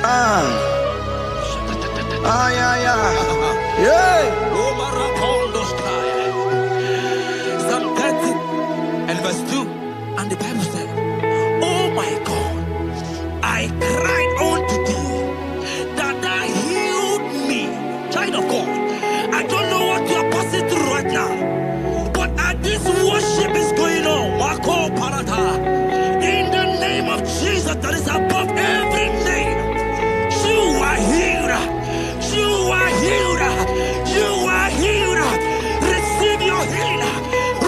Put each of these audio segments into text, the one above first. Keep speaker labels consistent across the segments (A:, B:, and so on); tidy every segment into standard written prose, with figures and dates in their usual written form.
A: Ah, ah, yeah, yeah. Yeah.
B: Psalm 30 and verse 2. And the Bible said, oh my God, I cried unto thee that thou healed me. Child of God, I don't know what you are passing through right now, but as this worship is going on, Marco Parata, in the name of Jesus that is above every name, you are healed. You are healed. You are healed. Receive your healing.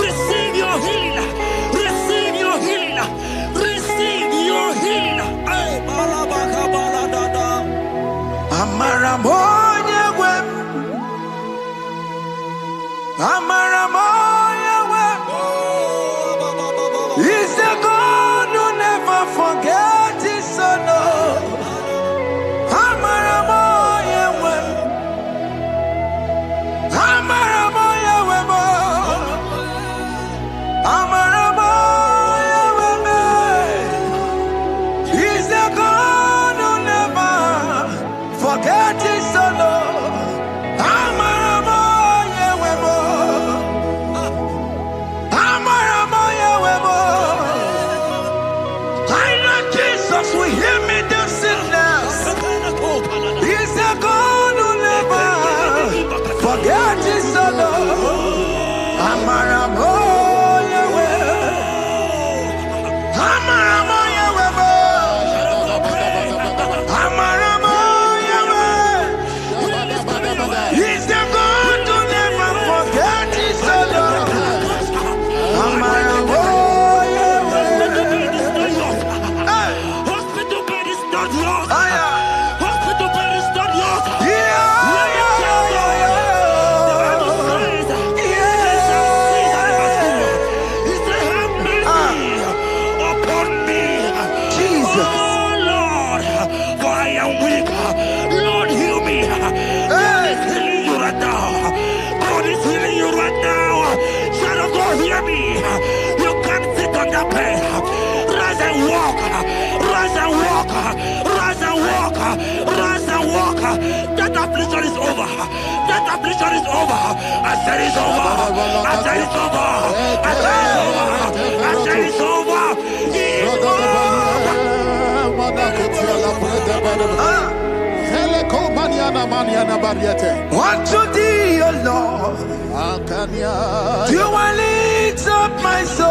B: Receive your healing. Receive your healing. Receive your healing. Hey, balabaka baladada.
A: Amaramoya wem. Amaramoya wem. He's the God who never forgets his son. Amaramoya wem. Amaramoya wem. Amaramoya wem. He's the God who never forgets his son. Amaramoya wem. Amaramoya wem. I know Jesus will hear me the sickness. He's the God who never forgets his son. Amaramoya wem. Amaramoya wem. Amaramoya wem. He's the God who never forgets his son. Amaramoya wem. Hey.
B: Hospital bed is not yours.
A: Ah, yeah.
B: Hospital bed is not yours.
A: Yeah,
B: Let me tell you, the Bible says, he shall see thy rescue. He said, have mercy upon me.
A: Jesus.
B: Oh Lord, for I am weak. Lord, heal me. God is healing you right now. God is healing you right now. Child of God, hear me. You can't sit on that bed. Rise and walk. Rise and walk. Rise and walk. Rise and walk. That affliction is over. That affliction is over. I said it's over. I said it's over. I said it's over. I said it's over. It's
A: Unto thee, O Lord, do I lift up my soul.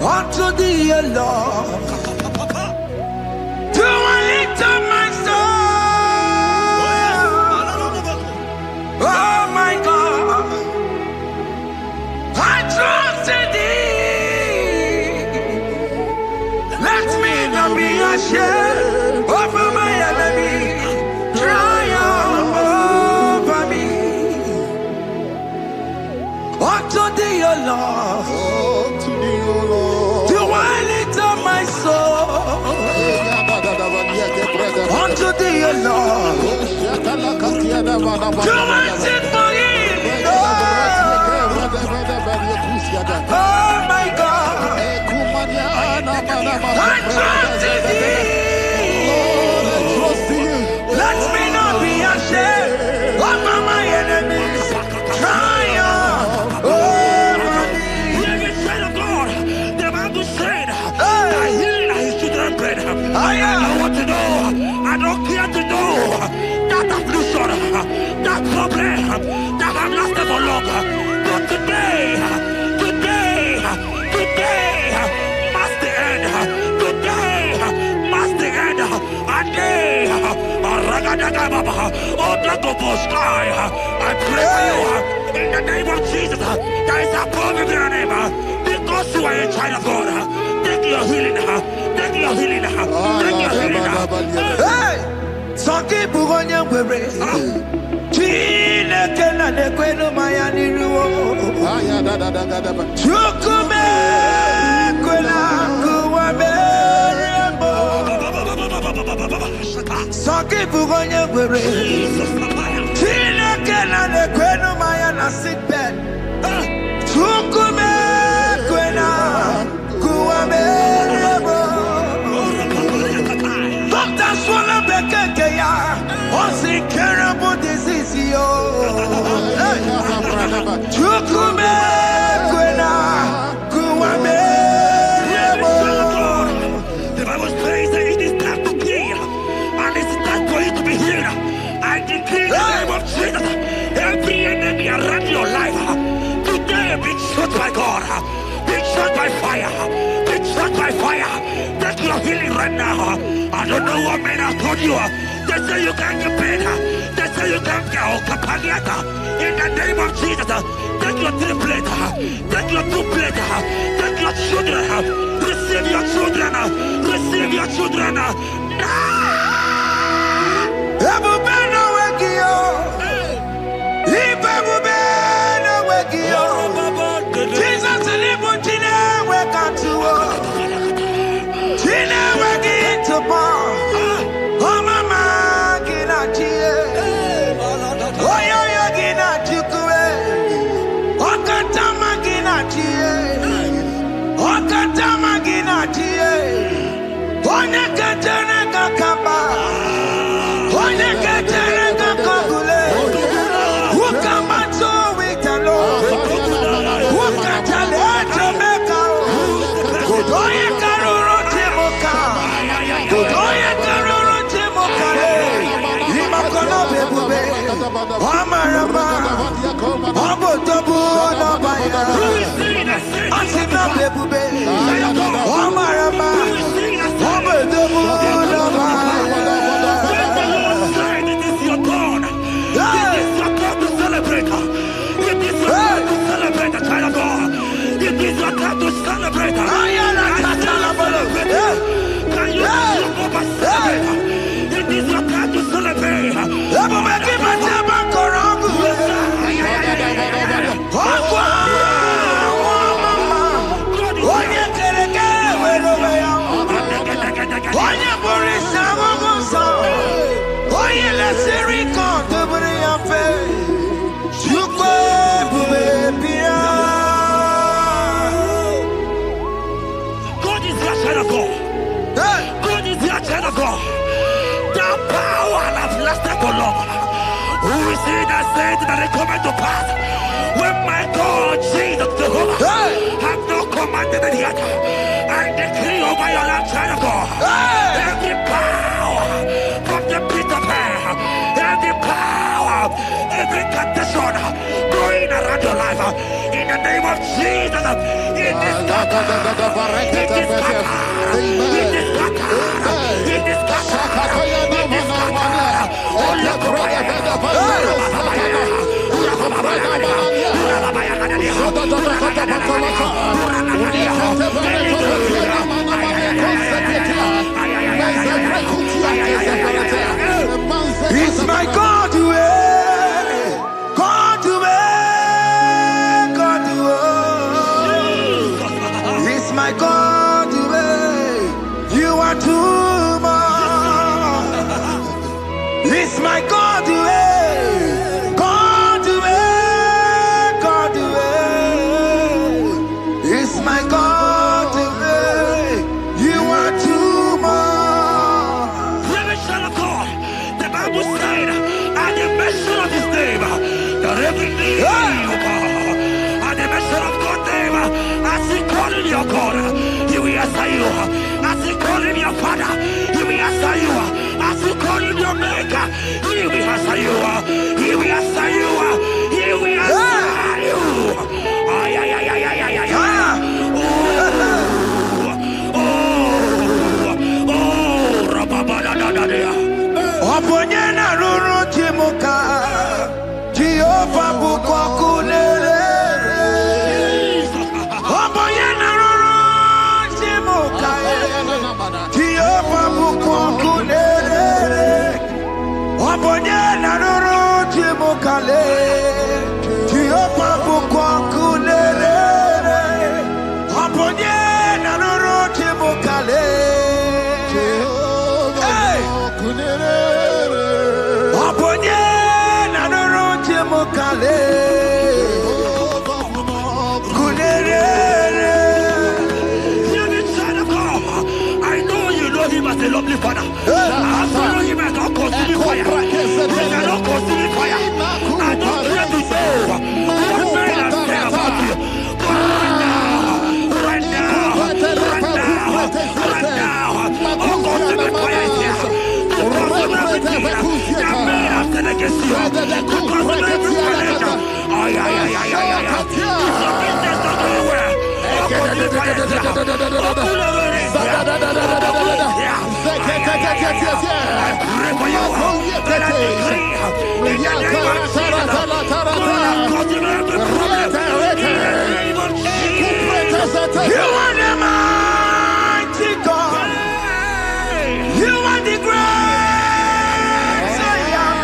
A: Unto thee, O Lord, do I lift up my soul. Oh my God, I trust in thee. Let me not be ashamed over my enemy. Triumph over me. Unto thee, O Lord, do I lift up my soul. Unto thee, O Lord, do I sit for him. Oh my God, I trust in thee. Let me not be ashamed over my enemies. Triumph over me.
B: Hear me, child of God. The Bible said, I heal his children bread. I want to know. I don't care to know that affliction, that problem, that have lasted for long. But today must the end. Today must the end. And day, I pray for you in the name of Jesus. There is a problem in your name. Because you are a child of God. Take your healing. Take your healing. Take your healing.
A: Hey, Sanki Bugonya Webre. Chine Kena de Kweno Mayani Ruo. Chukume Kwena Kuwabe. Sanki Bugonya Webre. Chine Kena de Kweno Mayana sick bed. Chukume Kwena Kuwabe.
B: healing right now. I don't know what men have told you. They say you can't get better. They say you can't get Kapaliata. In the name of Jesus, take your 3 plate. Take your 2 plate. Take your children. Receive your children. Receive your children.
A: Jesus
B: that they come to pass when my God Jesus Jehovah have not commanded it yet. I decree over your life, child of God, every power from the pit of hell, every power, every condition going around your life, in the name of Jesus, it is scattered, it is scattered, it is scattered, it is scattered, it is scattered. Oh, look
A: it's my God to God to God to it's my God to you are too much. It's my God to God to God to it's my God to you are too much.
B: The Bible said, at the mention of his name, that every knee will bow. At the mention of God's name, as he called him your God, he will answer you. As he called him your Father, he will answer you. As he called him your Maker, he will answer you. He will answer you. He will answer you. Ay, ay, ay, ay, ay, ay, ay.
A: Oponyena ruru chimuka Jehova bukwa kulele Oponyena ruru chimuka Jehova bukwa kulele Oponyena ruru chimuka le You are the mighty God. You are the great I am.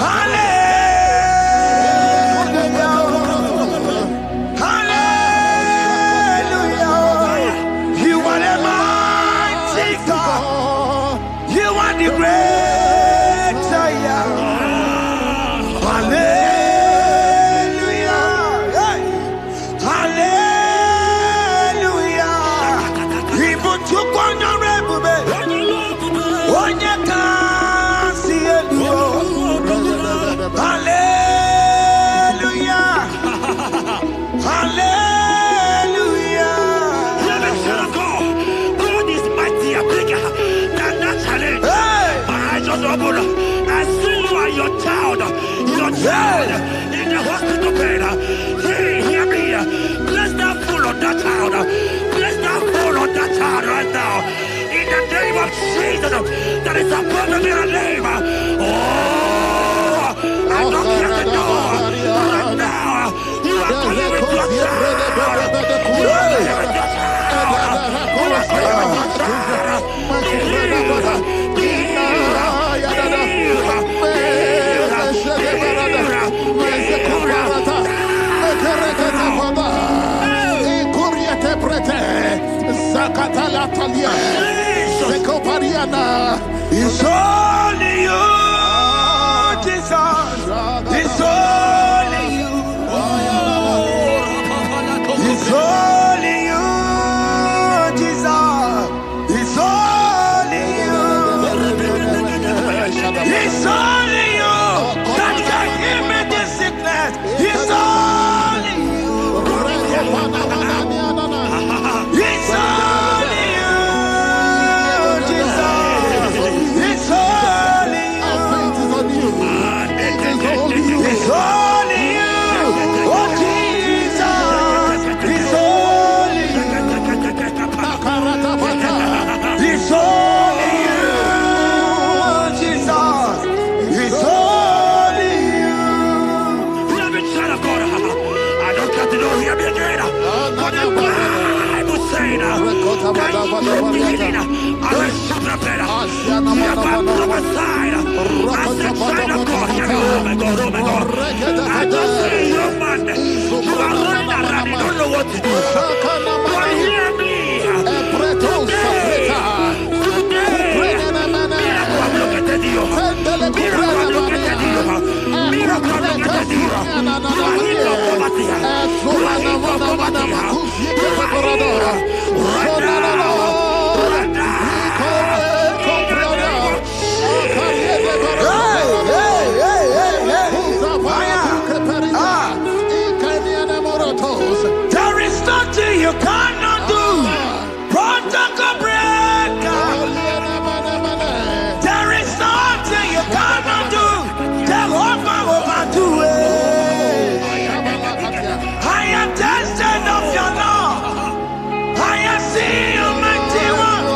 A: Hallelujah. Hallelujah. You are the mighty God. You are the great I am. Hallelujah. Hey. Hallelujah. Even to honorable, onye ka si elu. Hallelujah. Hallelujah.
B: God is mighty and bigger than that challenge.
A: Hey.
B: My eyes just open. I see you and your child in the hospital bed. Hear me. Place that fool on that child. Place that fool on that child right now. In the name of Jesus, that is above every name. Oh, I don't hear the door right now. You are coming with your child. You are coming with your child. You are coming with your child.
A: It's only you, Jesus. It's only you. It's only you, Jesus. It's only you. It's only you that can heal me this sickness. It's only you. It's only you, Jesus. It's only you. It's only you. Oh, Jesus. It's only you. It's only you, Jesus. It's only you.
B: Child of God, I don't got to know hear me again. But the Bible saying, I will prepare. You have been prophesied. I said, child of God, hear me. Oh my God, oh my God. I just see you, man. You are running around, you don't know what to do. But hear me.
A: There is nothing you cannot do. Protocol breaker. There is nothing you cannot do. Jehovah overdo it. I am tested of your love. I am seeing you, mighty one.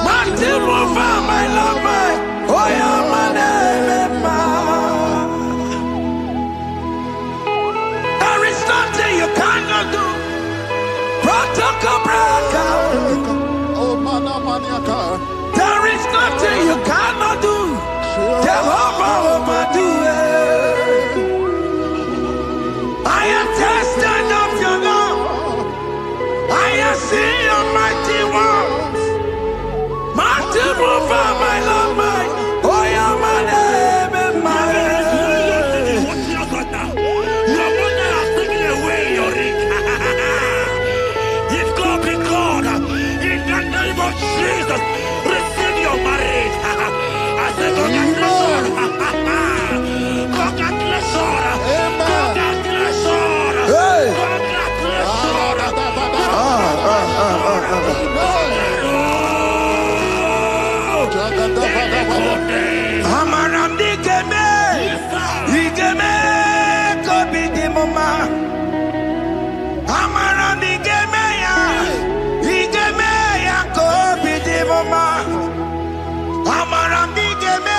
A: Mighty mover, my love, my. Oh, yeah, my name, there is nothing you cannot do. Protocol breaker. There is nothing you cannot do. Jehovah overdo it. I am tested of your love. I am seeing your mighty ones. Mighty mover, my love, my. Oh, yeah, my name and my.
B: Jesus, receive your marriage. I said, congratulations. Congratulations. Congratulations.
A: Hey.
B: Congratulations.
A: Amaram digeme, digeme, kobi di mama. Amaram digeme ya, digeme ya kobi di mama. Amaram digeme.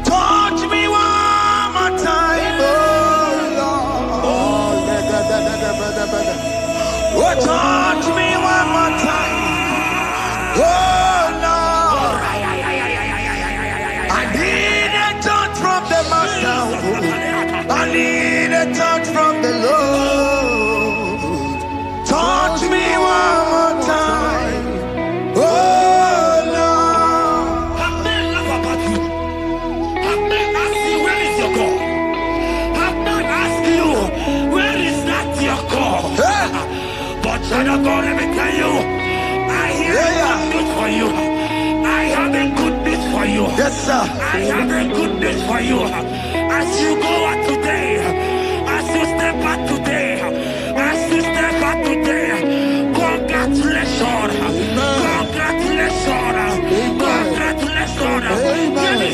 A: Touch me one more time, oh Lord. Oh, touch me one more time, oh Lord. I need a touch from the Master. I need a touch from the Lord. Touch me one more time, oh Lord.
B: Have men laugh about you. Have men ask you, where is your God? Have men ask you, where is that your God? But child of God, let me tell you, I hear a good news for you. I have a good news for you.
A: Yes, sir.
B: I have a good news for you. As you go out today, as you step out today, as you step out today, congratulations. Congratulations. Congratulations. Hear me.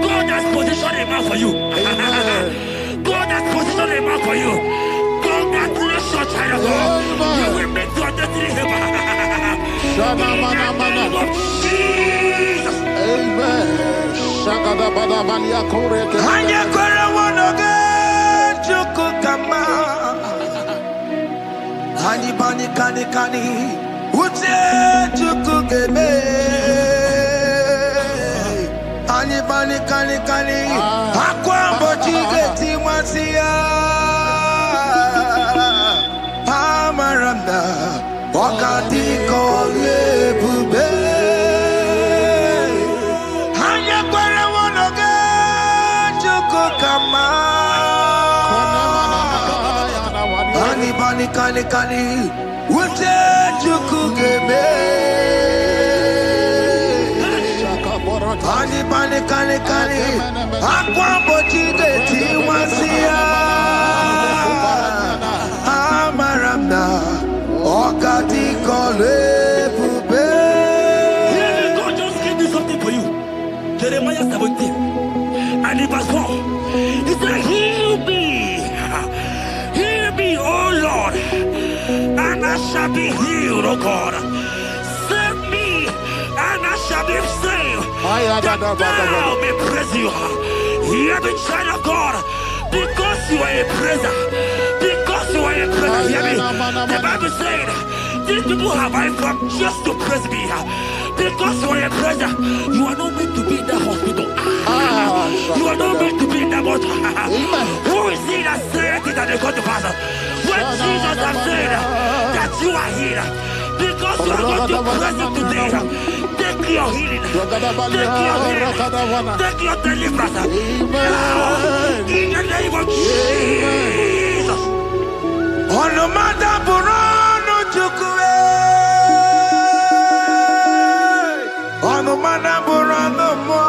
B: God has positioned a man for you. God has positioned a man for you. Congratulations, child of God. You will meet your destiny helper. In the name of Jesus.
C: Amen.
A: Hanya kwara wanoge chukukama. Hani bani kani kani uche chukugeme. Hani bani kani kani akwambo chigeti mwasiya. Amaranda wakati kole bube. Hanya kwara wanoge chukukama. Hani bani kani kani uche chukugeme. Hani bani kani kani akwambo chigeti mwasiya. Amaranda wakati kole bube.
B: God just gave me something for you. Jeremiah 17 and in verse 4. He said, heal me, O Lord, and I shall be healed, O God. Save me, and I shall be saved, that thou may praise you. Hear me, child of God, because you are a praiser. Because you are a praiser, hear me. The Bible said, these people have I come just to praise me. Because you are a praiser, you are not meant to be in that hospital. You are not meant to be in that water. Who is he that said it and they got to pass? When Jesus has said that you are healed, because you are going to praise him today, take your healing, take your deliverance. Now, in the name of Jesus.
A: Onomada burano chukwe. Onomada burano mo.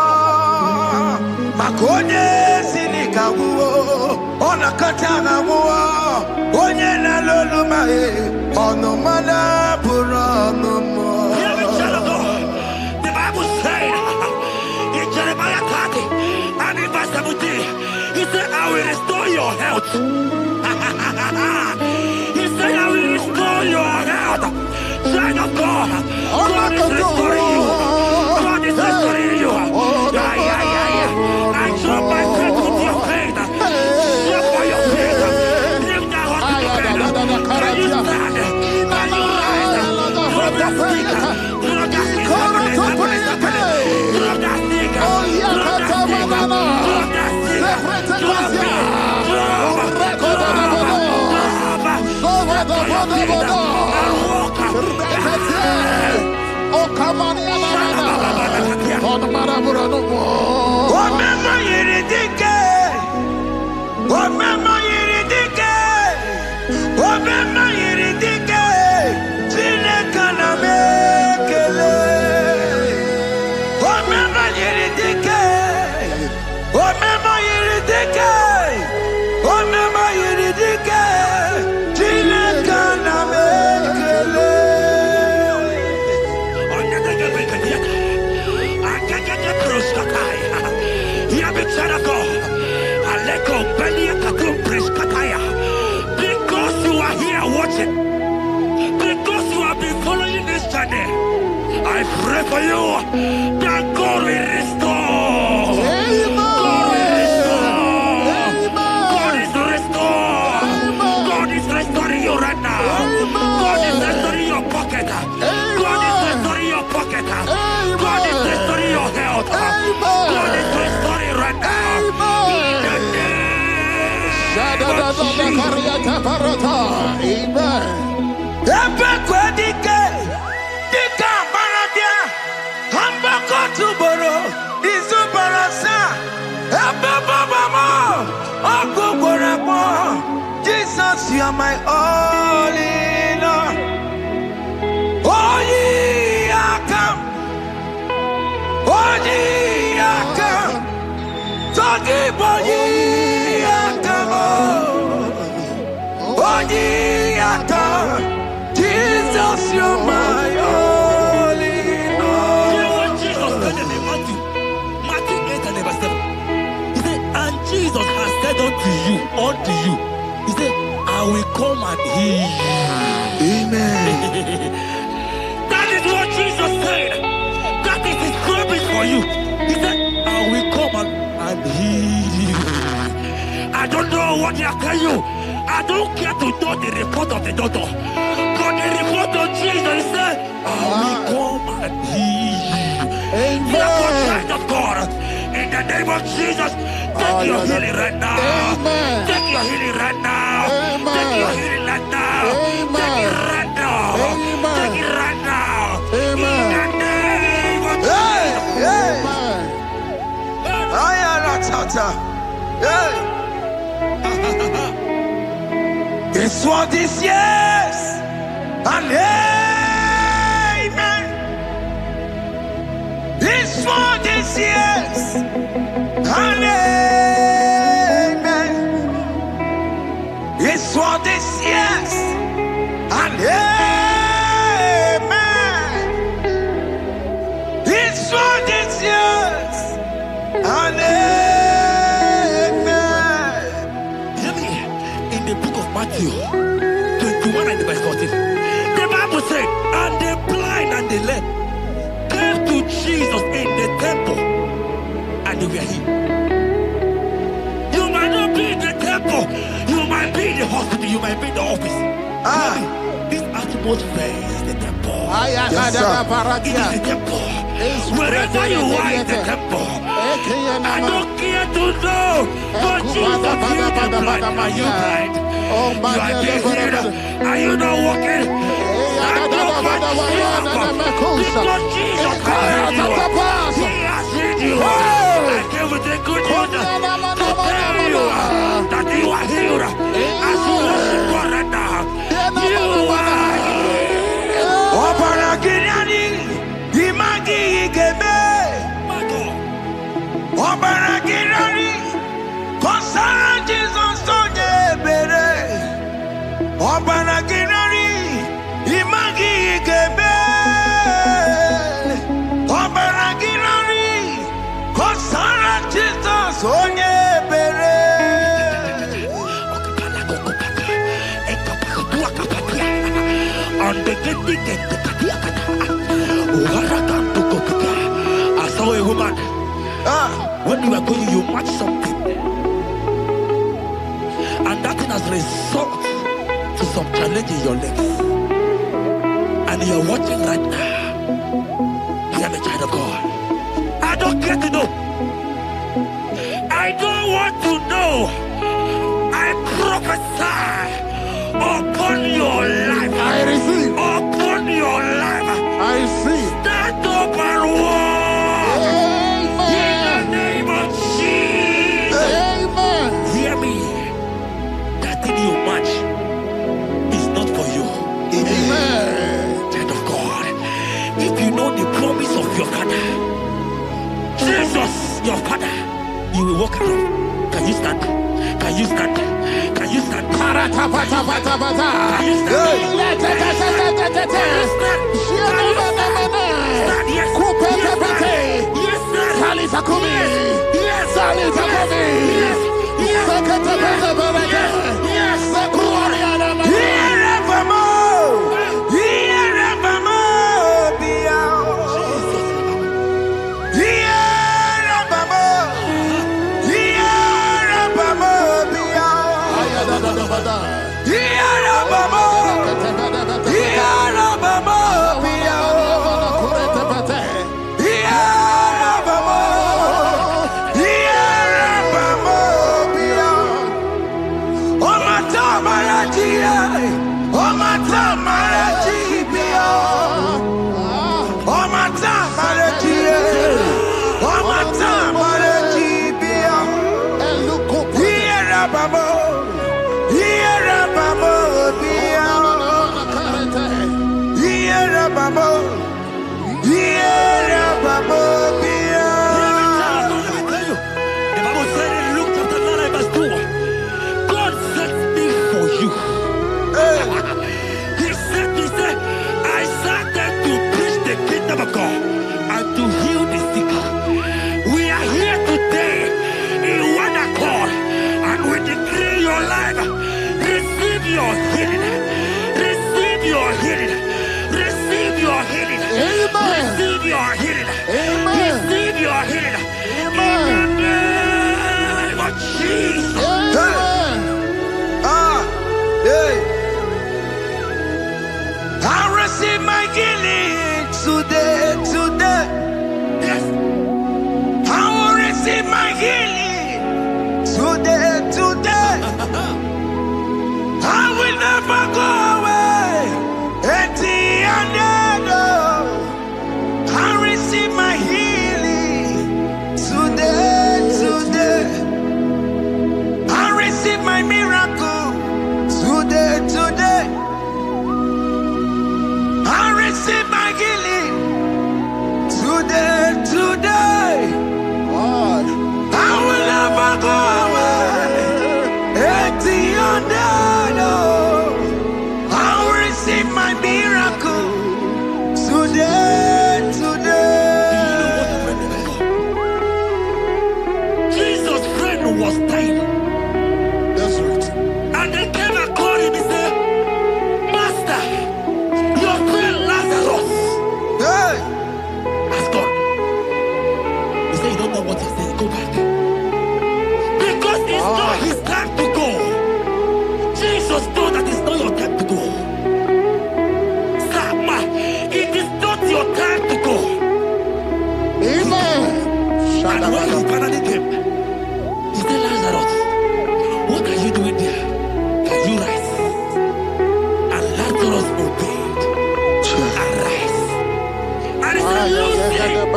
A: Makonye sinika wuo. Onakatana wuo. Onye na loluma e. Onomada burano mo.
B: Hear me, child of God. The Bible said in Jeremiah 30 and in verse 17, he said, I will restore your health. He said, I will restore your health. Child of God, God is restoring you. God is restoring you. I drop my faith with your faith. Drop by your faith. Leave that hospital bed. Can you stand? Can you rise? Drop that stick. Drop that stick. Drop that stick. Drop that stick. Drop it.
A: Omema yiridike, Chineke na me.
B: Hear me, child of God. Aleko Belia Katum Preskataya. Because you are here watching, because you have been following this journey, I pray for you that God will restore. God will restore. God is restoring. God is restoring you right now. God is restoring your pocket. God is restoring your pocket. God is restoring your health. God is restoring right now. In the name of
A: Jesus, you are my all in all. Oh, ye are come. Oh, ye are come. Talking about ye are come. Oh, ye are come. Jesus, you are my all in all.
B: You know what Jesus said in Matthew 8 and verse 7? He said, and Jesus has said unto you, he said, I will come and heal you.
A: Amen.
B: That is what Jesus said. That is his promise for you. He said, I will come and heal you. I don't know what they are telling you. I don't care to know the report of the doctor. But the report of Jesus, he said, I will come and heal you. Therefore, child of God, in the name of Jesus, take your healing right now.
C: Amen.
B: Take your healing right now.
C: Amen.
B: Take your healing right now.
C: Amen.
B: Take it right now.
C: Amen.
B: Take it right now.
C: Amen.
B: In the name of
A: Hey, hey.
C: Amen.
A: I am a tata. Hey. This what is yes and amen. This what is yes and amen. This what is yes and amen. This what is yes and amen.
B: Hear me. In the book of Matthew 21 and verse 14, the Bible said, and the blind and the lame came to Jesus in the temple, and they were healed. You might not be in the temple, you might be in the hospital, you might be in the office.
A: Ah.
B: This atmosphere is the temple.
A: Yes, sir.
B: It is the temple. Wherever you are in the temple, I don't care to know, but Jesus healed the blind. Are you blind? You are being healed. Are you not walking? Stand up and stand up. Because Jesus has healed you. He has healed you. I came with the good news to tell you that you are healed. As you worship God right now, you are healed.
A: Opara Gideoni, Imagi Igebe.
B: My God.
A: Opara Gideoni, Kosara Jesus Sonye Bere. Opara Gideoni, Imagi Igebe. Opara Gideoni, Kosara Jesus Sonye Bere.
B: I saw a woman. When you are going, you match something, and that thing has result to some challenge in your legs, and you are watching right now. Hear me, child of God. I don't care to know. I don't want to know. I prophesy upon your life.
C: I receive.
B: Upon your life.
C: I see.
B: Stand up and walk. In the
C: Amen.
B: name of Jesus.
C: Amen.
B: Hear me. That thing you match is not for you.
C: Amen.
B: Child of God. If you know the promise of your father, Jesus, your father, you will walk around. Can you stand? Can you stand? Can you stand? Can you stand? Can you stand? Yes, sir. Yes, sir. Yes, sir.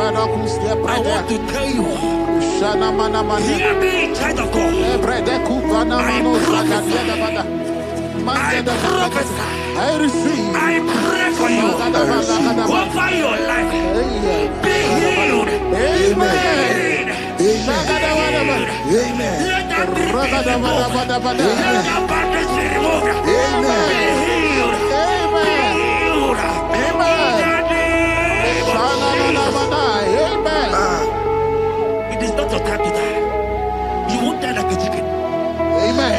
B: I want to tell you, hear me, child of God. I prophesy. I pray for you. Over your life. Be healed.
C: Amen. Amen.
B: Let that be removed. Let that bandage be removed.
C: Amen.
B: Be healed. Be healed.
C: Amen.
B: Amen. It is not your time to die. You won't die like a chicken.
C: Amen.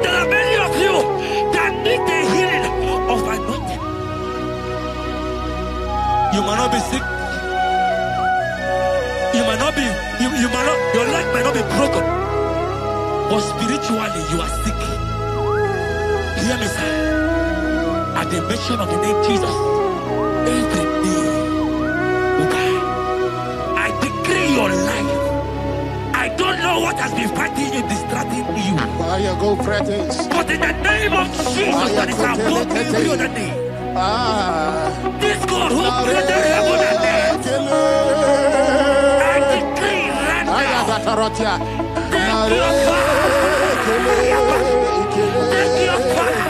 B: There are many of you that need the healing of anointing. You might not be sick. You might not be, your leg might not be broken. But spiritually you are sick. Hear me, sir. At the mention of the name Jesus, every day will die. I decree your life. I don't know what has been fighting you, distracting you.
C: Go practice.
B: But in the name of Jesus, that is above every other name. This God who created heaven and earth, I decree right now, take your fire. Take your fire.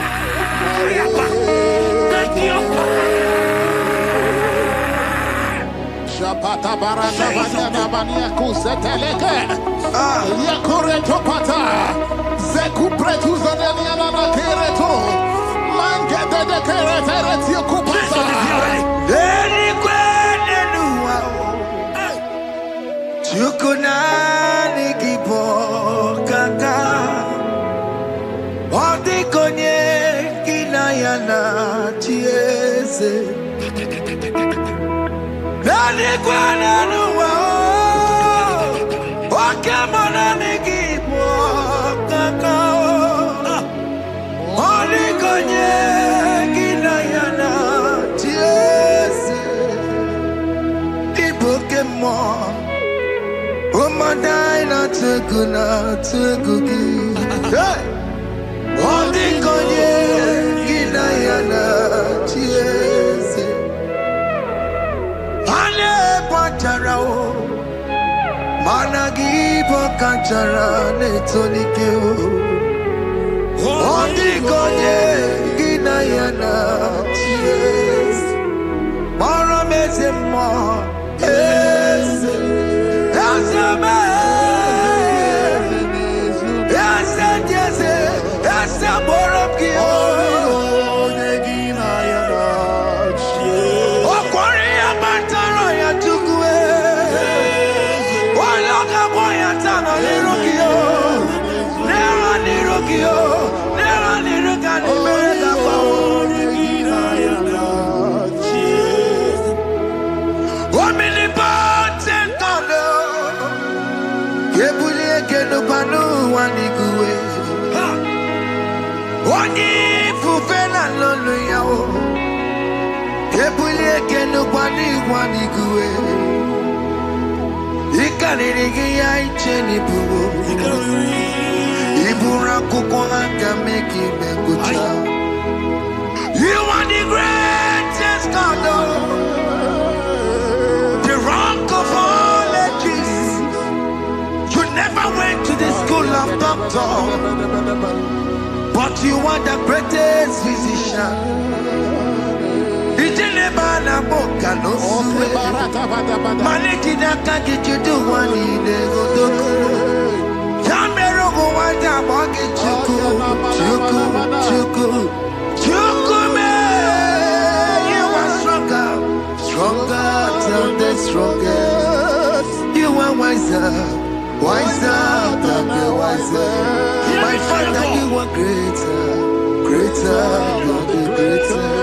B: Take your fire.
C: Shapata baranda banyana bania kuseteleke. Yakure topata. Zeku pretu zaneliana na kereto. Mangete de kerete kupata.
A: Deni kwene nuwa. Chukunani kipo kaka. Odi konye kinayana chiese. Deni kwene nuwa. Wakemona nikipo kaka. Odi konye kinayana chiese. Pokemon, oh my dina teguki. Hey, oh the konye kinayana chiese. Ale pacharao, managi pokachara netonike. Oh the konye kinayana chiese. Mara mezemo. Yes, yes, yes, yes, You are the greatest God, the rock of all ages. You never went to the school of doctor, but you are the greatest physician. You are stronger than the strongest. You are wiser than the wiser. My Father, you are greater than the greatest.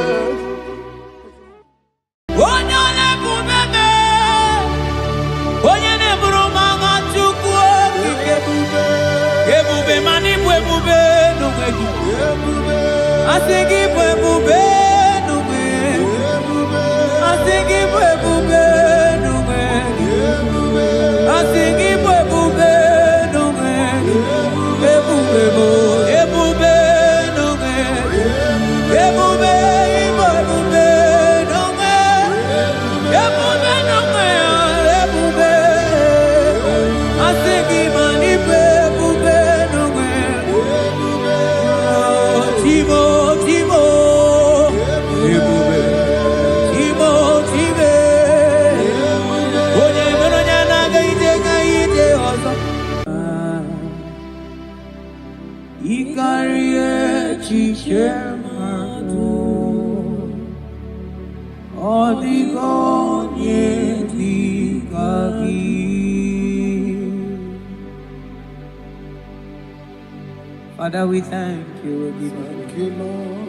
D: Father, we thank you. We thank you, Lord.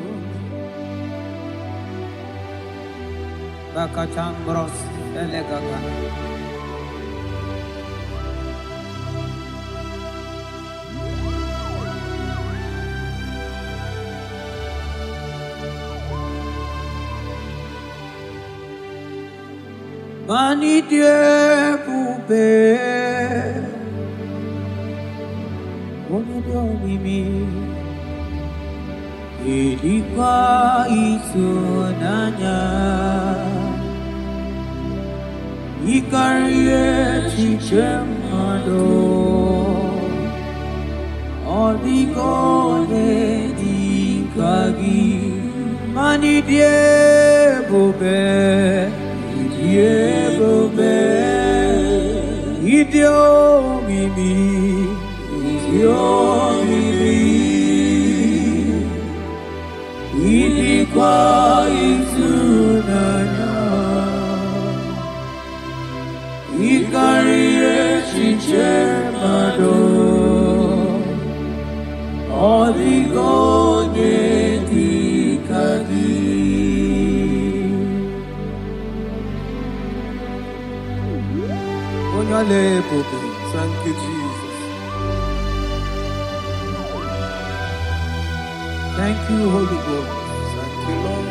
D: Bakachambros elegaga. Mani Dieu poubelle. Mimi ilikuwa itunanya ikarie chichemado odigone dikagi mani diebobe idio mimi ilikuwa itunanya ikarie chichemado oligone dikagi onyale popo. Thank you, Jesus. Thank you, Holy Ghost. Thank you, Lord.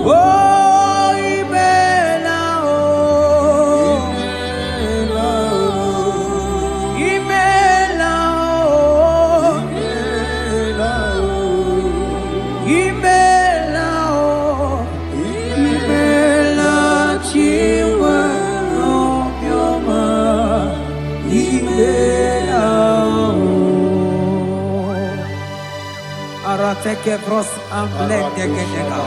D: Oh kevros amblende genega.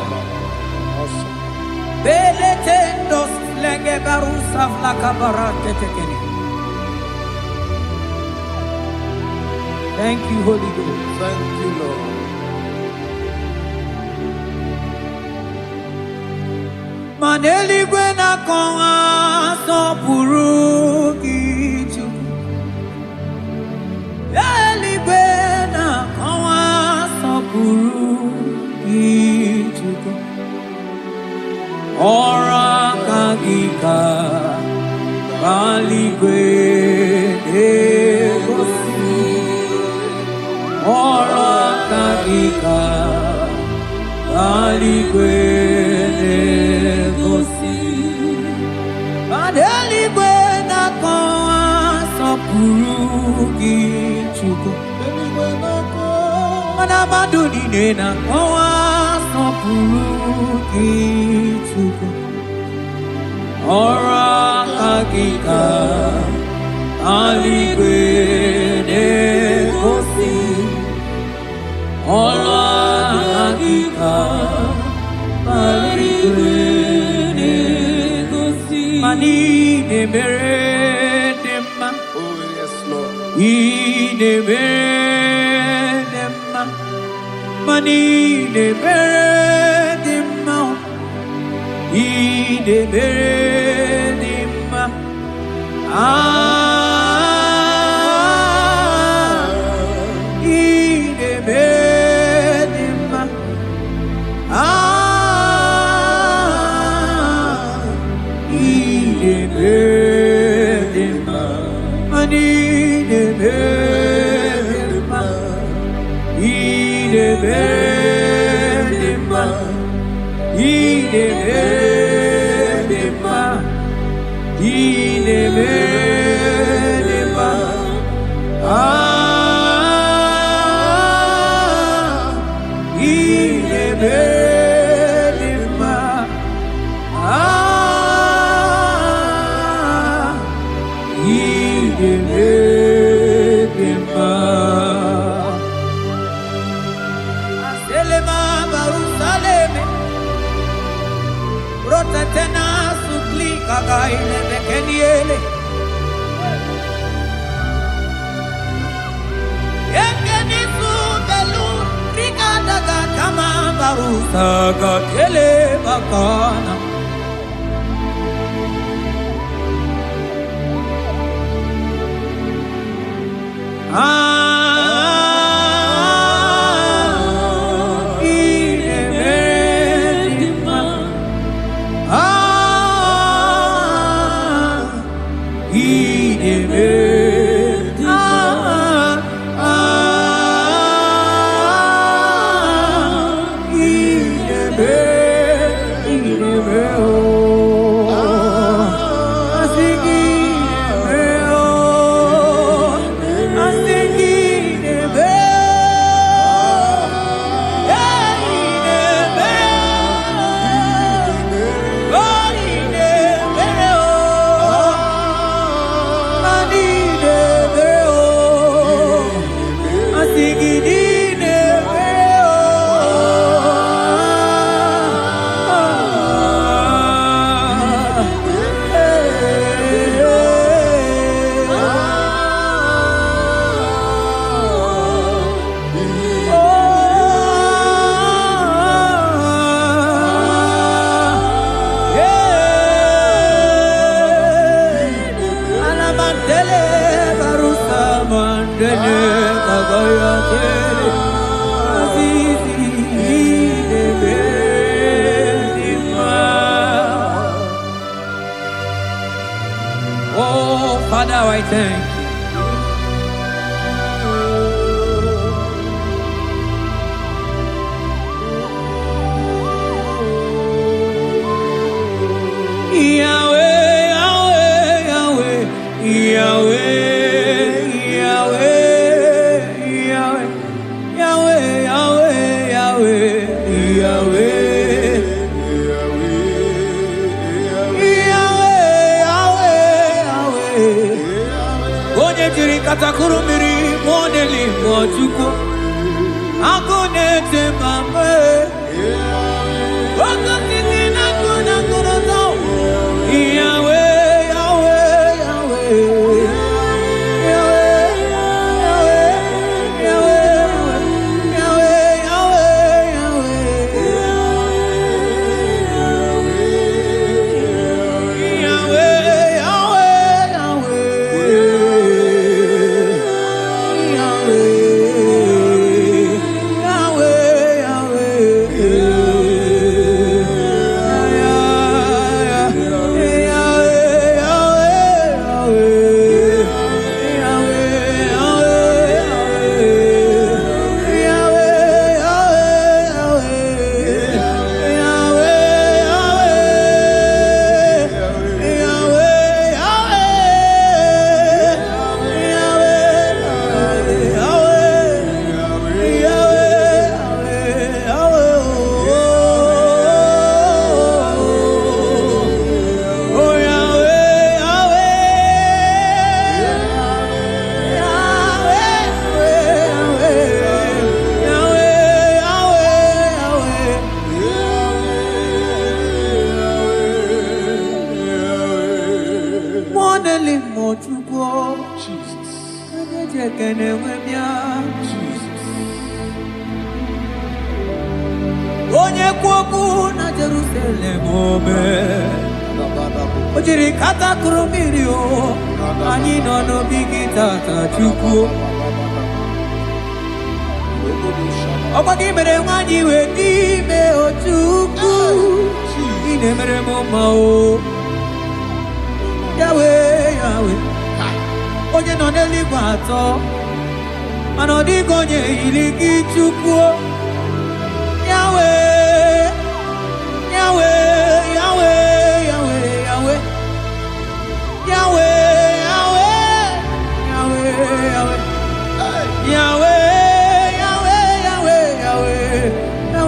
D: Beletendos lenge barusa vlaka barate tekeni. Thank you, Holy Ghost.
C: Thank you, Lord.
D: Maneli gwena konga so purugi chu. Eli gwena konga so purugi chu. Ora kagika bali gwene gosi. Ora kagika bali gwene gosi. Adeli gwena konga so purugi chu. Mana maduni nena konga so purugi chu. Ora kagika aligwene gosi. Ora kagika aligwene gosi. Mani ne meredema.
C: Oh, yes, Lord.
D: Ine meredema. Mani ne meredema. Ine meredema. Ine meredema. Ine meredema. Mani ne meredema. Ine meredema. Ine meredema. Ine meredema. Ine meredema. Ine meredema. Aselema Barusaleme. Rotatena supli kagaile bekeniele. Yekeni sudelu rikadaga kama barusa gatele bakana. Ine meredema. Ine meredema. Ine Oh, Father, I thank you. Yahweh, Yahweh, Yahweh, Yahweh, Yahweh, Yahweh, Yahweh, Yahweh. Katakuru miri moneli mochuko. Agone Onye kwoku na Jerusalem ome Ojiri kata kurumiri o Anyị nọ n'obi gị tata Chukwu Ọkwa gị mere nwanyị wee n'ime o Chukwu Ị na-emere m mma o Yahweh, Yahweh Onye nọ n'eluigwe atọ Mana ọ dịghị onye yiri gị Chukwu Yahweh, Yahweh, Yahweh, Yahweh, Yahweh, Yahweh, Yahweh, Yahweh, Yahweh, Yahweh, Yahweh, Yahweh,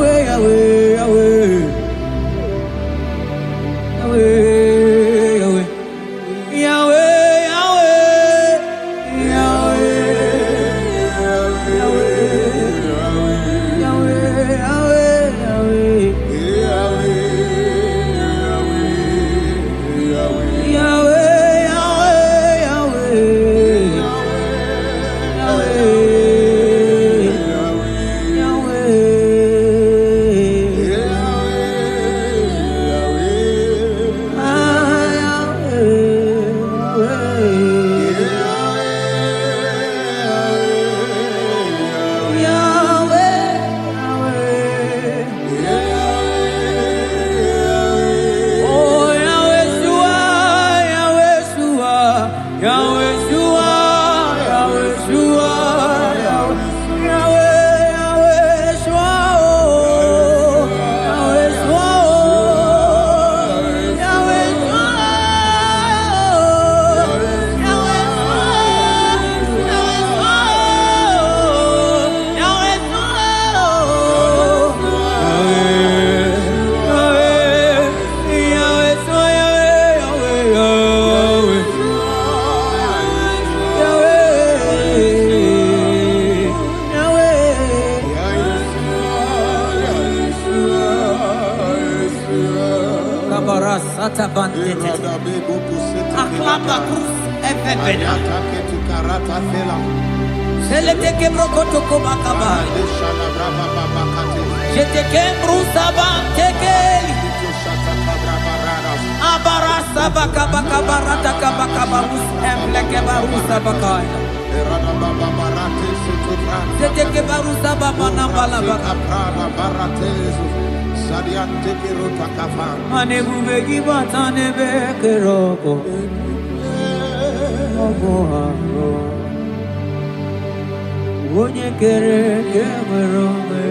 D: Yahweh, Yahweh, Yahweh, Yahweh. Aklapa cruz efebena. Selete kebro kotoko bakaba. Jete kembru saban tekeli. Abarasa bakabaka barata kabaka barus embleke barusa bakaya. Jete kebarusa babana balabaka. Ane bubegi batane bekeroko Ogoharo Onye kere kemerome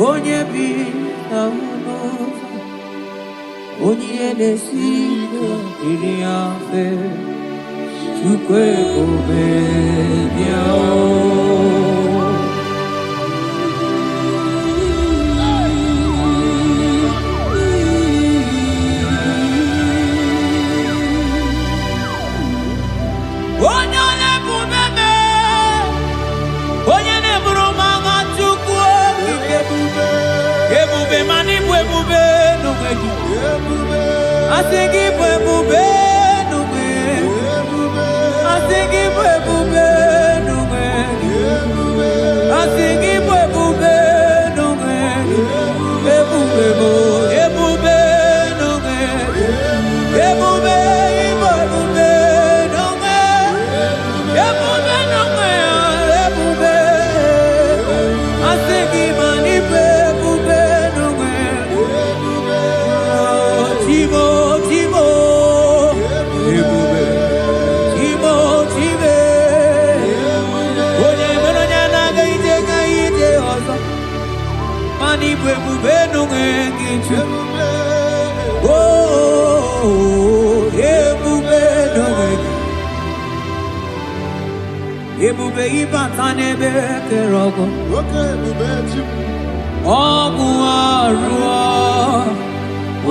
D: Onye bi na unoza Onye desiko iri afe Chukwe kome biao Onye ne bumeme Onye ne broma Chukwu ebube n'onwe gị. Asị gị bụ ebube n'onwe gị. Asị gị bụ ebube n'onwe gị. Asị gị bụ ebube n'onwe gị. Ebube bụ ebube n'onwe gị. Ebube ịbụ ebube n'onwe gị. Ebube n'onwe ya, ebube. Asị gị ma n'ịbụ ebube n'onwe gị. Chibo, chibo, ebube. Chibo, chibe. Onye mere onye anaghị ije ga ije ọzọ. Ma n'ịbụ ebube n'onwe gị Chukwu. Oh, ebube n'onwe gị. Ebube ịbata n'ebe kere ọgụ. Ọgụ arụọ.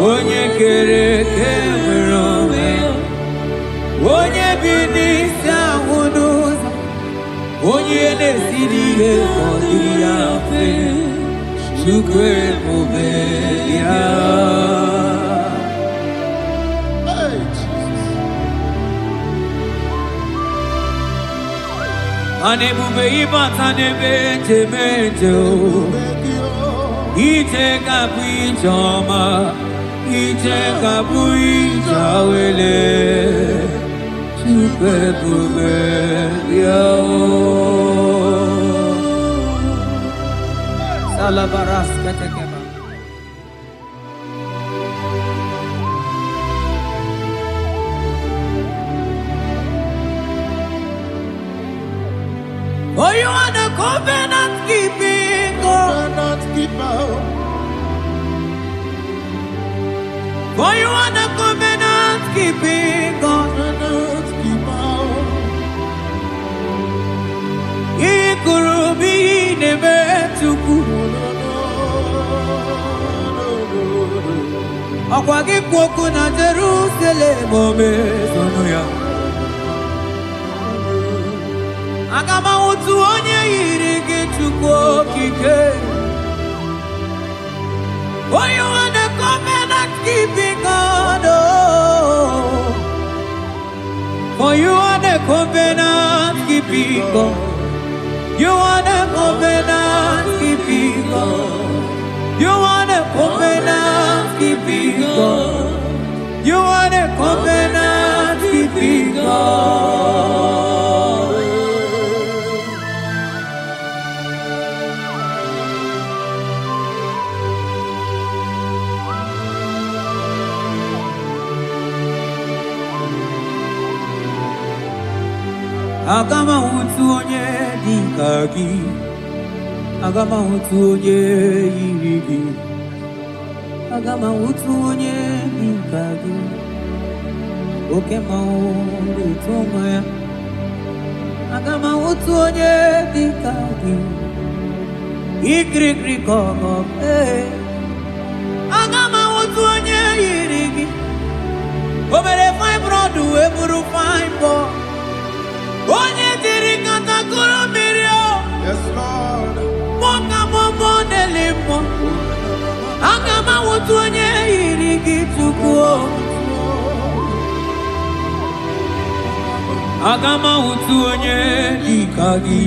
D: Onye kere eke nwere onwe ya. Onye bi n'isi ahụ n'ụzọ. Onye na-esiri ihe ka ọ dịrị ya mfe. Chukwu ebube ya. Ana ebube ịbata n'ebe njemeje o. Ije ga-abụ ije ọma. Ije ga-abụ ije awele. Chukwu ebube ya o. Salabaras katekeba. For you are the covenant keeping God. For you are the covenant keeping God. Ikurubi nebe tuku. Akwa gị kwu okwu na Jerusalem omezono ya. Aga m ahụtụ onye yiri gị Chukwu okike. For you are the covenant keeping God. Oh. For you are the covenant keeping God. You are the covenant keeping God. You are the covenant keeping God. You are the covenant keeping God. Aga m ahụtụ onye dị ka gị. Aga m ahụtụ onye yiri gị. Aga m ahụtụ onye dị ka gị. Oke mmanwụ na-eto nwa ya. Aga m ahụtụ onye dị ka gị. Ikirikiri ka ọgọ. Aga m ahụtụ onye yiri gị. O mere fibroid wee bụrụ fibroid. Onye dịrị katakụrụ mmiri o.
C: Yes, Lord.
D: Mọka mọmọ deli mọ. Aga m ahụtụ onye yiri gị Chukwu o. Aga m ahụtụ onye dị ka gị.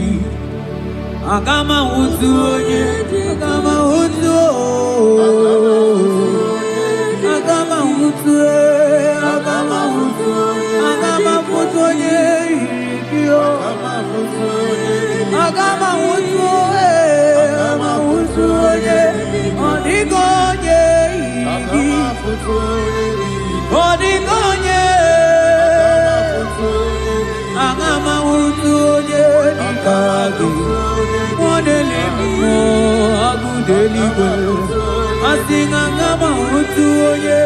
D: Aga m ahụtụ onye. Aga m ahụtụ o. Aga m ahụtụ e. Aga m ahụtụ. Aga m ahụtụ onye yiri gị o. Aga m ahụtụ e. Aga m ahụtụ onye. Ọ dịghị onye yiri gị. Ọ dịghị onye. Aga m ahụtụ onye dị ka gị. Mọdeli mmụọ agụda eluigwe. Asị na aga m ahụtụ onye.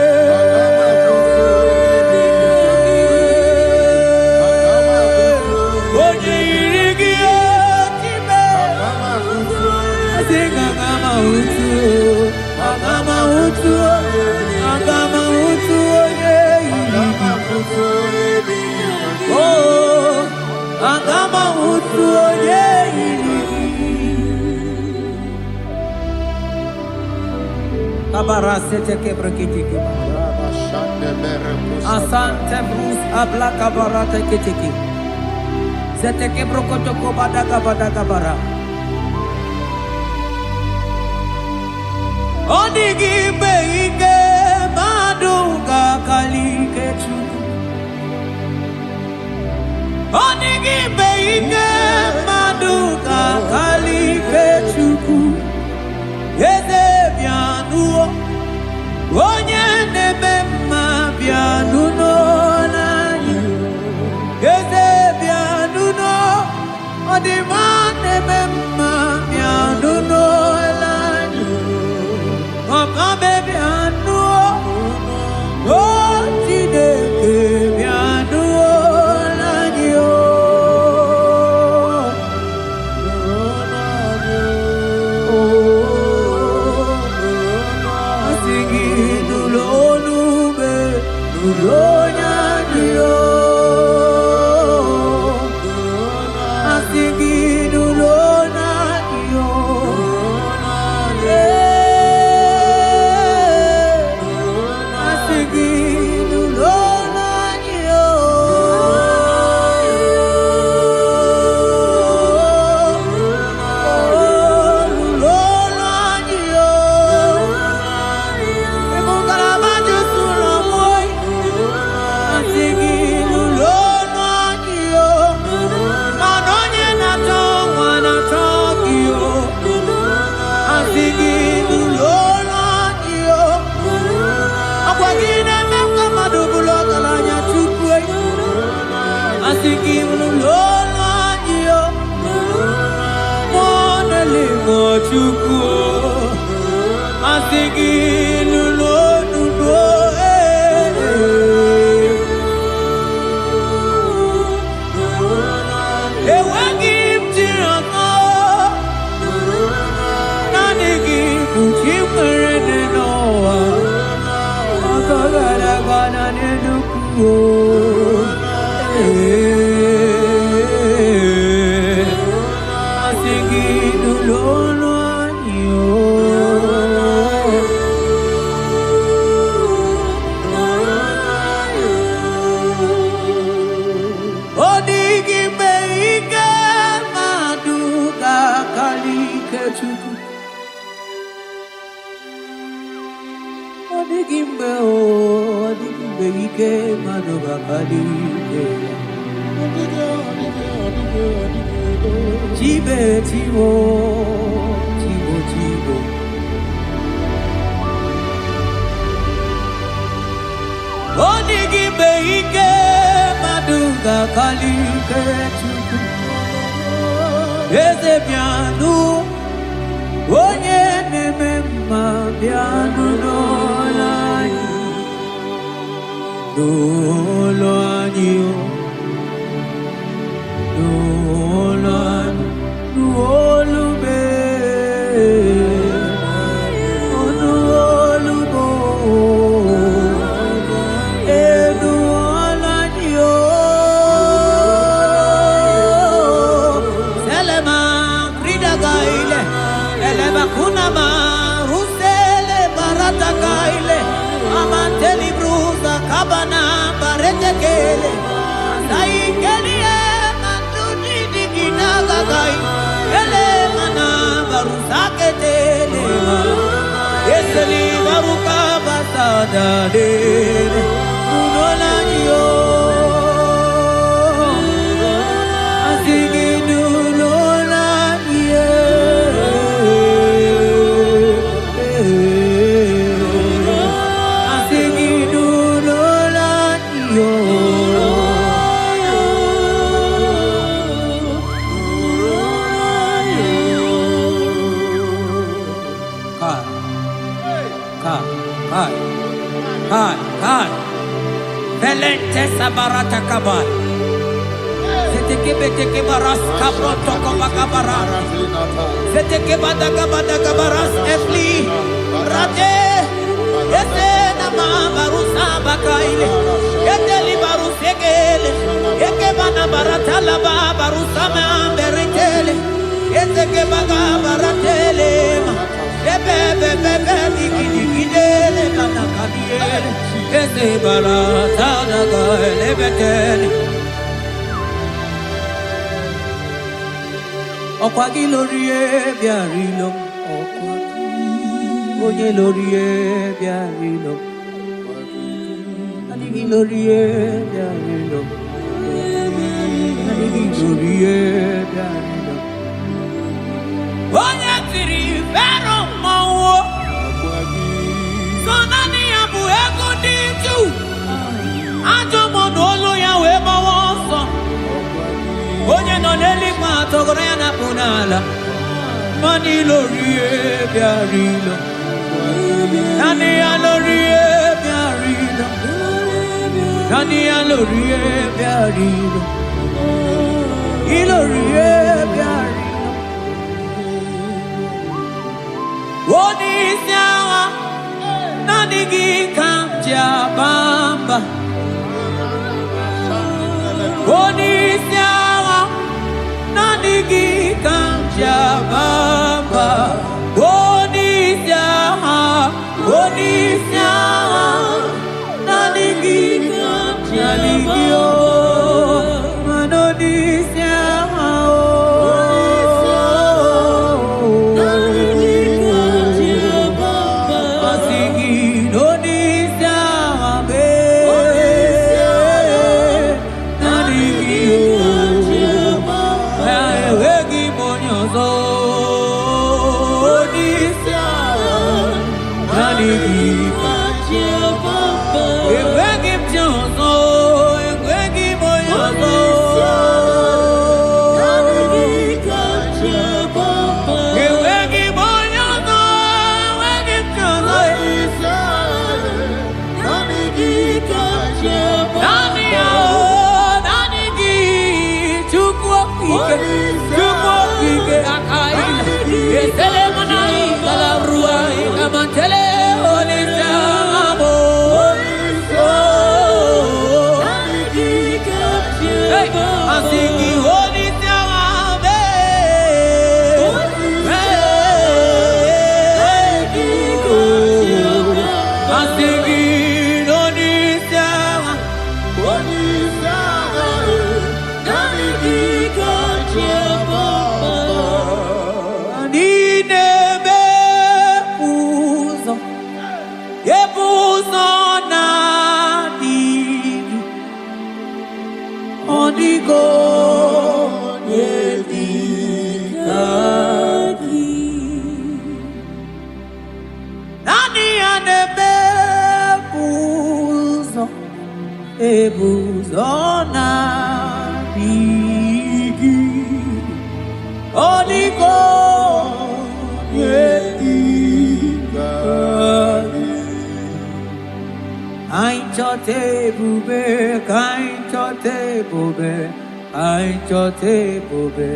D: Onye yiri gị ojime. Asị na aga m ahụtụ. Aga m ahụtụ. Aga m ahụtụ onye yiri gị. Oh, aga m ahụtụ onye yiri gị. Kabarasete kebrekitiki. Asante brus abla kabarate kitiki. Zete kebrokotoko badaka badaka bara. Onigi beige madunga kalikechu. Onigi beige madunga kalikechu. Yeze bianuo. Onye nebema bianuno nani. Yeze bianuno. Odima nebema bianuno nani. Papa baby anuo. Oh tideke bianuo nani o. Okwagi lorie biarilo, oye lorie biarilo, anigi lorie biarilo, anigi lorie biarilo. Oye tiri fero mawo, sonani abu ego diju, ajo monolo ya we mawoso. Oye no neli ma togoro ya na punala, mani lorie biarilo, nani ya lorie biarilo, nani ya lorie biarilo, ilorie biarilo. Oni siawa, nani gi kamja bamba. Oni siawa, nani gi kamja bamba. Oni siawa, nani gi kamja ligio. Manoni siawa, nani gi kamja bamba. Masigi noni siawa be. Nani gi kamja bamba. Ewegi monyozo. Oni siawa, nani gi kamja bamba. Ewegi mjonzo, ewegi monyozo. Nani gi kamja bamba. Ewegi monyozo, ewegi mjonzo. Nani gi kamja bamba. Nani o, nani gi chukwokike akaila. Esele manai kalabrua ikamantele olisamo. Hey, asiki olisamo. Asiki olisamo. Ninebe puzo, epuzo nadigi, odigo yedikagi. Nani anebe puzo, epuzo nadigi, odigo yedikagi. Ainchote bube, kainchote bube, ainchote bube.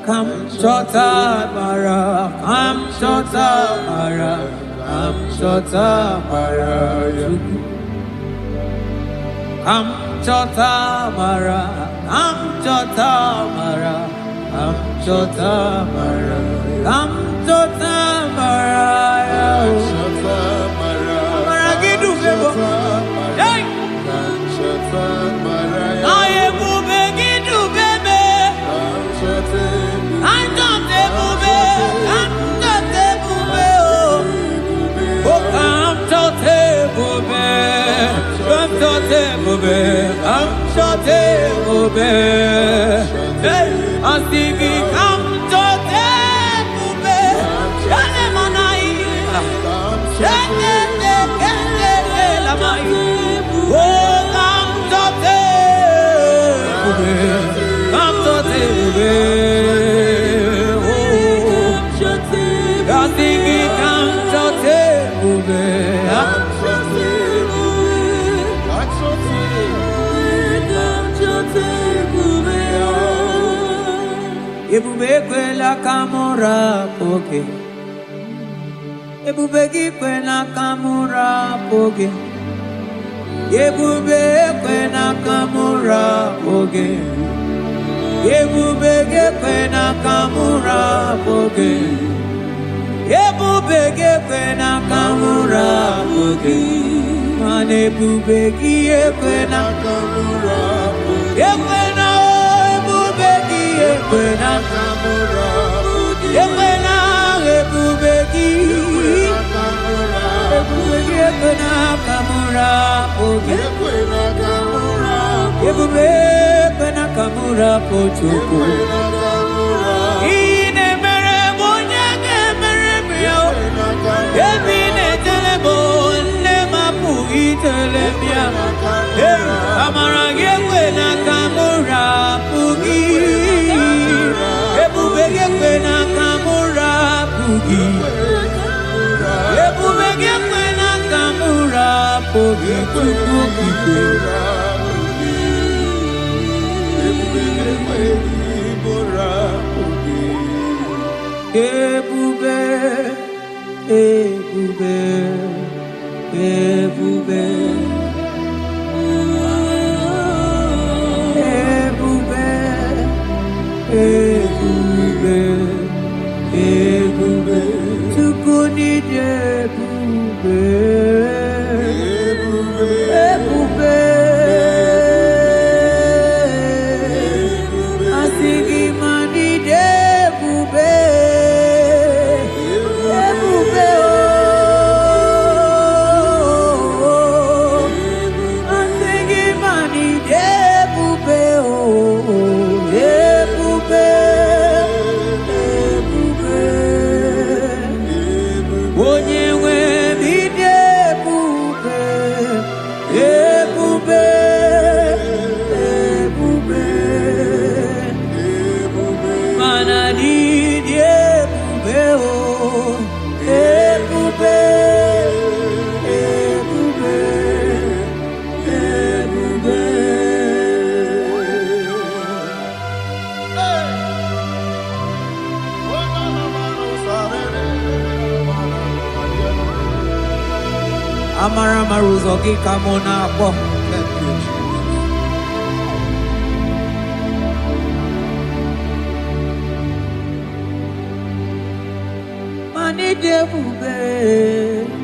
D: Kamchota mara, kamchota mara, kamchota mara. Kamchota mara, kamchota mara, kamchota mara, kamchota mara. Maragidu bebo, hey. Aye bube gidu bebe, kamchote bube, kamchote bube oh, oh kamchote bube, kamchote bube, kamchote bube, hey, asigi kamchote bube, shale manai, shale la mai, oh kamchote bube, kamchote bube, oh, asigi kamchote bube. Ebube kwela kamora poke, ebube kwela kamora poke, ebube kwela kamora poke, Ebube gekwe na kamura boge. Ebube gekwe na kamura boge. Mane ebube gekwe na kamura boge. Gekwe na ebube gekwe na kamura boge. Gekwe na ebube gekwe na kamura boge. Ebube na kamura pochuku. Ine mere bonya ke mere bio. Ebine telebo ne mapu itelebia. Amara gekwe na kamura pugi. Ebube gekwe na kamura pugi. Ebube gekwe na kamura pugi pugi. Ebube, ebube, ebube, ebube, ebube, ebube, tukuni ebube, ebube, asigi mani ebube. Amara maruzogi kamona po. Mani debube,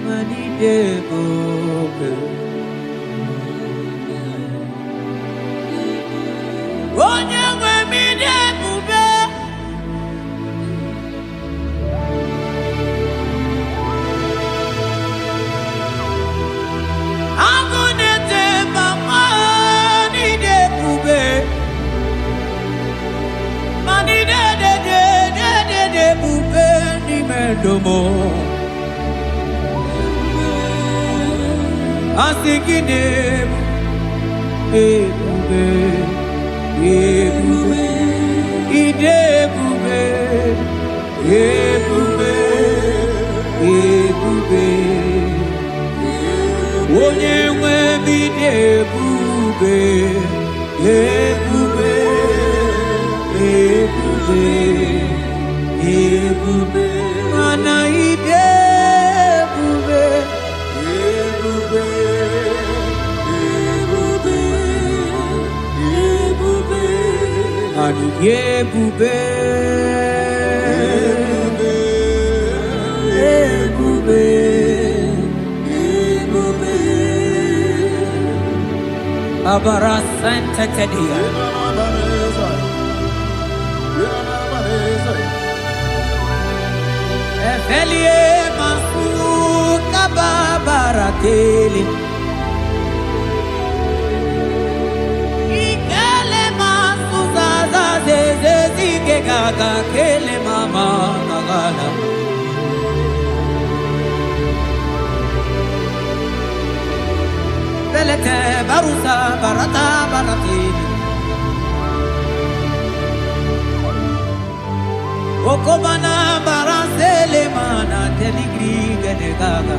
D: mani debube. Onye nwe mi debube. Domo asikine ebube ebube idebube ebube ebube onye nwe bidebube ebube ebube ebube mana idebube ebube ebube ebube ani ebube ebube ebube abara santa tedia Efelie masuka babarateli Ikele masuzaza zeze zike gaga kele mama gagala Belete barusa barata barateli Okobana barasele mana teligri genegaga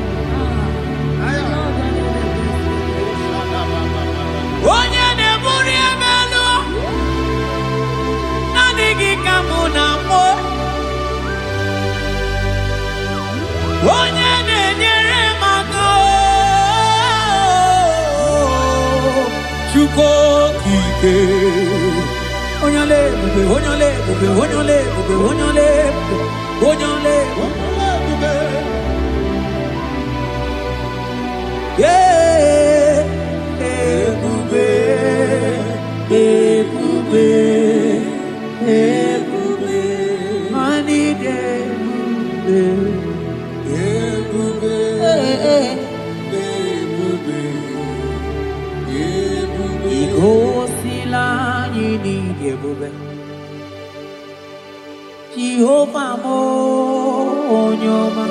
D: Onye ne buri emelo Nanigi kamuna mo Onye ne nyere mako Chuko kike onyole bube onyole bube onyole bube onyole onyole bube yeah bube bube bube mani de bube Jehovah mo onyoma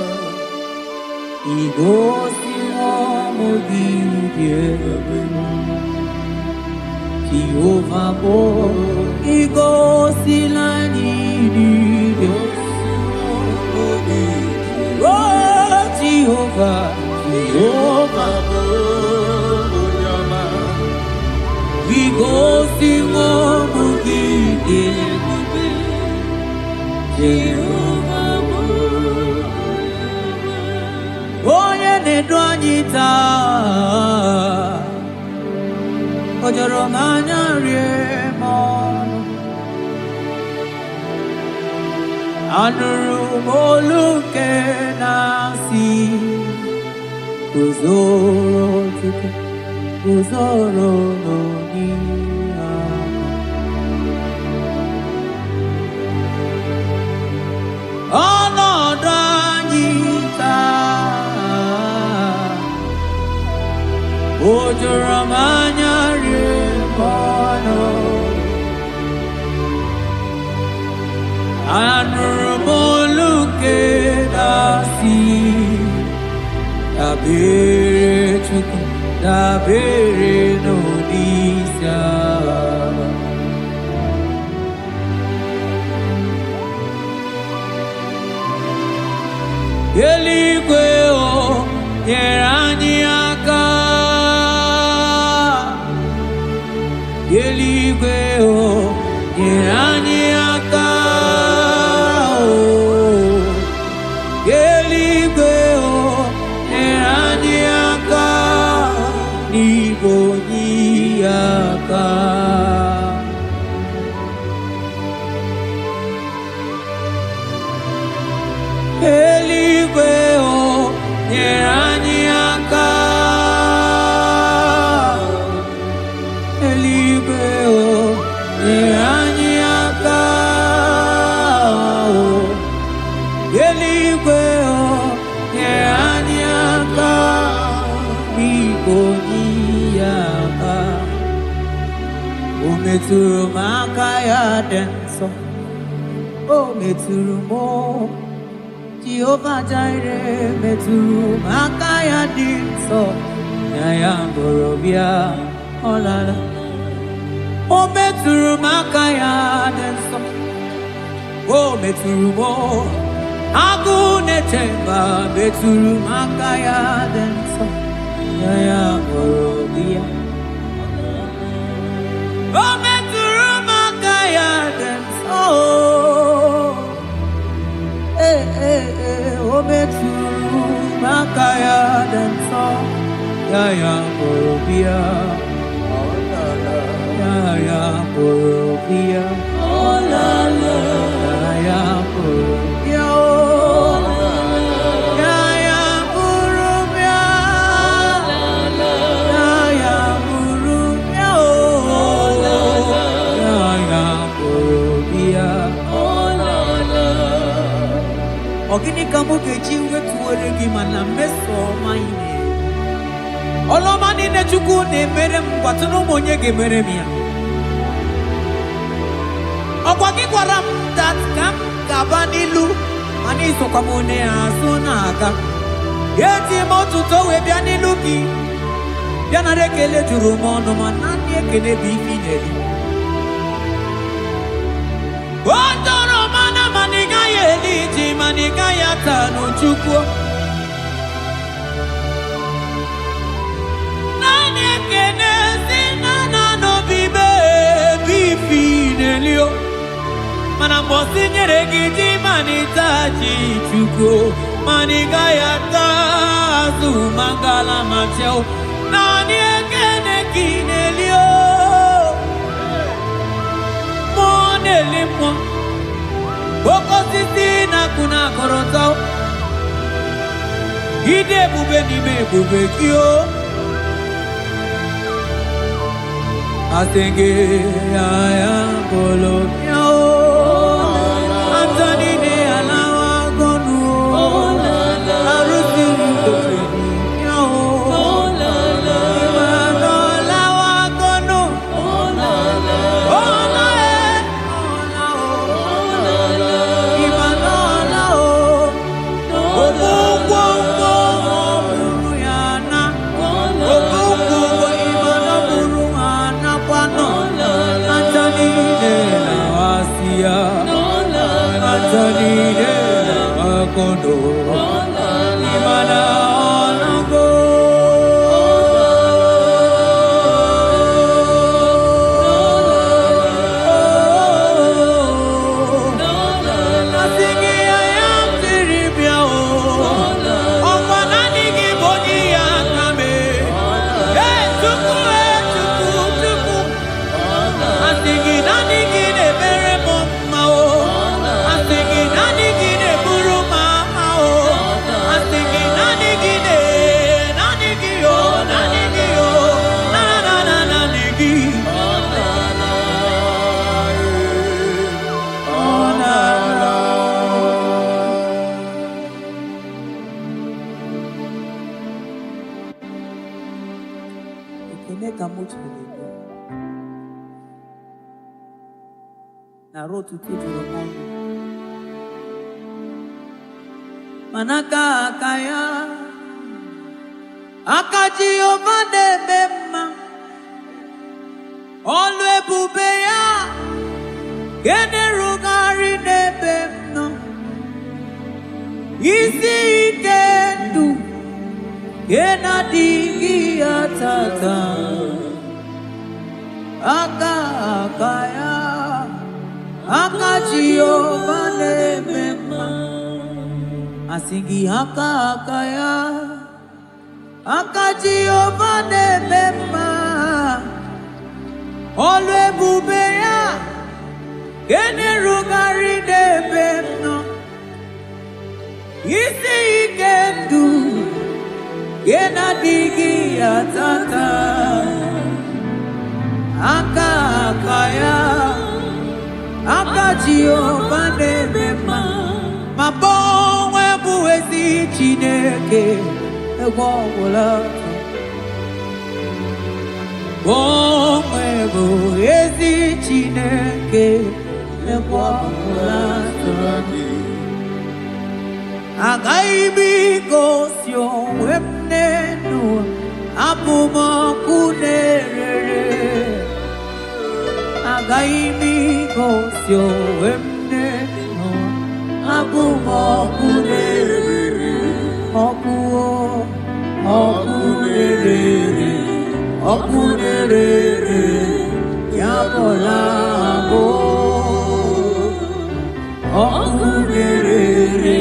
D: igosi mo gidye Jehovah mo igosi la nidye Oh Jehovah Jehovah mo onyoma igosi mo gidye Onye na-edu anyị taa o jọrọ m anya rie m ọnụ anụrụ m olu nke na-asị guzoro Chukwu guzoro n'onihe ọnọdụ anyị taa o juru m anya rie m ọnụ anụrụ m olu nke na-asị dabere Chukwu dabere n'onyeisi agha eluigwe o nyere anyị aka eluigwe o nyere anyị aka eluigwe o nyere anyị aka n'igwe onye aka eluigwe o nyere anyị aka eluigwe o nyere anyị aka eluigwe o nyere anyị aka n'igwe onye aka o metụrụ m aka ya dị nsọ o metụrụ m Jehovah Jireh metụrụ m aka ya dị nsọ na ya bụrụ bịa ọlala o metụrụ m aka ya dị nsọ o metụrụ m agụ na-eche mba metụrụ m aka ya dị nsọ na ya bụrụ bịa o metụrụ m aka ya dị nsọ o metụrụ m aka ya dị nsọ ya ya bụrụ bịa ya ya bụrụ bịa ya ya bụrụ bịa ya ya bụrụ bịa ya ya bụrụ bịa ya ya bụrụ bịa ọ gịnị ka mụ ga-eji wetuwere gị mana mmeso ọma ị na-eme ọlụọma niile Chukwu na-emere m gwatụ na ụmụ onye ga-emere m ya ọkwa gị gwara m dat ka m ga-aba n'ilu mana isokwa m onye azụ na-aga eti m ọtụtụ wee bịa n'ilu gị bịa nara ekele juru m ọnụ ma naanị ekele bụ ife ị na-eri o tọrọ mana mana ị gaghị eli ji mana ị gaghị ata n'Chukwu naanị ekele si na n'obibe ebe ife na-elio mana mgbe o tinyere gị ji mana ịta ji Chukwu mana ị gaghị ata azụ mangala ma cheo naanị ekele gị na-elio mụ na-elimwa oke osisi na-akụ akọrọtọ ịdị ebube n'ime ebube gị o asenge ya bolo ya o Anthony de alawa gonu o arusi ya o Imano alawa gonu o la Imano la o Kondo Imana Onago Asingi ayam tiribia o Okwanani giboni ya kame tuku Asingi nani gine bere moma o Asingi nani gine buru na rotu tujuru mondo manaka akaya akaji ovade bema olu ebube ya gene rugari nebemno isi ikendu gena digi atata akaya akaji ovade bema asingi akaya akaji ovade bema olu ebube ya gene rugari nebemno isi ikendu gena digi atata akaya akaji ovade bema mabonwe buwezi Chineke egwọgwụla bonwe buwezi Chineke egwọgwụla agaghị m igosi onwe m n'elu abụ m ọkụ na-erere agaghị m igosi onwe m n'elu abụ m ọkụ na-erere ọkụ na-erere ọkụ na-erere ya bụla abụ ọkụ na-erere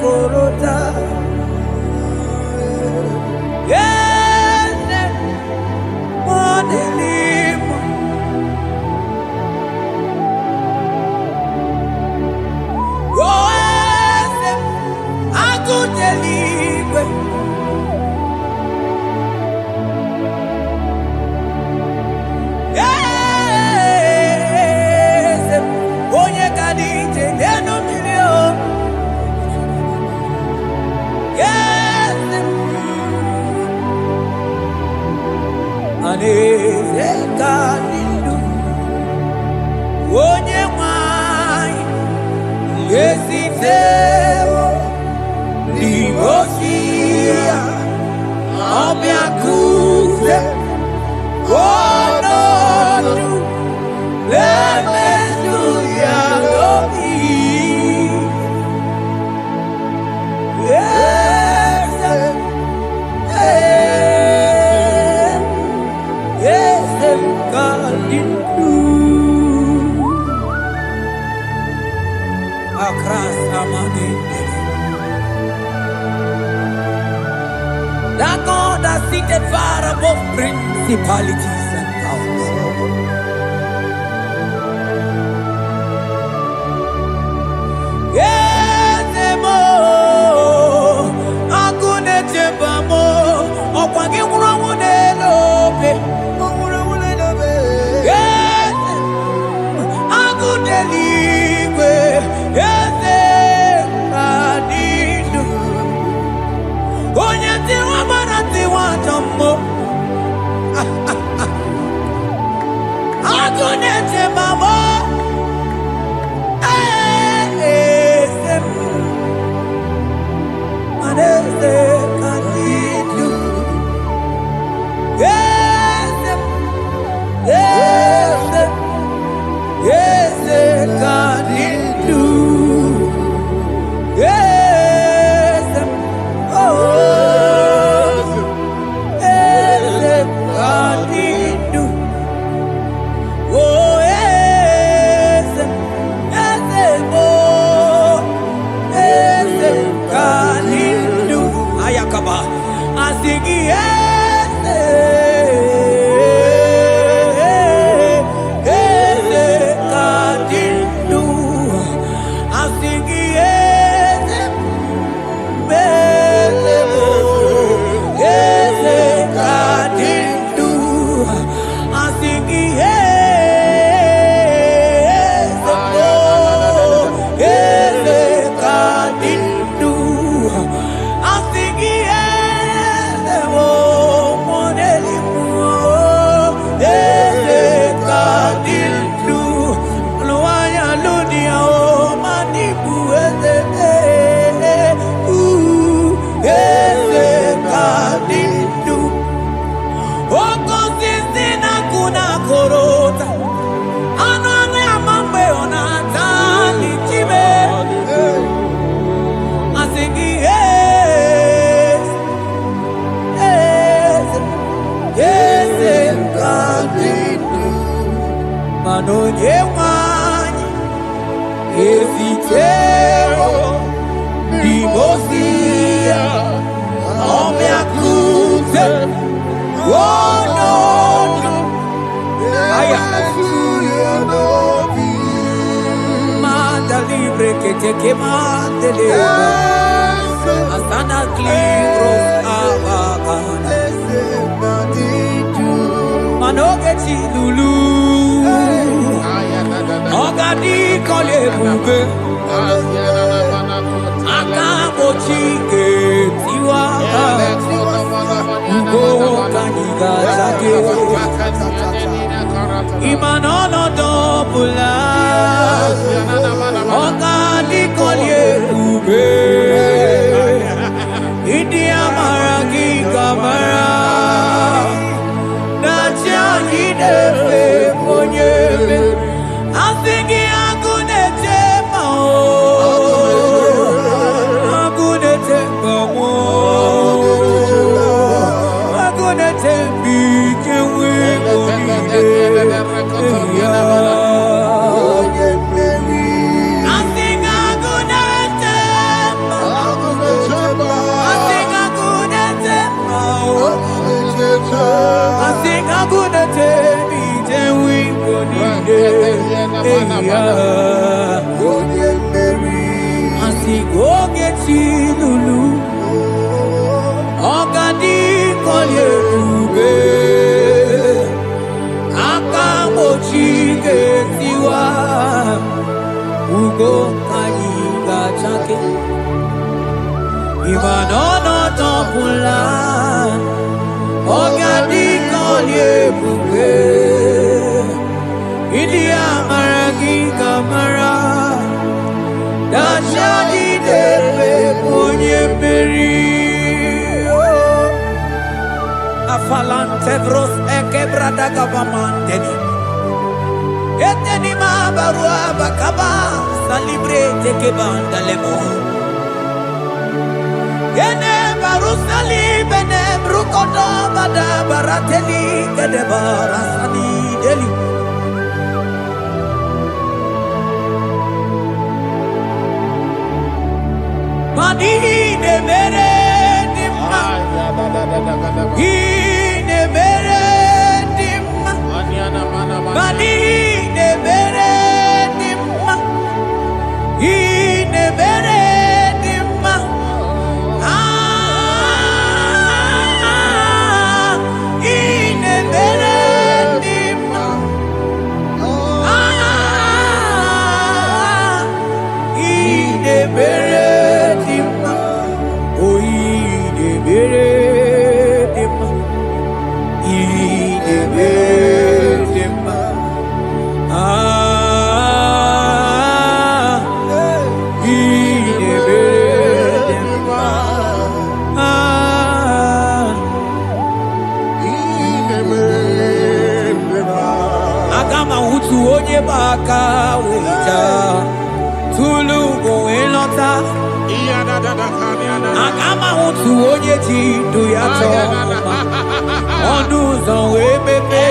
D: korota. Yes, modelimo. Oh, yes, akudelibwe. Yes, onye kadije deno milio. Yes, aneze kadilu. Onye mwai yesiteo libosia obiakuse. Oh no, let me do your yes, yes, God in you. Across Amani, that God that seated far above principalities and powers. Yes, mo, akune chebamo, okwangi urawune lobe, yes, akune ligwe, yes, adidu, onyati wabarati watambo, akune chebamo. Manonye wanyi esitero limosia omeakute wonono aya manda libre que te quemante leva asana clibros avagana manoge chilulu ogadi kole bube akabo chike tiwa ugo kaniga zake imanono dobula ogadi kole bube idi amara ki kamara na chani defe ponyebe asingi agunete mao agunete mao agunete bikewe onide asingi agunete mao ugo kaniga chake Imanono topula Ogadi kolye buke India maragi kamara Dashadi depe ponye peri Afalante bros ekebrada gavamanteni Eteni ma barua bakaba Salibre teke bandalemo Yene barusali bene brukodo bada barateli Kede barasani deli Mani ne mere dimma Ine mere dimma Mani ne mere dimma Ine mere dimma Ine mere dimma Ine mere Baka wita tulu go elota agama utu onye ti do ya to onu zo we pepe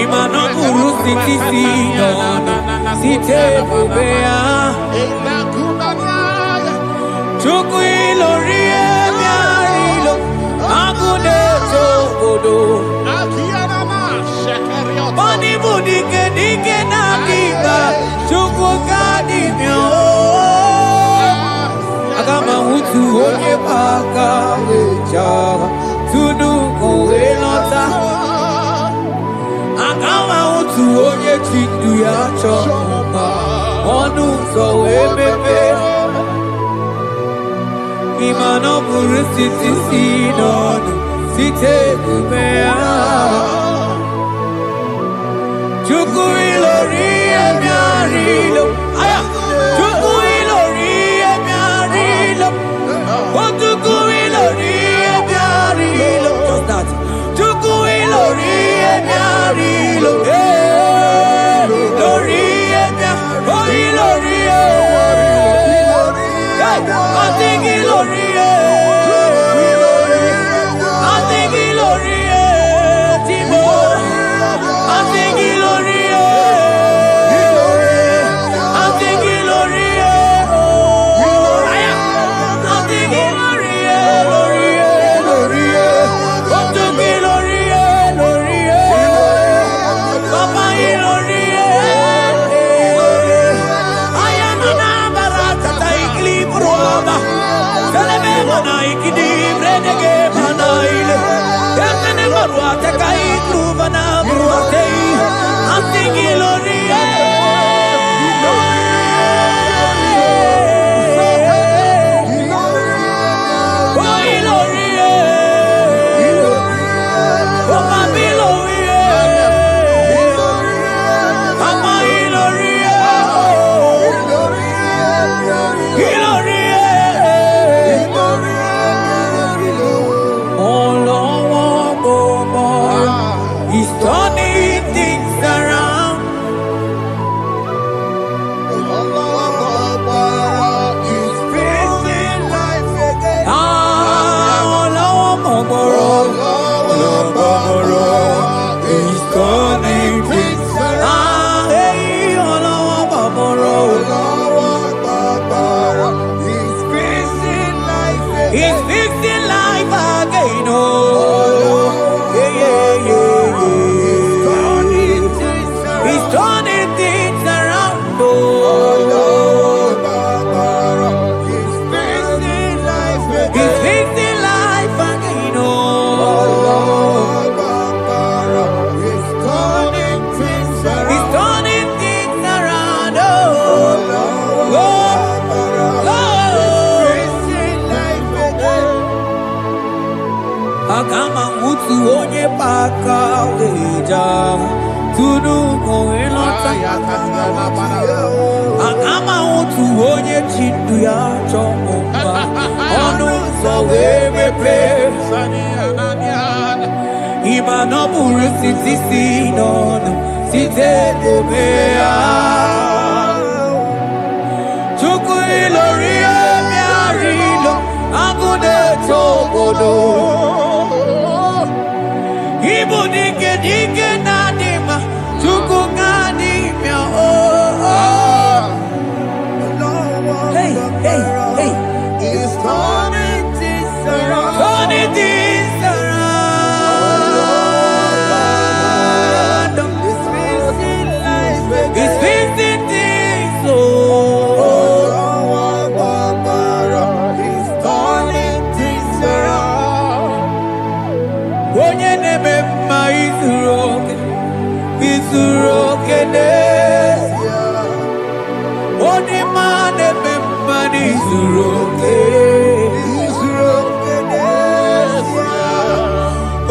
D: imano guru siti no site bobea chuku ilori emiarilo agune to godo Bani budike dike na diga chuku gadi myo Agama utu onye baka wecha Tudu kowe nota Agama utu onye chindu ya choma Onu so wepepe Imano buru siti sinonu Site kumea Chuku ilori emiarilo Aya Chuku ilori emiarilo Chuku ilori emiarilo Just that Chuku ilori emiarilo Lori emiarilo Ilori I think ilori I think ilori Timo I think ilori Agama utu onye paka weja tunu koelota. Agama utu onye chindu ya chomba onu so wemepe. Iba no buru siti nono site debea. Chuku ilori emiarilo agune tobodo. Ibu dike dike nadima chuku ganimia oh. Hey, hey, hey.
A: It's turning things around.
D: Turning things around.
A: It's fixing life again.
D: It's fixing things oh.
A: It's turning things around.
D: Onye neme mma izuroke n'ezie. Onye ma neme mma n'izuroke.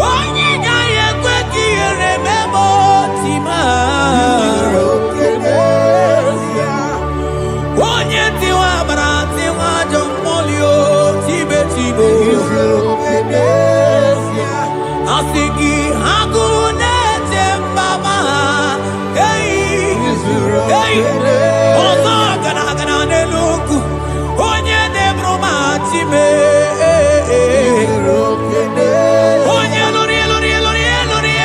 D: Onye gaghị ekwe ka ihere mee ma otu ma. Onye tiwa agbara tiwa ajọ mmụọ o tibe tibe. Asị gị agụ na-eche mbaba ha. Ọzọ gana n'elu ugwu. Onye na-eburu ma time. Onye lụrụ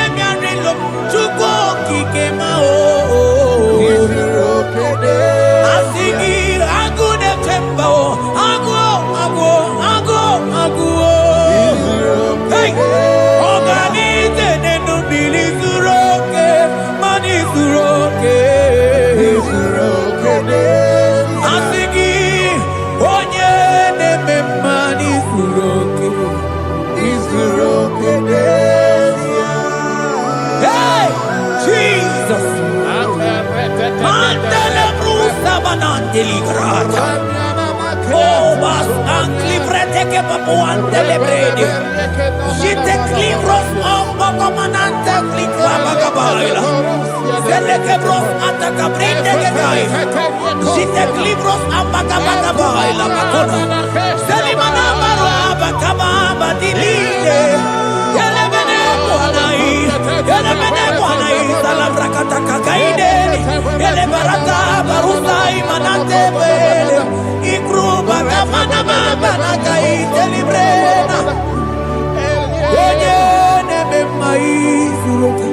D: emịarịlụ Chukwu okike ma o. Asị gị agụ na-eche mba o. Agụ o. Hey! Ọganize n'enu mmiri zuru oke, mmanụ zuru oke. Asị gị onye na-eme mmanụ zuru oke. Hey! Jesus! Mandele brusa banandeli grata. Oh, bas ankli prete che papuante le bredi. Jite klivros ombo comanante klikla bagabaila. Zelle che bros ataka brinde che dai. Jite klivros ambagabagabaila bakona. Zeli manamaro abakababa dilile. Yele bene buanai salabrakata kakaideni. Yele barata barusai manante bele. Ikruba kamana mabana kaite librena. Onye neme mma izuroke.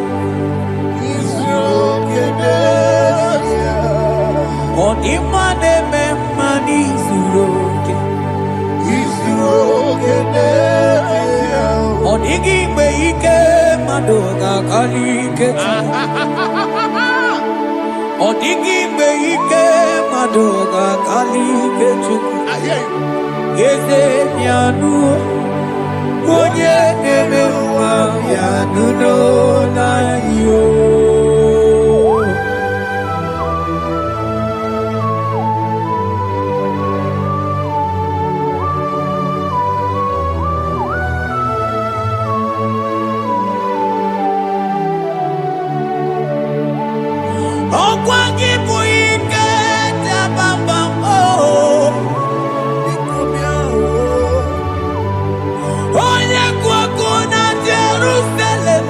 D: Ọdịmma neme mma n'izuroke. Ọ dịghị mgbe ike mmadụ ga-akarị ike Chukwu. Ọ dịghị mgbe ike mmadụ ga-akarị ike Chukwu. Eze bịanụ onye na-eme mma bịanụ n'ụlọ anyị o. Ọkwa gị bụ ike dabamba o. Onye kwụ ọkụ na Jerusalem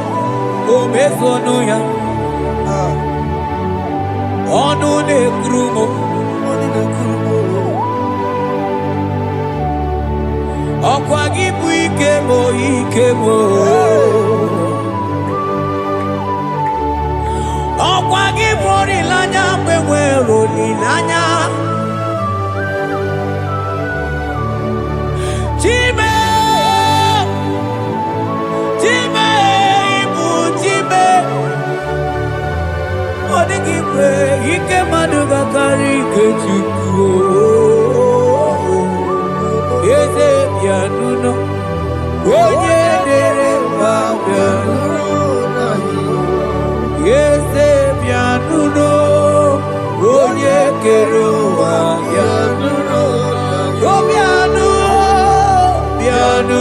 D: o mezonu ya. Ọnụ na-ekwuru m. Ọkwa gị bụ ike m o. Ọkwa gị bụ olileanya mgbe nwere olileanya. Chime ịbụ Chime. Ọ dịghị mgbe ike mmadụ ga-akarị ike Chukwu. Eze bịanụ onye dere mba bịanụ. Eze bịanụ onye kere ụwa bịanụ. Bịanụ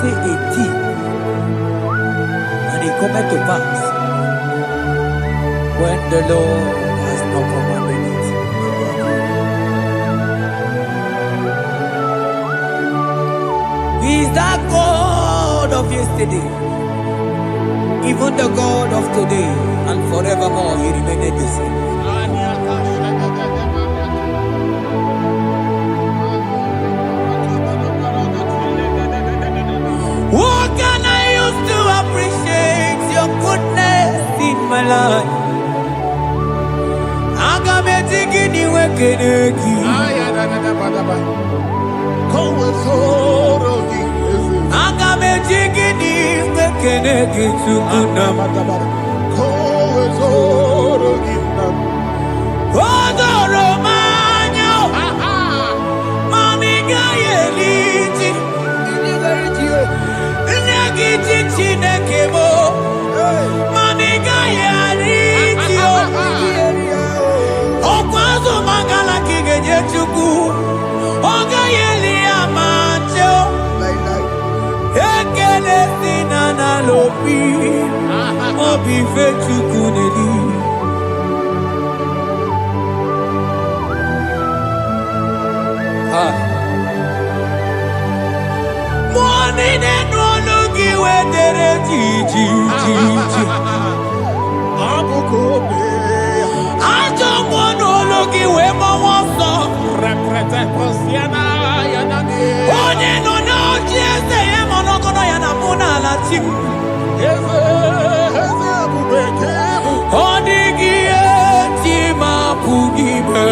D: say a thing, and it cometh to pass when the Lord has not commanded it. He is that God of yesterday, even the God of today, and forevermore He remained the same. What can I use to appreciate your goodness in my life? Agametigini wekeneki. Agametigini wekeneki tukuna. Odoro manyo. Mamiga yeliti. Nyagiti chinekemo. Mamiga yeliti. Okwazo mangala kigeje chuku. Oga yeli amacho. Ekele sinana lopi. Obi fe chuku neli. Money no logi wedere ji. Ajo monologi we mo wonso. Onye no no jese ye monogono ya na muna la tim. Odigi eti mapugibe.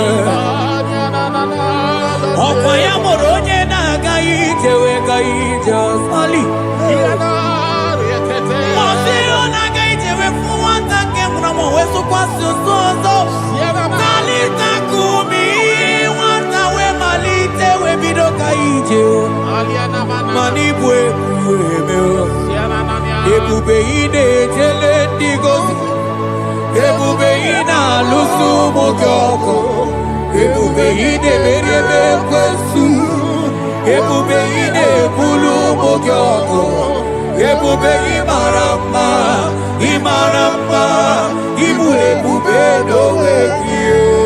D: Okwa ya moronye na gaite we gaite sali. Osiro na gaite we fuwanta ke muna weso kwa sozo. Kalita kumi wanta we malite we bido gaite. Manibwe kuwemeo. Ebube ine jele digozi. Ebube ina lusu mogyoko. Ebube ine merebe kwesu. Ebube ine bulu mogyoko. Ebube imarama. Ibu ebube dowe kiyo.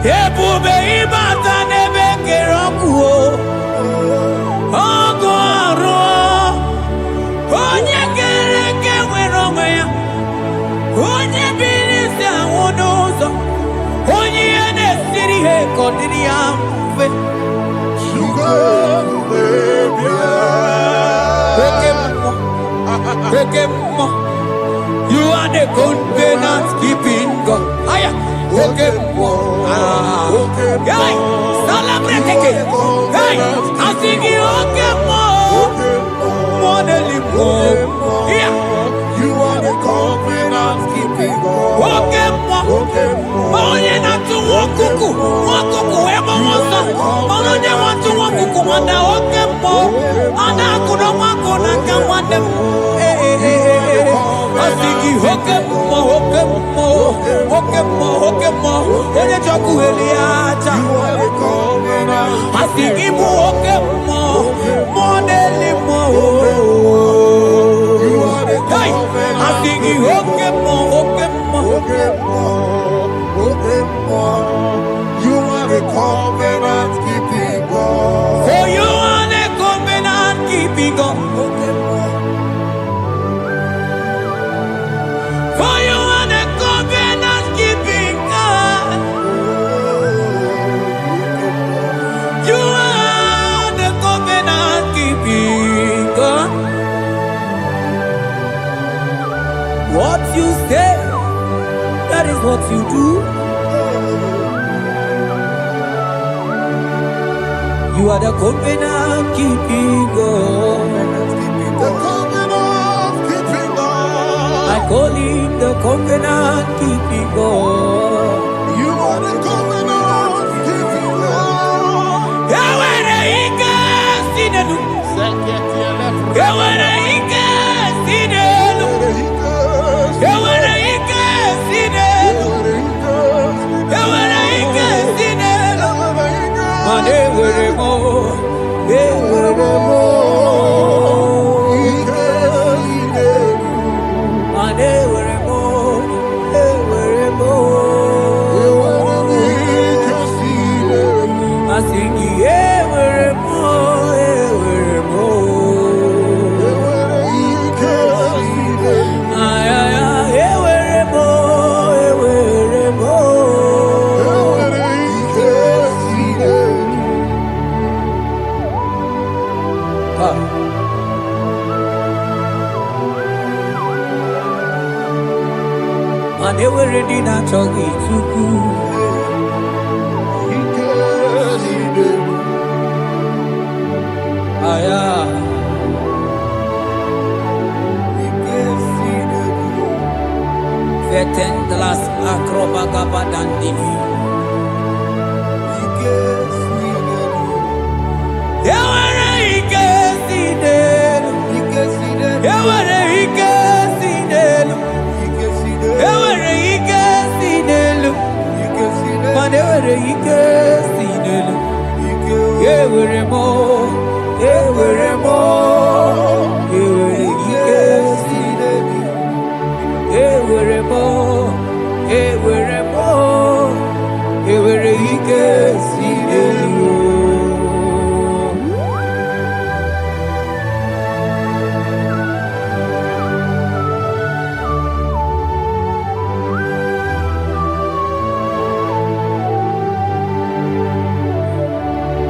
D: Ebube ibata nebe kerokuo. Ogo aro. Onye kereke weronwe ya. Onye bilisi awunuzo. Onye ene siri he kodiri ya mfe. Ekemo. You are the covenant keeping God. Aya. Okemo. Hey, celebrate again. Hey, I sing you Okemo. Modelimo. Yeah.
C: You are the covenant keeping God.
D: Okemo. Onye na tu wokuku. Wokuku emo wasa. Onye watu wokuku wanda Okemo. Ana kuno wako na kawande. I sing you Okemo. Onye choku eliacha. I sing you Okemo. Modelimo. Hey, I sing you Okemo.
C: You are the covenant keeping God.
D: For you are the covenant keeping God. For you are the covenant keeping God. You are the covenant keeping God. What you say, that is what you do. You are the covenant keeping God.
C: The covenant keeping God.
D: I call him the covenant keeping God.
C: You are the covenant keeping God.
D: Yawere ika sinenu. Yawere ika And they were ready to talk it to Vetendlas acrobaga dandivi.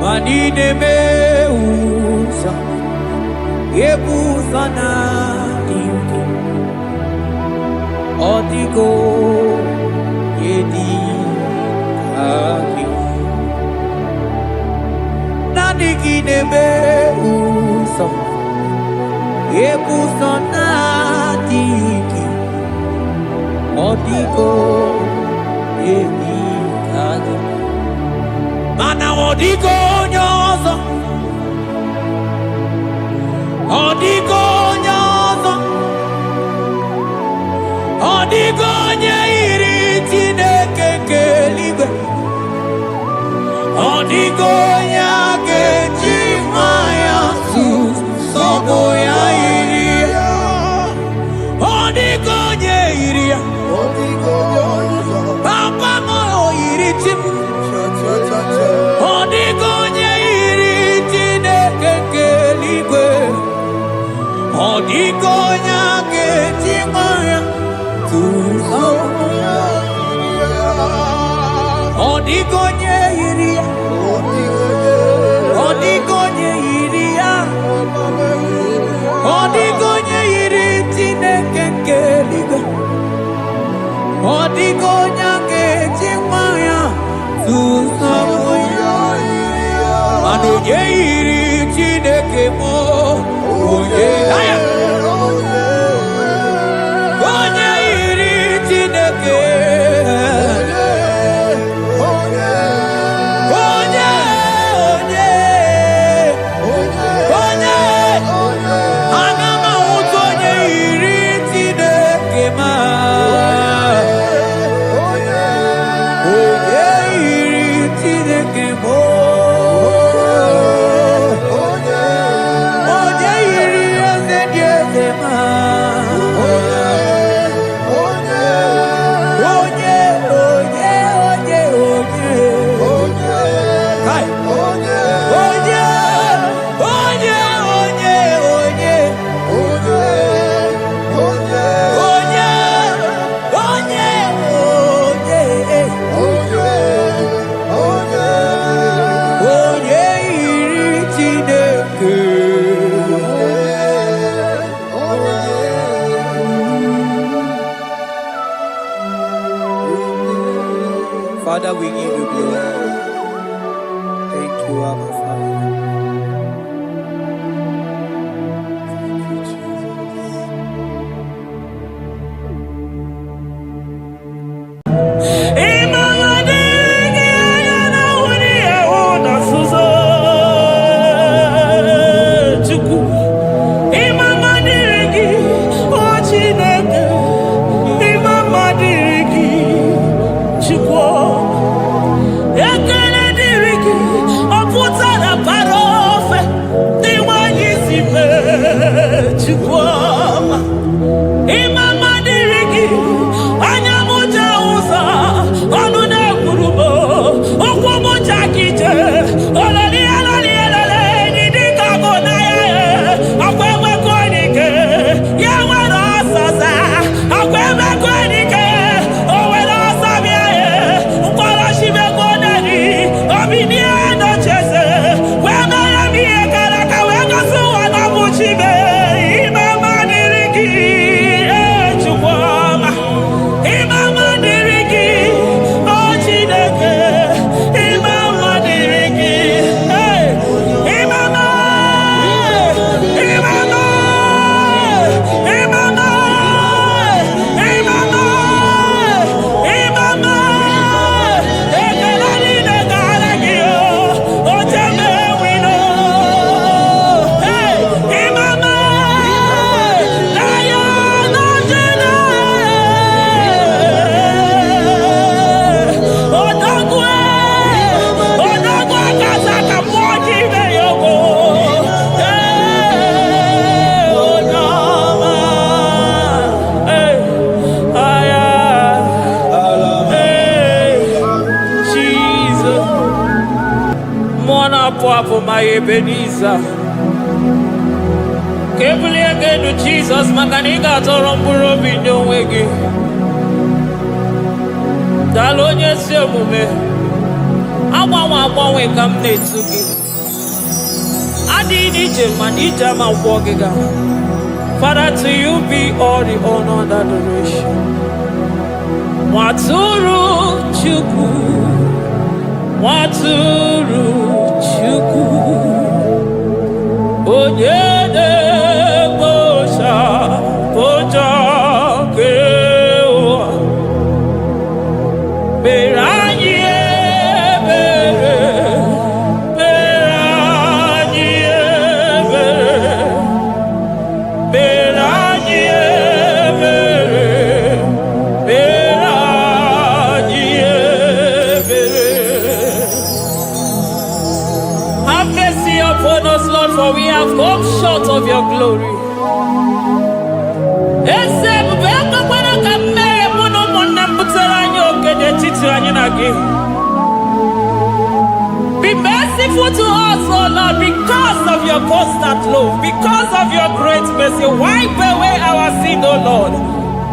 D: Manine meusa yebusa na ingi odigo yedi aki nadigine meusa yebusa na ingi odigo yedi aki mana odigo nyozo odigo nyozo odigo nyeiri Chineke keligwe odigo nyake chimaya sobo ya iri odigo nyeiri
C: odigo nyozo
D: papa mo iri chim odigonye iri Chineke keligwe odigonya ketimaya tuzo odigonye iri Ebenezer. Kebulie genu Jesus maka na ị ga-atọrọ mkpụrụ obi ndị onwe gị. Daalụ onye ezi omume. Agbanwe ka m na-etu gị. Adịghị n'ije mana ije ama gwọ gị ga. Father, to you be all the honor and adoration. Nwatụrụ Chukwu, Nwatụrụ Chukwu, onye na-ekpocha ụjọ nke ụwa, mere anyị ebere, mere anyị ebere, mere anyị ebere, mere anyị ebere. Have mercy upon us, Lord, for we have come short of your glory. Be merciful to us, oh Lord, because of your constant love, because of your great mercy. Wipe away our sin, oh Lord.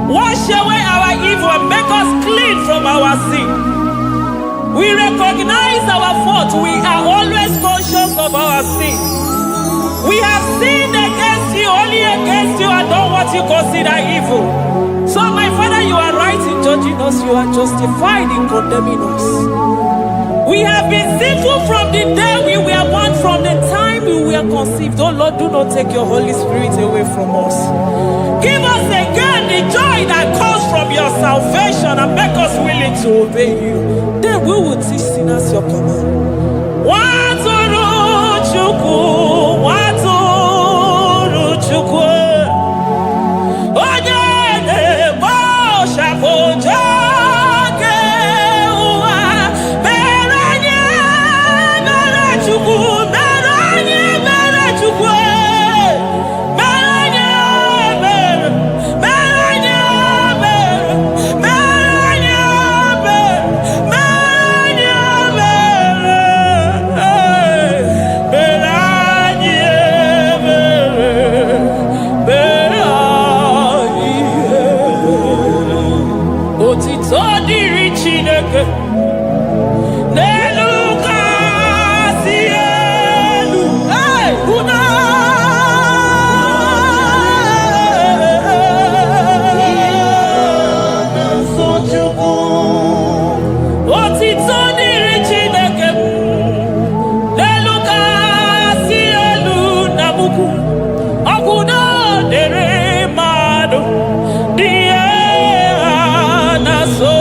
D: Wash away our evil and make us clean from our sin. We recognize our fault. We are always conscious of our sin. We have sinned against you, only against you, and done what you consider evil. So, my Father, you are right in judging us. You are justified in condemning us. We have been sinful from the day we were born, from the time we were conceived. Oh Lord, do not take your Holy Spirit away from us. Give us again the joy that comes from your salvation and make us willing to obey you. Then we will teach sinners your command. Nwatụrụ Chukwu, Nwatụrụ Chukwu, onye na-ekpocha ụjọ nke ụwa, mere anyị ebere Chukwu, mere anyị ebere Chukwu, mere anyị ebere, mere anyị ebere, mere anyị ebere, mere anyị ebere, mere anyị ebere. Otito dịrị Chineke n'elu kasị elu. Una otito dịrị Chineke n'elu kasị elu na mukwu. Ọgwụ na dịrị mmadụ dị na-so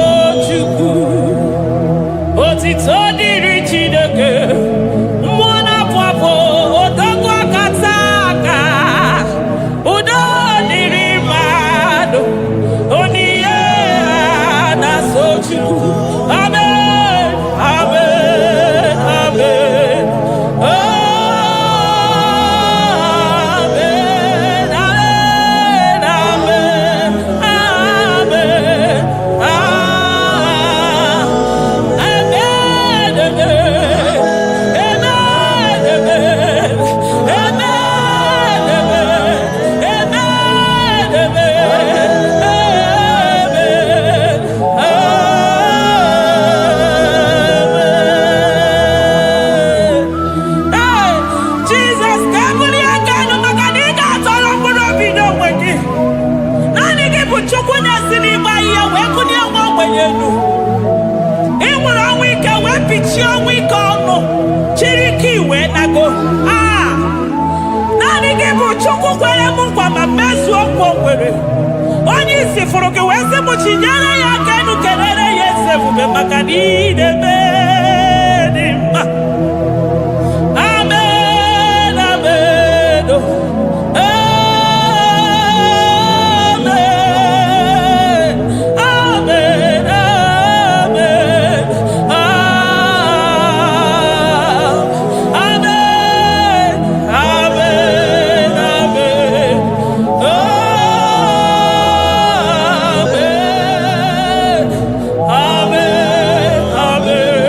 D: Chukwu. Otito dịrị Chineke, mmụọ na-apụ apụ, odogwu akata aka. Udo dịrị mmadụ, onyinye na-so Chukwu. Amen, amen, amen. Amen, amen, amen, amen, Jesus, kabuli agano maka na ị ga-atọrọ mkpụrụ obi n'onwe gị. Naanị gị bụ Chukwu na-esi n'ịgba ihe wee kụnye nwa ogbenye elu. Ị nwere ọnwụ ike wee pichie ọnwụ ike ọnụ, chiri ike iwe nago. Naanị gị bụ Chukwu kwere m nkwa ma mezuo nkwa o kwere. Onye isi fụrụ gị wee sị m chinyere ya aka enu, kelere ya eze ebube maka na ị na-eme dị mma. Amen, amen, oh. Amen, amen, amen, amen, amen, amen, amen, amen, amen.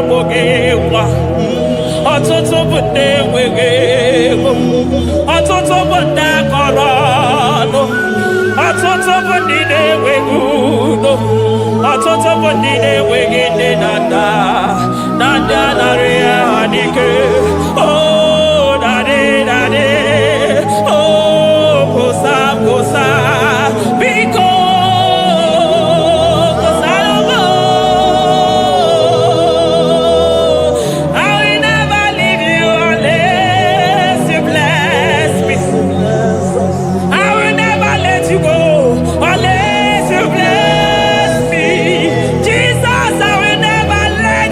B: na-agbọghịkwa ọtụtụ bụ ndị enweghị ego ọtụtụ bụ ndị akọrọ ọnụ ọtụtụ bụ ndị na-enweghị udo ọtụtụ bụ ndị na-enweghị nne na nna na ndị anarị ya ha n'ike
E: Let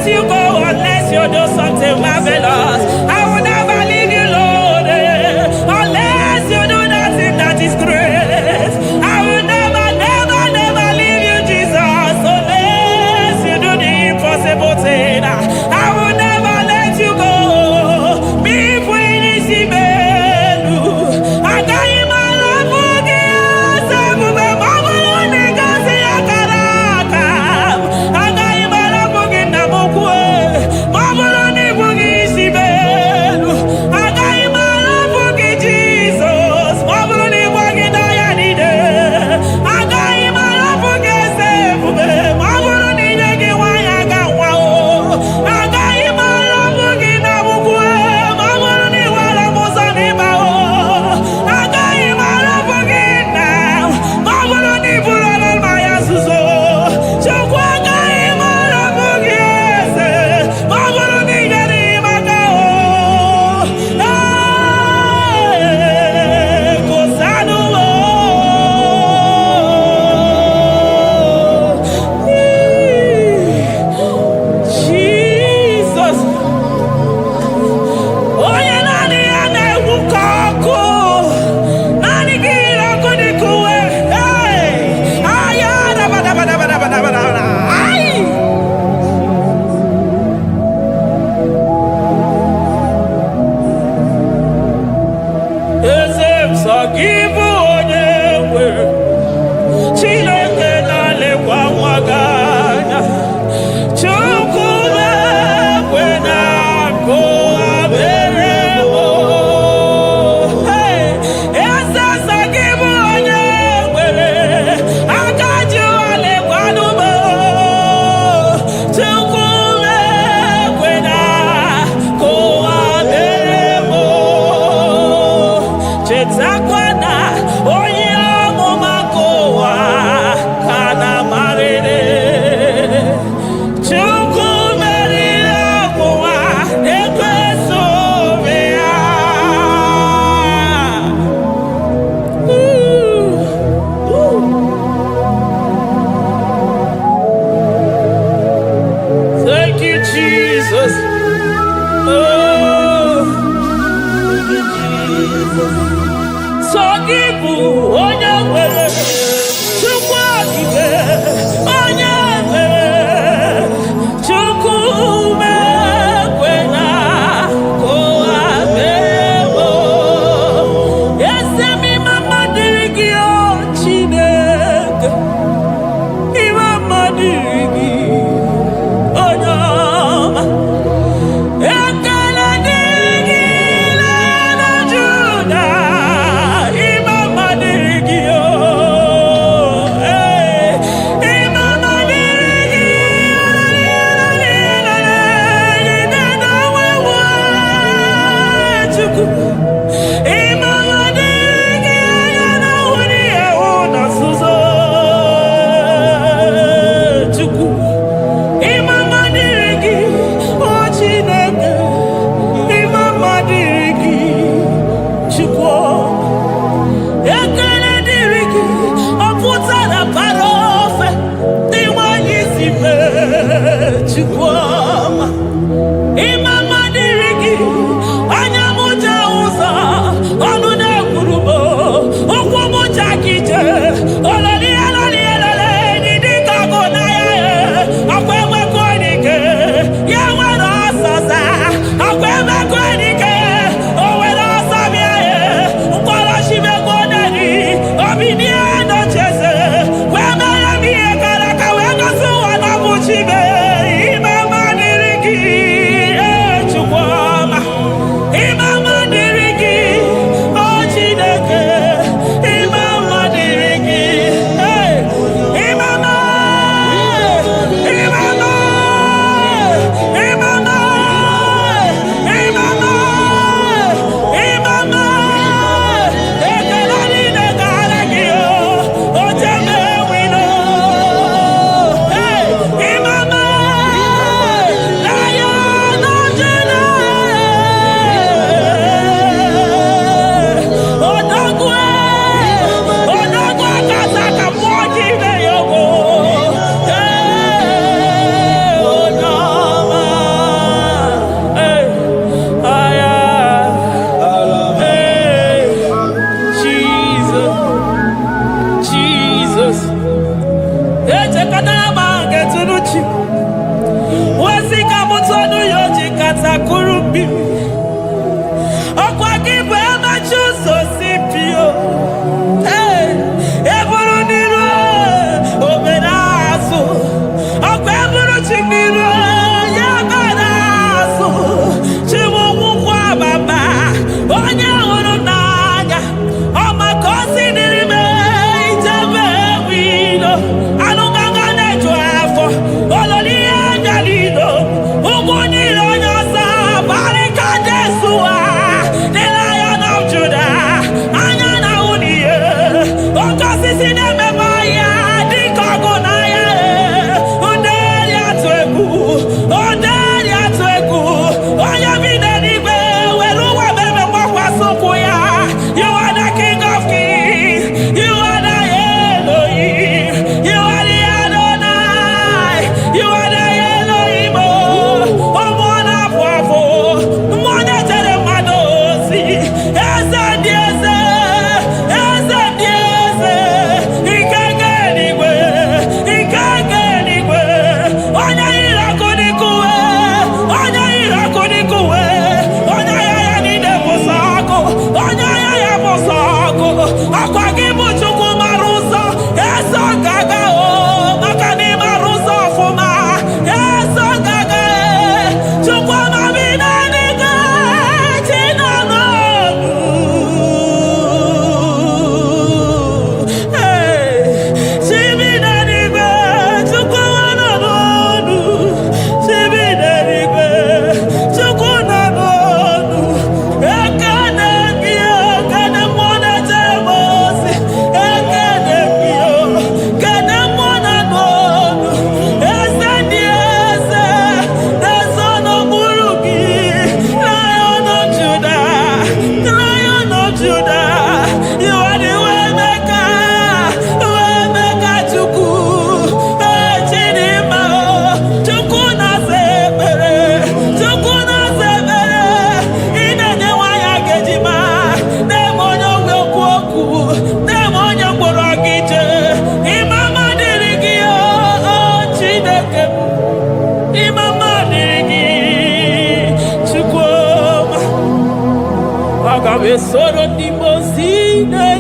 D: Soro di Mosina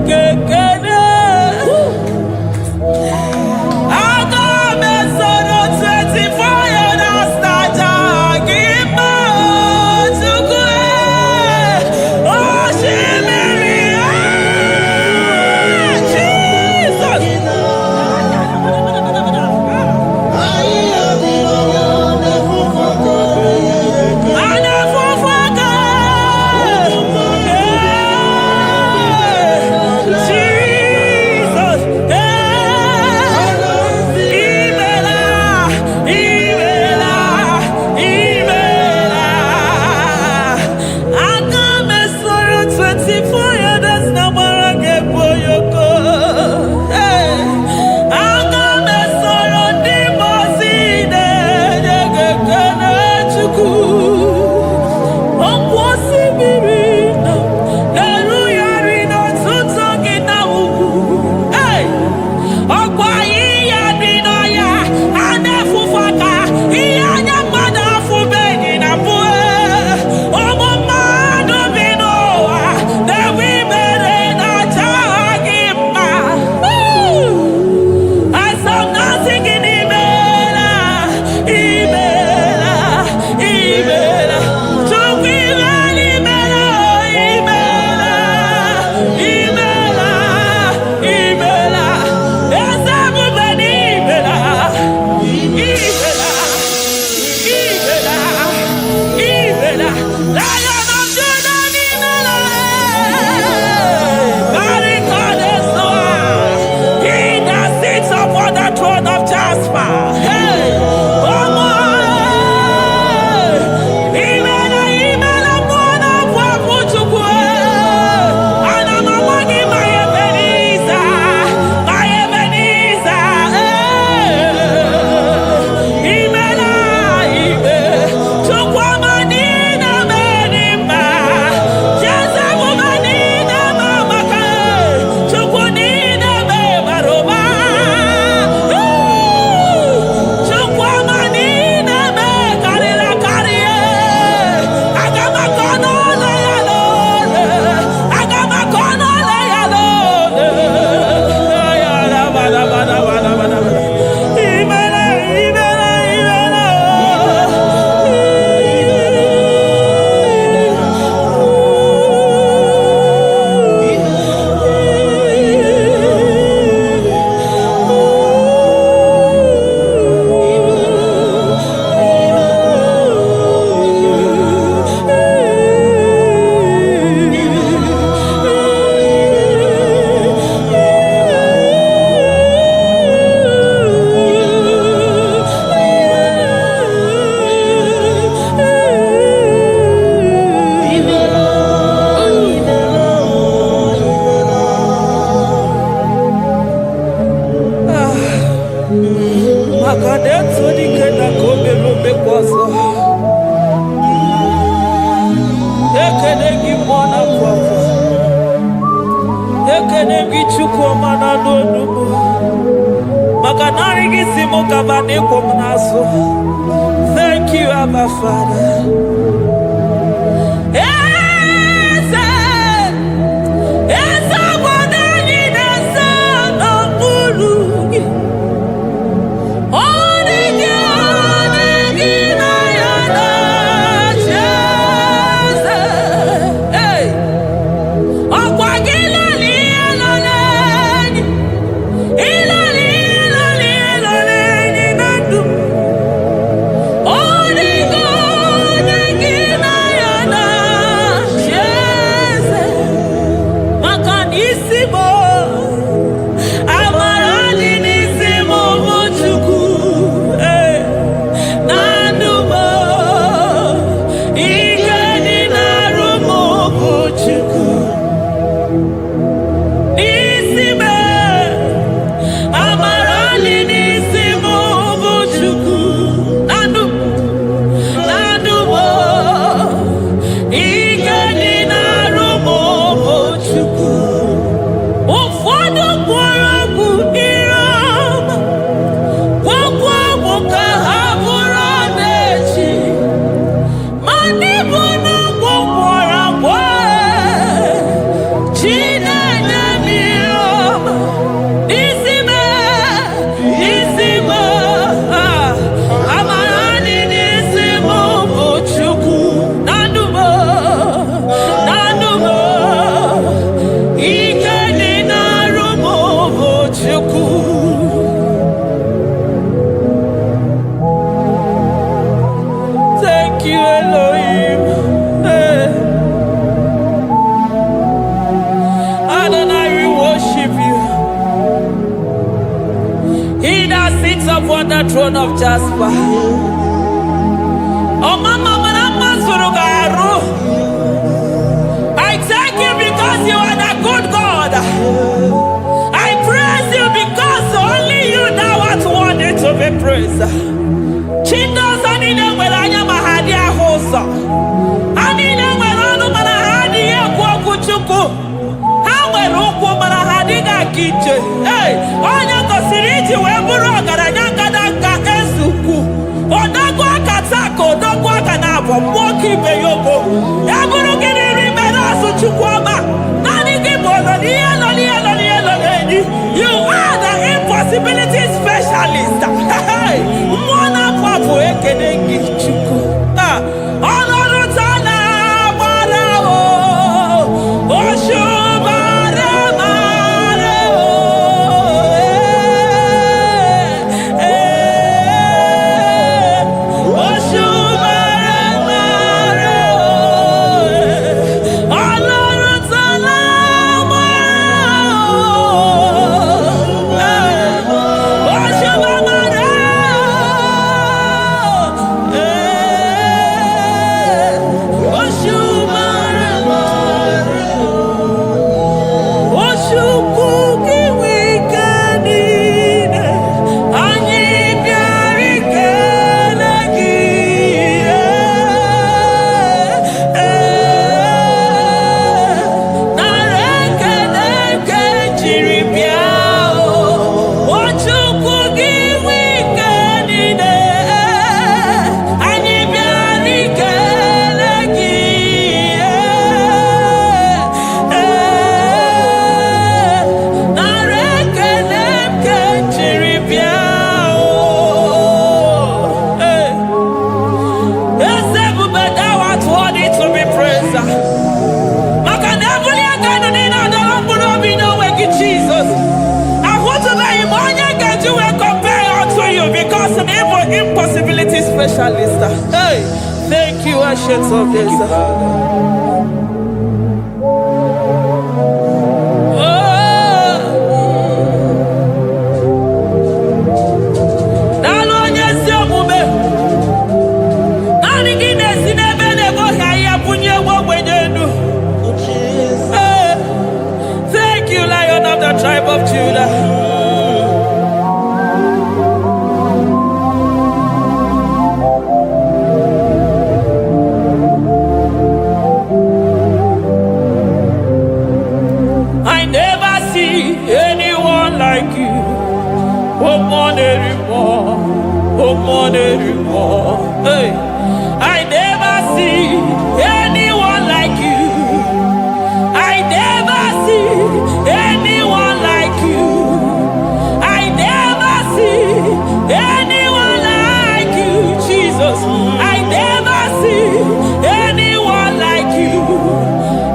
D: Kekene Agame Soro 24 Anastaja Gima Tukwe Oshimiri Jesus Akadeto dikenda kobe lobe kwaso. Ekenegi mwana kwafa. Ekenegi chukwu mana n'onumu. Maka nari gisi mo kabane kwa mnaso. Thank you, Abba Father. Upon the throne of Jasper. Oh, Mama, I thank you because you are the good God. I praise you because only you now are worthy to be praised. Chindos anine welanya mahadi ahosa. Anine welanu manahadi ya kwa kuchuku. Hawe ruku manahadi ga kiche. Hey, onya kosiriji weburu agaranya. Odagwa katako, odagwa kanabo, mwoki beyoko. Yaburu gini rimena suchukwama. Nani gibolo, lielo. You are the impossibility specialist. Mwana papu ekenengi chuku. Olorutana marao. Oshubare marao. Impossibility specialist. Hey, thank you, Ancient of Days. Thank you, Lion of the tribe of Judah. Oh, money, hey, I never see anyone like you. I never see anyone like you. I never see anyone like you, Jesus. I never see anyone like you.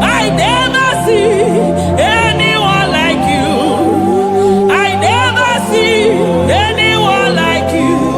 D: I never see anyone like you. I never see anyone like you.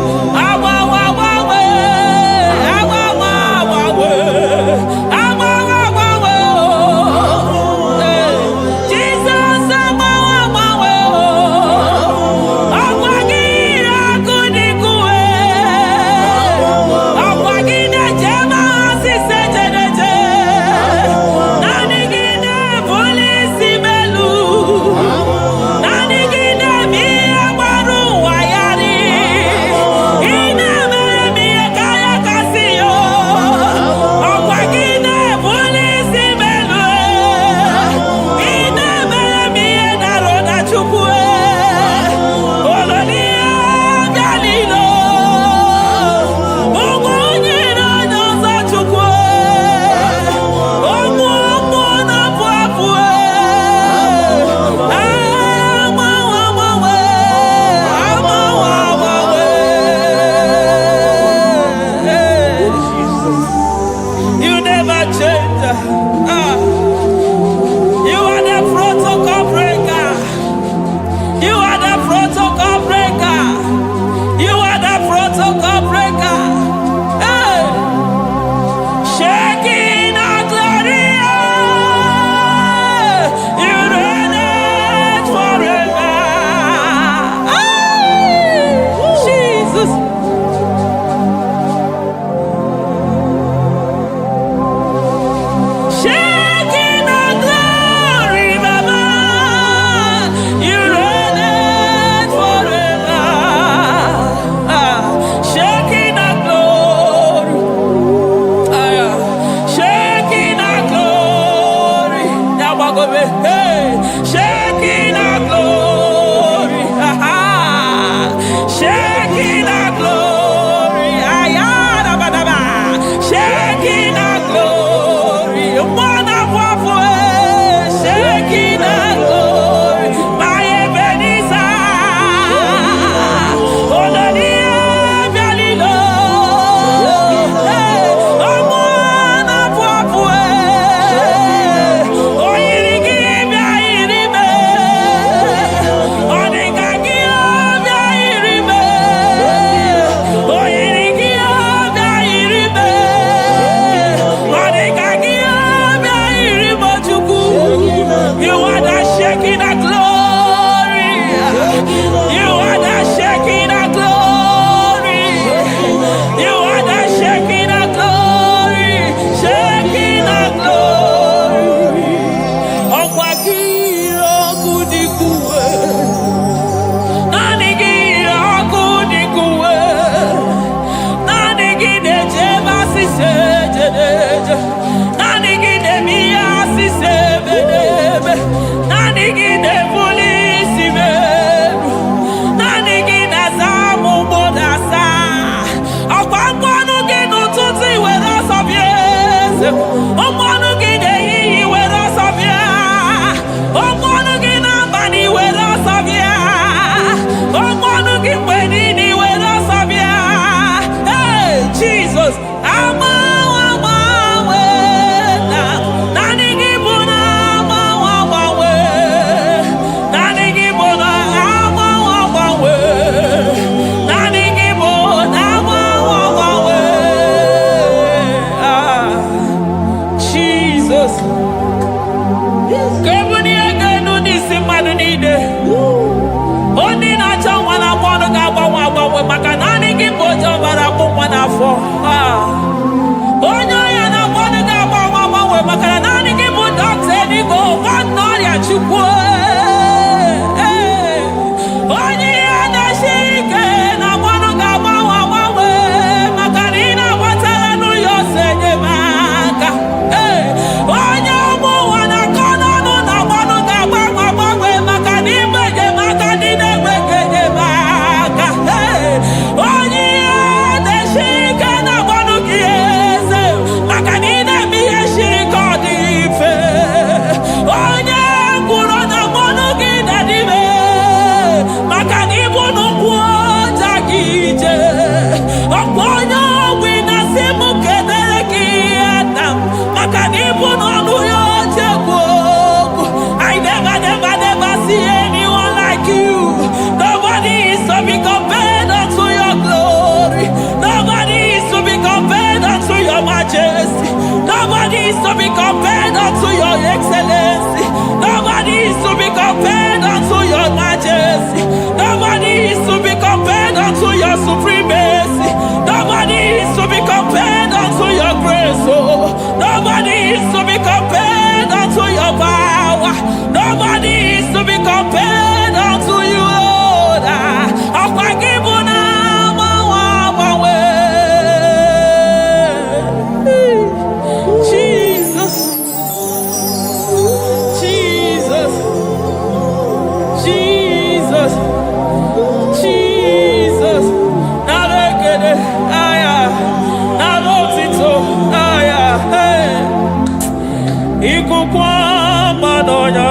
B: supremacy. Nobody is to be compared unto your grace. Oh, nobody is to be compared unto your power. Nobody is to be compared unto you, Lord. Jesus, Jesus, Jesus, Jesus. Narekede, aya, narotito, aya, hey. Ikukwa madonya,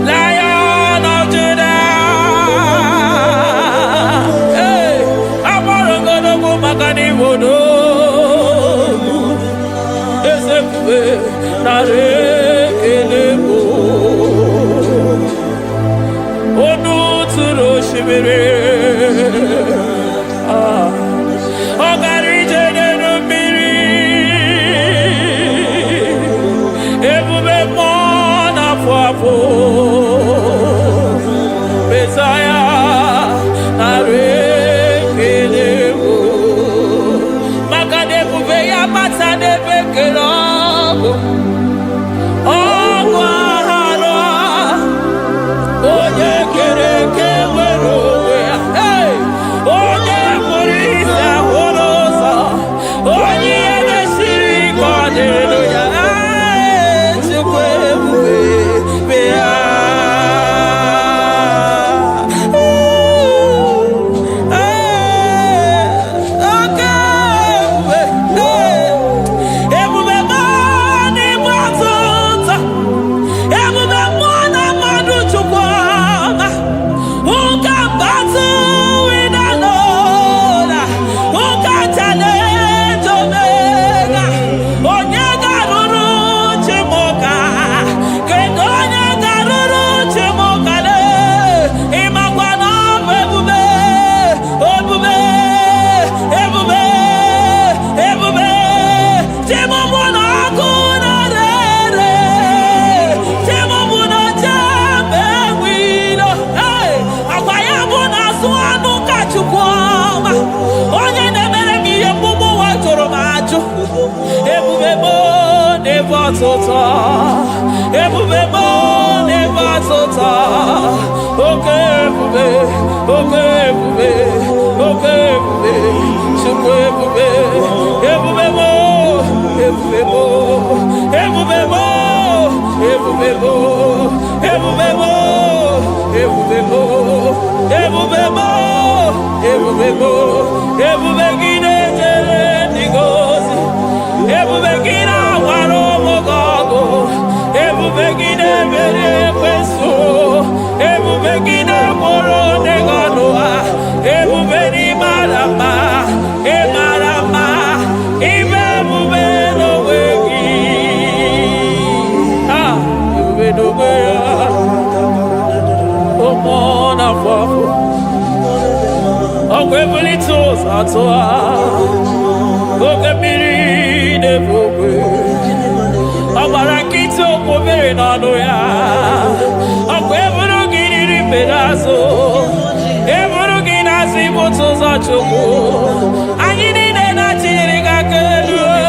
B: Lion of Judah, hey, Amorogodogo Magani Wodo, Ezekiel, Narekelebo, Onu Turo Shimere, Ogari Jene Miri, Ebube Mona Fafo, Messiah, Narekelebo, Makade Buveya Matane Bekelabo, Ogwahara, Oye Kereke Werowe, hey, Oye Morisa Horosa, Oye Neshiri Kwadeloya, Chukwe Buve, Bea. Ebubebo never tota. Okay, ebube, okay, ebube, okay, ebube, chukwu ebube, ebubebo, ebubebo, ebubebo, ebubebo, ebubebo, ebubebo, ebubebo, ebubebo, ebubegide jere ndigozi, ebubegina waro mogogo. Ebubegide mere kweso, ebubegide moro neganoa, ebubeni marama, emarama, ibebube no wegi. Ah, ebube no wegi. Omona fafo, okwebuli toza toa, okemiri nebogwe. Abarakito kobere nano ya, akweburu giri pedazo, eburu gina si boto za choko, anyi ni na chiri kakelu.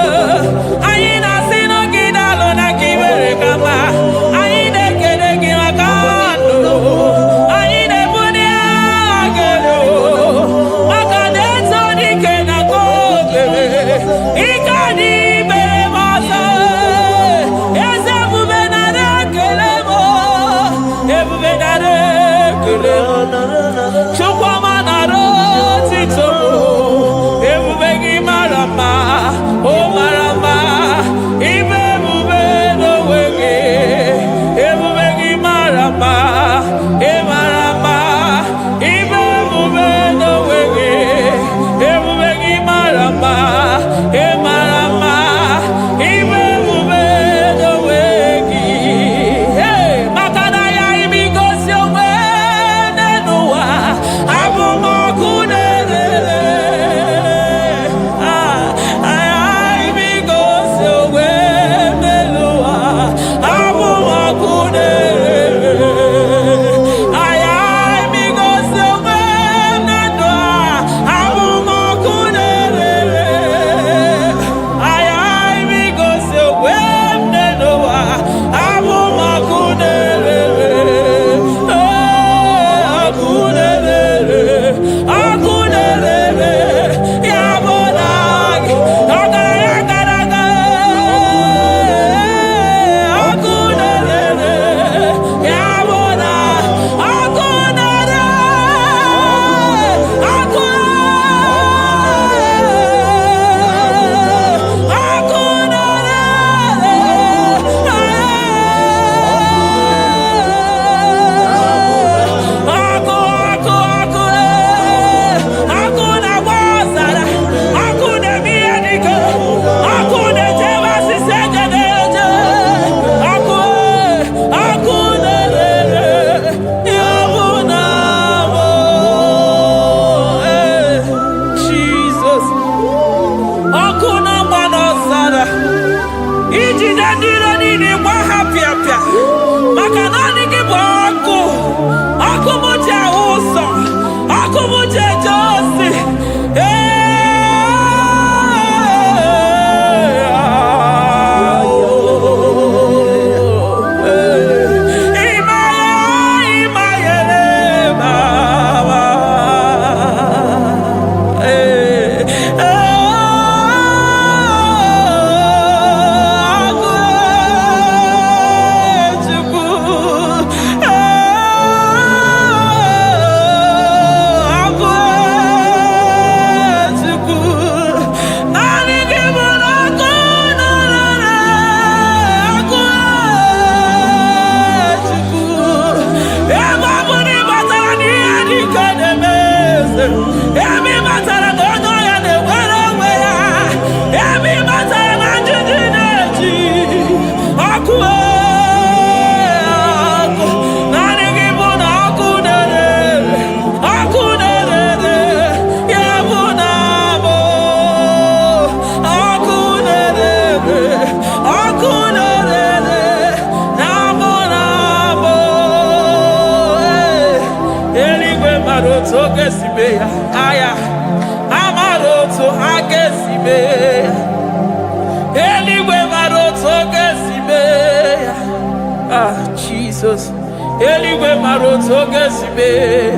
B: Jesus, Eligwe maroto gesibe,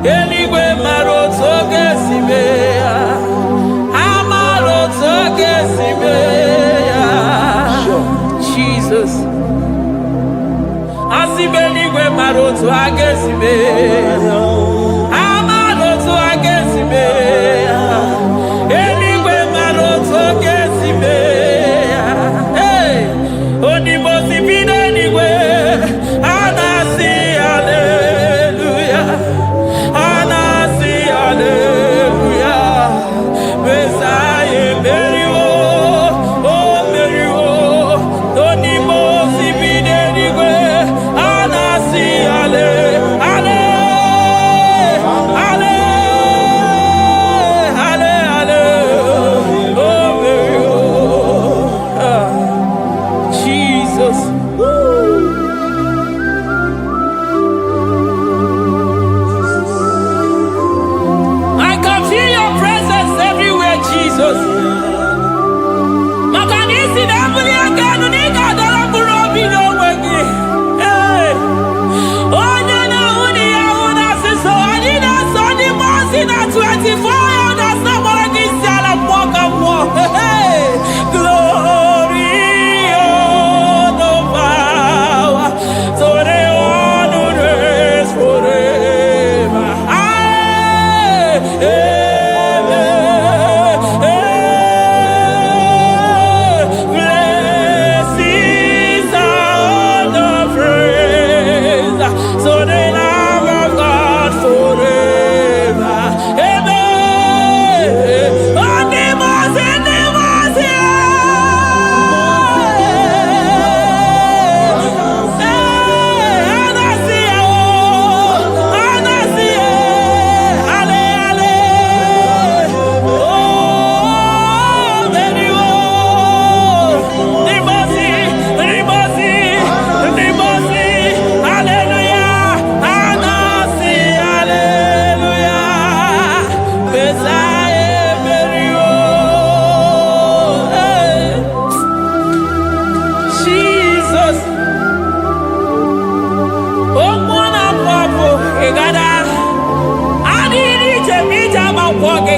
B: Eligwe maroto gesibe, Amaroto gesibe, Jesus, Asibe Eligwe maroto agesibe, Amaroto agesibe, Eligwe maroto gesibe, hey, Onimosi bide Eligwe.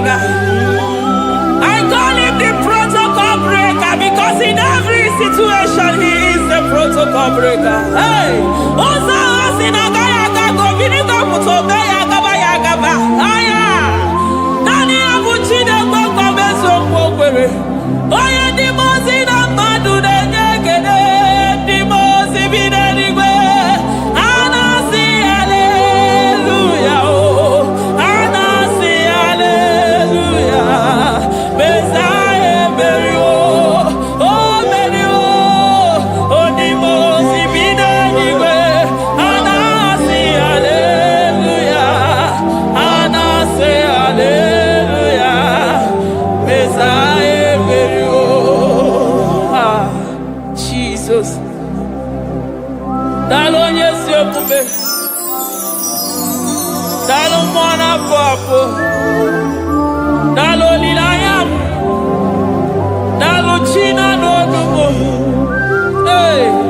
B: I call him the protocol breaker because in every situation he is the protocol breaker. Hey, Osa Osinaga Yagago Viniga Mutobe Yagaba Yagaba. Aya, Nani Abuchina Boko Beso Pokwe. Oya Dimosina Madu de Negede, Dimosi Vinegwe. Anasi, hallelujah. Anasi, hallelujah. Messiah, Merio, oh Merio, oh Dimosi Vinegwe. papo. Dalo lilayam. Dalo china no dumo. Hey.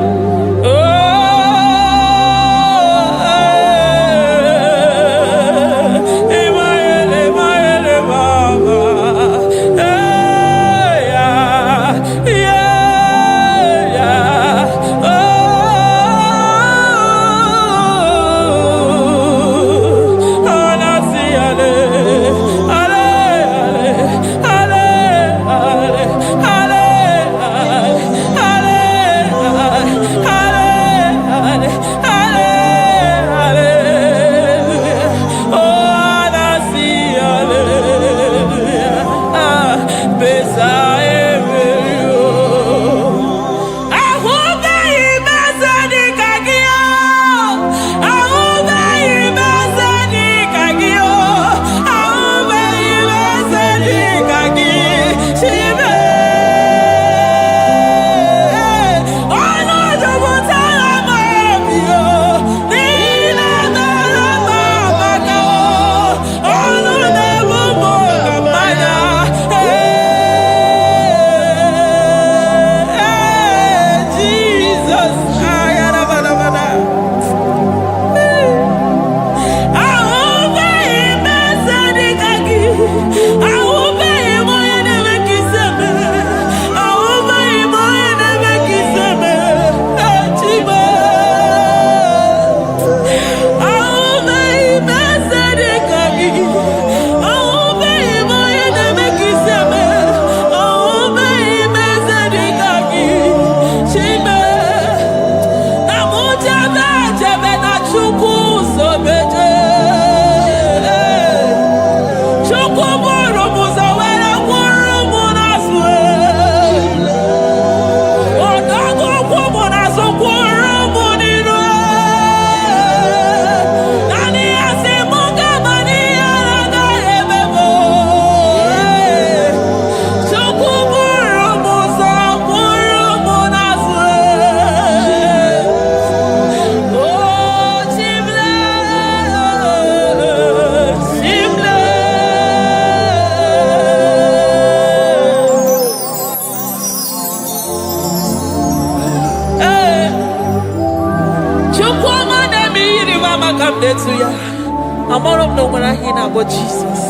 B: I'm all of no when I hear about Jesus.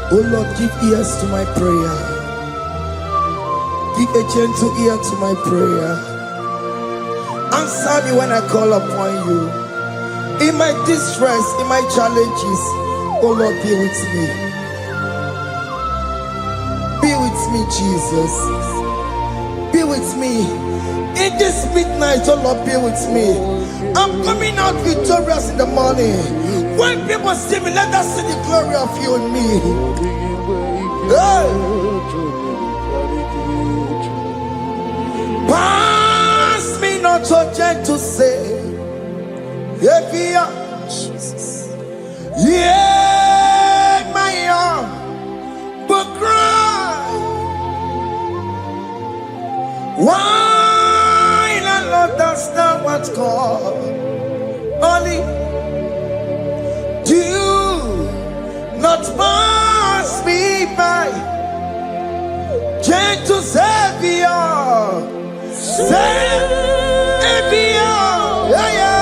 A: Oh Lord, give ears to my prayer. Give a gentle ear to my prayer. Answer me when I call upon you.
C: In my distress, in my challenges, oh Lord, be with me. Be with me, Jesus. Be with me. In this midnight, oh Lord, be with me. I'm coming out victorious in the morning. When people see me, let us see the glory of you in me. Hey. Pass me not so gentle, say. Jesus. Yeah, my arm, but cry. Why not understand what's called? Only do not pass me by. Gentle Savior, Savior, yeah, yeah.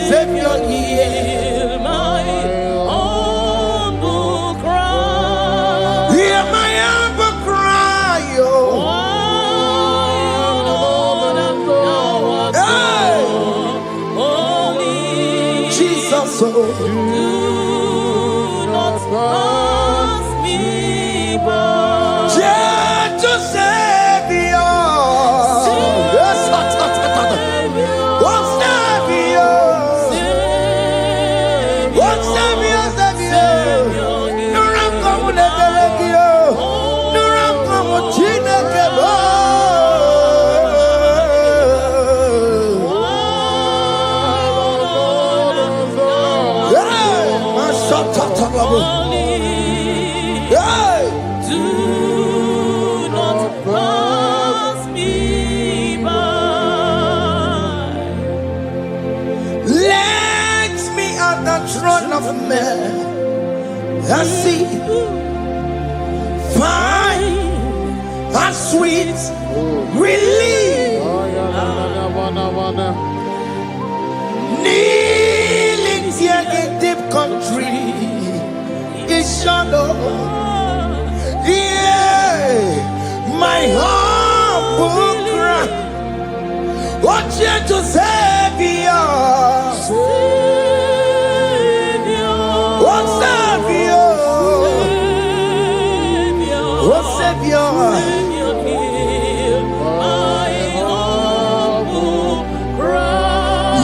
C: Savior, hear my humble cry. Hear my humble cry, oh. Jesus, do not pass me by. Gentle Savior, do not pass me by. Let me at the throne of men and see, find a sweet relief. Kneeling here in deep country is shadow. Yeah, my humble cry. What you to Savior? What Savior? What Savior?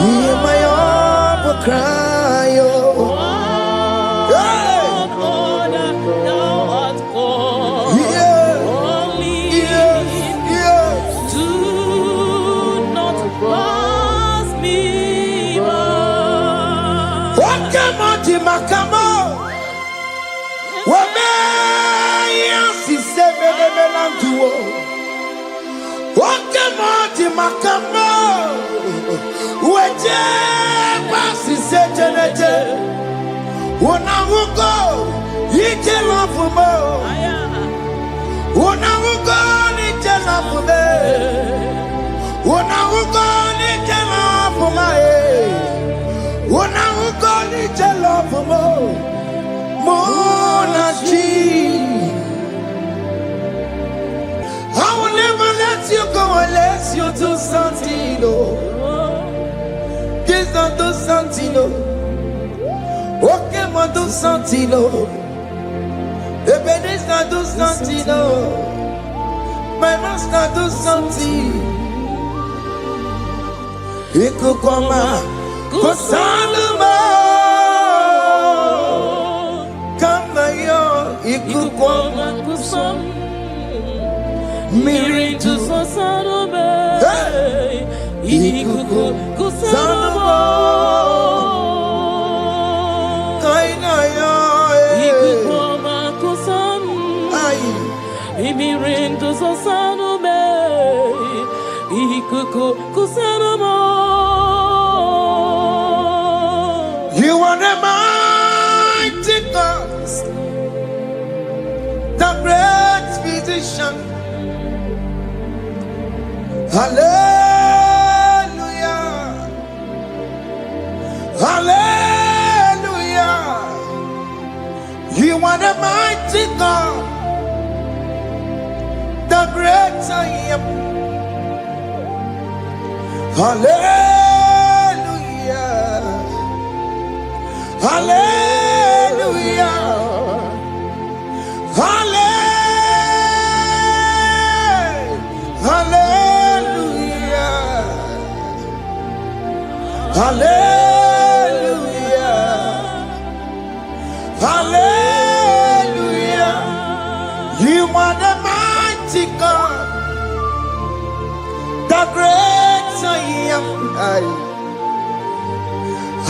C: Hear my humble cry, oh. Makamo, Wame, si sebe de melantuo. Wakamo, Makamo, Weje, si sejenete. Unawugo, ije lafumo. Unawugo, ije lafume. Unawugo, ije lafume. Unawugo, ije lafumo. Monachi, I will never let you go unless you do something. This not do something. Okay, mo do something. Baby, this not do something. My master do something. Ikukoma, kusaluma. Ikukoma kusam Miri tu sasarobe Ikuku kusarobe Kaina ya Ikukoma kusam Miri tu sasarobe Ikuku kusarobe. You are the mighty God, the great physician. Hallelujah, hallelujah. You are the mighty God, the great I am. Hallelujah. Hallelujah. Hallelujah. Hallelujah. Hallelujah. You are the mighty God, the great I am.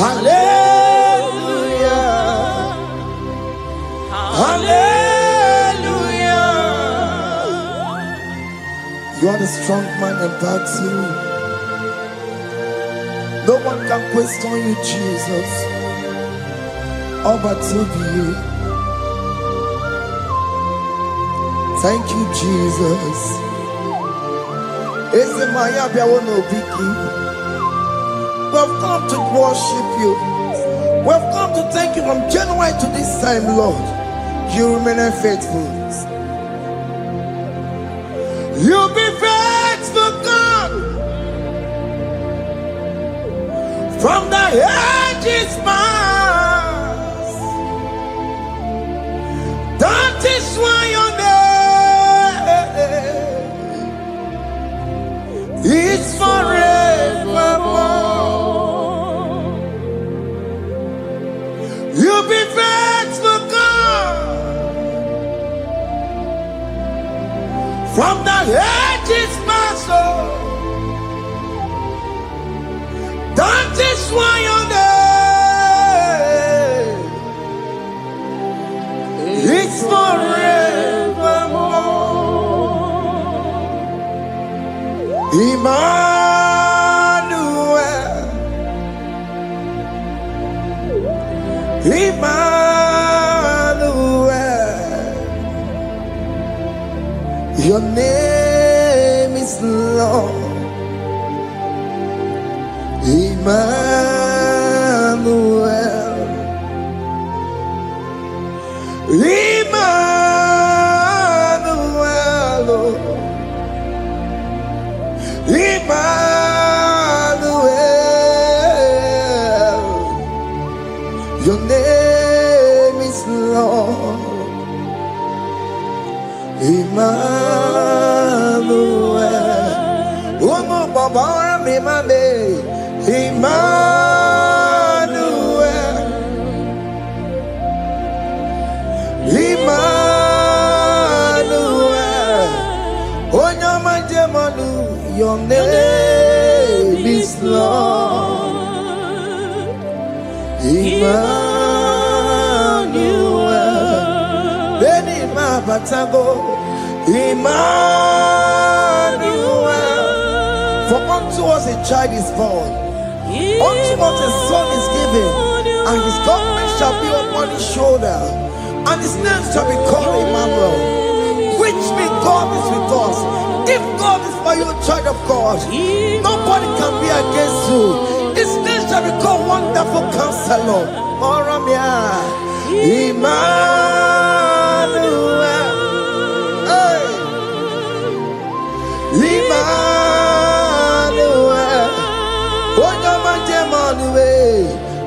C: Hallelujah. Hallelujah. You are the strong man in battle. No one can question you, Jesus. All but to be you. Thank you, Jesus. We've come to worship you. We've come to thank you from January to this time, Lord. You remain faithful. You be faithful, God. From the ages past. That is why your name is forevermore. You be faithful, God. From the ages past, that is why your name is forevermore. Emmanuel, Emmanuel, your name is Lord. Emmanuel, Emmanuel, Emmanuel, your name is Lord. Emmanuel, oh no, Baba, me mame. Emmanuel, Emmanuel, oh no, my demonu, your name is Lord. Emmanuel, Beni Mabatago, Emmanuel, for unto us a child is born. Unto us a son is given, and his government shall be upon his shoulder, and his name shall be called Emmanuel, which means God is with us. If God is for you, child of God, nobody can be against you. His name shall be called Wonderful Counselor. Oramia, Emmanuel, hey, Emmanuel.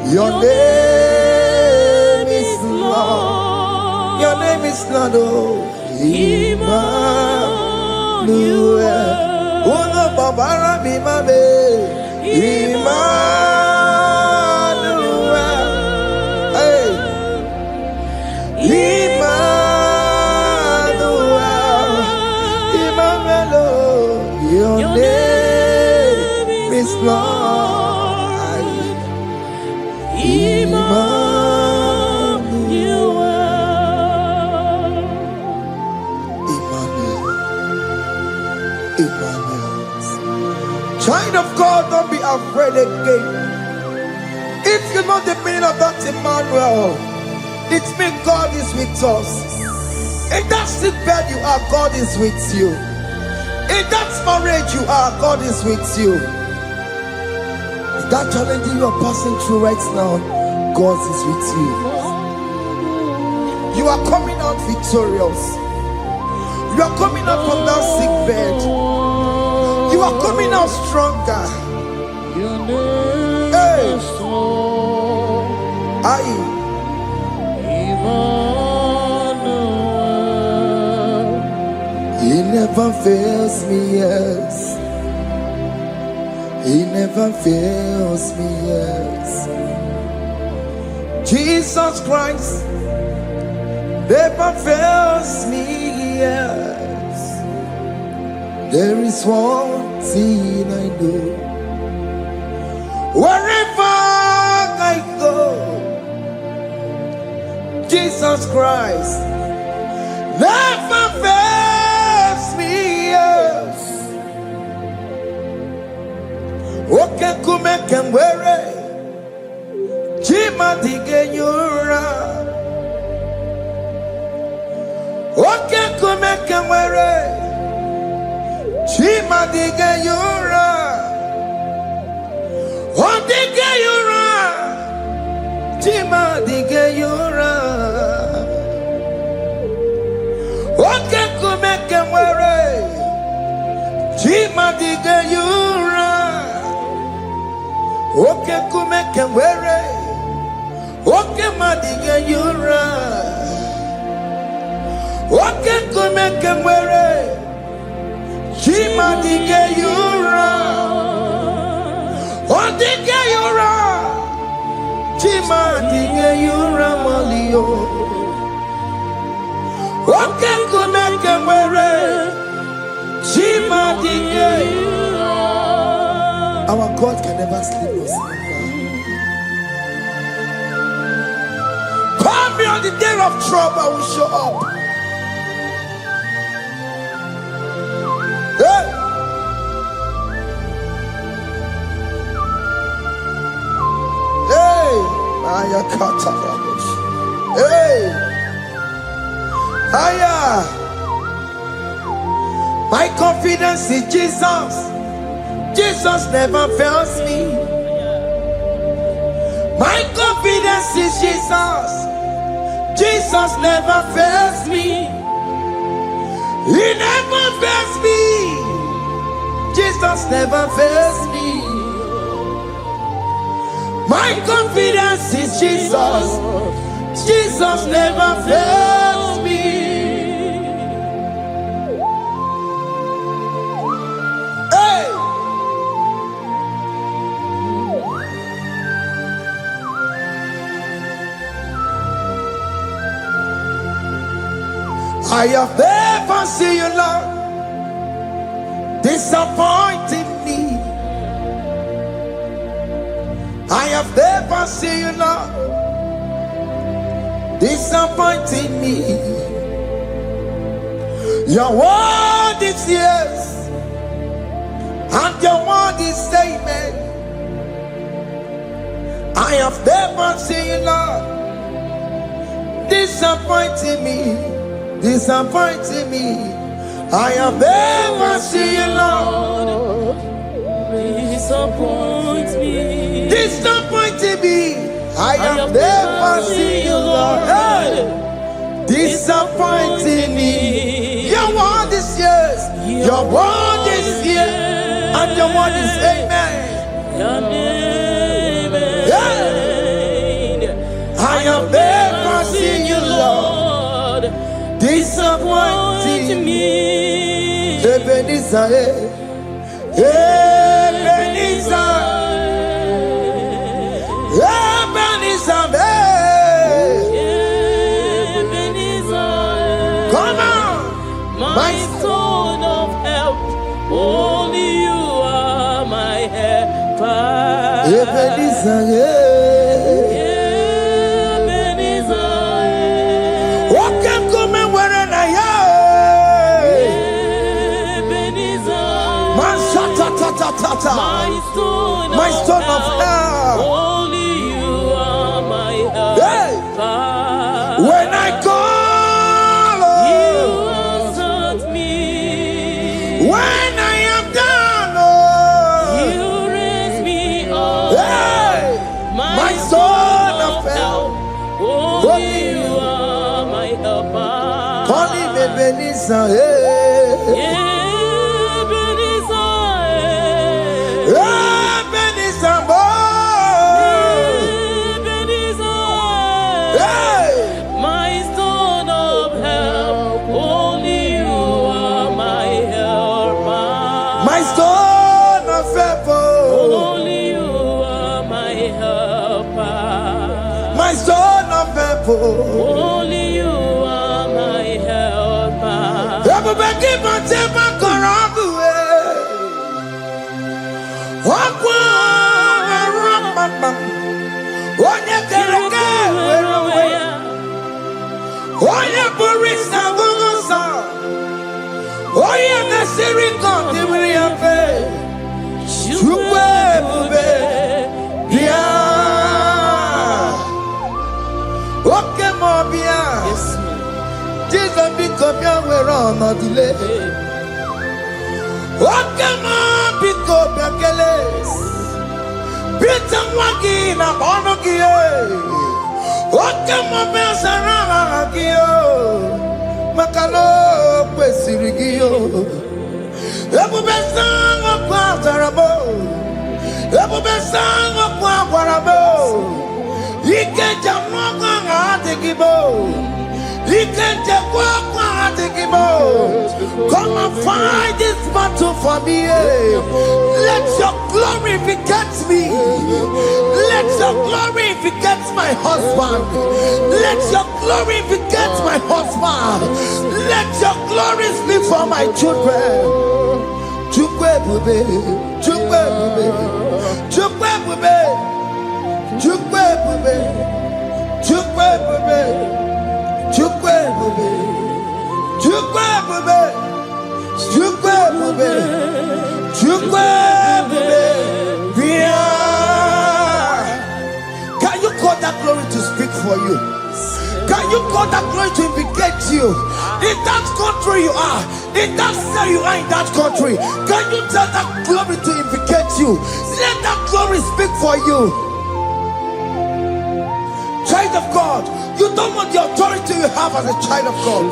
C: Your name is Lord. Your name is Lord. Oh, Emmanuel. Oh no, Baba, be my baby. Emmanuel. Hey, Emmanuel. Emmanuel. Your name is Lord. Child of God, don't be afraid again. If you know the meaning of that Emmanuel, it means God is with us. In that sick bed you are, God is with you. In that marriage you are, God is with you. In that challenge you are passing through right now, God is with you. You are coming out victorious. You are coming out from that sick bed. You are coming out stronger. Hey. Aye. He never fails me, yes. He never fails me, yes. Jesus Christ never fails me, yes. There is one thing I know. Wherever I go, Jesus Christ never fails me, yes. Okay, come and wear it. Chima digenyura. Okay, come and wear it. Chima digenyura. Oh, digenyura. Chima digenyura. Okay, come and wear it. Chima digenyura. Okay, come and wear it. Okay, madiga yura. Okay, come and wear it. Chima diga yura. Oh, diga yura. Chima diga yura malio. Okay, come and wear it. Chima diga yura. Our God can never sleep or slumber. Call me on the day of trouble, I will show up. Hey! Hey! Aya kata rabosh. Hey! Aya! My confidence in Jesus. Jesus never fails me. My confidence is Jesus. Jesus never fails me. He never fails me. Jesus never fails me. My confidence is Jesus. Jesus never fails me. Hey! I have never seen you, Lord, disappointing me. I have never seen you, Lord, disappointing me. Your word is yes, and your word is amen. I have never seen you, Lord, disappointing me. Disappointing me. I have never seen you, Lord.
E: Disappoint me.
C: Disappointing me. I have never seen you, Lord. Hey. Disappointing me. Your word is yes. Your word is yes. And your word is amen. Yeah. I have never seen you, Lord. Disappointing me. Ebenezer, Ebenezer, Ebenezer,
E: Ebenezer.
C: come on,
E: My stone of help. Only you are my helper.
C: Ebenezer,
E: my stone of help. Only you are my help.
C: Hey. When I call,
E: you answered me.
C: When I am down,
E: you raise me up.
C: Hey. My stone of help.
E: Only you are my helper.
C: Call him Ebenezer. Ebenezer,
E: Only you are my helper.
A: Everybody keep on telling my Karabu. Oye Burisa Gugusa. Oye Nasiri Kontimriafe. Chukwe Bube. Bia. Oke Mobia. Jesus Bikobia we're on a delay. Oke Mobikobia Keles. Bitan Wagi na Bonogie. Oke Mobia Makalo Pesirigio Ebu Besang of Quatarabo Ebu Besang of Quatarabo Ike Jamaka Atikibo Ike Jamaka Atikibo. Come and fight this battle for me. Let your glory beget me. Let your glory beget my husband. Let your glory beget my husband. Let your glory speak for my children. Chukwe bube, chukwe bube, chukwe bube, chukwe bube, chukwe bube, chukwe bube, chukwe bube, chukwe bube, chukwe bube. Can you call that glory to speak for you? Can you call that glory to indicate you? In that country you are, in that cell you are in that country, can you tell that glory to indicate you? Let that glory speak for you. Child of God, you don't want the authority you have as a child of God.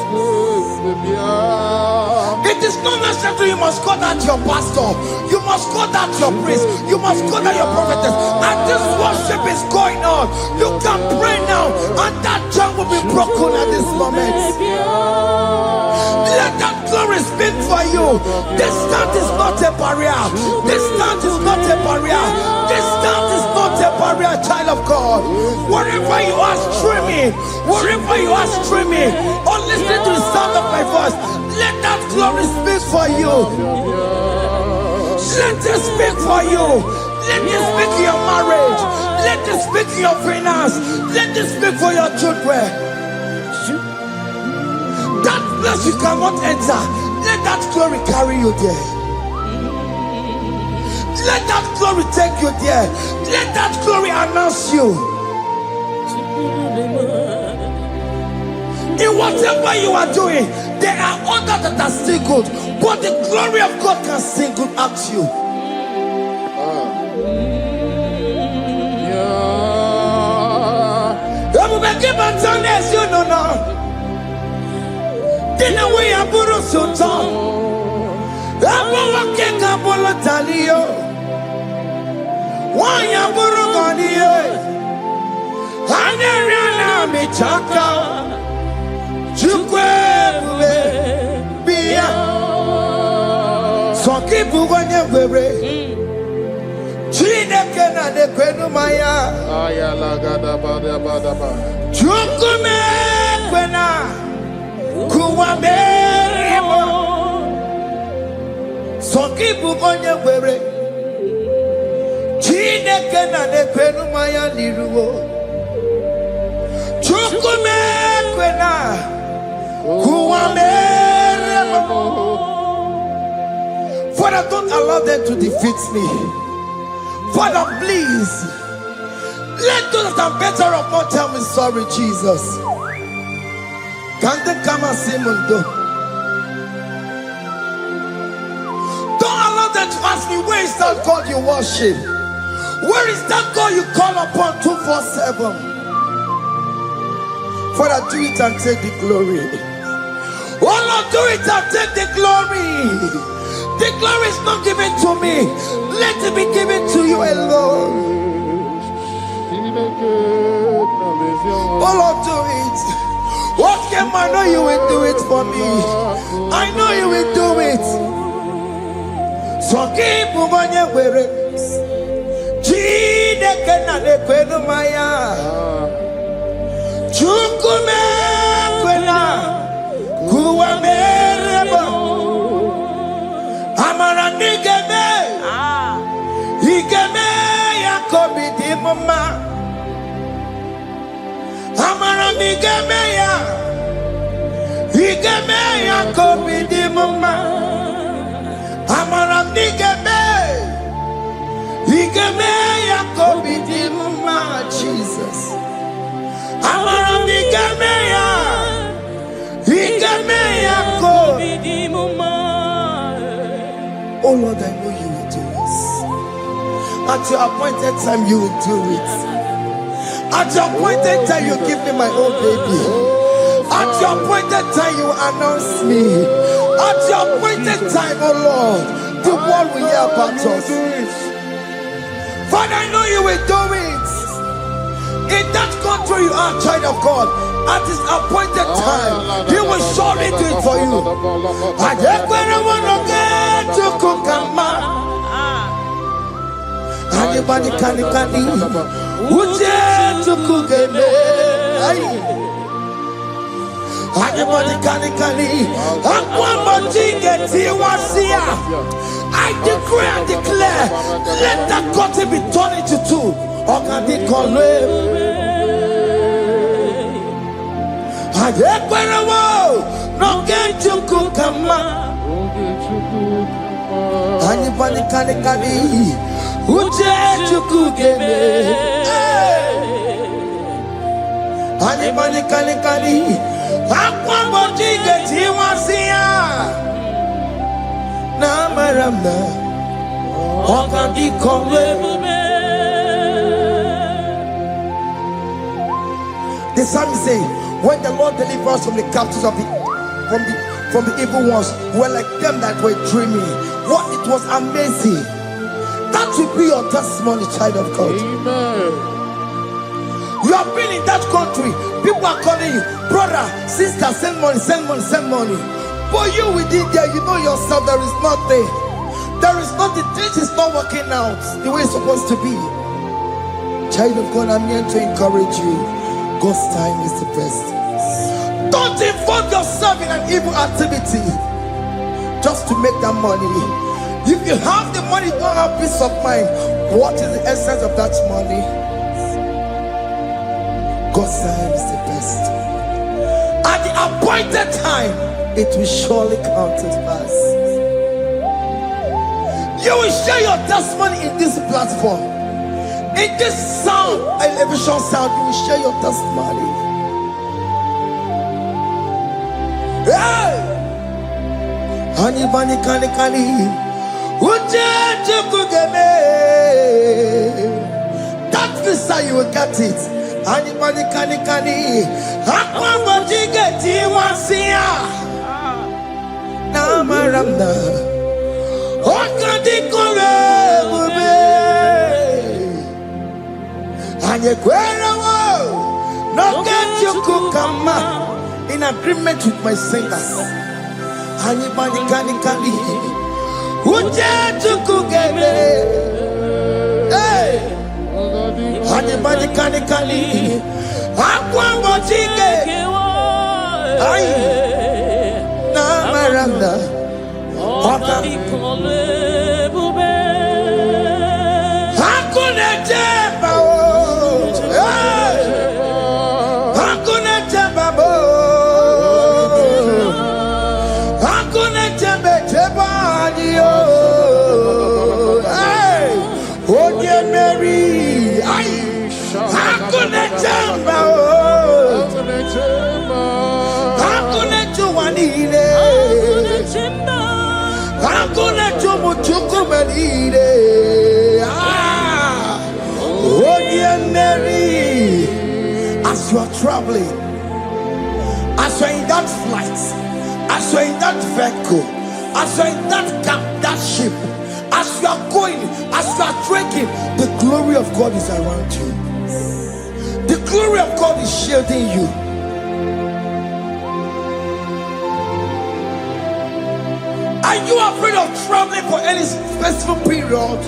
A: It is not necessary you must call that your pastor, you must call that your priest, you must call that your prophetess. And this worship is going on. You can pray now, and that chain will be broken at this moment. Let that glory speak for you. Distance is not a barrier. Distance is not a barrier. Distance is not a barrier, child of God. Wherever you are streaming, wherever you are streaming, or listening to the sound of my voice, let that glory speak for you. Let it speak for you. Let it speak in your marriage. Let it speak in your finance. Let it speak for your children. That place you cannot enter, let that glory carry you there. Let that glory take you there. Let that glory announce you. In whatever you are doing, there are others that are still good, but the glory of God can single out you. You know now. Dina we aburu sultan. Abu wakeka bolo talio. Why aburu ganiye. Haneriana michaka. Chukwe bube biya. Soki buganye bebe. Chineke na de kwenu maya.
F: Ayala gada bada bada ba.
A: Chukume kwena. Kuwamerimo Soki bugonye were Chineke na nekwenu maya niruwo Chukume kwena Kuwamerimo. Father, don't allow them to defeat me. Father, please let those that are better off not tell me sorry, Jesus. Can they come and see Mundo? Don't allow them to ask me, where is that God you worship? Where is that God you call upon 247? Father, do it and take the glory. Oh Lord, do it and take the glory. The glory is not given to me. Let it be given to you alone. Oh Lord, do it. What can I know you will do it for me? I know you will do it. So keep moving where it is. Chineke na nekwenu maya.
C: Igemeya kobi di mama. Amaram nigeme. Igemeya kobi di mama. Jesus. Amaram nigemeya. Igemeya kobi di mama. Oh Lord, I know you will do this. At your appointed time, you will do it. At your appointed time, you give me my own baby. At your appointed time, you announce me. At your appointed time, oh Lord, the world will hear about us. Father, I know you will do it. In that country, you are a child of God. At his appointed time, he will surely do it for you. I just want to get to Kokama. Anybody can Uje to Kugeme. Anybody can I decree and declare, let that curtain be torn into two. Or can they call him? I declare, no get to cook a man. Anybody can Uje to cook Anybody can Aqua get him was here. Namaramna. Oka di kombe. The psalmist say, when the Lord delivers us from the captives of from the evil ones, were like them that were dreaming. What it was amazing. That will be your testimony, child of God.
F: Amen.
C: You have been in that country. People are calling you, brother, sister, send money, send money, send money. But you within there, you know yourself, there is nothing. There is nothing. This is not working out the way it's supposed to be. Child of God, I'm here to encourage you. God's time is the best. Don't involve yourself in an evil activity just to make that money. If you have the money, you don't have peace of mind. What is the essence of that money? God's time is the best. At the appointed time, it will surely come to pass. You will share your testimony in this platform. In this sound, elevation sound, you will share your testimony. Hey! Anybody can that visa, you will get it. Anybody can Aqua get you once here. Namaramna. Oka di kore. And you no get you kukama in agreement with my singers. Anybody can Uje to kugeme. Hey. Anybody can Aqua watching. Namaranda. Hakuna jeba. Hakuna jeba. Hakuna jeba. Hey. Oh dear Mary. Hakuna jamba, hakuna chuanile, hakuna chumuchukumanile. Oh dear Mary, as you are traveling, as you are in that flight, as you are in that vehicle, as you are in that camp, that ship, as you are going, as you are trekking, the glory of God is around you. The glory of God is shielding you. Are you afraid of traveling for any specific period?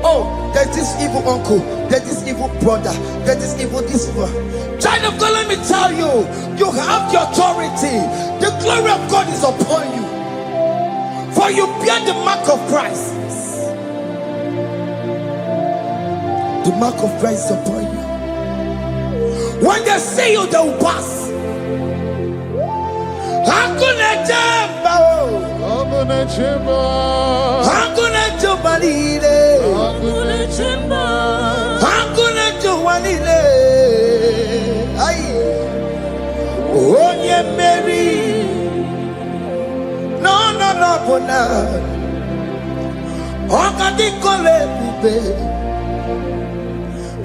C: Oh, there's this evil uncle, there's this evil brother, there's this evil this one. Child of God, let me tell you, you have the authority. The glory of God is upon you. For you bear the mark of Christ. The mark of Christ is upon you. When they see you, they will pass. Hakuna jambo,
F: Hakuna chemba,
C: hakuna jobalile,
E: Hakuna chemba,
C: hakuna jobalile. Ay, onye Mary, no, bona. Okadi kole bube,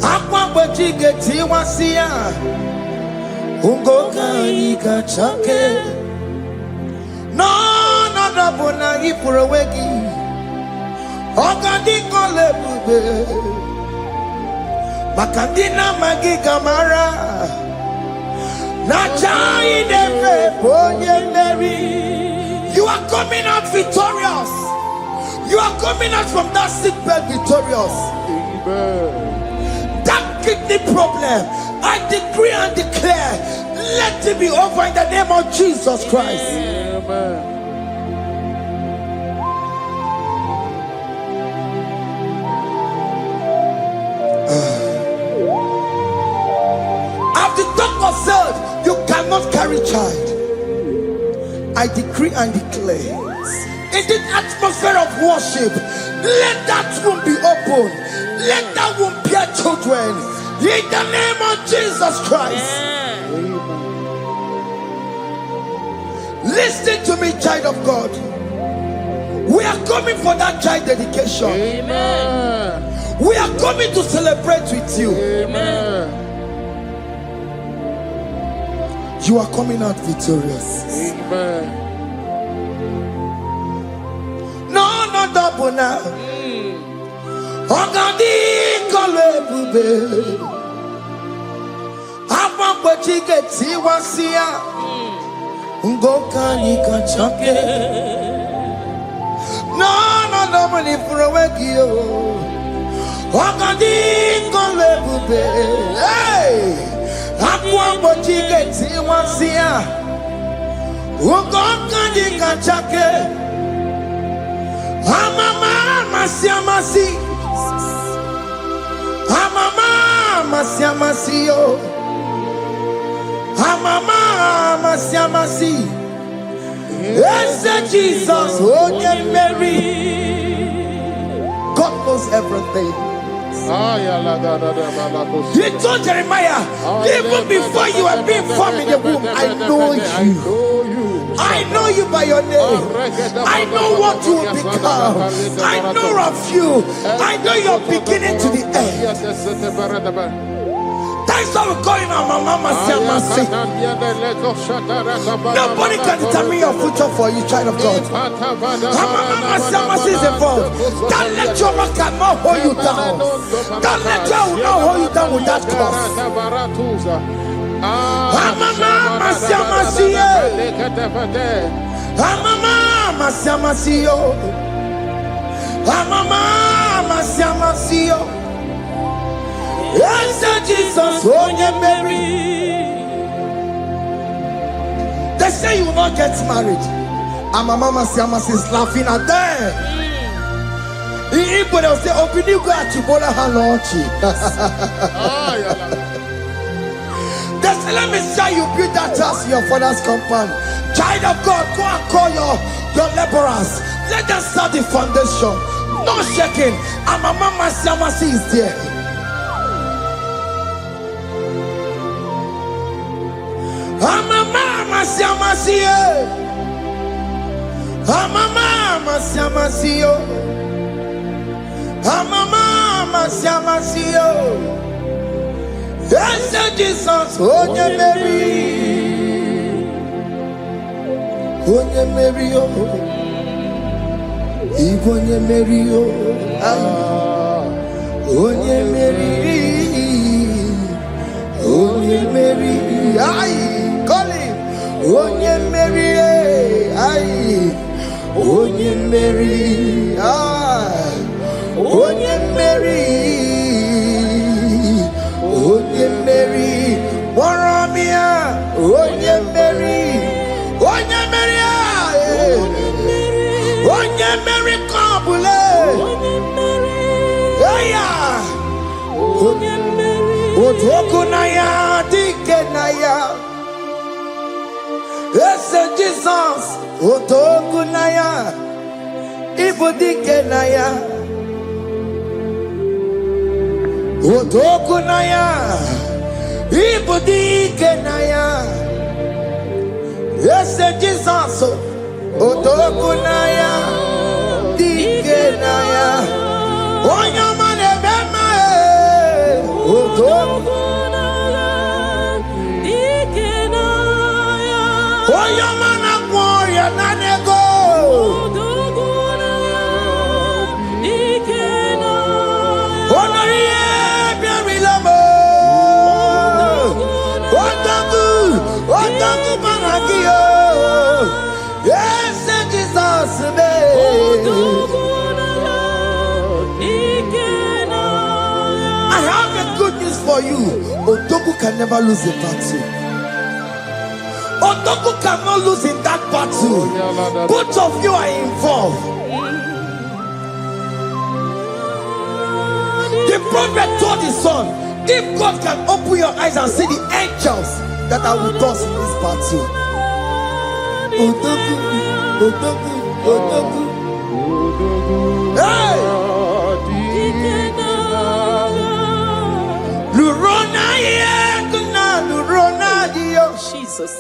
C: akwa bojige tiwasia, ungoka ika chake. No, bona ipurowegi, okadi kole bube, makandina magi kamara, na chai neve bonye Mary. You are coming out victorious. You are coming out from that sick bed victorious.
F: Amen.
C: That kidney problem, I decree and declare, let it be over in the name of Jesus Christ.
F: Amen.
C: As the doctor said, you cannot carry child. I decree and declare, in the atmosphere of worship, let that womb be open. Let that womb bear children. In the name of Jesus Christ. Listen to me, child of God. We are coming for that child dedication.
F: Amen.
C: We are coming to celebrate with you.
F: Amen.
C: You are coming out victorious.
F: Amen.
C: No, double now. Ogadi kole bube. Apa bojige tiwasia. Ngoka nika chake. No, double ni furawegi yo. Ogadi kole bube. Hey, apa bojige tiwasia. Ngoka nika chake. Amama masiamasi, amama masiamasi yo, amama masiamasi. Yes, Jesus, oh yeah, Mary. God knows everything. He told Jeremiah, even before you were being formed in the womb, I know you. I know you by your name. I know what you will become. I know of you. I know your beginning to the end. That's how we call him our Mama Siamasi. Nobody can determine your future for you, child of God. Our Mama Siamasi is involved. Don't let your man cannot hold you down. Don't let your will not hold you down with that cause. Mama Siamasi. Mama Siamasi. Mama Siamasi. Yes, Jesus, oh yeah, Mary. They say you will not get married. And my Mama Siamasi is laughing at them. People will say, open you go at Chibola Hanochi. They say, let me say you build that house in your father's compound. Child of God, go and call your laborers. Let them start the foundation. No shaking. And my Mama Siamasi is there. Mama Siamasi, Mama Siamasi, Mama Siamasi. Yes, Jesus, oh yeah, Mary, oh yeah, Mary, oh, even yeah, Mary, oh yeah, Mary, oh yeah, Mary, aye. Onye Mary, aye. Onye Mary, aye. Onye Mary, Onye Mary, Waramia, Onye Mary, Onye Mary, aye. Onye Mary, Kabule, Aya, Onye Mary, Otokunaya, Dik. Ese Jesus, Otoku Naya, Ibudike Naya, Otoku Naya, Ibudike Naya. Ese Jesus, Otoku Naya, Dike Naya, Oyamane Bema, Otoku. Oyamana Warrior Nanego. Onoye Biarilamo. Otaku Maragio. Yes, Jesus I have a good news for you. Otaku can never lose a battle. Otaku cannot lose in that battle. Both of you are involved. The prophet told his son, if God can open your eyes and see the angels that are with us in this battle. Otaku, Otaku, Otaku. Hey! Lurona yekuna, Lurona dio.
E: Jesus.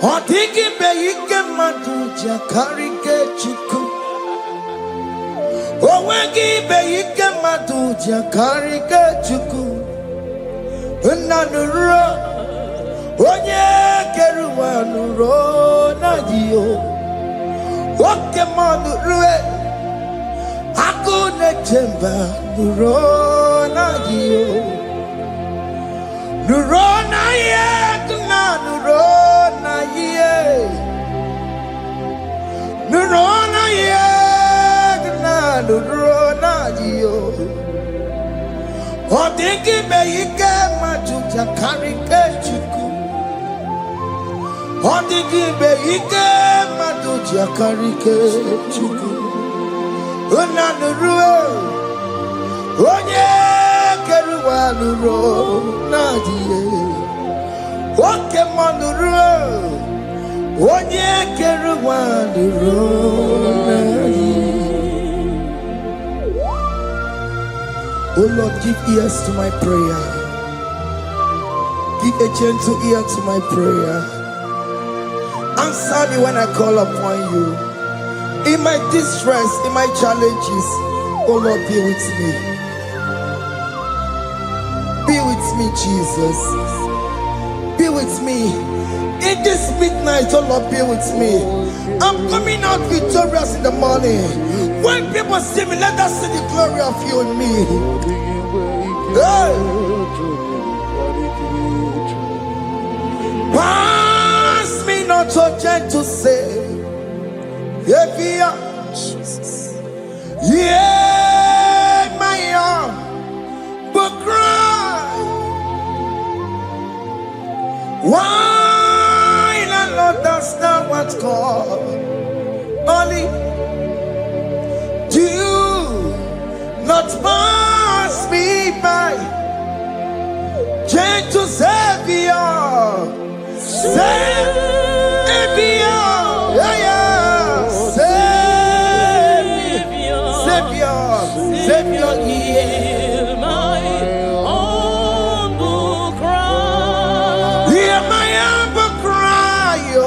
C: Otiki beike maduja karike chiku. Owegi beike maduja karike chiku. Nanuro, onye keruwa nuro na dio. Oke manurue, akune chemba nuro na dio. Nuro na ye, kuna nuro. Nurona ye, Nurona yo. Odiki beike majuja karike chiku. Odiki beike majuja karike chiku. Una nurue, onye keruwa nurona ye. Oke manurue. Onye keruwa nurona ye. Oh Lord, give ears to my prayer. Give a gentle ear to my prayer. Answer me when I call upon you. In my distress, in my challenges, oh Lord, be with me. Be with me, Jesus. Be with me. In this midnight, oh Lord, be with me. I'm coming out victorious in the morning. When people see me, let us see the glory of you in me. Hey. Pass me not so gentle say, Jesus. Yeah, my arm, but cry. Why not understand what's called? Only do not pass me by, gentle Savior, Savior, yeah, yeah, Savior, Savior,
E: Hear my humble cry.
C: Hear my humble cry, oh.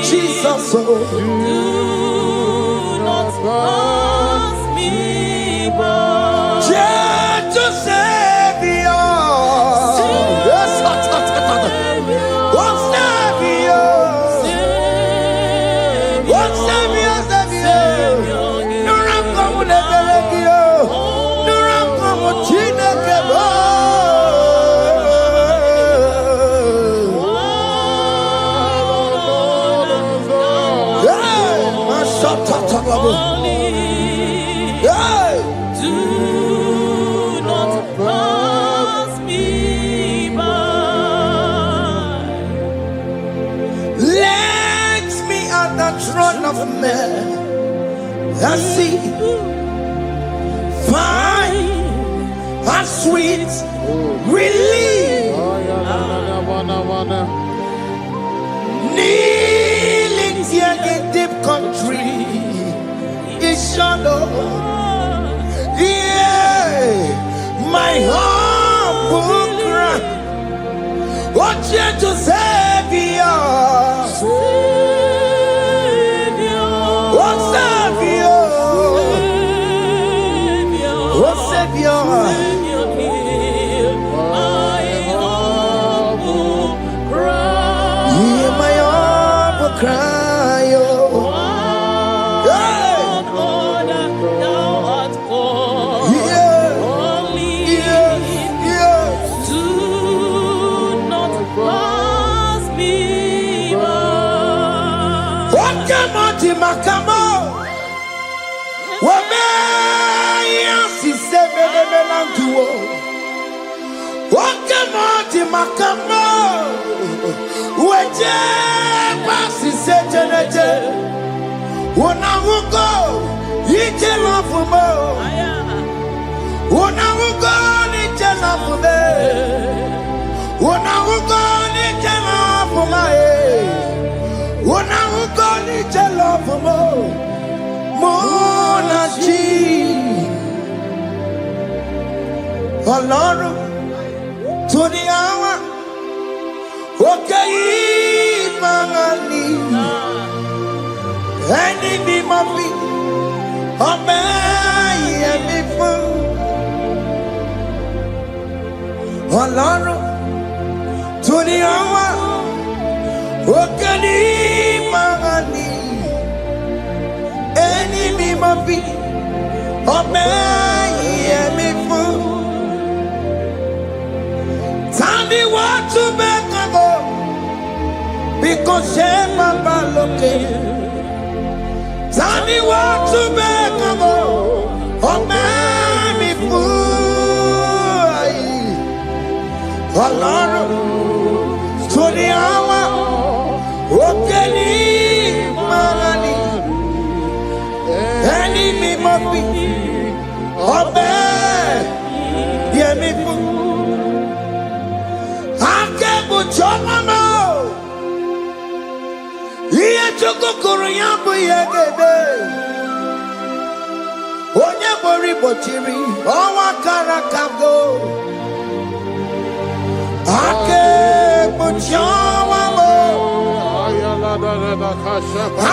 C: Jesus, oh.
E: Do not pass me by.
C: Gentle Savior. Yes, oh, Savior. Oh, Savior, Savior. Nurakomu nebelegio. Nurakomu chinekebo. Hey, mashatatalabu. Hey.
E: Do not pass me by.
C: Let me at the throne of men and see, find a sweet relief. Kneeling here in deep country is shadow. Yeah, my humble cry. What you to Savior? What Savior? What Savior? Hear my humble cry. Makamo, Wamea, si seven melantuo. Wakamati Makamo, Waje, Pasi Sejanete, Wanamugo, Yitelafumo, Wanamugo, Yitelafume, Wanamugo, Yitelafume. When I will go to love Monachi Alone to the hour. Okay, Mangani Any be my feet. Obey me for Alone to the hour. Okani mangani, enemy mabi, obey me for. Tell me what to make go, because Shema Baloke. Tell me what to make go, obey me for. Alone to the hour. Okeni mangani, enemy mabi, obey me for. Akebo chomamo, iye choko koriyambo yegede. Onye bori bochiri, owa karakago. Akebo chomamo.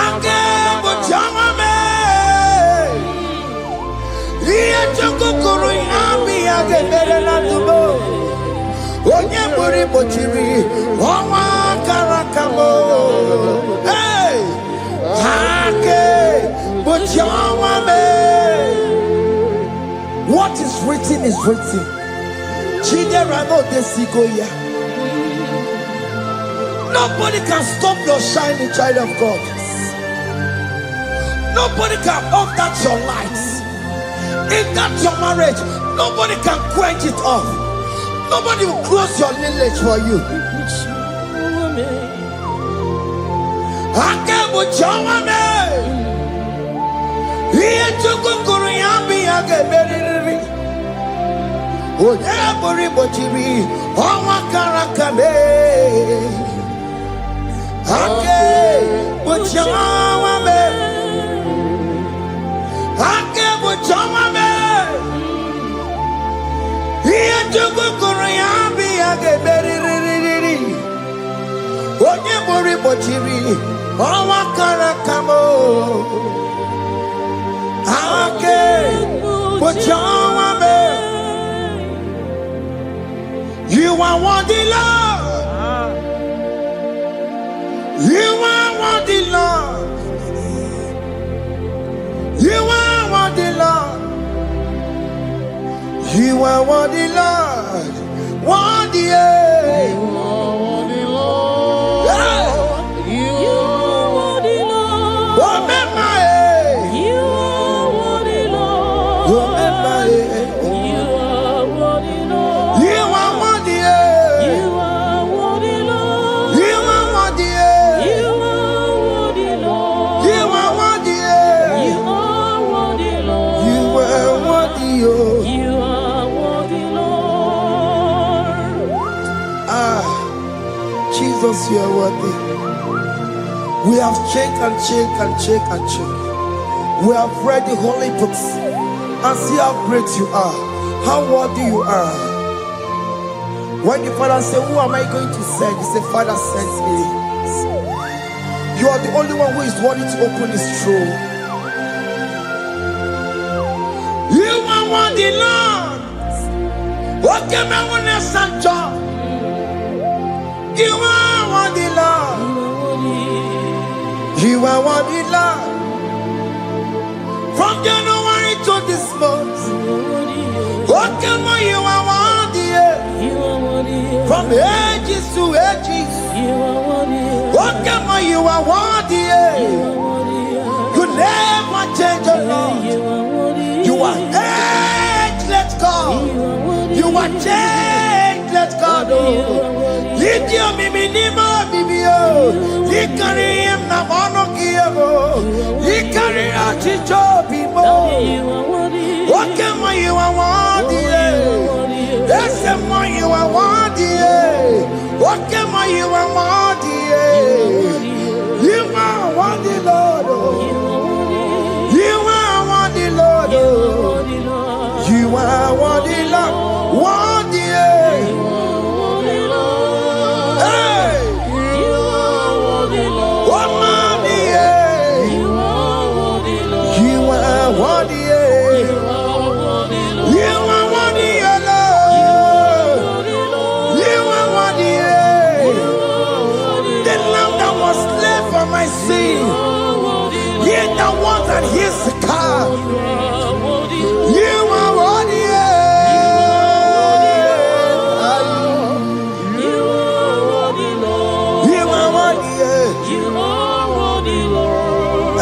C: Akebo chomame, iye choko koriyambi yegede na tubo. Onye bori bochiri, owa karakamo. Hey, akebo chomame. What is written is written. Chidera no desigoya. Nobody can stop your shining, child of God. Nobody can off that your lights. If that's your marriage, nobody can quench it off. Nobody will close your lineage for you. Akebo chawame, iye chukukuru yambi ageberiri. Oye bori bochiri, owa karakame. Akebo chawame, akebo chawame. Iye chukukuru yambi ageberiri. Oye bori bochiri, owa karakamo. Akebo chawame. You are worthy, Lord. You are worthy, Lord. You are worthy, Lord. You are worthy, Lord. Worthy, yeah.
F: You are worthy, Lord.
C: Yeah.
F: You
E: You are worthy, Lord.
C: Remember,
E: You are worthy, Lord.
C: remember,
E: You are worthy, Lord.
C: you are worthy,
E: You are worthy, Lord.
C: you are worthy,
E: You are worthy, Lord.
C: you are worthy,
E: You are worthy, Lord.
C: you are worthy,
E: You are worthy,
C: Jesus, you are worthy. We have checked and checked and checked and checked. We have read the holy books and see how great you are, how worthy you are. When the Father said, who am I going to send? He said, Father, send me. You are the only one who is worthy to open his throne. You are worthy, Lord. What can I want to send? You are worthy, Lord. You are worthy, Lord. From January to this month, what can you are worthy? From ages to ages, what can you are worthy? You never change, Lord. You are ageless God. You are changeless God. You carry him now on you carry out people. What can you are worthy? That's the more you are worthy. What can you are worthy? You are worthy, Lord. You are worthy, Lord. You are worthy, Lord. Worthy. And here's the car. You are worthy. You are worthy, Lord. You are worthy. You are worthy, Lord.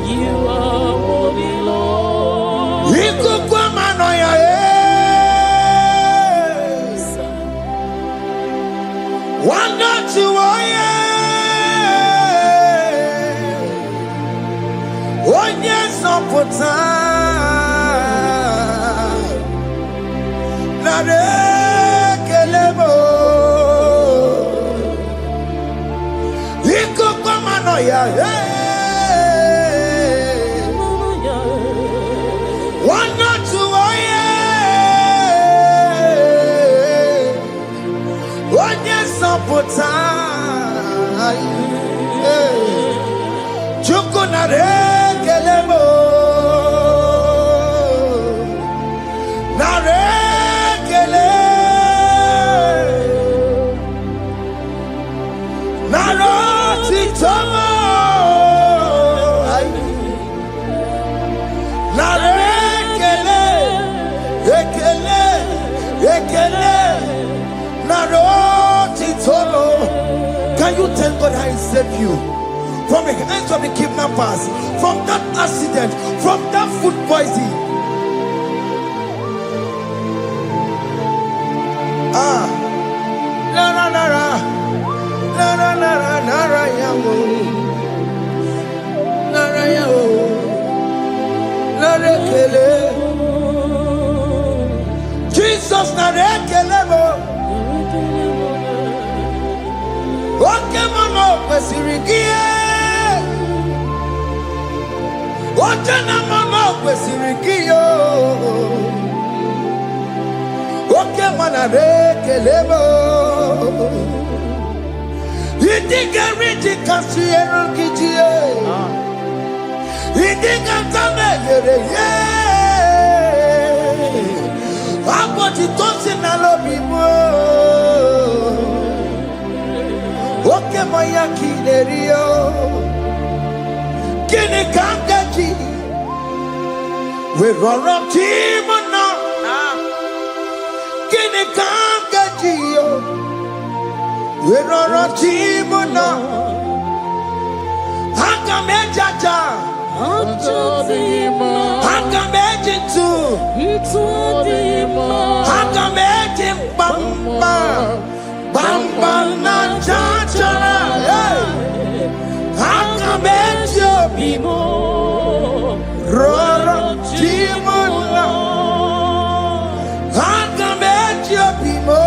C: You are worthy, Lord. You could come on your head. One not to Can you thank God I saved you from the hands of the kidnappers, from that accident, from that food poisoning? Jesus narekelebo. Oke mano kwesirigie. Oje na mano kwesirigio. Oke manarekelebo. Idiga riji kasiyero kijie. Idiga tame yere ye. Aboti tosi na lobi mo. Oke moya kinerio. Kini kangaji. We roro timona. Kini kangaji yo. We roro timona. Hanga mejaja. Hanga mejintu. Hanga mejim bamba. Bamba na chachara. Hanga mejo bimo. Roro timona. Hanga mejo bimo.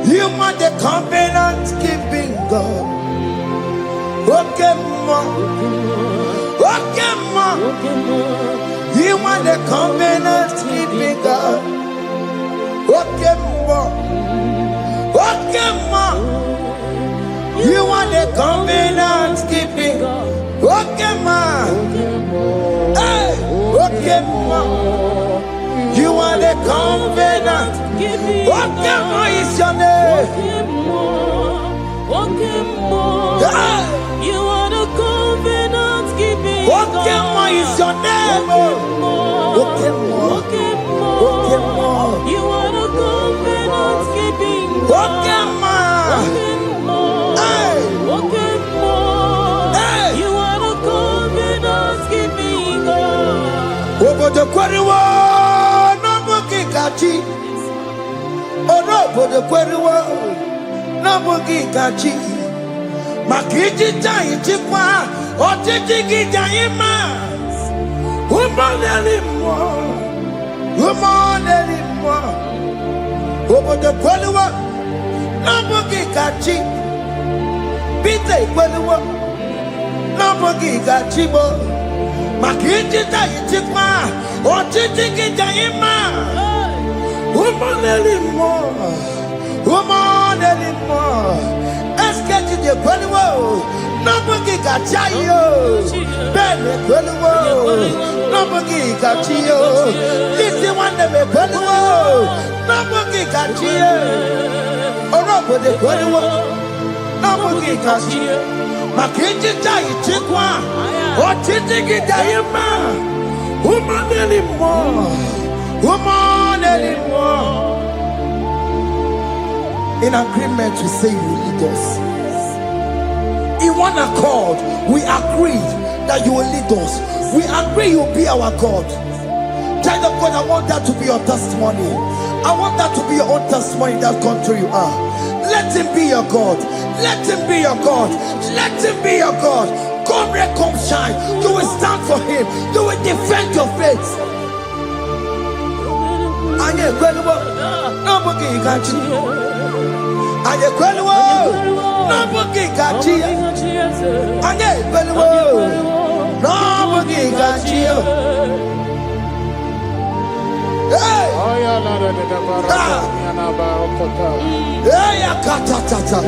C: You are the covenant keeping God. Okay, ma. Okay, ma. You are the covenant keeping God. Okay, ma. Okay, ma. You are the covenant keeping God. Okay, ma. Hey, okay, ma. You are the covenant. Okay, ma is your name. Hey.
E: You are the covenant keeping God.
C: Okay, ma is your name. Okay, ma. Okay, ma.
E: You are the covenant keeping God.
C: Okay, ma. Hey. Hey.
E: You are the covenant keeping God.
C: Over the quarry, no bookie kachi. Oh no, over the quarry, no bookie kachi. Makiji jai chikwa, o tiki jai ma. Woman anymore, woman anymore. Over the quarry, no bookie kachi. Pite quarry, no bookie kachi bo. Makiji jai chikwa, o tiki jai ma. Woman anymore, woman anymore. Get to the Quenwo, nobody got you. Ben Quenwo, nobody got you. This is one that may Quenwo, nobody got you. Or nobody Quenwo, nobody got you. Makinji Jai Chikwa, or Chitiki Diama, woman anymore, woman anymore. In agreement, we say you lead us. In one accord, we agree that you will lead us. We agree you will be our God. Child of God, I want that to be your testimony. I want that to be your own testimony in that country you are. Let him be your God. Let him be your God. Let him be your God. Come rain, come shine. You will stand for him. You will defend your faith. And you're incredible. Nobody can you. And you're incredible. Nobody can you. And you're incredible. Nobody can you. Hey! Hey, akatata.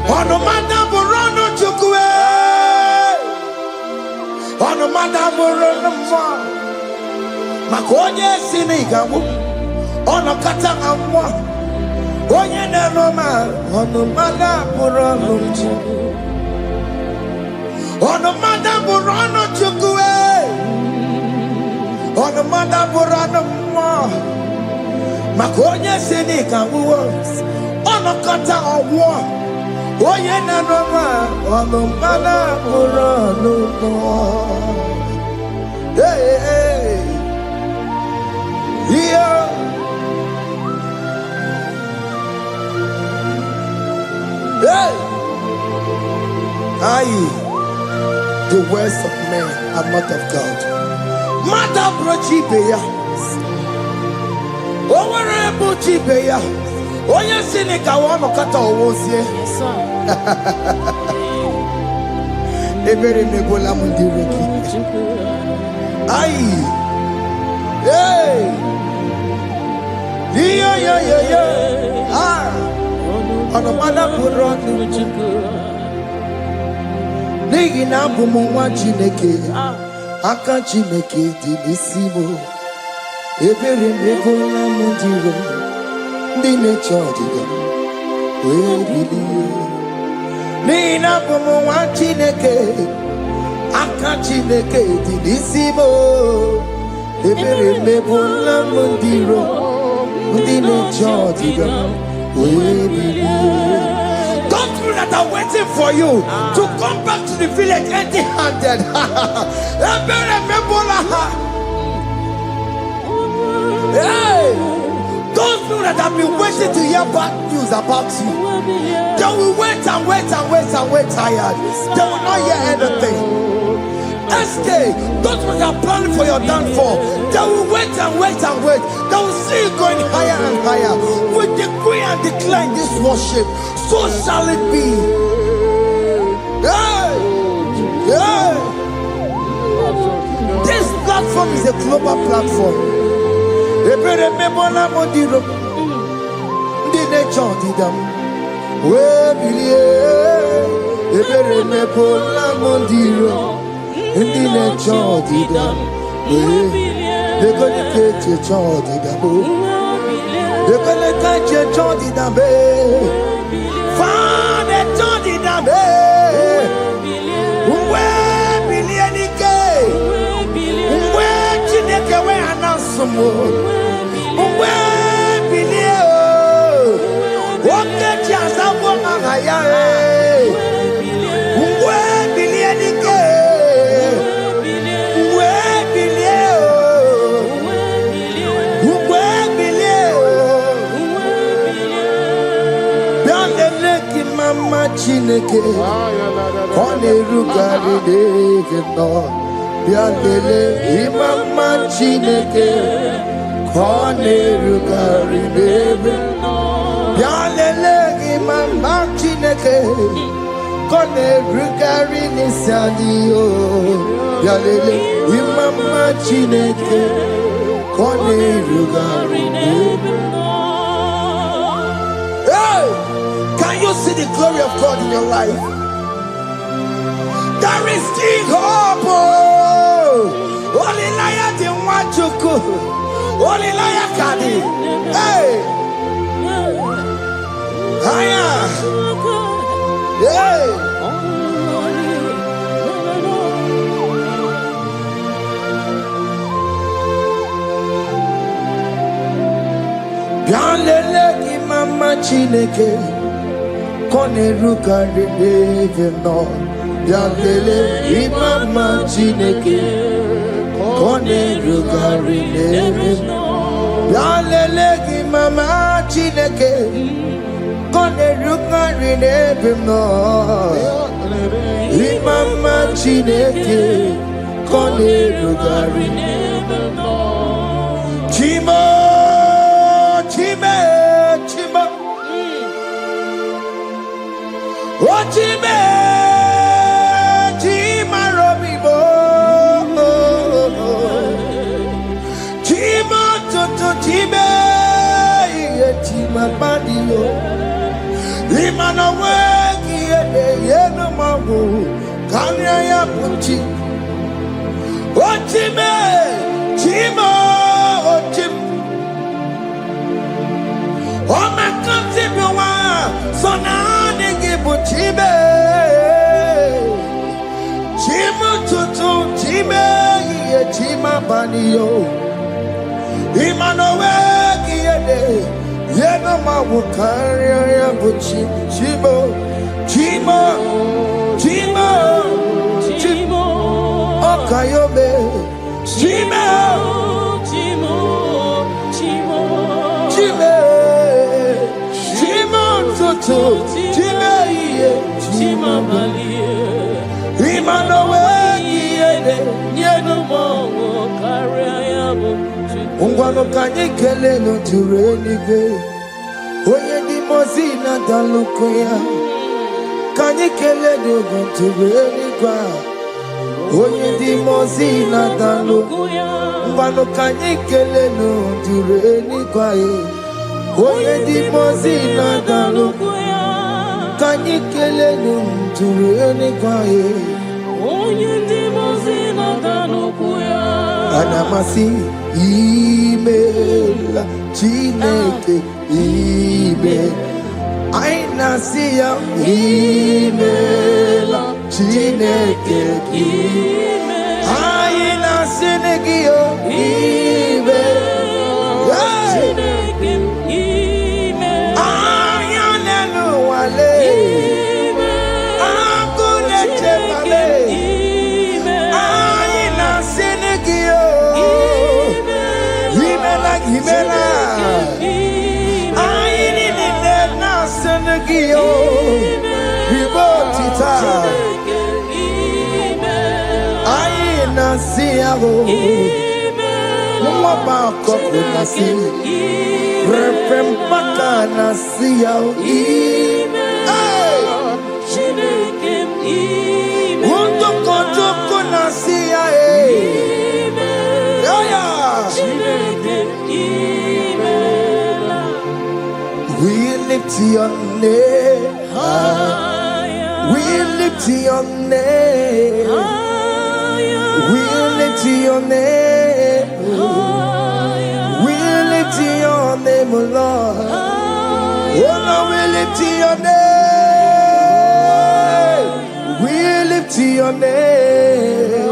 C: Ono madam Burono chukwe. Ono madam Burono ma. Makonye sinigamu. Ono kata amwa. Onye neroma. Ono madam Burono chukwe. Ono madam Burono chukwe. Ono madam Burono ma. Makonye sinigamu. Ono kata amwa. Onye neroma. Ono madam Burono ma. Hey, hey. Yeah. Hey. Aye. The words of men are not of God. Mother Brochibeya. Overable Chibeya. Oya Sinica one kata owosie. Ebere mebola mundireki. Aye. Hey! Yeah. Ah! On a mother put on the Niggy now, Bumo, Chineke. I can't Chineke, Dinissimo. Every Nicola Mundiro. Dine Chodiga. Where did you? Nina Bumo, Chineke. I can't Chineke, Dinissimo. Ebere mebola mundiro, mundine chodiga, don't people that are waiting for you to come back to the village empty-handed. Ebere mebola. Hey, those people that have been waiting to hear bad news about you, they will wait and wait tired. They will not hear anything. SK, those ones are planning for your downfall. They will wait and wait and wait. They will see you going higher and higher. We decree and declare this worship. So shall it be. Hey! Hey! This platform is a global platform. Chineke kone rugari deke no bialele imama Chineke kone rugari deke no bialele imama Chineke kone rugari nisadio bialele imama Chineke kone rugari deke no. Can you see the glory of God in your life? There is still hope. Only liar didn't want to go. Only liar can. Hey. Higher. Hey. Bialele ki mama Chineke. Kone rugari deke no bialele imama Chineke kone rugari deke no bialele imama Chineke kone rugari deke no imama Chineke kone rugari deke no Chimo Chime Chimo Ochime, Chima Robibo, Chima Toto Chime, Chima Badio, Imana Wagi, Yeno Mamu, Kanya Punchi, Ochime, Chima, Ochim, Oma Kantibiwa, Sona. Chime, Chima Tutu, Chime, Chima Banio, Imanowe, Yenoma Wukaria, Chimo, Chimo, Chimo, Chimo, Okayobe, Chimo, Chimo, Chimo, Chime, Chimo Tutu, Chime. Chima Malie, Imanowe, Yenumo, Kariabu, Ungwano Kanyikele no Turenike, Oye di Mozina Dalukoya, Kanyikele no Turenika, Oye di Mozina Dalukoya, Ungwano Kanyikele no Turenika, Oye di Mozina Dalukoya. Kanyikele nunturene kwae Onye ndi mozina danukuya Anamasi imela Chineke ime Ainasiya imela Chineke ime Ainasinegiyo ime Chineke ime Ayanenu wale Himela, aini ni na senegio, ribotita, aini Mwaba koko nasi Repempaka nasi yao Wondoko joko nasi ya We lift your name We lift your name We lift your name We lift your name, oh Lord. Oh Lord, we lift your name. We lift your name.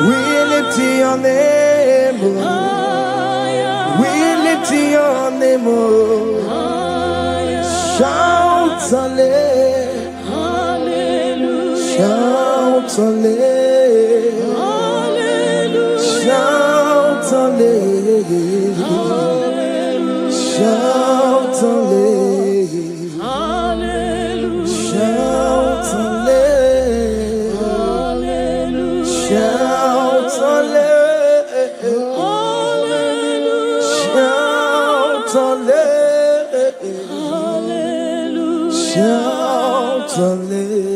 C: We lift your name. We lift your name. Shout hallelujah. Shout hallelujah. Shout hallelujah. Shout hallelujah. Shout hallelujah. Shout hallelujah. Shout hallelujah. Shout hallelujah.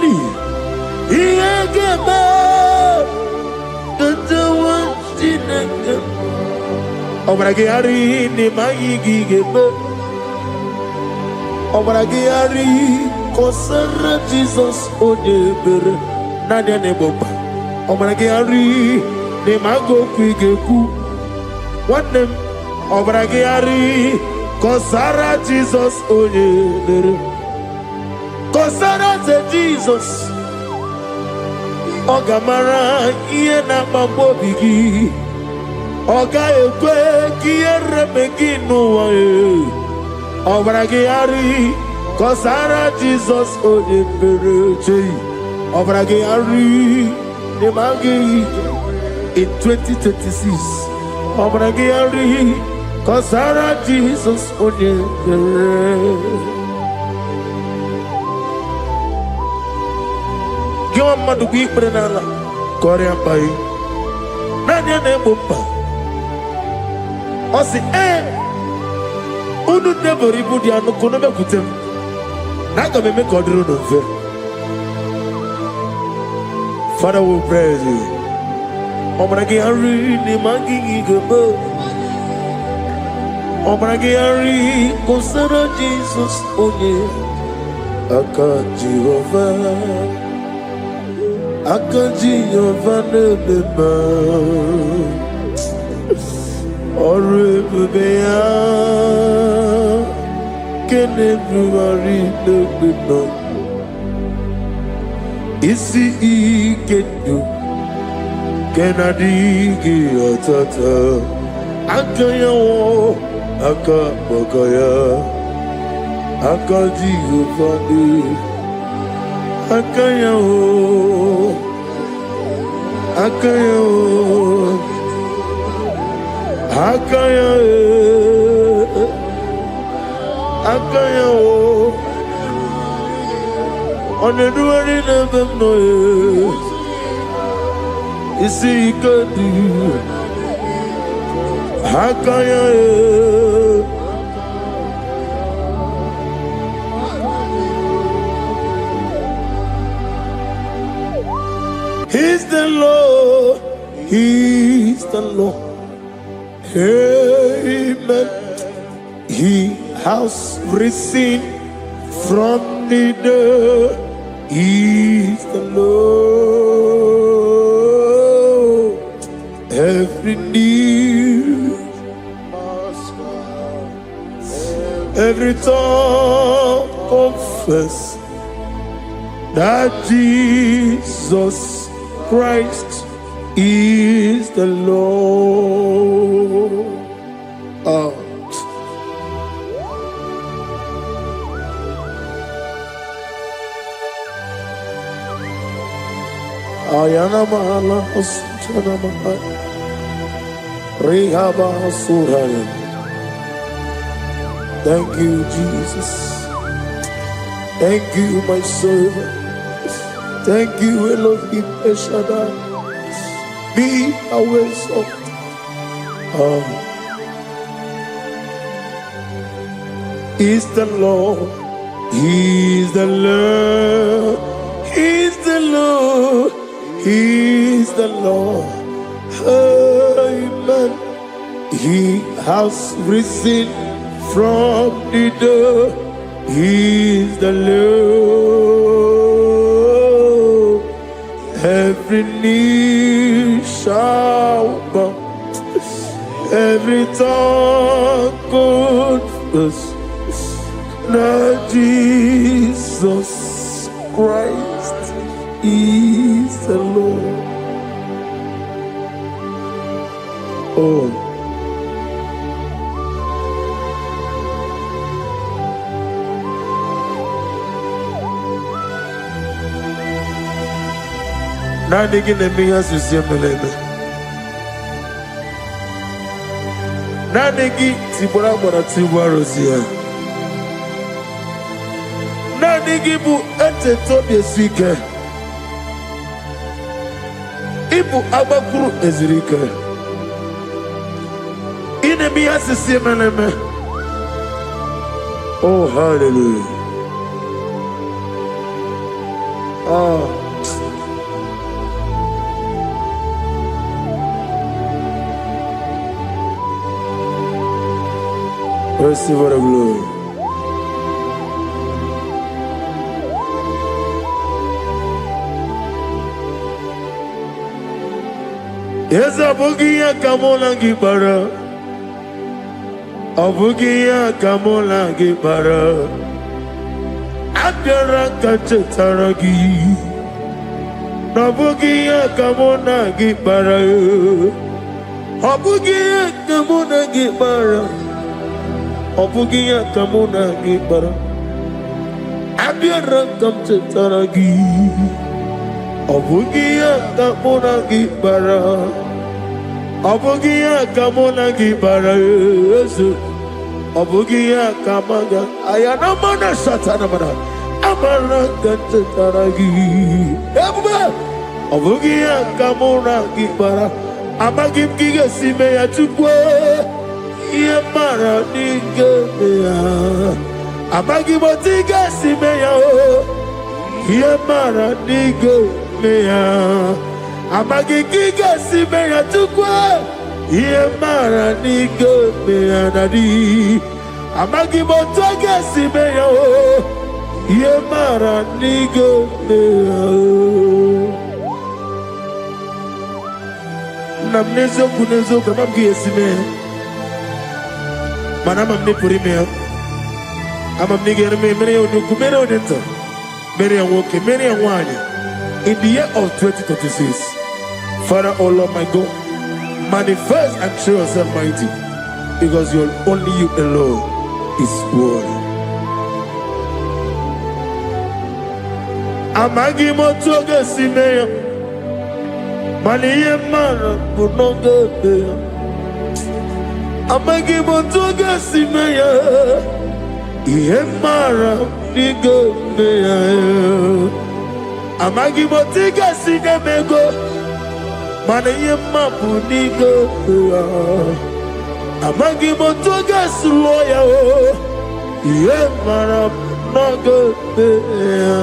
F: Only Iagaba Katawa Chinaka Obragiari ni Magigi Gebe Obragiari Kosara Jesus Odebere Nadia Neboba Obragiari ni Mago Kwigeku What name Obragiari Kosara Jesus Odebere Kosara Jesus Ogamara iye na mambobigi Oga ekwe kiye remegi nuwa Obragiari Kosara Jesus Odebere Obragiari Nemagi in 2026 Obragiari Kosara Jesus Odebere Give madu bi prenala Korea pai Nanya ne bomba Osi Unu never ibudi anu kono me kutem Naga me kodru no fe Father we praise you Obragi ari ni mangi gebe Obragi ari Kosara Jesus onye Aka Jehovah Akaji Yovaneba Oribea Can everybody know Isi Ikenu Kenadigi Atata Akaya Akabakaya Akaji Yovaneba Akaya Akaya Akaya Akaya Oneduari never know Isi Ikadu Akaya He's the Lord, He's the Lord. Amen. He has risen from the dead. He's the Lord. Every knee, every tongue confess that Jesus Christ is the Lord. Ayana mahala osutana mahala Rehaba suraya. Thank you, Jesus. Thank you, my servant. Thank you, Elohim Eshadai. Be our song. Is the Lord. He's the Lord. He's the Lord. He's the Lord. Amen. He has risen from the dead. He's the Lord. Every knee shall bow, every tongue confess that Jesus Christ is the Lord. Oh. Nanigi nemiya susiyemeleme. Nanigi tibora bora tibora rosia. Nanigi bu ete tobi esike. Ibu abakuru ezirike. Inemiya susiyemeleme. Oh, hallelujah. Receive the glory. Yes, Abugia Kamola Gibara. Abugia Kamola Gibara. Abdara Kachetaragi. Abugia Kamona Gibara. Abugia Kamona Gibara. Abugia Kamona Gibara. Abdara Kachetaragi. Abugia Kamona Gibara. Abugia Kamona Gibara. Abugia Kamaga. Ayana Mana Satana Mana. Amara Kachetaragi. Abugia Kamona Gibara. Amagim Giga Simeya Chukwe. Yamara Nigeria. Amagimotiga Simeya. Yamara Nigeria. Amagigiga Simeya Chukwe. Yamara Nigeria Nadi. Amagimotoga Simeya. Yamara Nigeria. Namnezo kunezo kamamgi Simeya. Manama mnipurime. Amamnigere mere onukumere onenta. Mere woke, mere wani. In the year of 2026, Father, oh Lord my God, manifest and show yourself mighty, because only you alone is worthy. Amagi motoga simeya, maniye mara kunoga beya. Amagi motoga simeya, iye mara niga beya. Amagi motiga sinemego, maniye mapu niga beya. Amagi motoga suloya, iye mara noga beya.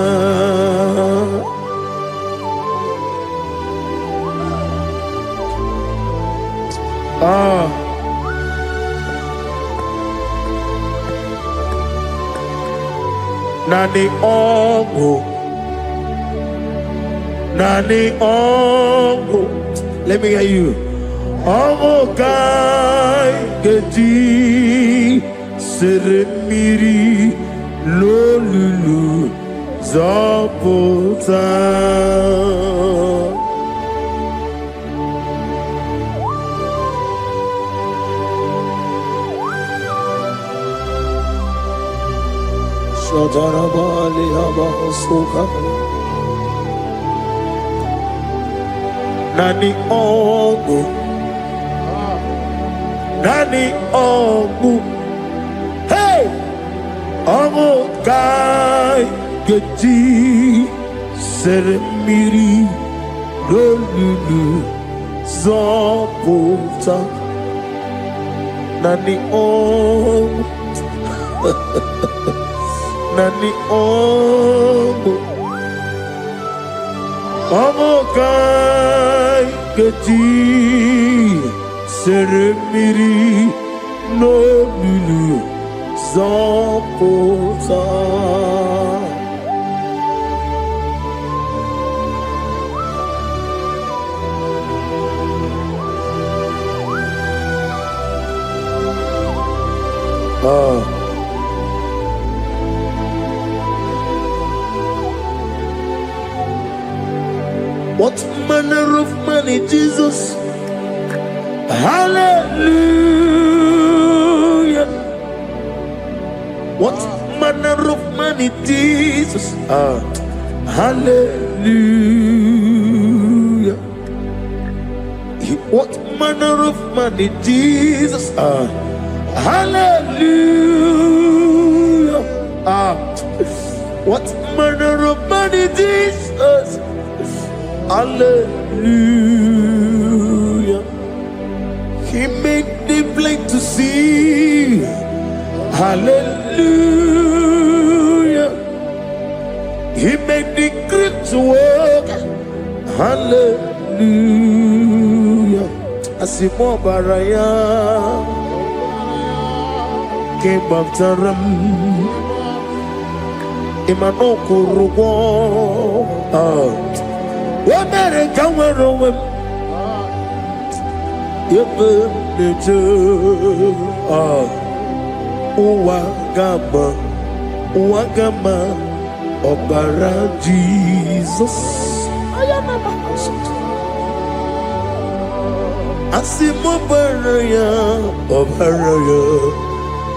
F: Nani ongo, Nani ongo. Let me hear you. Ongo kai geti seremiri lolulu zapota. Shadarabali Abasuka Nani Ogu Nani Ogu. Hey! Ogu Kai Geti Seremiri Lolulu Zapota Nani Ogu. Nani ongo, ongo kai geti seremiri no lulu zapota. What manner of money, Jesus? Hallelujah. What manner of money, Jesus? Hallelujah. What manner of money, Jesus? Hallelujah. What manner of money, Jesus? Hallelujah. He made the blind to see. Hallelujah. He made the crippled to hallelujah. Asimo baraya King of Taram Imano Kurugo Wamere Kawarowem Yebe Neje Uwagama Obara Jesus Asimo baraya Obaraya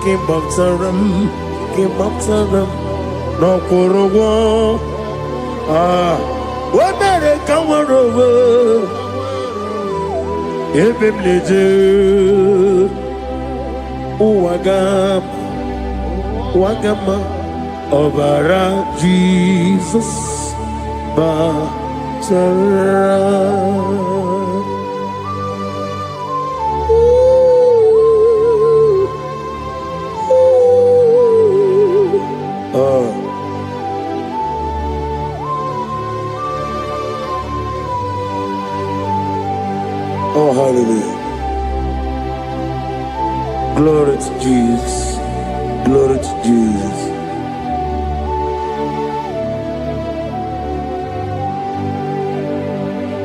F: King of Taram No Kurugo Wamere Kawarowe Ebem Neje Uwagama Obara Jesus Batara. Oh, hallelujah. Glory to Jesus. Glory to Jesus.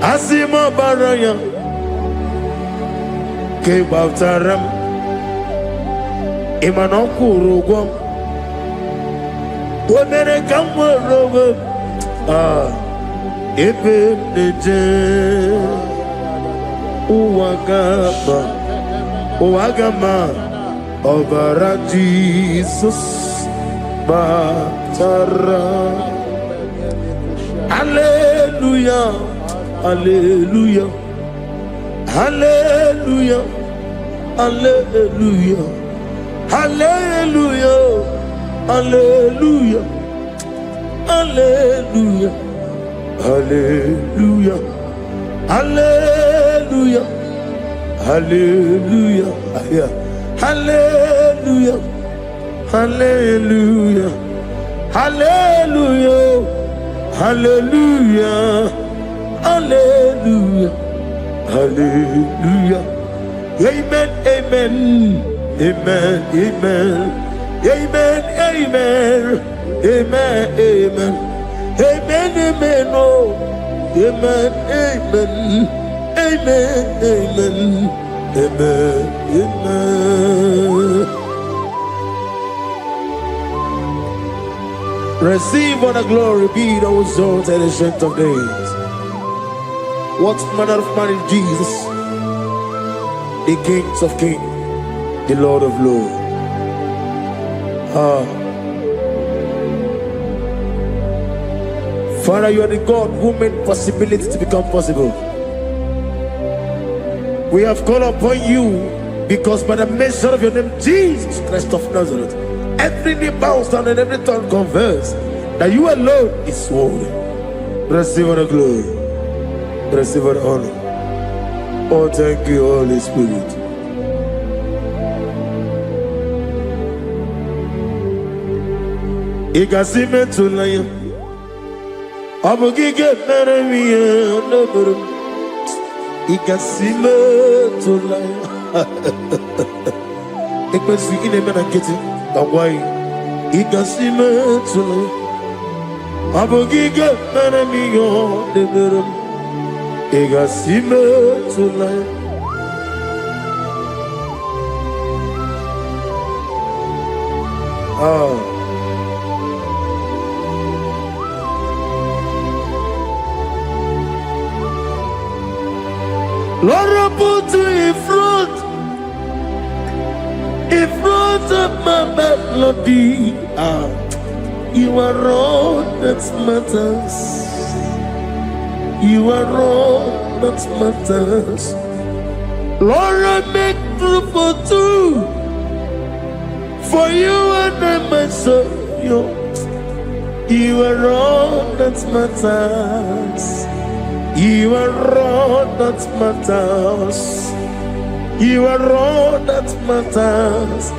F: Asimo baraya Ke Baptaram Imano Kurugo Wamere Kamwarowe Ebe Neje Uwagama Obara Jesus Batara. Hallelujah, hallelujah, hallelujah, hallelujah, hallelujah, hallelujah, hallelujah, hallelujah, hallelujah, hallelujah, hallelujah, hallelujah, hallelujah, hallelujah, hallelujah, hallelujah. Amen, amen, amen, amen, amen, amen, amen, amen, amen, amen, oh, amen, amen, amen, amen, amen, amen. Receive all the glory, be thou exalted in the strength of days. What manner of man is Jesus? The Kings of Kings, the Lord of Lords. Father, you are the God who made possibility to become possible. We have called upon you because by the mention of your name, Jesus Christ of Nazareth, every knee bows down and every tongue confess that you alone is worthy. Receive all the glory. Receive all the honor. Oh, thank you, Holy Spirit. Ikasime tulaya Abugige meremiye Neburu Ikasime tulaya Ikpesu ineme na kiti Kawai Ikasime tulaya Abugige meremiye Neburu Ikasime tulaya Lord, I put you in front of my melody. You are all that matters. You are all that matters. Lord, I make room for two, for you and I myself. You are all that matters. You are all that matters. You are all that matters.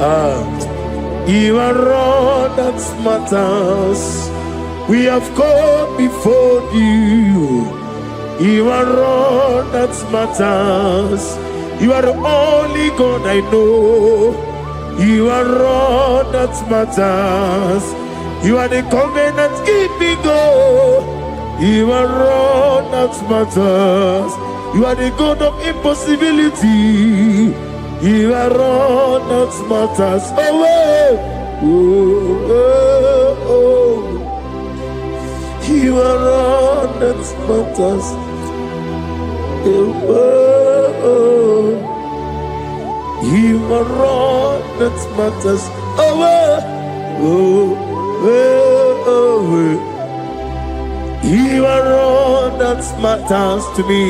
F: You are all that matters. We have come before you You are all that matters. You are the only God I know. You are all that matters. You are the covenant keeping God. You are all that matters. You are the God of impossibility. You are all that matters. Oh, oh, oh, oh. You are all that matters. Oh, oh. You are all that matters. Oh, oh, oh, oh. You are all that matters to me.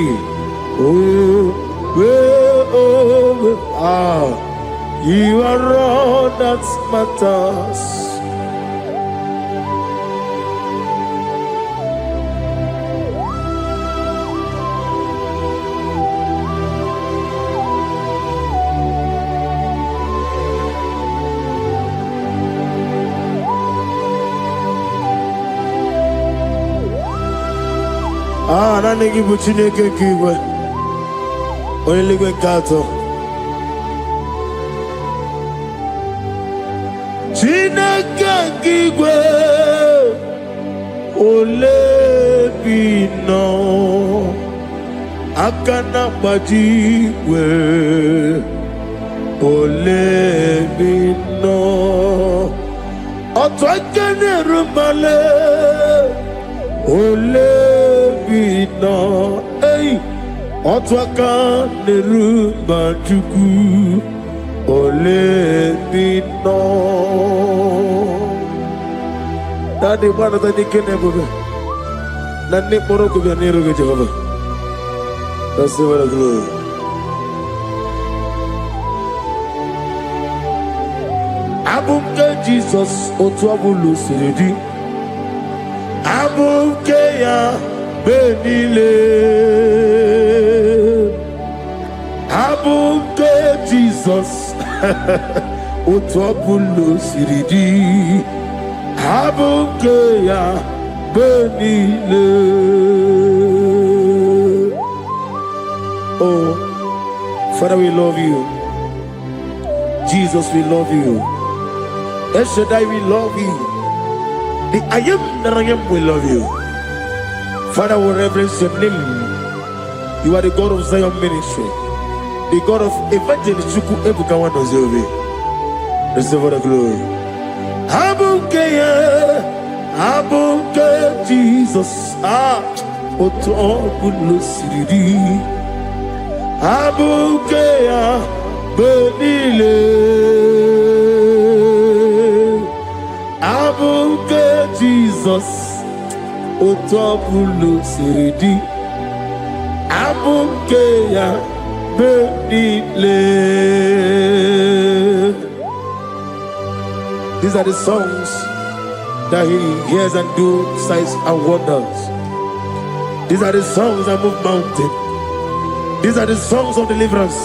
F: Oh, oh, oh, ah. You are all that matters. Ah, na nigi buchine ke kiwe. Oyeligwe kato. Chineke kiwe. Olebino. Akana bajiwe. Olebino. Otwakene rumale. Olebino, hey, otwaka nerumba chuku. Olebino. Daddy, what are the kenebobe? Nani poroko be niruge Jehovah. That's the word of glory. Abumke Jesus, otwabulu siridi. Abukeya benile, abuke Jesus, utwabulu siridi, abukeya benile. Oh, Father, we love you. Jesus, we love you. El Shaddai, we love you. The I am that I am will love you. Father, we reverence your name. You are the God of Zion ministry, the God of Evangelist Chuku Ebukawa Nozobe. Receive all the glory. Abuke Jesus. Ah, Oto Bulusiri. Abuke ya Benile. Abuke Jesus, Otobulu Siridi, Abuke ya Benile. These are the songs that he hears and do signs and wonders. These are the songs that move mountain. These are the songs of deliverance.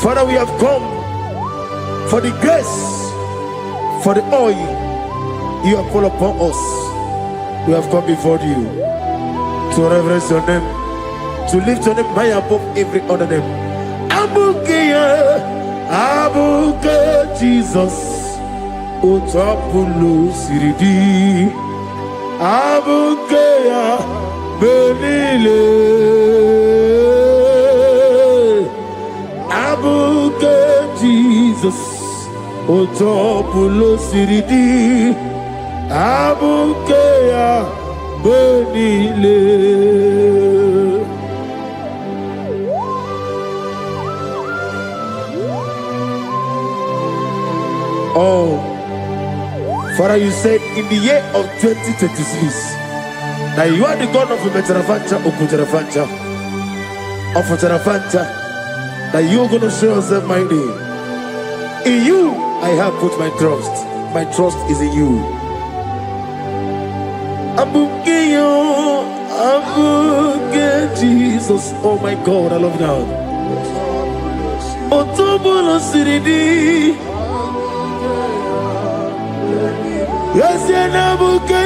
F: Father, we have come for the grace, for the oil you have poured upon us. We have come before you to reverence your name, to lift your name high above every other name. Abuke Jesus, Otapulu Siridi, Abuke Benile, Abuke Jesus, Otapulu Siridi, Abukeya Benile. Oh, Father, you said in the year of 2026 that you are the God of Metarafancha, Okutarafancha, of Tarafancha, that you are going to show yourself mighty. In you, I have put my trust. My trust is in you. Abukeyo, Abuke Jesus. Oh my God, I love you now. Otobola Siridi. Yes, Abuke,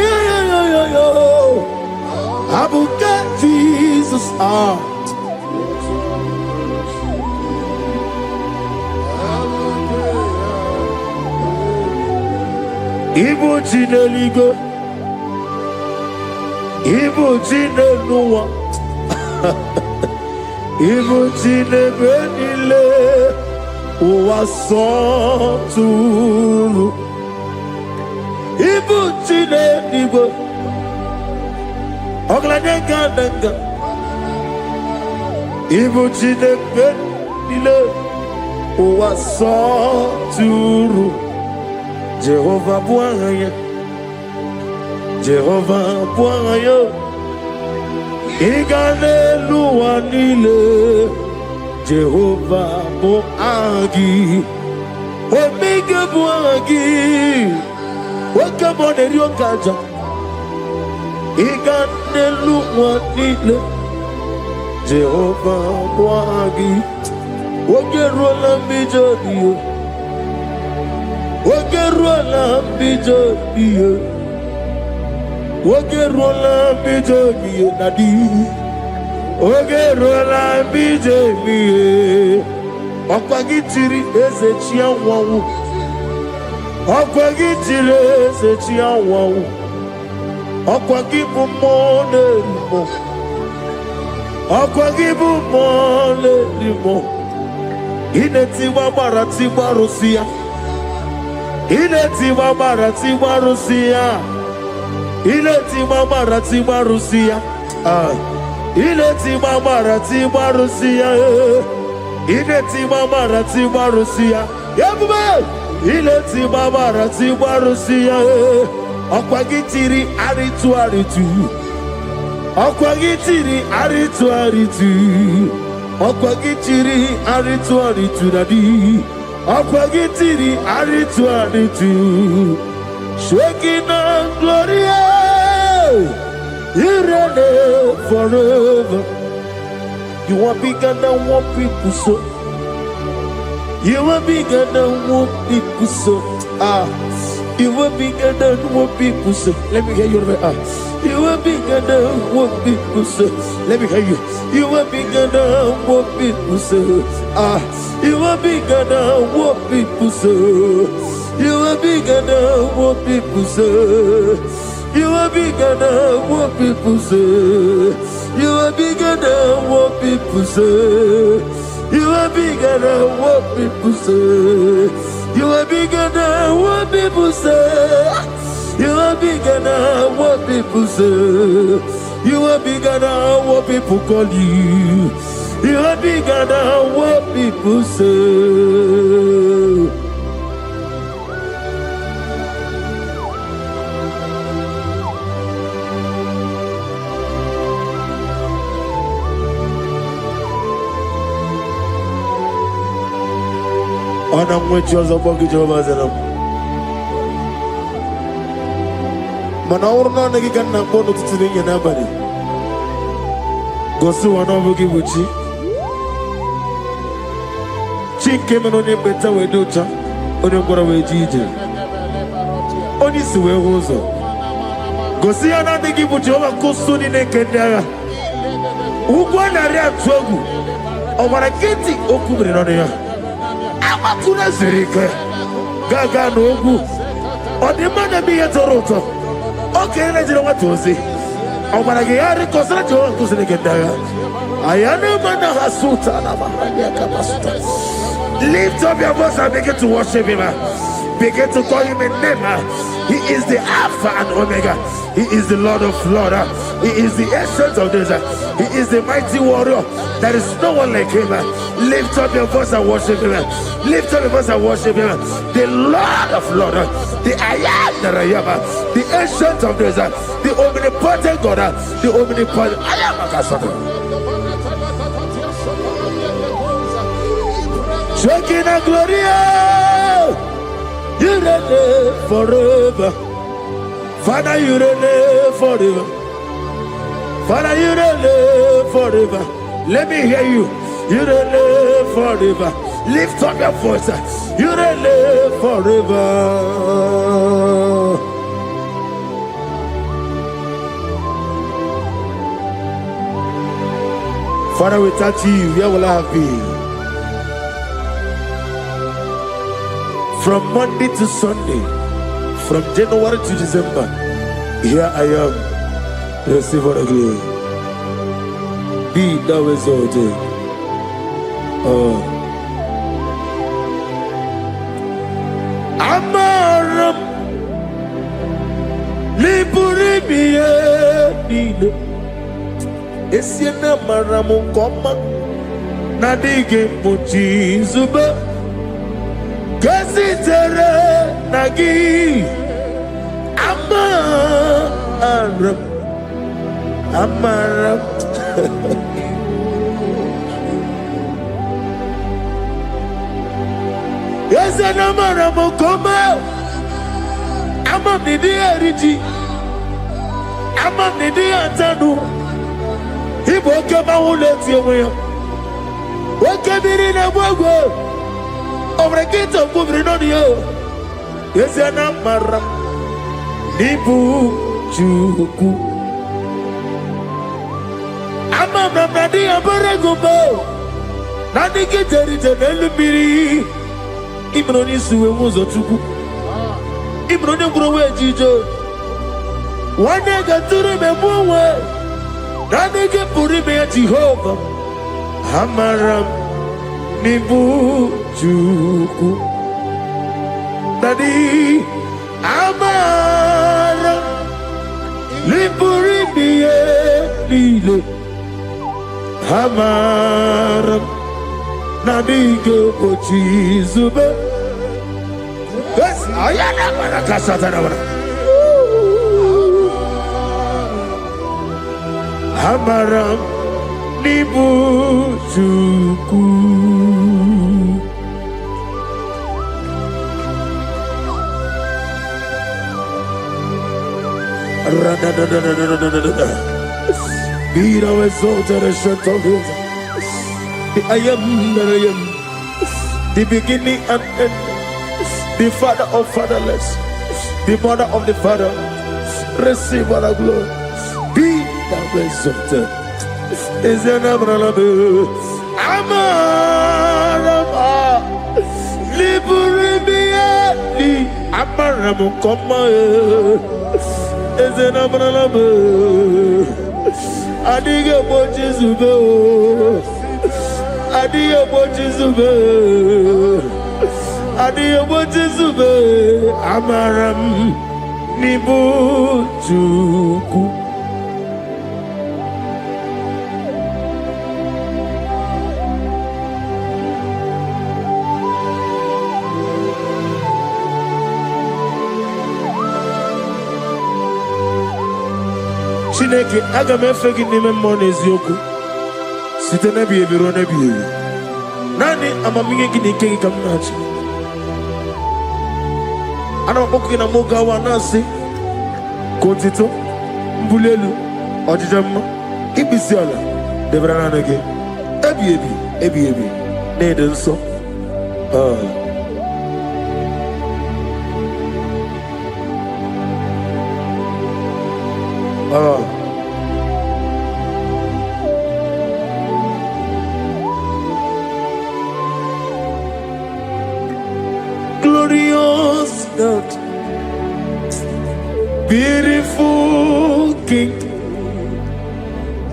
F: Abuke Jesus. Jesus. Ah. Ibu Chineligo, Ibu Chinenuwa, Ibu Chinebenile, Uwasoturu, Ibu Chineligo, Oglanenga, Ibu Chinebenile, Uwasoturu. Jehovah Bwanya, Jehovah Bwanya, Igane Luanile, Jehovah Boagi, Omega Boagi, welcome on the Ryokaja, Igane Luanile, Jehovah Boagi, Ogerola Mijodio. Ogerola bijobiye, Ogerola bijobiye nadi, Ogerola bijobiye. Okwagitiri ezechi anwawu, Okwagitiri ezechi anwawu, Okwagibu monerimo, Okwagibu monerimo. Ineti wabara tibarusia. Ileti mama Rusia, Ileti mama Rusia, Ileti mama Rusia, Ileti mama Rusia, Yabume, Ileti mama Rusia, Okwagitiri aritu, Okwagitiri aritu nadi. Akwagitiri aritu, shaking on gloria, you reign forever. You are bigger than what people so. You are bigger than what people so. You are bigger than what people say. Let me hear you. You are bigger than what people say. Let me hear you. You are bigger than what people say. You are bigger than what people say. You are bigger than what people say. You are bigger than what people say. You are bigger than what people say. You are bigger than what people say. You are bigger than what people say. You are bigger than what people say. You are bigger than what people call you. You are bigger than what people say. Ana mwechoza bogi Jehovah Zelam. Manaurna nagi kanna bono tutuninye nabari. Gosu wana bogi buchi. Chinke menoni beta weducha. Oni mkora wejije. Oni suwe hozo. Gosi ana nagi buchi owa kusuni nekendaya. Ugwana rea twogu. Omara kiti okubri noneya. Amakuna zirike gaga n'ogwu ọdịmma mi yetoro ụtọ oke na-ejiri nwata ozi ọ gwara gị ya rịkọsịrị Jehova nkụziri gị ndị agha ayana mana ha suta na mahali akabasuta. Lift up your voice and begin to worship him. Begin to call him a name. He is the Alpha and Omega. He is the Lord of Lords. He is the Ancient of Days. He is the mighty warrior. There is no one like him. Lift up your voice and worship him. Lift up your voice and worship him. The Lord of Lords, the I am that I am, the Ancient of Days, the omnipotent God, the omnipotent I am. Shekinah Gloria, you reign forever. Father, you reign forever. Father, you reign forever. Let me hear you. You reign forever. Lift up your voice. You reign forever. Father, without you, where will I have been? From Monday to Sunday, from January to December, here I am. Receive all the glory. Be thou exalted. Amaram Liburibie Nino Esiena Maramu Koma Nadige Muchi Zuba Gasitere Nagi Amaram Yes, and Amaram Koma Amam Nidi Eriji Amam Nidi Antanu He woke up my let you away. What came in a world over a gate of moving on you? Yes, and Amaram Nibu Chuku Amam Nadi Abaragubo Nadi get a little Ibroni suwe muzo chuku Ibroni kurowe jijo Wane gaturi me muwe Nane ke puri me Jehovah Hamaram Nibu chuku Nadi Amaram Nipuri miye Lile Hamaram Nadige Ochi Zube. Yes, ayana barakasa tanabara. Hamaram Nibu Chuku. Be thou exalted and shut of it. I am that I am, the beginning and end, the father of fatherless, the mother of the father. Receive all the glory. Be thou exalted. Is an Abraham, Amarama, Liburibiati, Amaram, Koma, is an Abraham, Adiga Bojizubo. Adiyo Bojizube Amaram Nibu Chuku. Chineke aga m efe gị n'ime mmụọ na eziokwu site n'ebighị ebi ruo n'ebighị ebi. Naanị amamihe gị na ike gị ka m na-achị. Ana m akpọku gị na moge awa na-asị ka otito, mbuli elu, ọjịja mma, ikpisi ala debere naanị gị. Ebighị ebi, ebighị ebi, na-ede nsọ. Glorious God, beautiful King,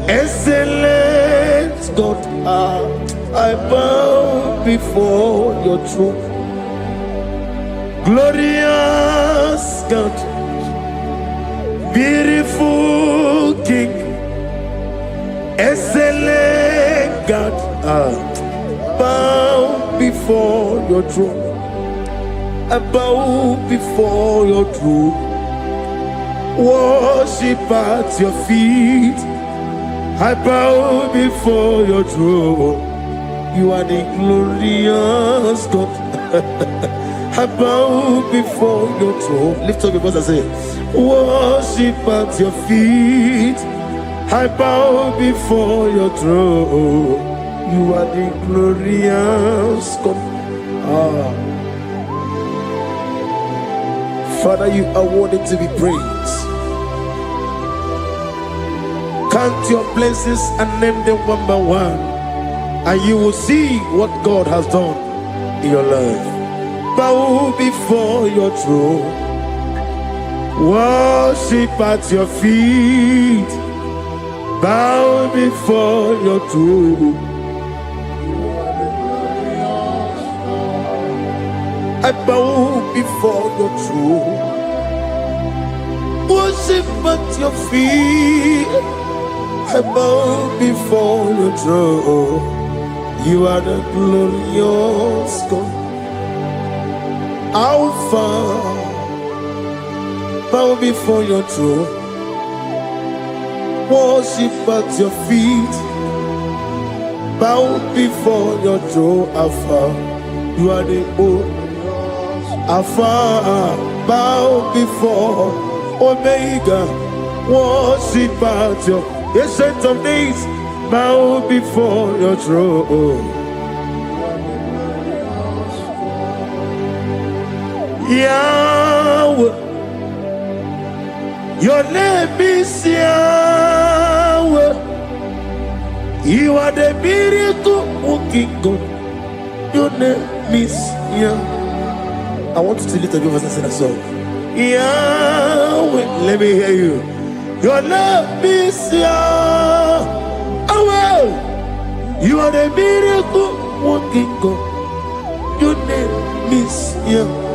F: excellent God, I bow before your throne. Glorious God, beautiful King, excellent God, bow before your throne. I bow before your throne, worship at your feet. I bow before your throne. You are the glorious God. I bow before your throne. Lift up your voice and say, worship at your feet. I bow before your throne. You are the glorious God. Father, you are worthy to be praised. Count your blessings and name them one by one, and you will see what God has done in your life. Bow before your throne, worship at your feet. Bow before your throne. I bow before your throne, worship at your feet. I bow before your throne. You are the glorious God, Alpha. Bow before your throne, worship at your feet. Bow before your throne, Alpha. You are the old Alpha. Bow before Omega, worship at your ancient of days. Bow before your throne. Yahweh, your name is Yahweh. You are the miracle working God. Your name is Yahweh. I want you to lift up your voice and sing a song. Yahweh, let me hear you. Your name is Yahweh. You are the miracle working God. Your name is Yahweh.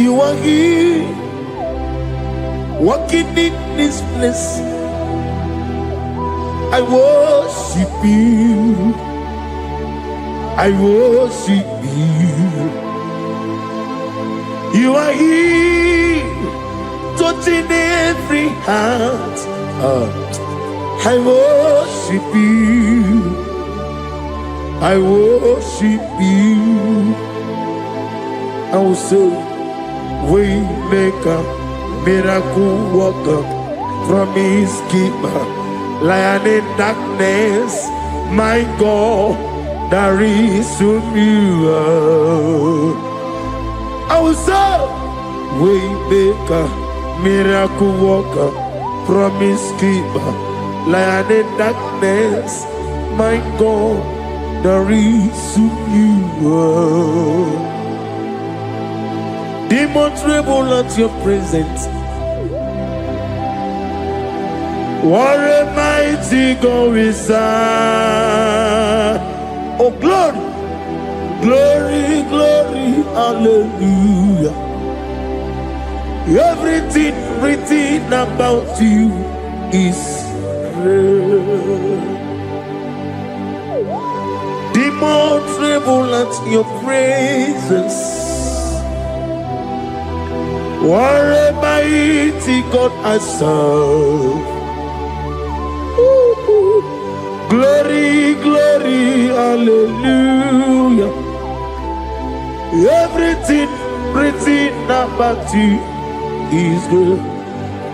F: You are here, walking in this place. I worship you. I worship you. You are here, touching every heart. I worship you. I worship you. I will say, Waymaker, miracle worker, promise keeper, lion in darkness, my God, there is you. I will say, Waymaker, miracle worker, promise keeper, lion in darkness, my God, there is you. Demons tremble at your presence. What a mighty God we serve. Oh, glory, glory, glory, hallelujah. Everything written about you is real. Demons tremble at your presence. What a mighty God I serve. Glory, glory, hallelujah. Everything written about you is good.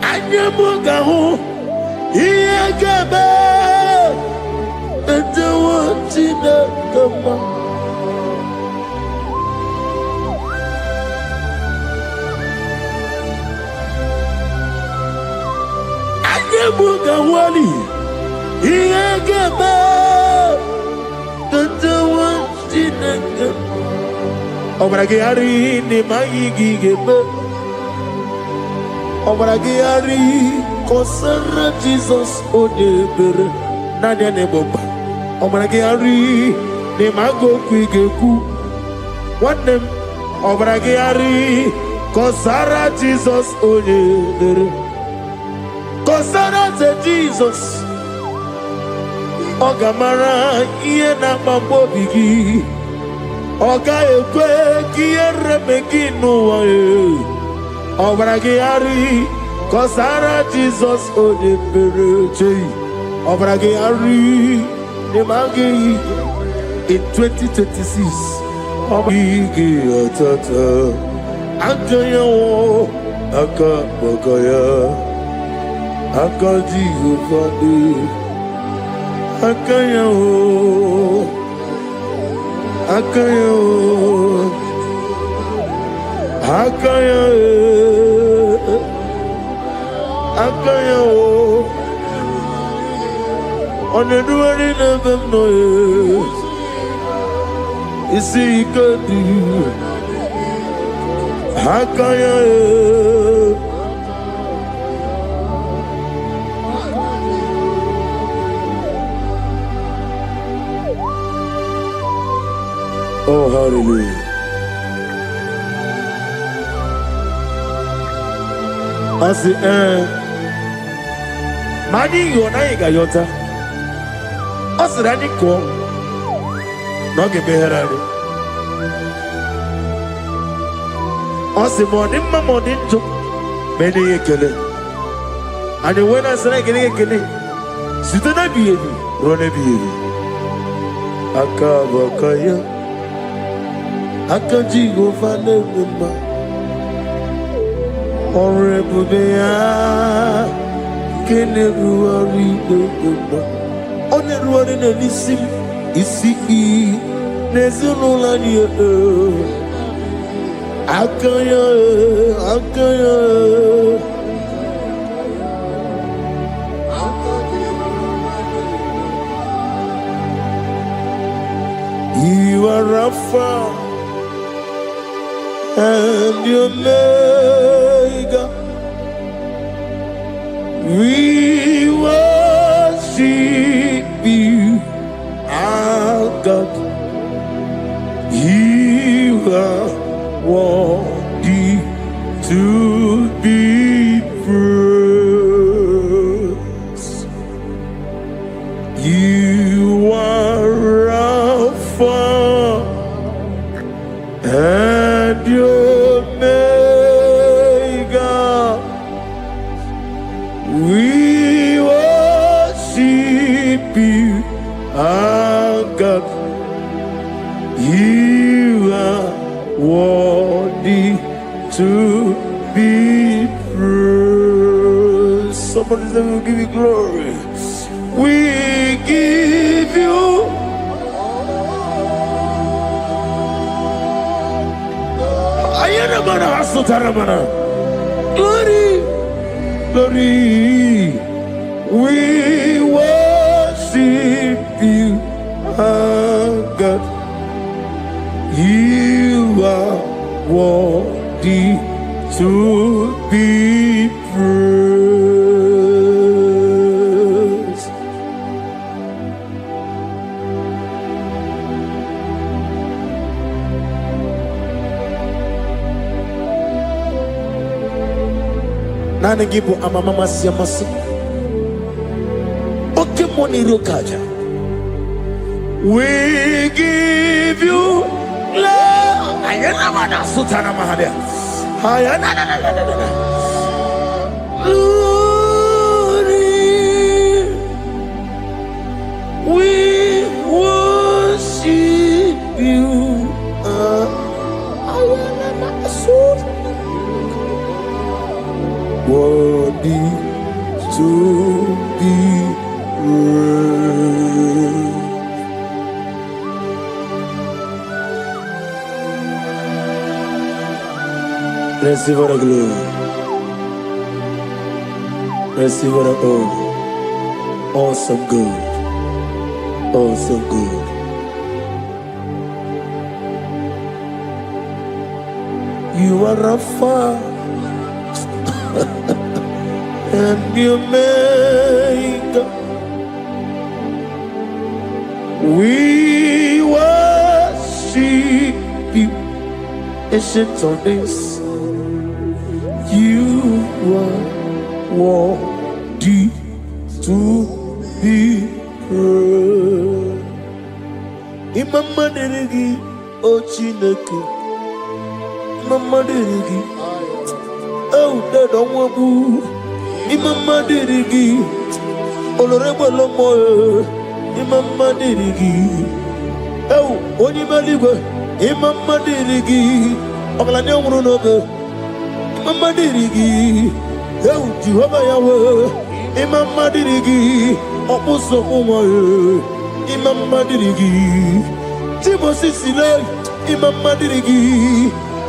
F: Anyamugaho, Iyagaba, and the one in the Mugawali, Iyagaba, Tantawa, Jinaka, Obragiari, Nimayigigaba, Obragiari, Kosara Jesus, Odeber, Nadia Neboba, Obragiari, Nimago Quigeku, one name, Obragiari, Kosara Jesus, Odeber. Kosara te Jesus, Ogamara iye na mambobigi, Oga ekwe kiye remegi nuwae, Obragiari, Kosara Jesus odepereche, Obragiari, Nemagi in 2026, Obigi atata, Anjayo, Akabakaya. Akaji Ufadi Akayo Akayo Akayo Akayo On the dwelling of them, no, you see, good. Hakaya, oh, hallelujah. I say, Mani, you're not a gayota. I said, I didn't call. Not get better. I said, morning to many a killer. And when I said, I get a killer, sit on a baby, run a baby. Akabakaya, Akajigo Fanema, Horrible Bea, Keneruari, on the road in a lissim, is see, Nezulania. Akaya. You are Rapha and your Omega. We worship you, our God. You are worthy to be praised. You are Alpha and Omega. We worship you, our God. You are worthy to be praised. Somebody say, we'll give you glory. We give you glory, glory. We worship you, our God. You are worthy to be praised. Nana gibo amamama siamasi. Oke moni rokaja. We give you love. Ayana mana sutana mahadia. Ayana na. Glory. We worship you. Ayana na sutana. Worthy to be praised. Receive the glory. Receive the honor. Awesome God. Awesome God. You are Rapha and the Omega. We worship you, ancient of days. You are worthy to be praised. Imama deregi o Chineke. Imama deregi o Dadonwabu. Imama deregi Olorebo Lomo. Imama deregi o Onimaligwe. Imama deregi Oglane Omurunobe. Imama dirigi, Jehovah Yahweh. Imama dirigi, Opuso Umaye. Imama dirigi, Timosi Sile. Imama dirigi,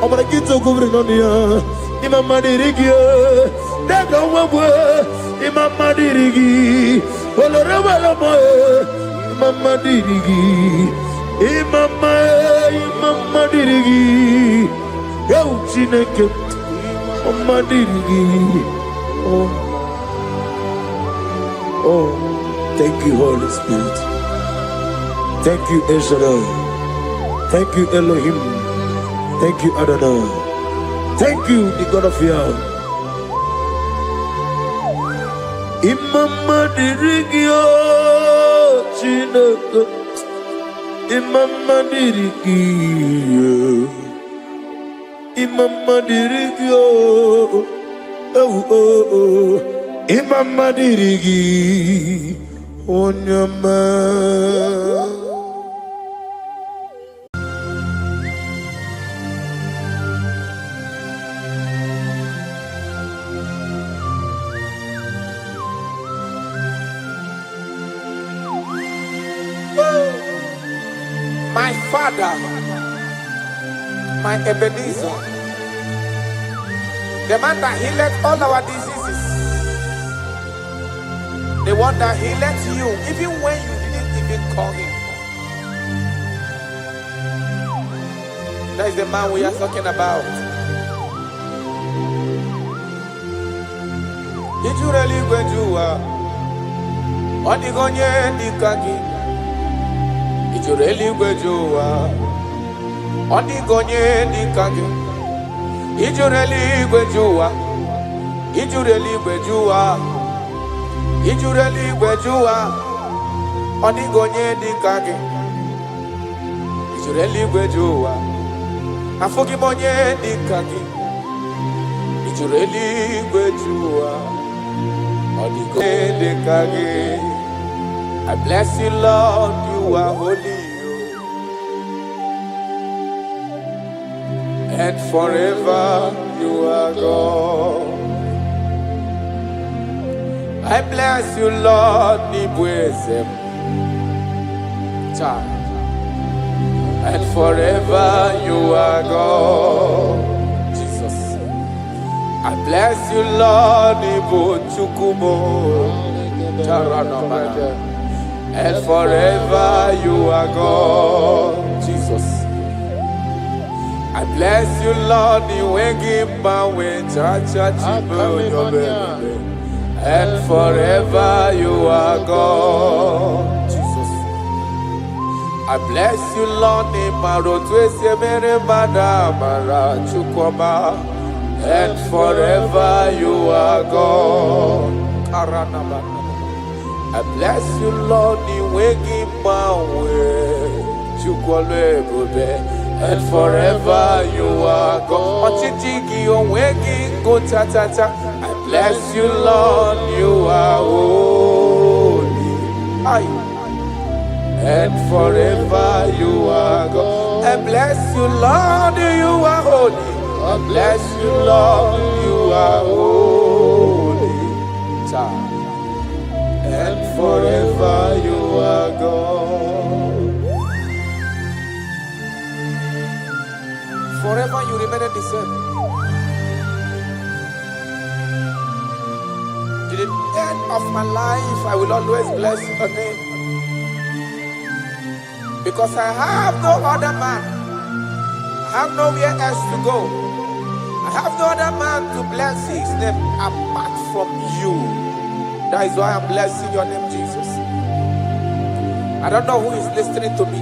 F: Obarakito Governonia. Imama dirigi, Dadonwabu. Imama dirigi, Olorama, Mama Dirigi, Mama Dirigi, Yo Chineke, Mama Dirigi. Oh, thank you, Holy Spirit. Thank you, El Shaddai. Thank you, Elohim. Thank you, Adonai. Thank you, the God of Yahweh. Imama dirigio, Chineke. Imama dirigio. Imama dirigio. Oh. Imama dirigi. Onyama.
B: My Father, my Ebenezer, the man that healed all our diseases, the one that healed you even when you didn't even call him. That is the man we are talking about. Did you really go to Onigonye Nikagi? Did you really go to Onigonye Nikagi? Did you really go to Did you really go to Did you really go to Onigonye Nikagi? Did you really go to Afogimonye Nikagi? Did you really go to Onigonye Nikagi? I bless you, Lord, you are holy, and forever you are God. I bless you, Lord, and forever you are God. Jesus. I bless you, Lord, and forever you are God. Jesus. I bless you, Lord, and forever you are God. Jesus. I bless you, Lord, and forever you are God. I bless you, Lord, and forever you are God. I bless you, Lord, you are holy, and forever you are God. I bless you, Lord, you are holy. I bless you, Lord, you are holy, and forever you are God. Forever you remain the same. To the end of my life, I will always bless your name. Because I have no other man. I have nowhere else to go. I have no other man to bless his name apart from you. That is why I'm blessing your name, Jesus. I don't know who is listening to me.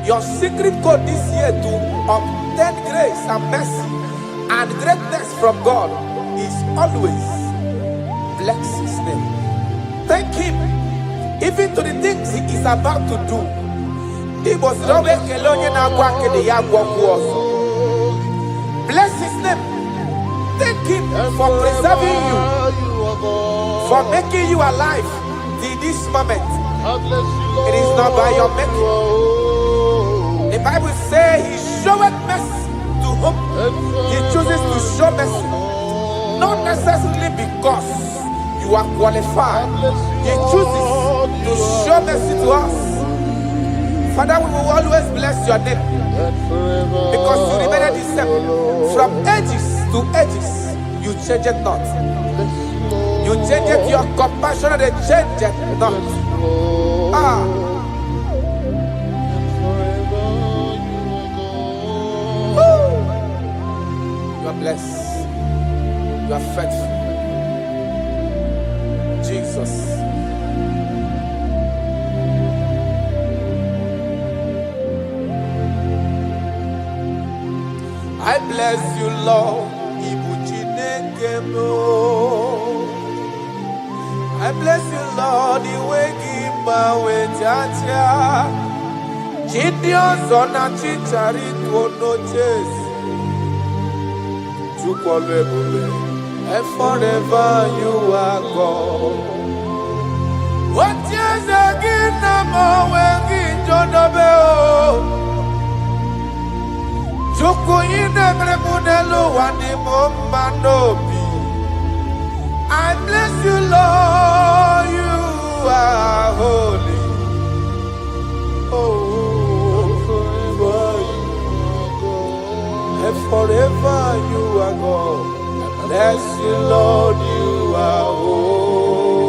B: Your secret code this year to obtain grace and mercy and greatness from God is always bless his name. Thank him even to the things he is about to do. Bless his name. Thank him for preserving you, for making you alive till this moment. It is not by your making. The Bible says he showeth mercy to whom he chooses to show mercy. Not necessarily because you are qualified. He chooses to show mercy to us. Father, we will always bless your name because you remain the same. From ages to ages, you change it not. You
A: You change it, your compassion, they change it not. Ah. Woo. You are blessed. You are faithful. Jesus. I bless you, Lord. I bless you, Lord. The way give my way, Jaja. Gideon son of Chichari to no chase. To call and forever you are God. What years again, I'm always John Abel. Joko ine mrebunelo wani momanobi. I bless you, Lord, you are holy. Oh, forever you are God. And forever you are God. I bless you, Lord, you are holy.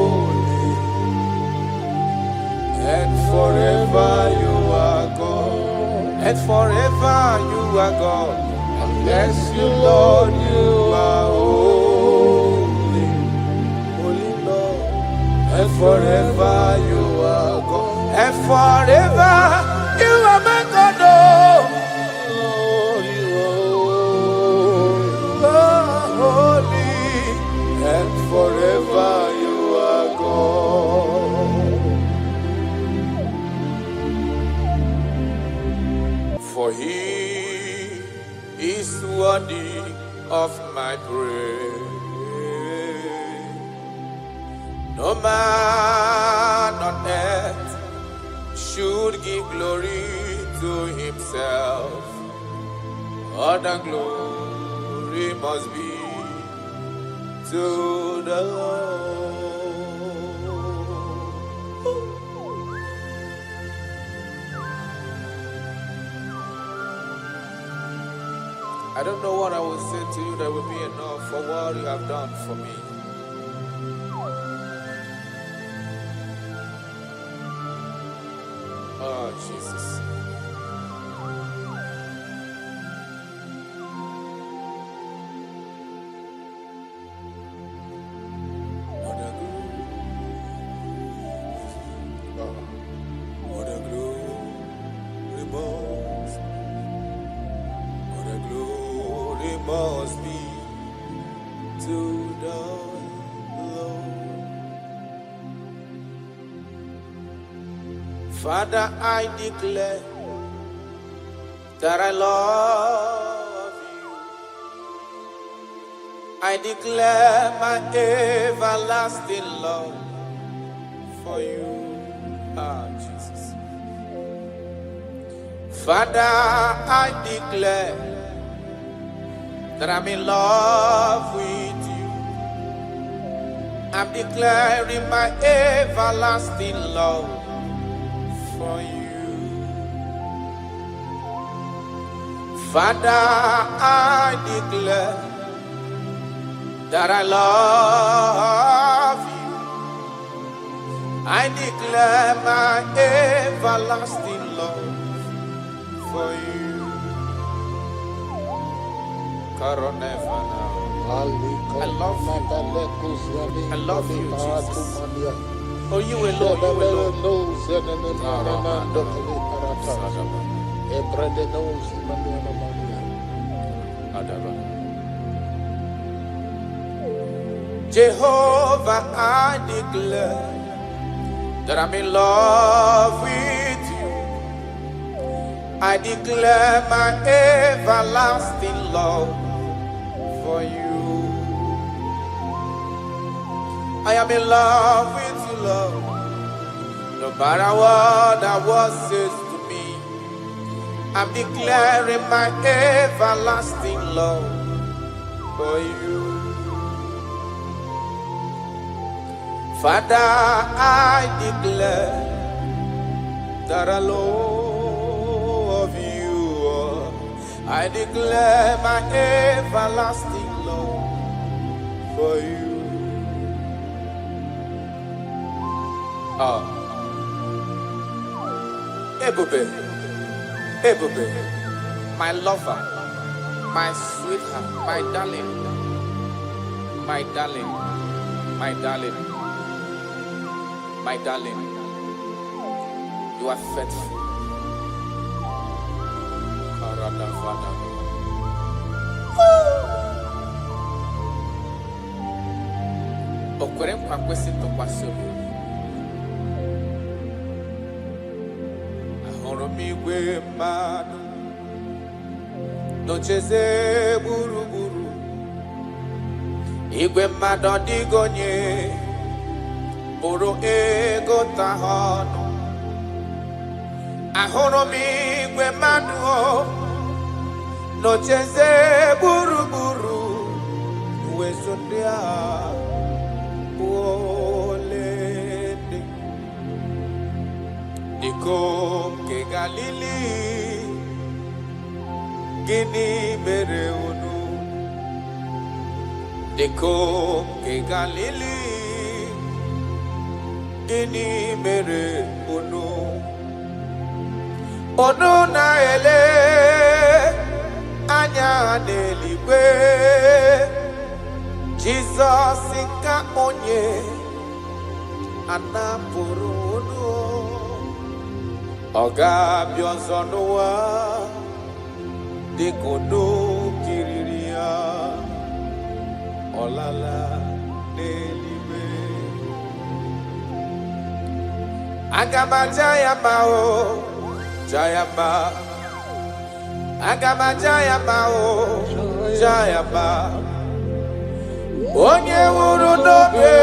A: And forever you are God. And forever you are God. I bless you, Lord, you are holy. Holy Lord. And forever you are God. And forever you are my God. Oh, you are holy. And forever you are God. For he is worthy of my praise. No man on earth should give glory to himself. All the glory must be to the Lord. I don't know what I will say to you that will be enough for what you have done for me. Oh, Jesus. What a glory must be to the Lord. Father, I declare that I love you. I declare my everlasting love for you. Ah, Jesus. Father, I declare that I'm in love with you. I'm declaring my everlasting love for you. Father, I declare that I love you. I declare my everlasting love for you. I love you. I love you, Jesus. Oh, you alone, you alone. Jehovah, I declare that I'm in love with you. I declare my everlasting love for you. I am in love with you, Lord. No matter what the world says to me, I'm declaring my everlasting love for you. Father, I declare that I love you. I declare my everlasting love for you.
B: Oh, Ebube, Ebube, my lover, my sweetheart, my darling, my darling, my darling, my darling. You are faithful. Okwere nkwa kwesị ntụkwasị obi. Ahụrụ m igwe mmadụ n'ocheze gburugburu. Igwe mmadụ ọ dịghị onye bụrụ ego ta ha ọnụ. Ahụrụ m igwe mmadụ n'ocheze gburugburu. Uwezo ndị agha olende Dikom ke Galili gịnị mere unu? Dikom ke Galili gịnị mere unu? Unu na-ele anya n'eluigwe. Jesus ka onye anapụrụ unu. Ọ ga-abịa ọzọ n'ụwa dịka unu kiriri ya. Ọ lala n'eluigwe. Aga m aja ya mma o, ja ya mma. Aga m aja ya mma o, ja ya mma. Onye nwụrụ n'obe,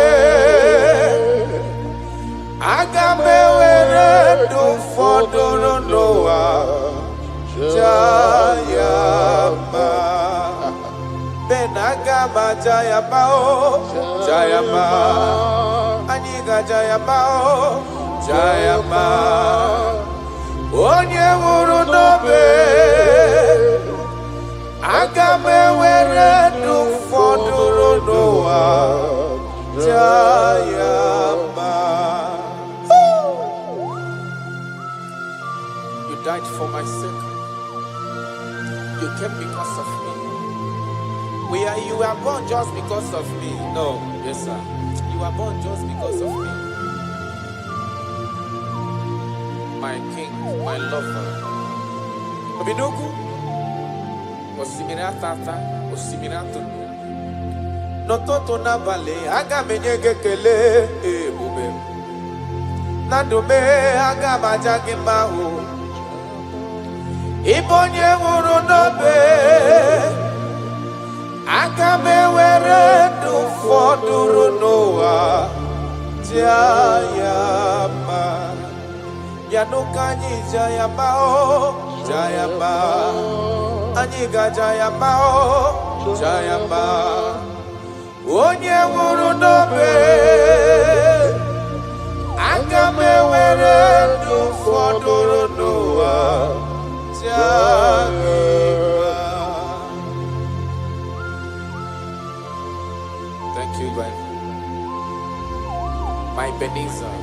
B: aga m ewere ndụ fọdụrụ n'ụwa, jaa ya mma. Ben aga m aja ya mma o, jaa ya mma. Anyị ga-aja ya mma o, jaa ya mma. Onye nwụrụ n'obe, aga m ewere ndụ fọdụrụ n'ụwa, jaa ya mma. You died for my sake. You came because of me. You were born just because of me. No, yes sir. You were born just because of me. My king, my lover. Obidogu. Osimiri atata, osimiri atụrụ. N'ụtụtụ n'abalị, aga m enye gị ekele ebube. Na ndụ m, aga m aja gị mma o. Ị bụ onye nwụrụ n'obe, aga m ewere ndụ fọdụrụ n'ụwa, jaa ya mma. Ya n'ụka anyị jaa ya mma o, jaa ya mma. Anyị ga-aja ya mma o, jaa ya mma. Onye nwụrụ n'obe, aga m ewere ndụ fọdụrụ n'ụwa, jaa gị mma. Thank you, God. My Ebenezer,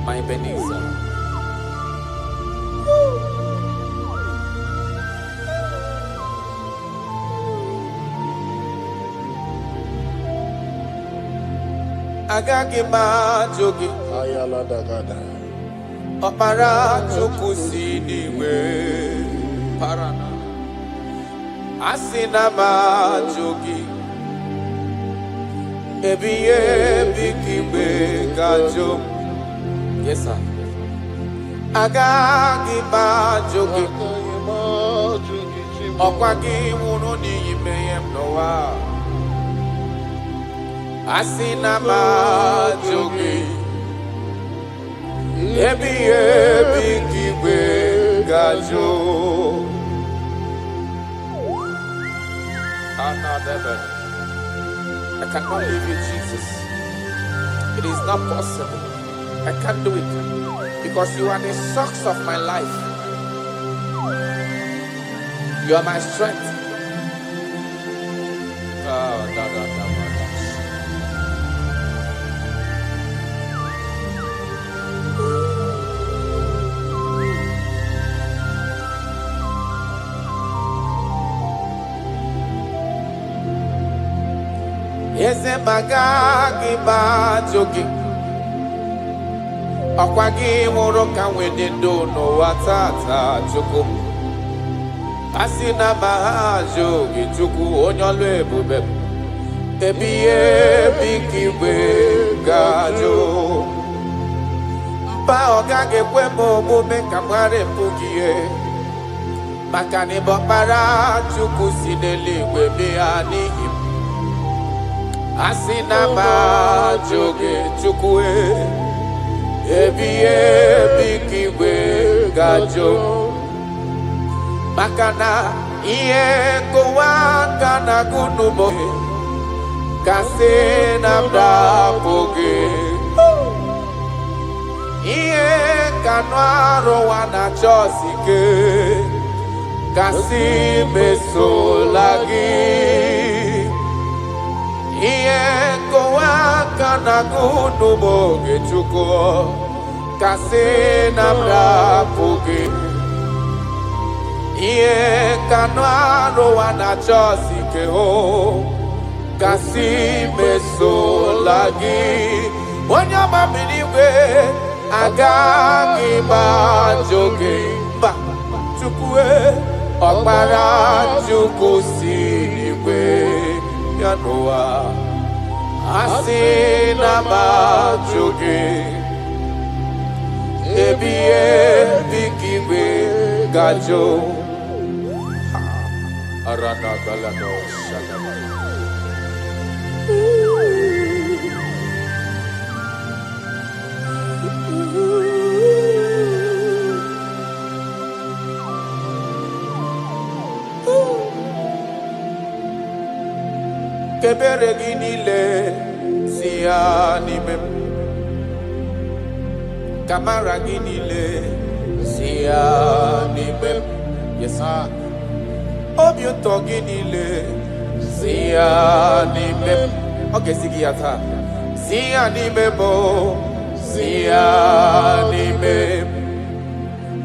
B: my Ebenezer. Agaghị m ajụ gị ọkpara Chukwu si n'igwe para. Asị na m ajụ gị ebighị ebi ka igwe ga-ajụ m. Yes sir. Agaghị m ajụ gị ọkwa gị nwụrụ n'ihi mmehie m n'ụwa. Asị na m ajụ gị ebighị ebi ka igwe ga-ajụ. I cannot leave you, Jesus. It is not possible. I can't do it because you are the source of my life. You are my strength.
G: Semaga giba jogi Okwagi woroka wedindo no watata chuku Asina mahajogi chuku onyolwe ebube Ebiye bikiwe gajo Mpa ogage kwemo mume kamware mpugie Makani bokpara chuku sineliwe biani Asina majogi chukue Ebiye bikiwe gajo Makana iye kuwakana kunumo Kasena mdapoge Iye kanwaro wana chosike Kasi mesolagi Iye kuwakana kunumo Gechuko Kasena mdapoge Iye kanwaro wana chosike ho Kasi mesolagi Wanyama miniwe Agagi bajoge Ba chukwe Okpara chuku siniwe Yanoa Asina bajoge Ebiye bikiwe gajo Arana galano shadaba Kebere ginile siya nimem Kamara ginile siya nimem Yes sir Obiuto ginile siya nimem Okay sigiyata siya nimemo siya nimem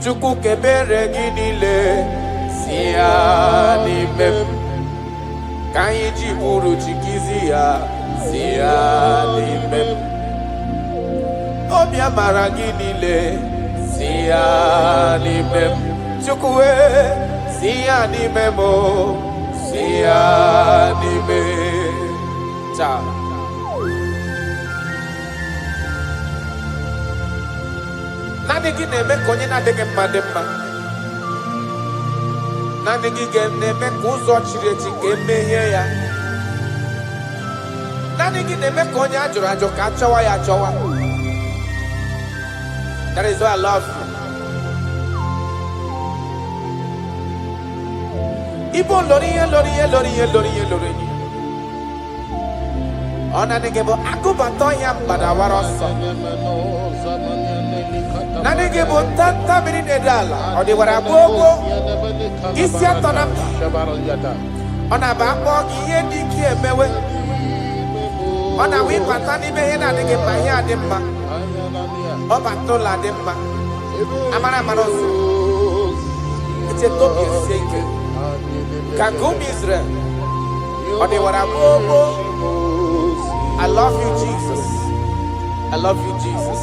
G: Chuku kebere ginile siya nimem Kaiji buru chikizia siya nimem Obia maraginile siya nimem Chukwe siya nimemo siya nimem Cha Nani gineme konye na dege madema Nani gineme kuzo chireti kemeye ya Nani gineme konye ajo kachawa ya chawa That is why I love you Ibo loriye Ona negebo akubato ya mbadawaroso Nanegebo tanta minine dala Odi warabogo Isi atona Ona bako iye diki emewe Ona wipata ni mehe na nege mahi ademma Oba tola ademma Amara maroso Ite tobi eseke Kagumi Israel Odi warabogo I love you, Jesus. I love you, Jesus.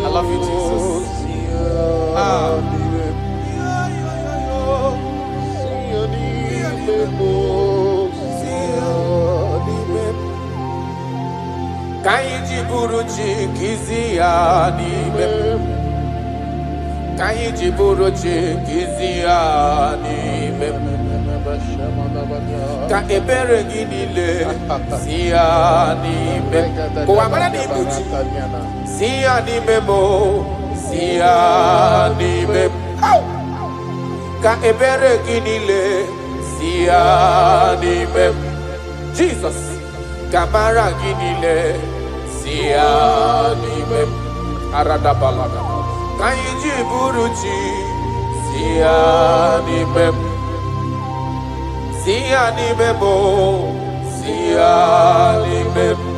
G: I love you, Jesus. Kaiji buruchi kizia nibe. Kaiji buruchi kizia nibe. Ka ebere ginile siya nibe Kwa mara ni buchi siya nibe mo siya nibe Ka ebere ginile siya nibe Jesus Ka mara ginile siya nibe Arada balada Ka iji buruchi siya nibe Siya ni memo, siya ni memo.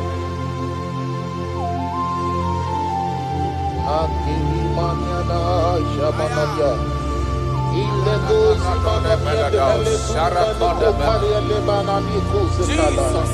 H: Akini manyana shamanaya. Ile gozi manamia de hele
G: Jesus.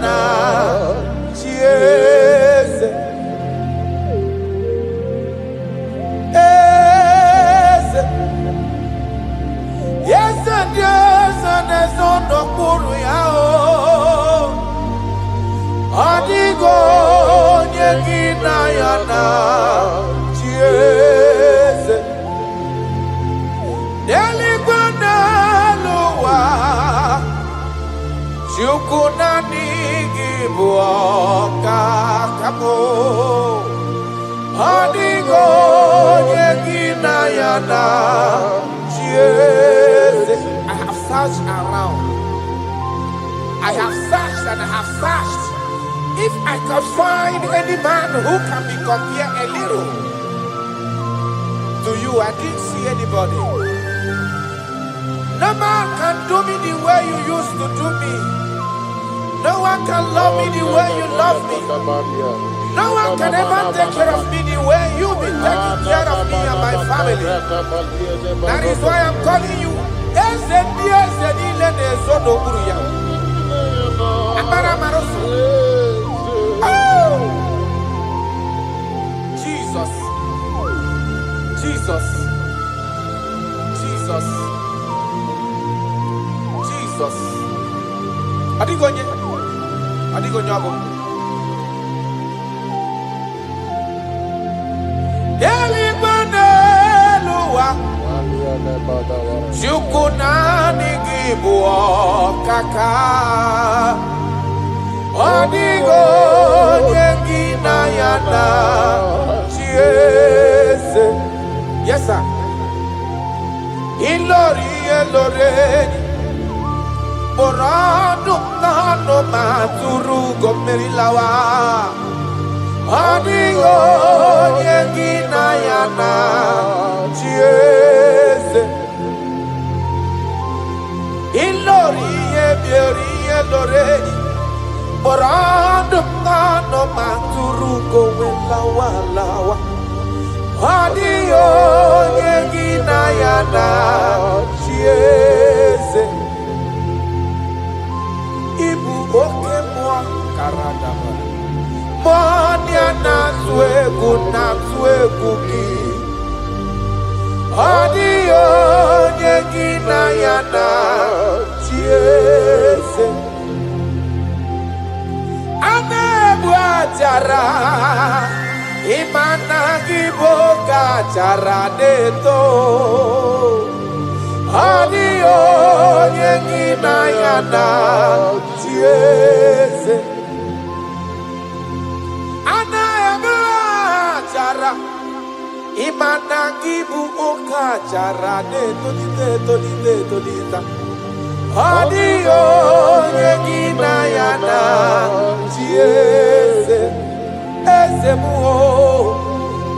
G: na chieze eze yese dieze nezondo kuru ya o adigo nyegina ya na chieze deligwana luwa chukuna nigibuoka kamo adigo nyegina ya na chieze. I have searched around. I have searched and I have searched. If I could find any man who can be compared a little to you, I didn't see anybody. No man can do me the way you used to do me. No one can love me the way you love me. No one can ever take care of me the way you've been taking care of me and my family. That is why I'm calling you. Jesus, Jesus, Jesus, Jesus. Adigonye, adigonye abo. Delibaneluwa, chukunani gibuokaka. Adigonye ginayana chieze. Yes, sir. Ilori eloreni. Borado nano maturu gomerilawa. Adigo yegina yana chieze. Ilori ebiori eloreni. Borado nano maturu gomerilawa lawa. Adigo yegina yana chieze. Ibu oke mwa karadaba Monia na tuegu ki Adio nyegina yana chiese Anebu ajara Imana giboga jara deto Adio nyegina yana chieze Anaema jara Imana gibu oka jara tolita Adio nyegina yana chieze Eze muo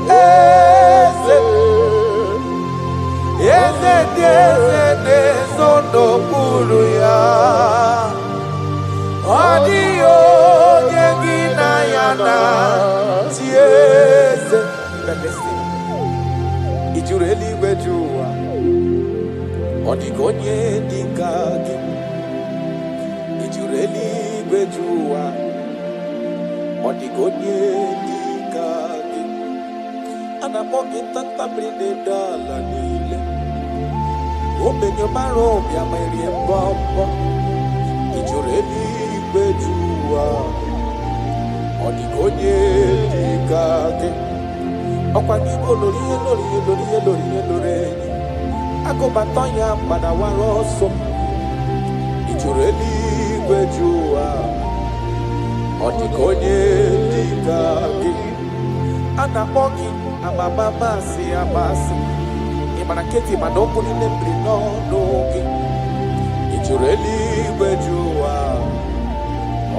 G: Eze Eze diese nezondo kuru ya Adio nyegina yana chieze. But listen, Ijureli wejua Odigonye dikagi Ijureli wejua Odigonye dikagi Anamogi tata brinde dala nile Obenyo maro bia meri mbombo Ijureli wejua Odigonye dikagi Okwangibo lori Agobatonya padawaroso Ijureli wejua Odigonye dikagi Anamogi amamamasi amasi Imanaketi manoko ni nembri no nogi Ijureli wejua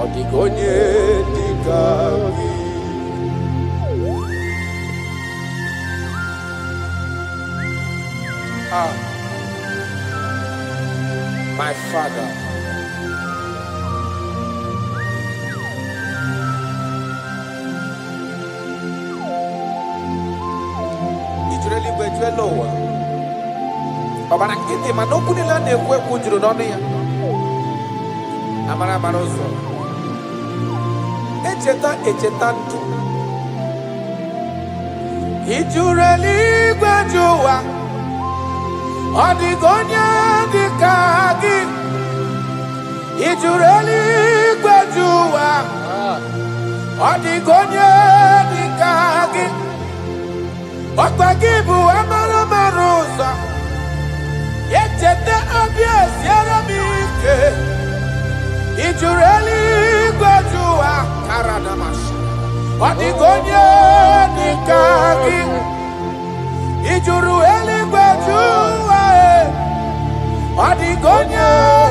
G: Odigonye dikagi. My Father, Ijureli wejuelowa Obana kiti manoku nila nekwe kujuru nonu ya Amara marozo echeta ndụ. Ị jụrụ eluigwe jụ ụwa, ọ dịghị onye dị ka gị. Ị jụrụ eluigwe jụ ụwa, ọ dịghị onye dị ka gị. Ọkwa gị bụ amara mara ụzọ, echeta obi esiere m ike. Ị jụrụ eluigwe jụ ụwa, karadamasị, ọ dịghị onye dị ka gị. Ị jụrụ eluigwe jụ ụwa, ọ dịghị onye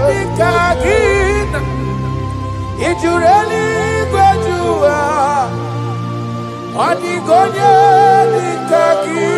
G: dị ka gị. Ị jụrụ eluigwe jụ ụwa, ọ dịghị onye dị ka gị.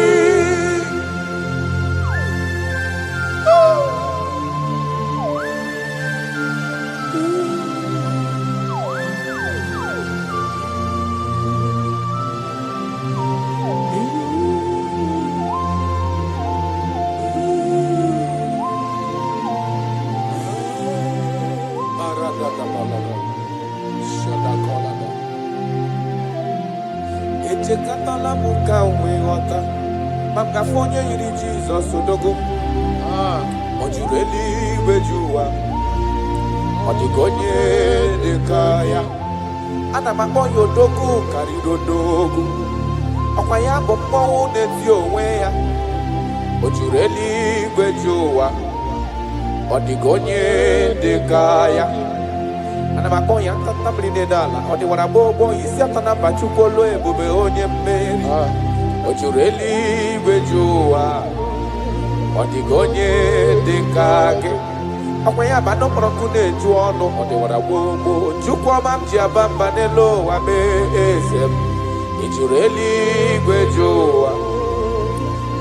G: Echekatala m ka nwee ghọta maka afọ onye yiri Jizọs odogo. Ọ jụrụ eluigwe jụ ụwa, ọ dịghị onye dị ka ya. Ana m akpọ ya odogo karịrị odogo, ọkwa ya bụ mmọnwụ na-eti onwe ya. Ọ jụrụ eluigwe jụ ụwa, ọ dịghị onye dị ka ya. Ana m akpọ ya ntanta mmiri na-ede ala, ọ dịwara gbogbo isi atọ na mba Chukwu olu ebube onye mmeri. Ọ jụrụ eluigwe jụ ụwa, ọ dịghị onye dị ka gị. Ọkwa ya bụ anụ mkpọrọ nkụ na-eju ọnụ, ọ dịwara gbogbo Chukwu ọma m ji aba mba n'elu ụwa mee eze m. Ị jụrụ eluigwe jụ ụwa,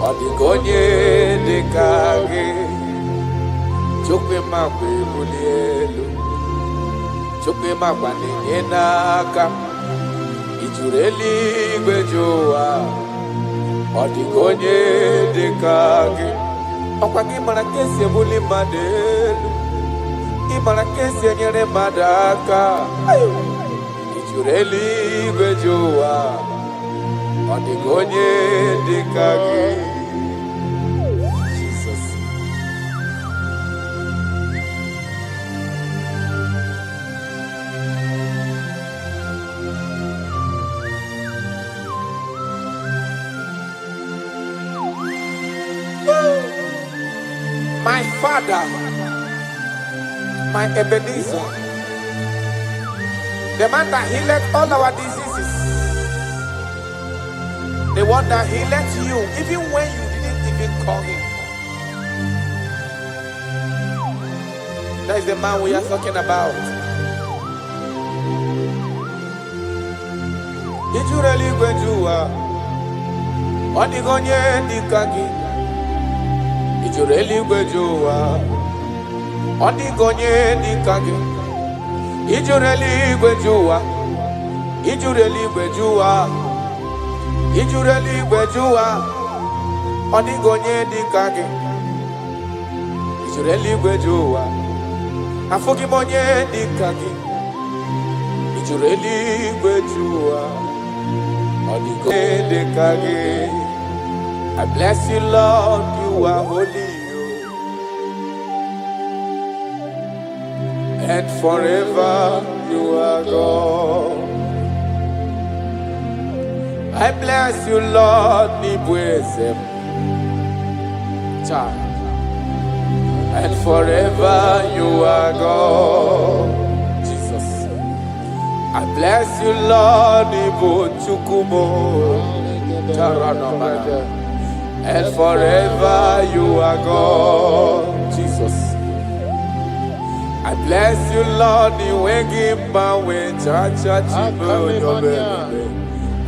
G: ọ dịghị onye dị ka gị. Chukwu ịma mgbe ebuli elu, Chukwu ịma gba na-enye n'aka. Ị jụrụ eluigwe jụ ụwa, ọ dịghị onye dị ka gị. Ọkwa gị mara ka esi ebuli mmadụ elu, ị mara ka esi enyere mmadụ aka. Ị jụrụ eluigwe jụ ụwa, ọ dịghị onye dị ka gị. My Father, my Ebenezer, the man that healed all our diseases, the one that healed you even when you didn't even call him. That is the man we are talking about. Did you really go to on the gonye dikagi? Ị jụrụ eluigwe jụ ụwa, ọ dịghị onye dị ka gị. Ị jụrụ eluigwe jụ ụwa, ị jụrụ eluigwe jụ ụwa, ị jụrụ eluigwe jụ ụwa, ọ dịghị onye dị ka gị. Ị jụrụ eluigwe jụ ụwa, afụghị m onye dị ka gị. Ị jụrụ eluigwe jụ ụwa, ọ dịghị onye dị ka gị. I bless you, Lord, you are holy, and forever you are God. I bless you, Lord, Nibwezem, and forever you are God. Jesus, I bless you, Lord, Nibu Chukumo, Taranamana. And forever you are God, Jesus. I bless you, Lord,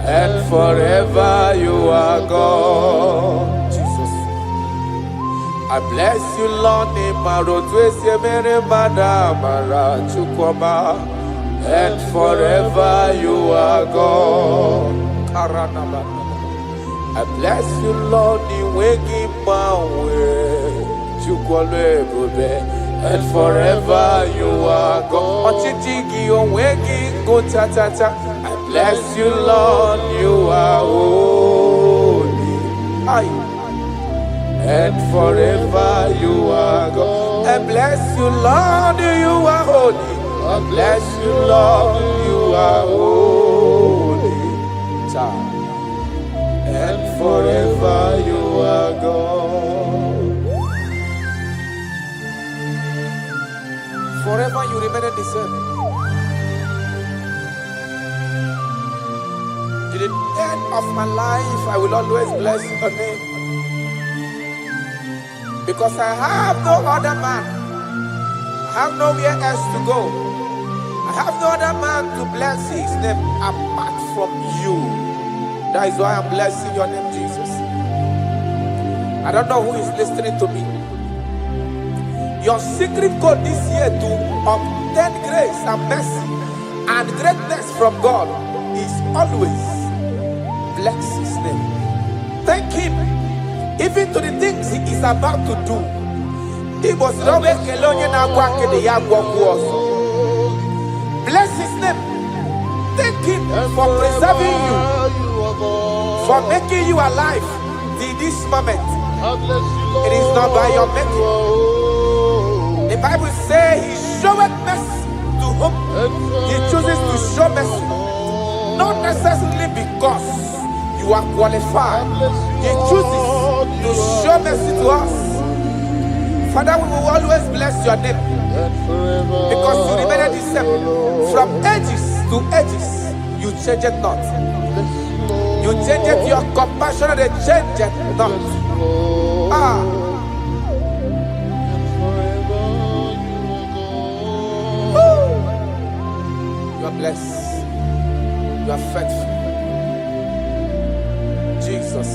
G: and forever you are God, Jesus. I bless you, Lord, and forever you are God. I bless you, Lord, and forever you are God. bless you, Lord, you are holy. Aye. And forever you are God. And bless you, Lord, you are holy. And bless you, Lord, you are holy. Child. And forever you are God. Forever you remain the same. To the end of my life, I will always bless your name. Because I have no other man. I have nowhere else to go. I have no other man to bless his name apart from you. That is why I'm blessing your name, Jesus. I don't know who is listening to me. Your secret code this year to obtain grace and mercy and greatness from God is always bless his name. Thank him. Even to the things he is about to do. He was bless his name. Thank him for preserving you, for making you alive in this moment. It is not by your making. The Bible says he showeth mercy to whom he chooses to show mercy. Not necessarily because you are qualified. He chooses to show mercy to us. Father, we will always bless your name because you remain the same. From ages to ages, you change it not. You change it, your compassion, and they change it not. You are blessed. You are faithful. Jesus.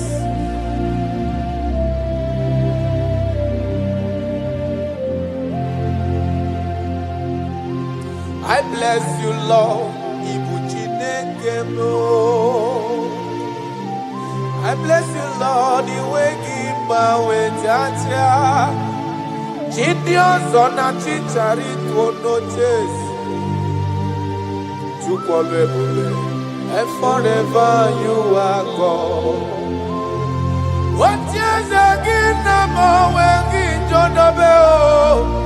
G: I bless you, Lord. I bless you, Lord. The way give my way, Jaja. Gideon's on a chichari to no chase. And forever you are God. What years again, Namo, when John Dobeo.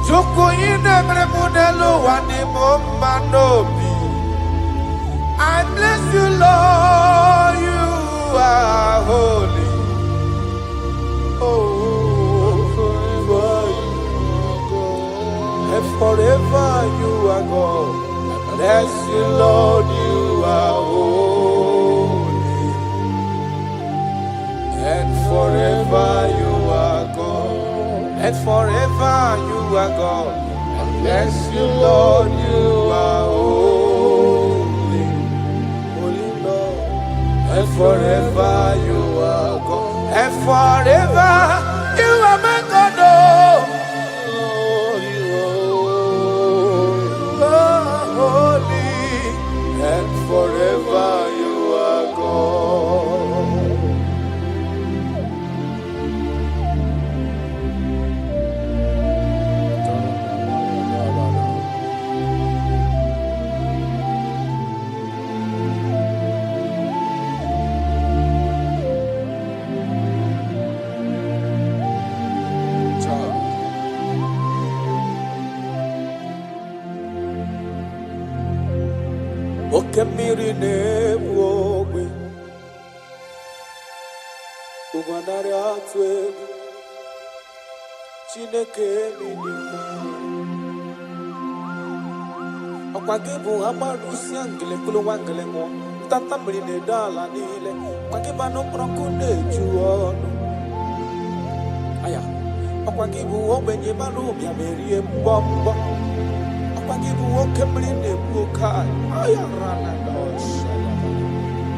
G: Joko ine mremudelo wani mombanobi. I bless you, Lord, you are holy. Oh, forever you are God. And forever you are God. I bless you, Lord, you are holy. And forever you are God. And forever you are God. I bless you, Lord, you are holy. Holy Lord. And forever you are God. And forever you are my God. Oh, you are holy. And forever you are God. Okemiri nebwowe Ugwanare atwe Chineke minima Okwagibu amarusi angele kulu wangele mo Tata mrine dala nile Kwagiba no prokune juono Aya Okwagibu obenye barubia merie mbombo Okwagibu okemrine bukai Aya rana dosha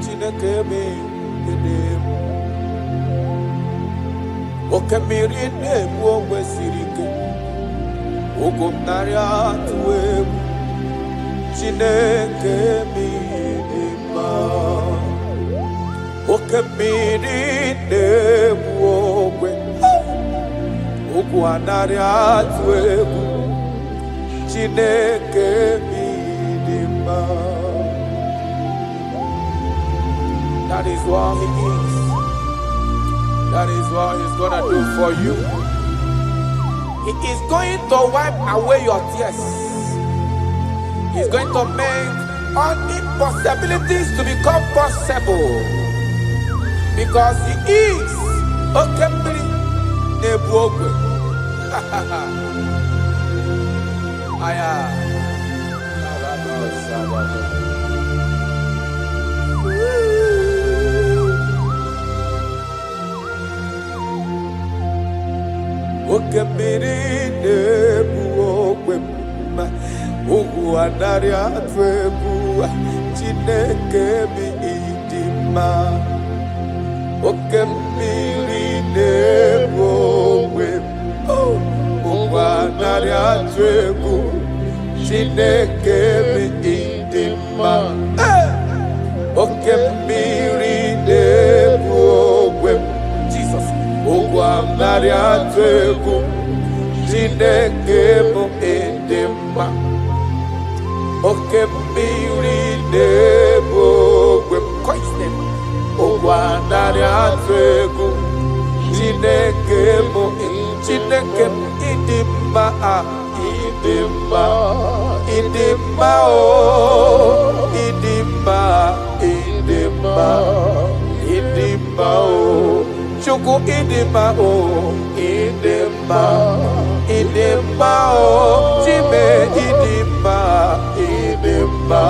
G: Chineke minima Okemiri nebwowe sirike Ugumnari atwe Chineke minima Okemiri nebwowe Ugwanari atwe Chineke minima That is what He is. That is what He's gonna do for you. He is going to wipe away your tears. He's going to make all impossibilities to become possible. Because He is Okembili Nebuogwe. Aya. Okembili Nebuogwe. Ugu anari atwebu Chineke mi idima. Okembili Nebuogwe. Ugu anari atwebu Chineke mi idima. Okembili Nebuogwe. Jesus. Ugu anari atwebu Chineke mi idima. Okembili Nebuogwe. Koisnem. Ogwanari atwegu. Chineke mo Chineke idima idima idima o idima idima idima o Chuku idima o idima idima o Chime idima idima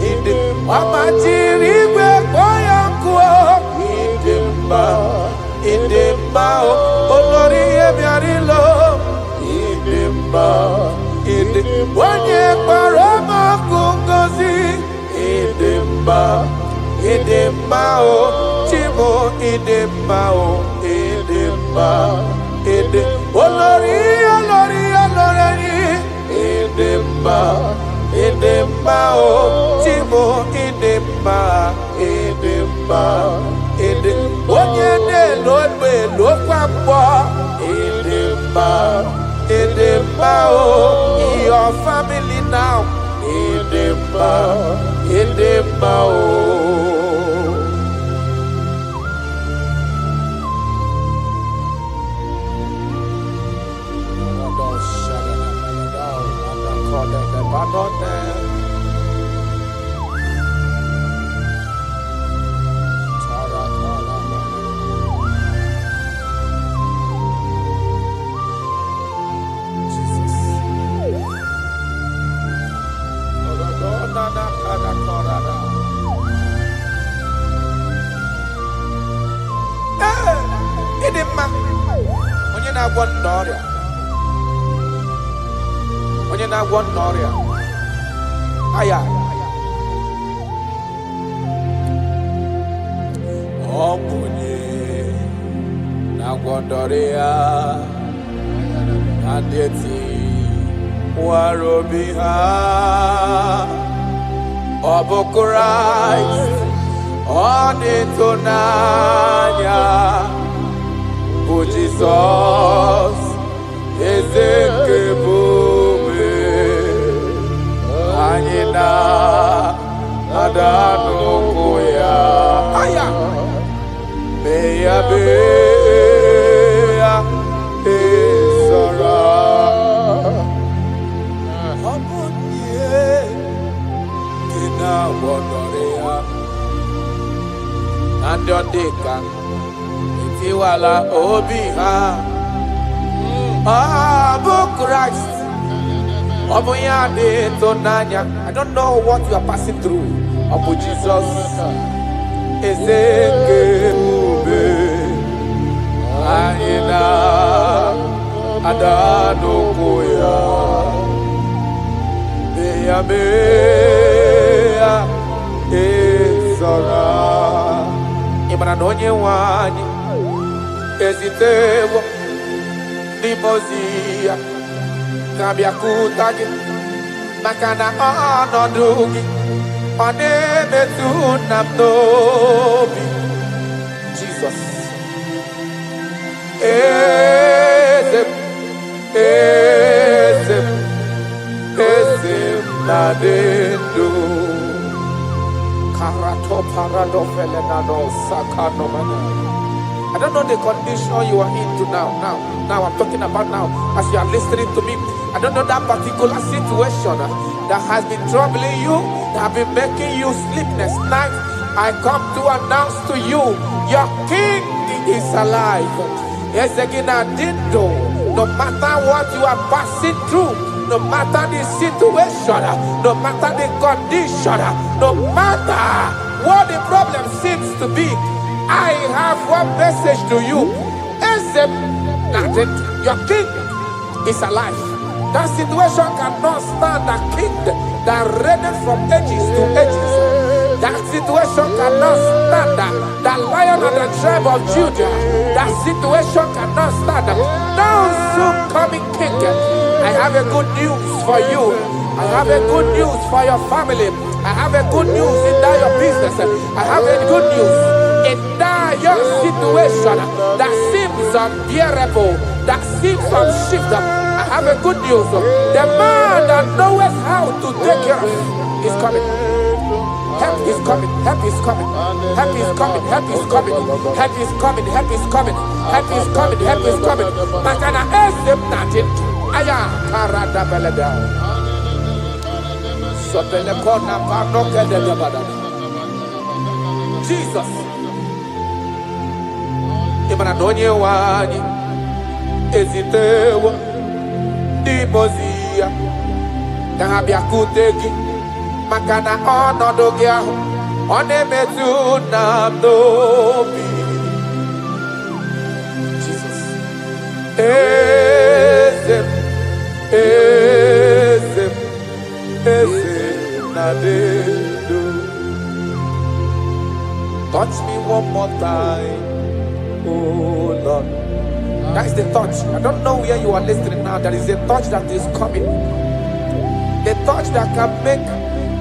G: idima Amachirigwe koyankuo idima idima o Olori ebiarilo idima idima Onye parama kungozi idima idima o Chimo idima o idima idima Olori idima idima o Chimo idima idima idima Onye lo kwambo idima idima o your family now idima idima o Onye na-agwọ n'ọrịa aya ọ bụ onye na-agwọ n'ọrịa adịghị nwara obi ha ọ bụ Kraịst ọ dị n'anya bụ Jizọs eze nke ebube anyị na-ada n'ụkwụ ya mee ya esara ọ bụ ihe dị na-agwọdọrọ ya na ndị ọ dị ka etiwala obi ha bụ Christ. I don't know what you are passing through. Abu Jesus Ezekebe Aina Adano Koya Beya Ezara Imana Nonye Wani Ezitewo Dimozia Kabiakutagi Makana Onodugi Onemetu Namdobi Jesus Ezem Nadendo Karato I don't know the condition you are into now. Now I'm talking about now. As you are listening to me, I don't know that particular situation that has been troubling you, that have been making you sleepless nights. I come to announce to you, your King is alive. Yes, again, I did know. No matter what you are passing through, no matter the situation, no matter the condition, no matter what the problem seems to be, I have one message to you. Your King is alive. That situation cannot stand the King that reigned from ages to ages. That situation cannot stand the Lion of the tribe of Judah. That situation cannot stand now soon coming King. I have a good news for you. I have a good news for your family. I have a good news in that your business. I have a good news in that your situation that seems unbearable, that seems unshifted. I have a good news. The man that knows how to take care of is coming. Help is coming. Help is coming. Help is coming. Help is coming. Help is coming. Help is coming. Help is coming. Help is coming. Makana esem natin. Aya karada beleda. Sotele kona panoke de dabada. Jesus. Imana donye wani ezitewa dimozia kabia kuteki makana onodo gị ahụ ọ na-emetụ na n'obi. Jesus. Eze na dedo. Touch me one more time, oh Lord. That is the touch. I don't know where you are listening now. There is a touch that is coming. The touch that can make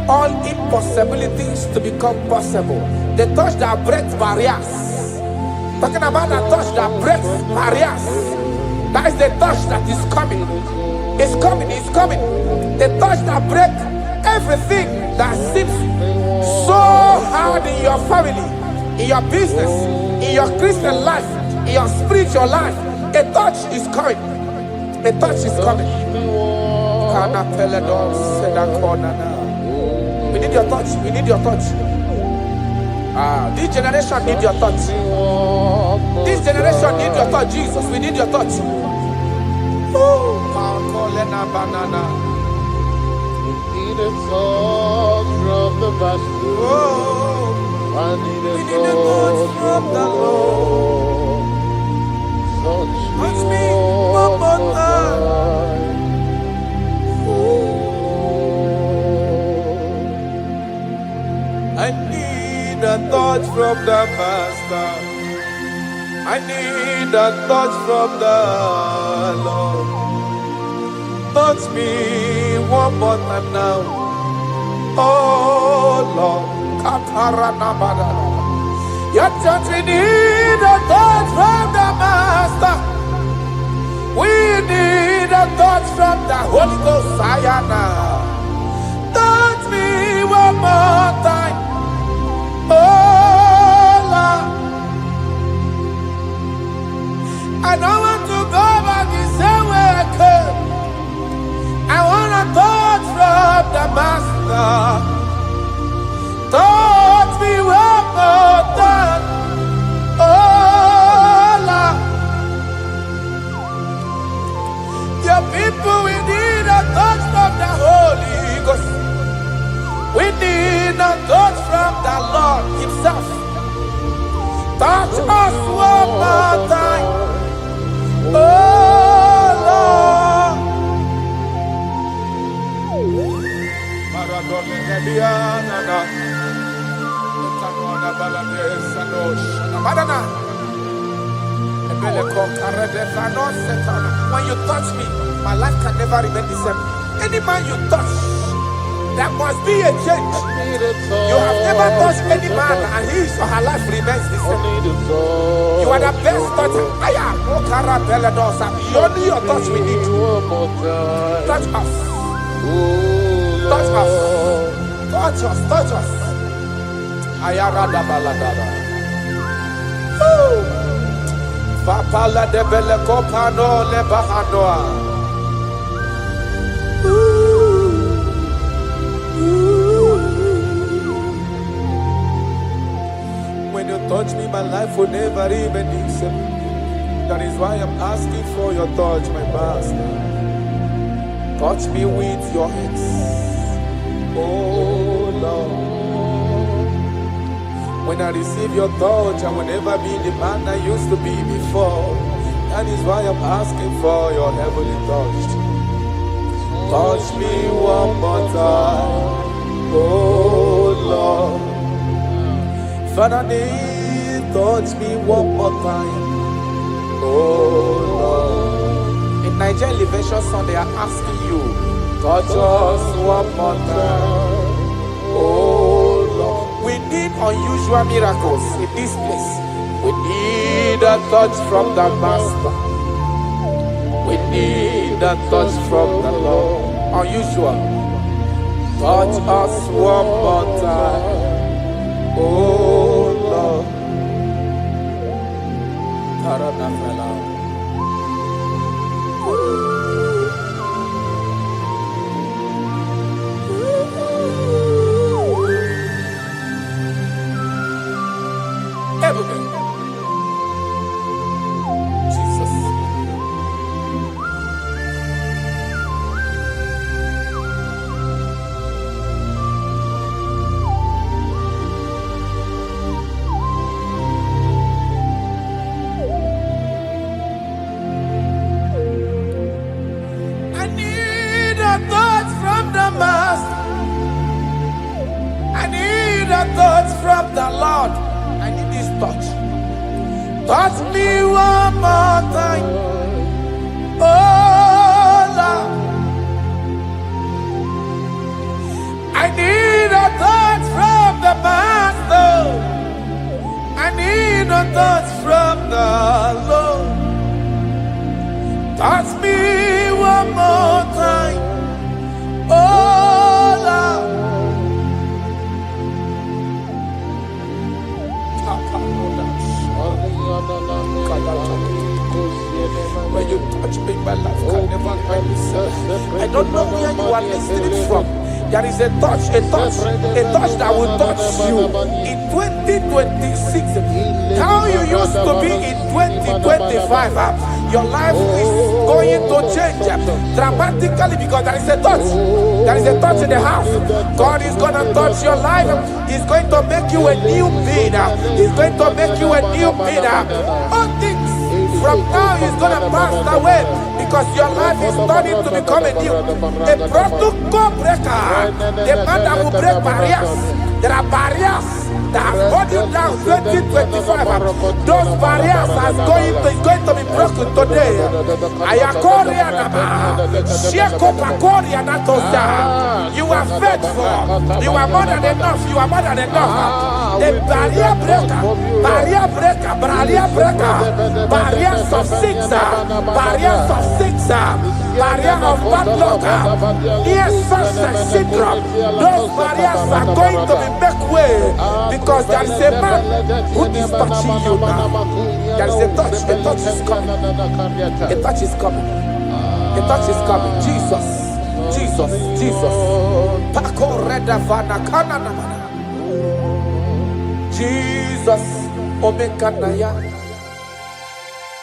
G: all impossibilities to become possible. The touch that breaks barriers. Talking about the touch that breaks barriers. That is the touch that is coming. It's coming, it's coming. The touch that breaks everything that seems so hard in your family, in your business, in your Christian life, in your spiritual life. A touch is coming. A touch is coming. We need your touch. We need your touch. This generation needs your touch. This generation needs your touch, Jesus. We need your touch. Banana.
H: Need a touch from the master. I need a touch from the Lord. Touch me one more time.
G: I need a touch from the Master. I need a touch from the Lord. Touch me one more time now. Oh Lord. Your church, we need a touch from the Master. We need a touch from the Holy Ghost. Sayana. Touch me one more time. Oh Lord. I don't want to go back the same way I came. I want a touch from the Master. Touch me one more time. Oh Lord. Your people, we need a touch from the Holy Ghost. We need a touch from the Lord Himself. Touch us one more time. Oh Lord. When you touch me, my life can never remain the same. Any man you touch, there must be a change. You have never touched any man and his or her life remains the same. You are the best toucher. Only your touch we need. Touch us. Touch us. Touch us. Touch us. Ayarada baladara. Papala de bele kopano le bahanoa. When you touch me, my life will never even be the same. That is why I'm asking for your touch, my master. Touch me with your hands, oh Lord. When I receive your touch, I will never be the man I used to be before. That is why I'm asking for your heavenly touch. Touch me one more time, oh Lord. Father, touch me one more time, oh Lord. In Nigeria Elevation Song, they are asking you, touch us one more time, oh Lord. We need unusual miracles in this place. We need a touch from the Master. We need a touch from the Lord. Unusual. Touch us one more time, oh Lord. Taranafela. Jesus. I need a touch from the Master. I need a touch from the Lord. I need this touch. Touch me one more time, oh Lord. I need a touch from the Master. I need a touch from the Lord. Touch me one more time, oh Lord. When you touch me, my life can never find itself. I don't know where you are listening from. There is a touch that will touch you in 2026. How you used to be in 2025, your life is going to change dramatically because there is a touch. There is a touch in the house. God is going to touch your life. He's going to make you a new being. He's going to make you a new being. All things from now is going to pass away because your life is starting to become a new. A protocol breaker. The man that will break barriers. There are barriers that have hold you down 2025. Those barriers are going to be broken today. You are faithful. You are more than enough. You are more than enough. The barrier breaker, barrier breaker, barrier breaker, barriers of six, barriers of six, barrier of bad luck, near success syndrome. Those barriers are going to be make way because there is a man who is touching you now. There is a touch is coming. A touch is coming. A touch is coming. Jesus. Jesus. Jesus. Pako reda vana kana namana. Jesus. Omekanaya.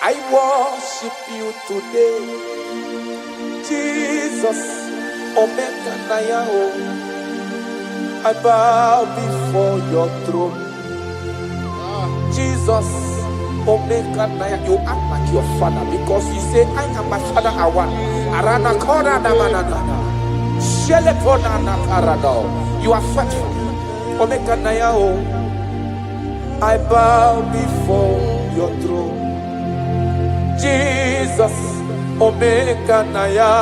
G: I worship you today. Jesus. Omekanaya. I bow before your throne. Jesus, Omekanaya, you act like your father because you say, I am my father, I want. Arana kora na manana. Shelepona na parado. You are faithful. Omekanaya, I bow before your throne. Jesus, Omekanaya,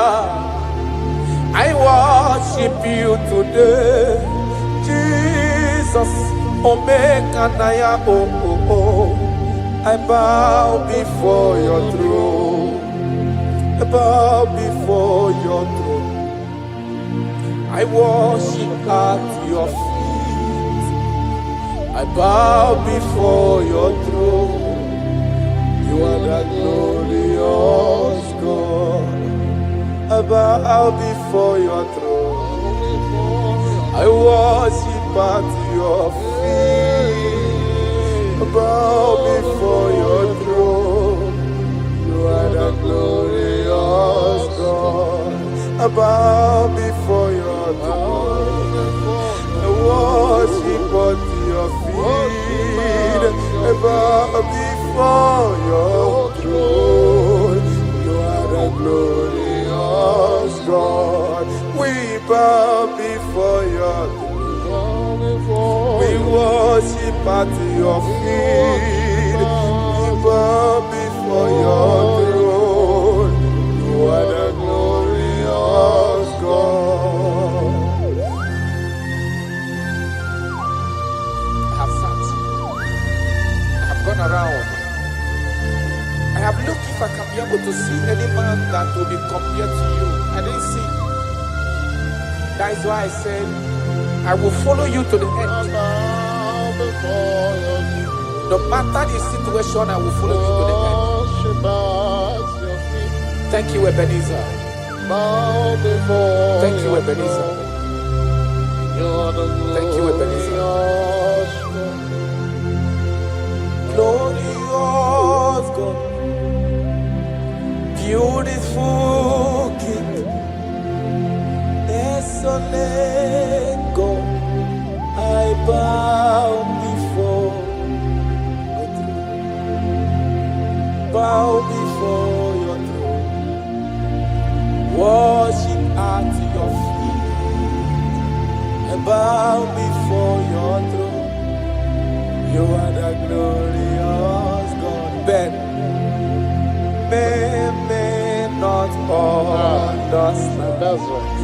G: I worship you today. Jesus, Omekanaya, I bow before your throne. I bow before your throne. I worship at your feet. I bow before your throne. You are the glorious God. I bow before your throne. I worship at your feet. I bow before your throne. You are the glorious God. I bow before your throne. I worship at your feet. I bow before your throne. You are the glorious God. We bow before your throne. We worship at your feet. We bow before your throne. You are the glorious God. I have sat. I have gone around. I have looked if I can be able to see any man that will be compared to you. I didn't see. That is why I said, I will follow you to the end. No matter the situation, I will follow you to the end. Thank you, Ebenezer. Thank you, Ebenezer. Thank you, Ebenezer. Glorious God, beautiful King, excellent God, I bow before your throne. Bow before your throne. Worship at your feet. I bow before your throne. You are the glorious God. Ben, may not understand.
H: That's right.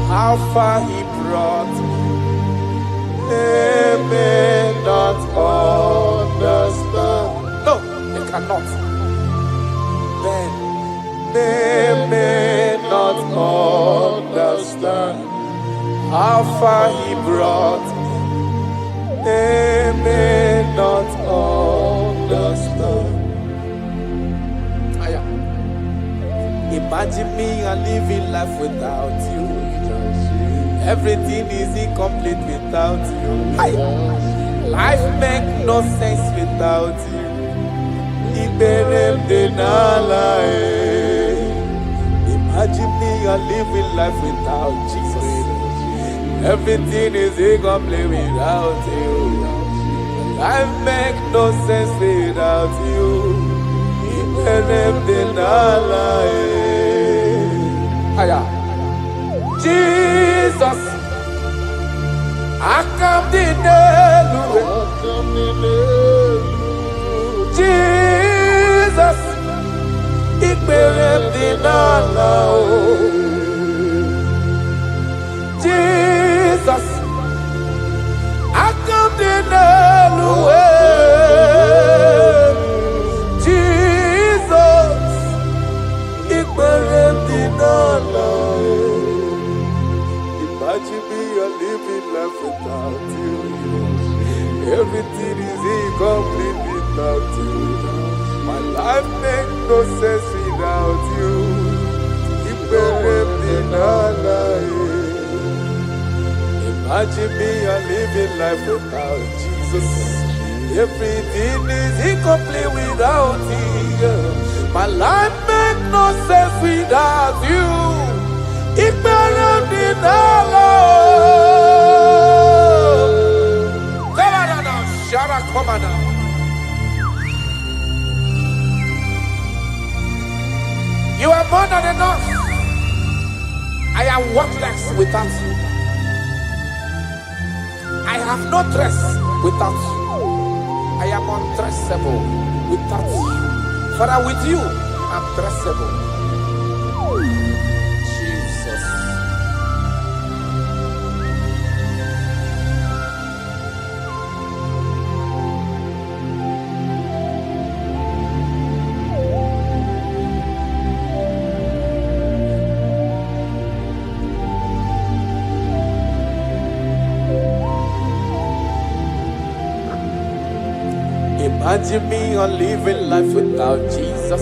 G: How far he brought me. They may not understand. No, they cannot. Then they may not understand how far he brought me. They may not understand. Imagine me and living life without you. Everything is incomplete without you. Life makes no sense without you. Imagine me and living life without Jesus. Everything is incomplete without you. Life makes no sense without you. Jesus, I come to Jesus, it believed in Allah. Jesus, I come to Jesus, it believed in Allah. Imagine me a living life without you. Everything is incomplete without you. My life makes no sense without you. Imagine me a living life without Jesus. Everything is incomplete without you. My life makes no sense without you. Ignorant in Allah. Come on now. You are more than enough. I am worthless without you. I have no dress without you. I am undressable without you. Father, with you, I'm dressable. Jesus. Imagine me on living life without Jesus.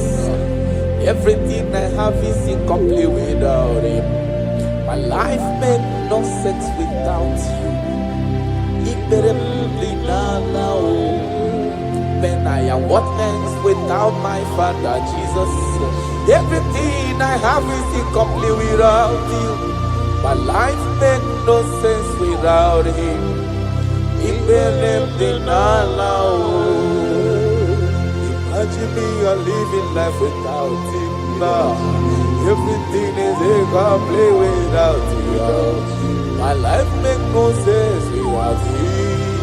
G: Everything I have is incomplete without Him. My life made no sense without you. Then I am worthless without my Father Jesus. Everything I have is incomplete without you. My life made no sense without Him. Imagine me a living life without Him now. Everything is incomplete without you. My life makes no sense without Him.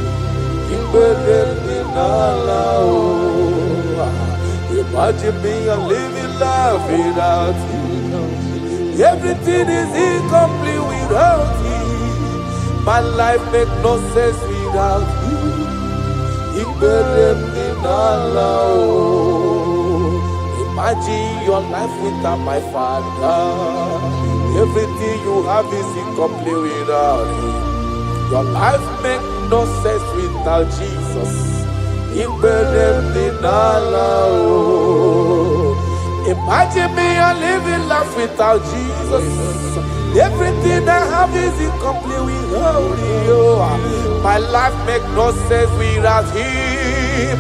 G: Imagine me a living life without you. Everything is incomplete without you. My life makes no sense without you. Imagine your life without my Father. Everything you have is incomplete without Him. Your life makes no sense without Jesus. Imagine me a living life without Jesus. Everything I have is incomplete without you. My life makes no sense without Him.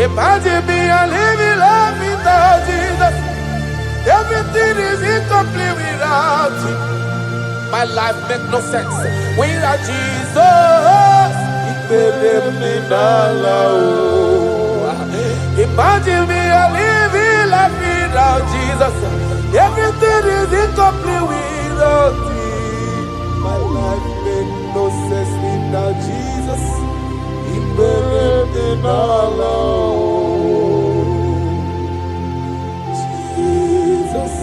G: Imagine me a living life without Jesus. Everything is incomplete without Him. My life makes no sense without Jesus. Imagine me a living life without Jesus. Everything is incomplete without Him. My life makes no sense without Jesus. Jesus,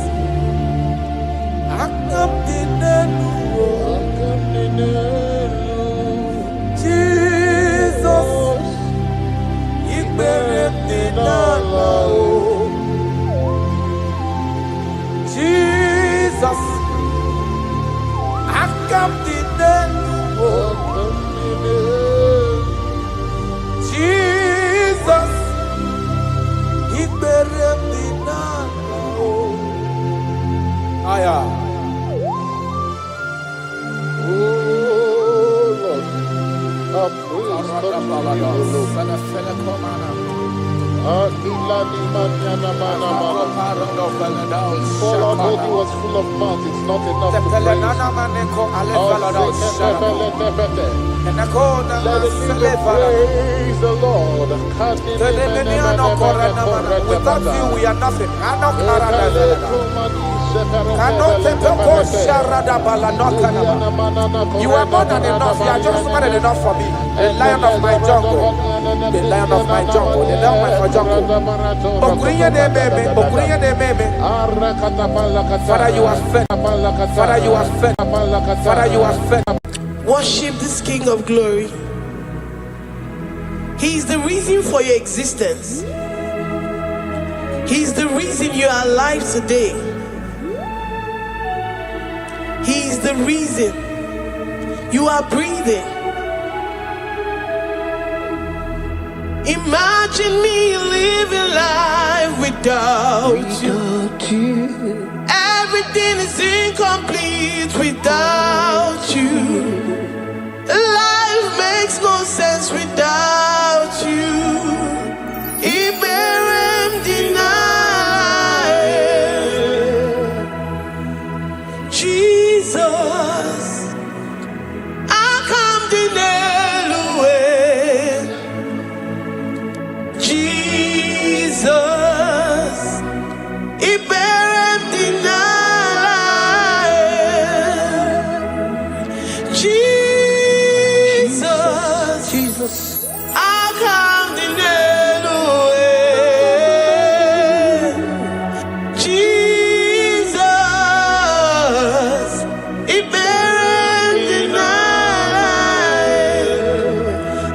G: I come Jesus, Jesus, I come Jesus, Aya.
H: For our body was full of mouth, it's not enough to praise. Let it praise the Lord.
G: Without you, we are nothing. You are more than enough. You are just more than enough for me. The lion of my jungle. The lion of my jungle. The lion of my jungle. Father, you are fed. Father, you are fed. Father, you are fed.
I: Worship this King of Glory. He is the reason for your existence. He is the reason you are alive today. He is the reason you are breathing. Imagine me living life without you. Everything is incomplete without you. Life makes no sense without you. Iberem deny. Jesus, I come deny. Jesus, Iberem deny. Jesus, I come deny. Jesus, Iberem deny.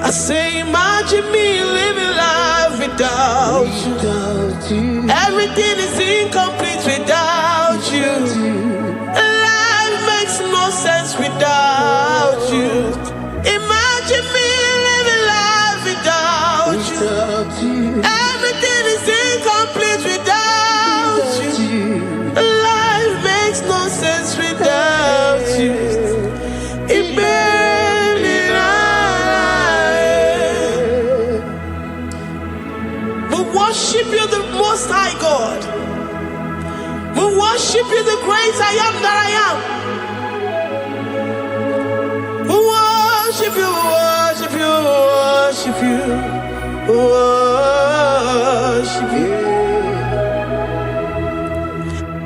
I: I say, imagine me living life without you. Everything is incomplete without you. Life makes no sense without you. Imagine great I am that I am. Worship you, worship you, worship you, worship you.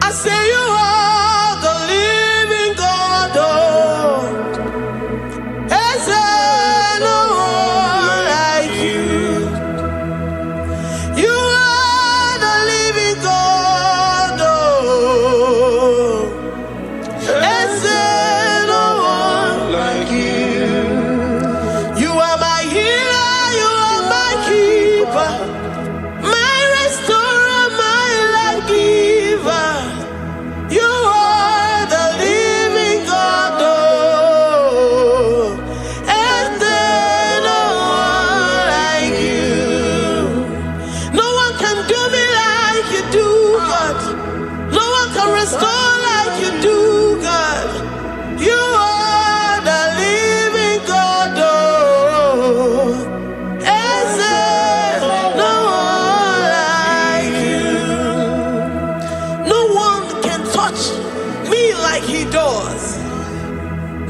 I: I say you are the living God. Oh, is there no one like you? You are the living God. Oh, is there no one like you? You are my healer, you are my keeper, my restorer, my life giver. You are the living God. Oh, and there no one like you. No one can do me like you do, God. No one can restore like you do, God. You are the living God. Oh, and there no one like you. No one can touch me like he does.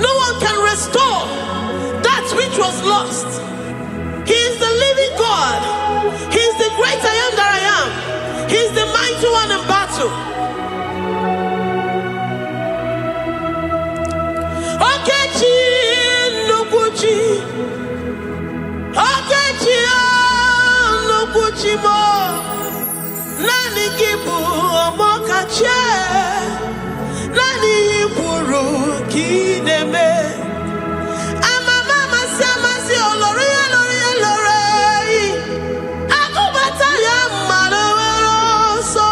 I: No one can restore that which was lost. He is the living God. He is the great I am that I am. He is the mighty one in battle. Okechi Nukuchi. Okechi Nukuchi mo. Nani kibu omokache. Nani iburu kineme. Ama mama sama si olori olori olori. Akubata ya malowero so.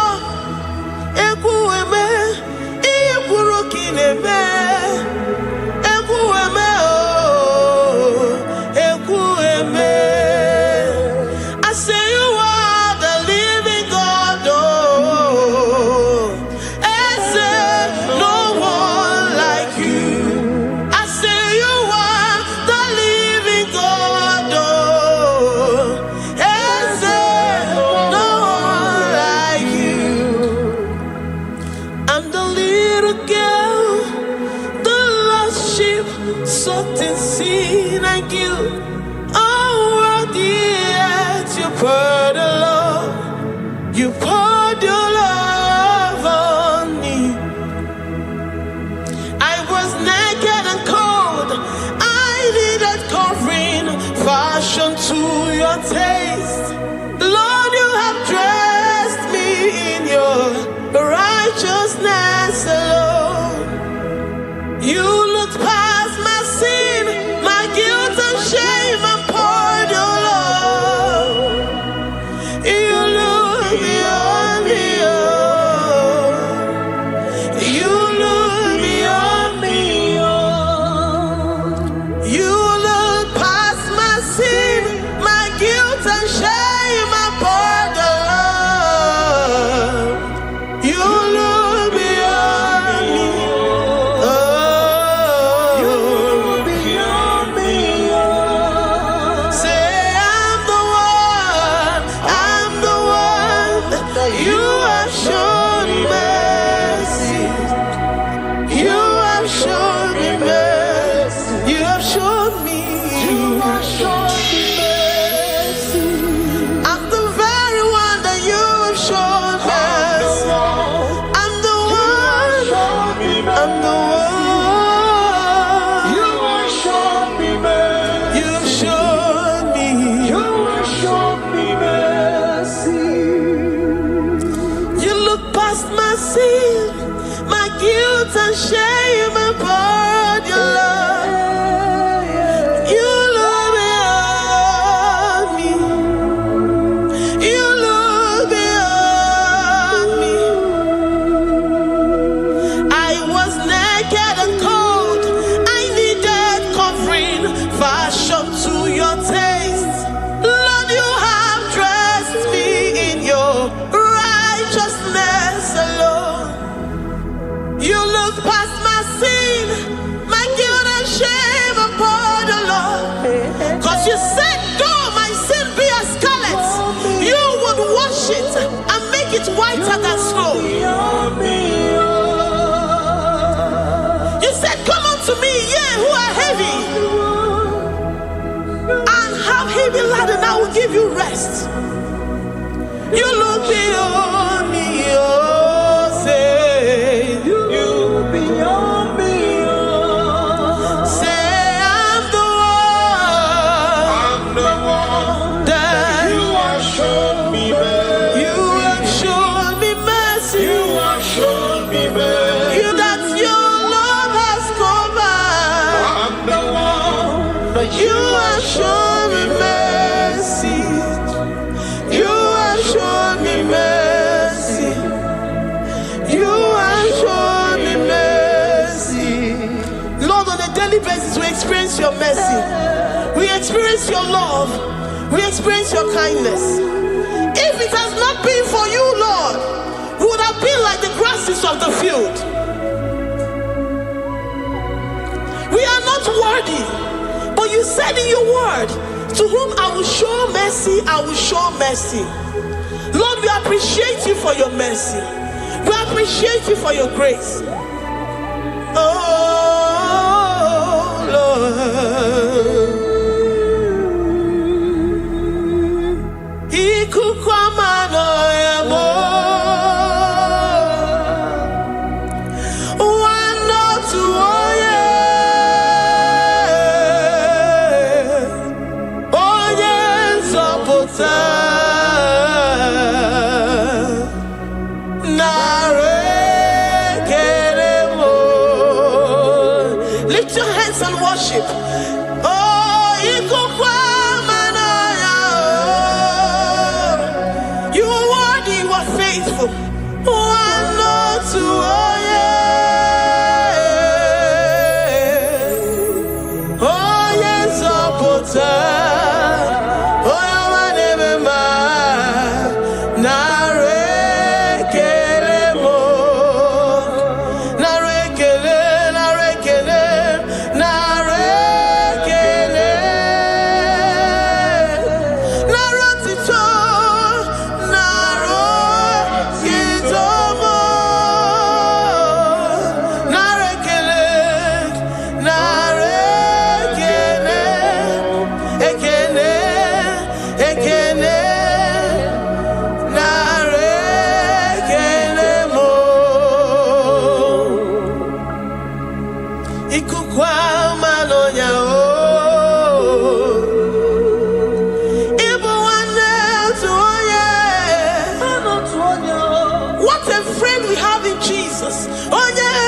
I: Ekueme iburu kineme. Ekueme oh. Ekueme. I say you are the living God. Oh, and say no one like you. I say you are the living God. Oh, and say no one like you. I'm the little girl, the lost sheep, soaked in sin and guilt. Oh, worthy yet you poured a love. You poured your love on me. I was naked and cold. I needed covering, fashioned to your taste. Lord, you have dressed me in your righteousness alone. You looked past my sin, my guilt and shame, and poured your love. You look beyond me, oh. You look beyond me, oh. You look past my sin, my guilt and shame, and poured your love. You look beyond me, oh. You look beyond me, oh. Say I'm the one, I'm the one. You have shown mercy. You have shown me mercy. You have shown me. You have shown me mercy. I'm the very one that you have shown mercy. I'm the one. I'm the one. You have shown me mercy. You have shown me. You have shown me mercy. You look past my sin, my guilt and shame, and poured your love. You look beyond me. You look beyond me. I was naked and cold. I needed covering, fashioned to your taste. Lord, you have dressed me in your righteousness alone. You look past my unto me, ye who are heavy and have heavy laden, I will give you rest. You look beyond me, oh, say you look beyond me, oh. Say I'm the one that you have shown me mercy. You have shown me mercy. You have shown me mercy. You that your love has covered. I'm the one that you have shown me mercy. You have shown me mercy. You have shown me mercy. Lord, on a daily basis, we experience your mercy. We experience your love. We experience your kindness. If it has not been for you, Lord, we would have been like the grasses of the field. We are not worthy, but you said in your word, to whom I will show mercy, I will show mercy. Lord, we appreciate you for your mercy. We appreciate you for your grace. Oh, Lord. Lift your hands and worship. Oh, you are worthy, you are faithful. One or two, oh yeah. Oh yes, oh oh my name What a friend we have in Jesus. Oh yes,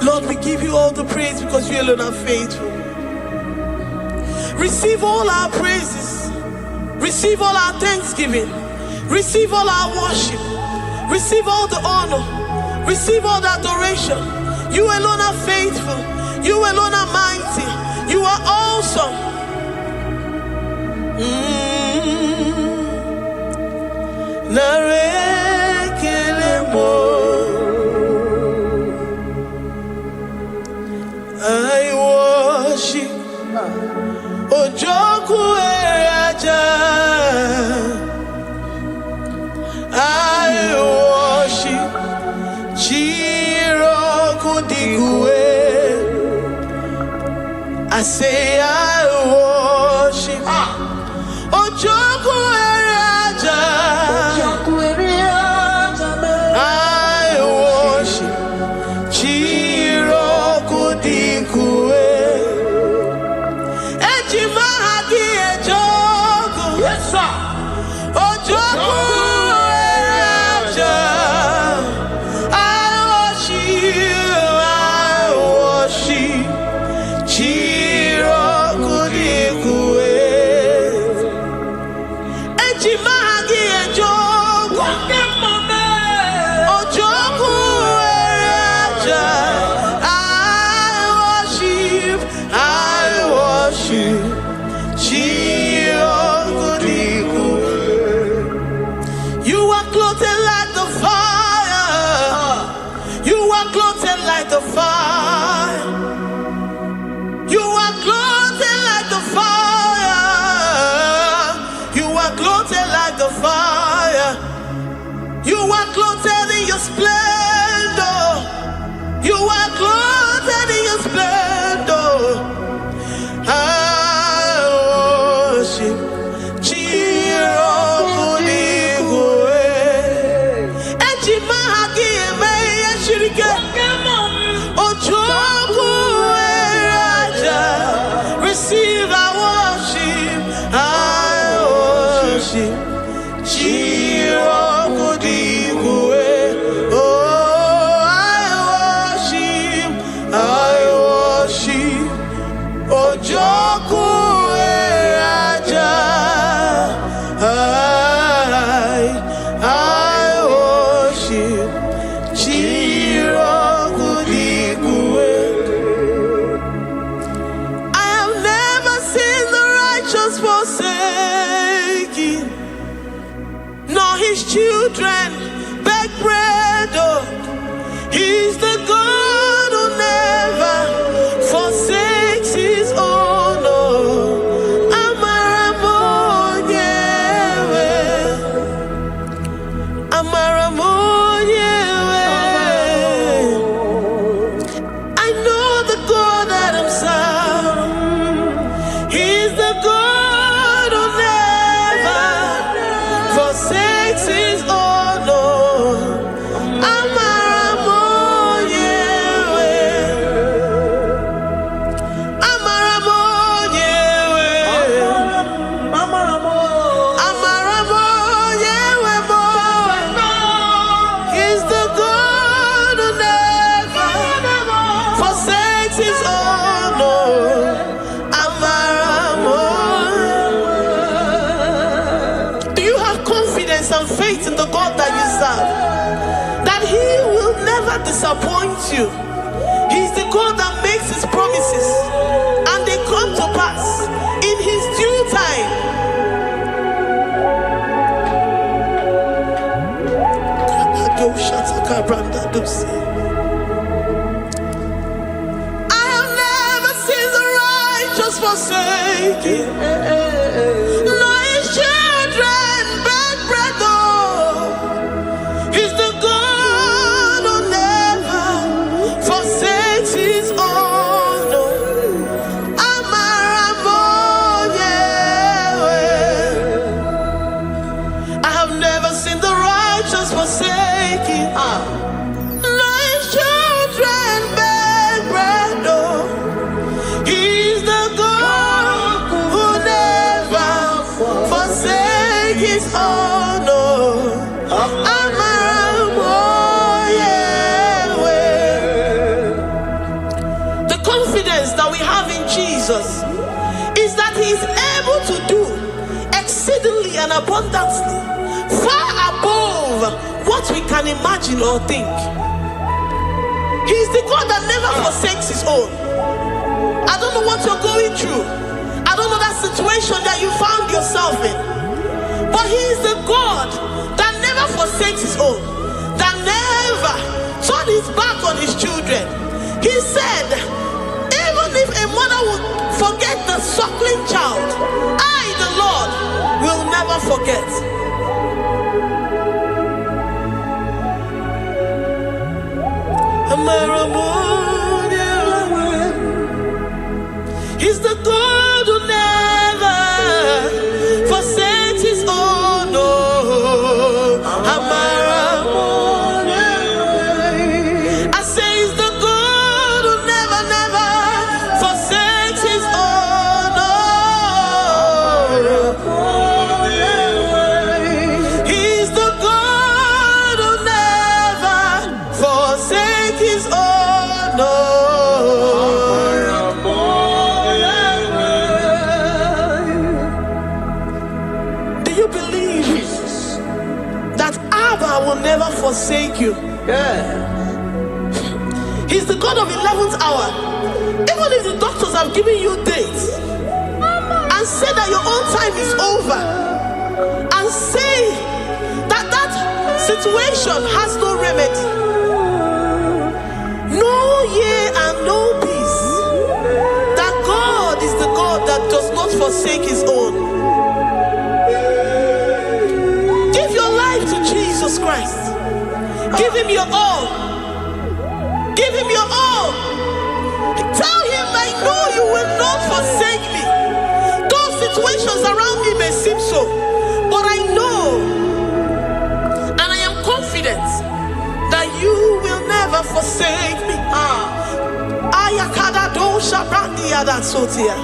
I: Lord, we give you all the praise because you alone are faithful. Receive all our praises. Receive all our thanksgiving. Receive all our worship. Receive all the honor. Receive all the adoration. You alone are faithful. You alone are mighty. You are awesome. I worship Ojoku Eraja. I worship Chiroku Digwe. I say I worship Ojoku Eraja. I worship Chiroku Digwe. Ejimahagi Ejoku. Yes, sir. Ojoku Eraja. I worship Chiro. worship. Chirokudikue. Oh, I worship. Ojokue aja. I worship. Chirokudikue. I have never seen the righteous forsaken, nor his children beg bread. Oh, he's the God who never forsakes his own. Oh, Amaramonyewe, Amaramonyewe. I know the God that I'm serving. He's the God who never forsakes his own. Oh, Amaramonyewe, Amaramonyewe, Amaramonyewe mo. He's the God who never forsakes his own. Oh, Amaramonyewe. Do you have confidence and faith in the God that you serve? That he will never disappoint you. He's the God that makes his promises and they come to pass in his due time. I have never seen the righteous forsaken, nor his children beg bread. Oh, he's the God who never forsakes his own. Oh, Amaramonyewe. I have never seen the righteous forsaken, nor his children beg bread. Oh, he's the God who never forsakes his own. Oh, Amaramonyewe. The confidence that we have in Jesus is that he is able to do exceedingly and abundantly, far above what we can imagine or think. He is the God that never forsakes his own. I don't know what you're going through. I don't know that situation that you found yourself in. But he is the God that never forsakes his own, that never turned his back on his children. He said, even if a mother would forget the suckling child, I, the Lord, will never forget. He's the God who never forsakes his own. Oh, I say he's the God who never, never forsakes his own. Oh, he's the God who never forsakes his own. Oh, do you believe that Abba will never forsake you? He's the God of 11th hour. Even if the doctors have given you dates and said that your own time is over, and say that that situation has no remedy, no year and no peace, that God is the God that does not forsake his own. Give your life to Jesus Christ. Give him your all. Give him your all. Tell him, I know you will not forsake me. Those situations around me may seem so, but I know and I am confident that you will never forsake me. Ayakada dosha brandia da sotia.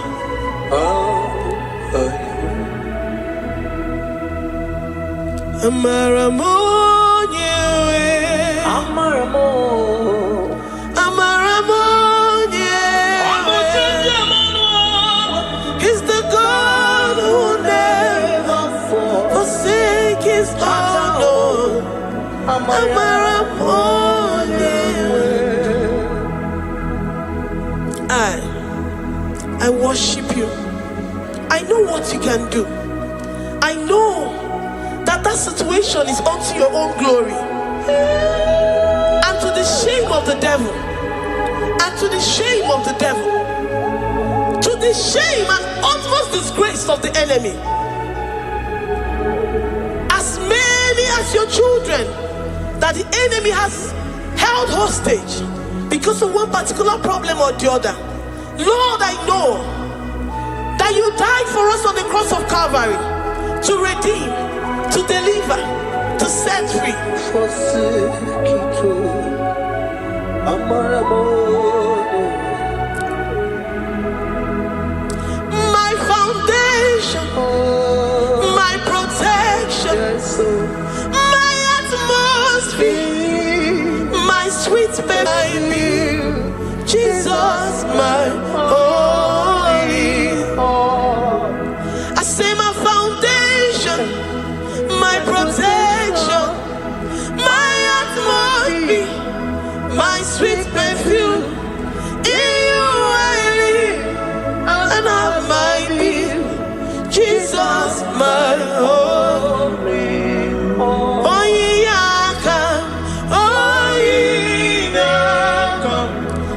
I: He's the God who never forsake his own. I worship you. I know what you can do. I know that situation is unto your own glory and to the shame of the devil, and to the shame of the devil, to the shame and utmost disgrace of the enemy. As many as your children that the enemy has held hostage because of one particular problem or the other, Lord, I know that you died for us on the cross of Calvary to redeem, to deliver, to set free. My foundation, my protection, my atmosphere, my sweet baby, Jesus, my holy. I say my foundation, my protection, my atmosphere, my sweet perfume. In you I live and have my being. Jesus, my holy. Oh yeah, come. Oh yeah, come.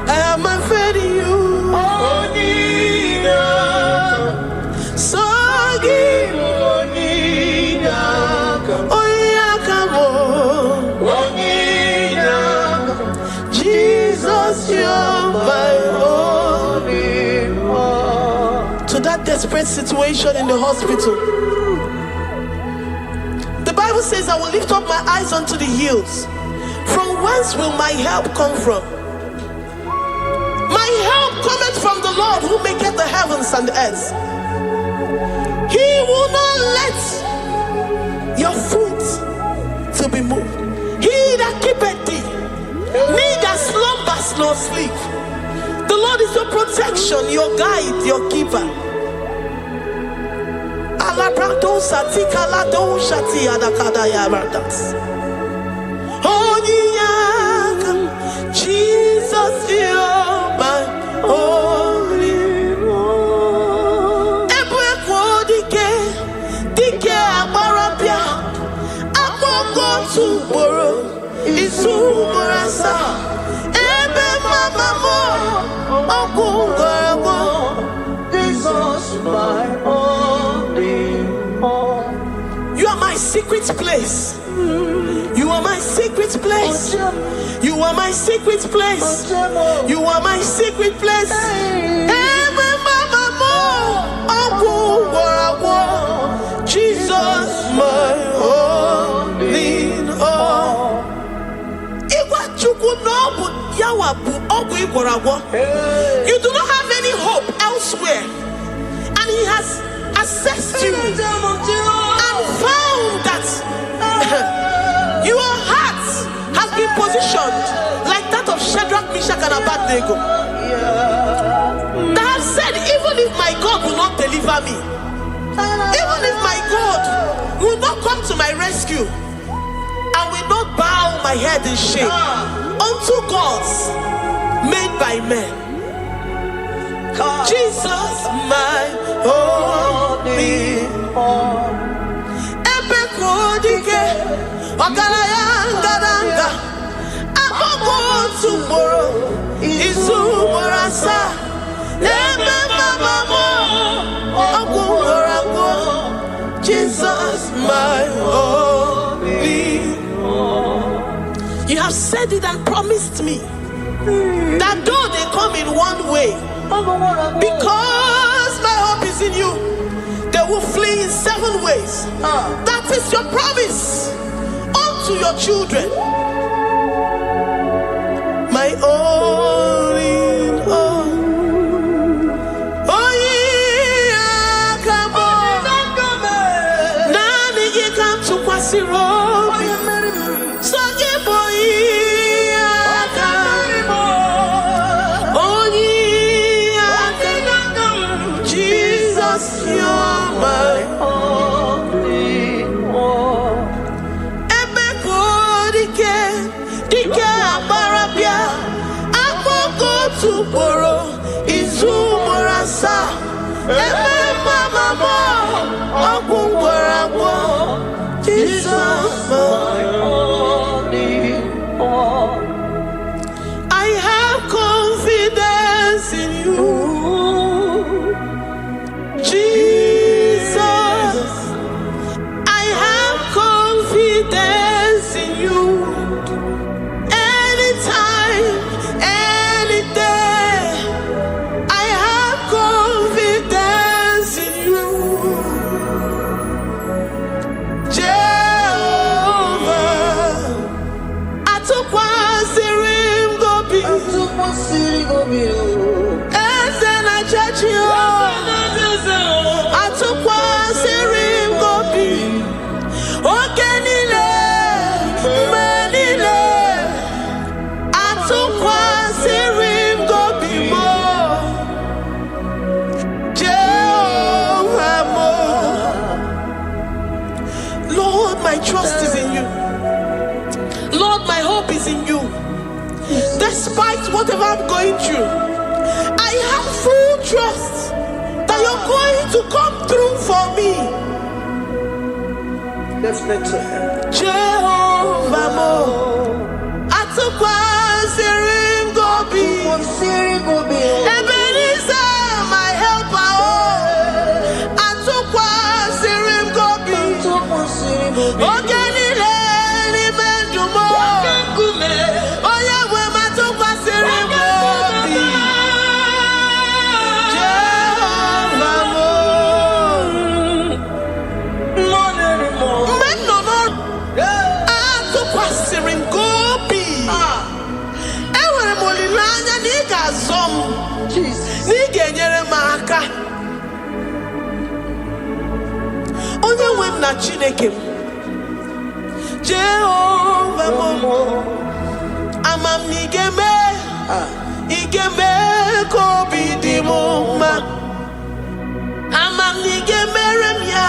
I: I have my faith in you. Oh yeah, so give. Oh yeah, come on. Jesus, you're my holy one. To that desperate situation in the hospital, the Bible says, I will lift up my eyes unto the hills. From whence will my help come from? My help cometh from the Lord who maketh the heavens and the earth. He will not let your foot to be moved. He that keepeth thee, neither slumbers nor sleep. The Lord is your protection, your guide, your keeper. Jesus, you're my holy one. You are my secret place. You are my secret place. You are my secret place. You are my secret place. Jesus, my holy one. You do not have any hope elsewhere, and he has assessed you and found that your heart has been positioned like that of Shadrach, Meshach, and Abednego. That have said, even if my God will not deliver me, even if my God will not come to my rescue, I will not bow my head in shame unto gods made by men. Jesus, my holy one. Ebekodike, Ogalayanga, Abogo tomorrow, Izumarasa, Jesus, my holy one. You have said it and promised me that though they come in one way, because my hope is in you, they will flee in 7 ways. That is your promise unto your children. My only hope. Oh yeah, come on. Nani ye come to us. Jesus, you're my only one. Dike abarabia, akoko tuporo, izumorasa. Ebe mama mo, okungoragwo. Jesus, my only one. I have confidence in you, Jesus. I have confidence in you. Anytime, any day, I have confidence in you, Jehovah. Atukwasirim gobi, Ezena chachio. Atukwasirim gobi, okenile, menile. Atukwasirim gobi mo, Jehovah mo. Lord, my trust is in you. Lord, my hope is in you. Despite whatever I'm going through, I have full trust that you're going to come through for me. Jehovah mo, Atukwasirim gobi, Ebenezer, my helper, oh, Atukwasirim gobi, Ogenile ni mendumo, Oya we Atukwasirim gobi, Jehovah mo. Atukwasirim gobi. Enwere m olileanya na ị ga-azọ m, na ị ga-enyere m aka. Onye nwe m na Chineke m, Jehova m, ama m na ị ga-eme ka obi dị m mma. Ama m na ị ga-emere m ya,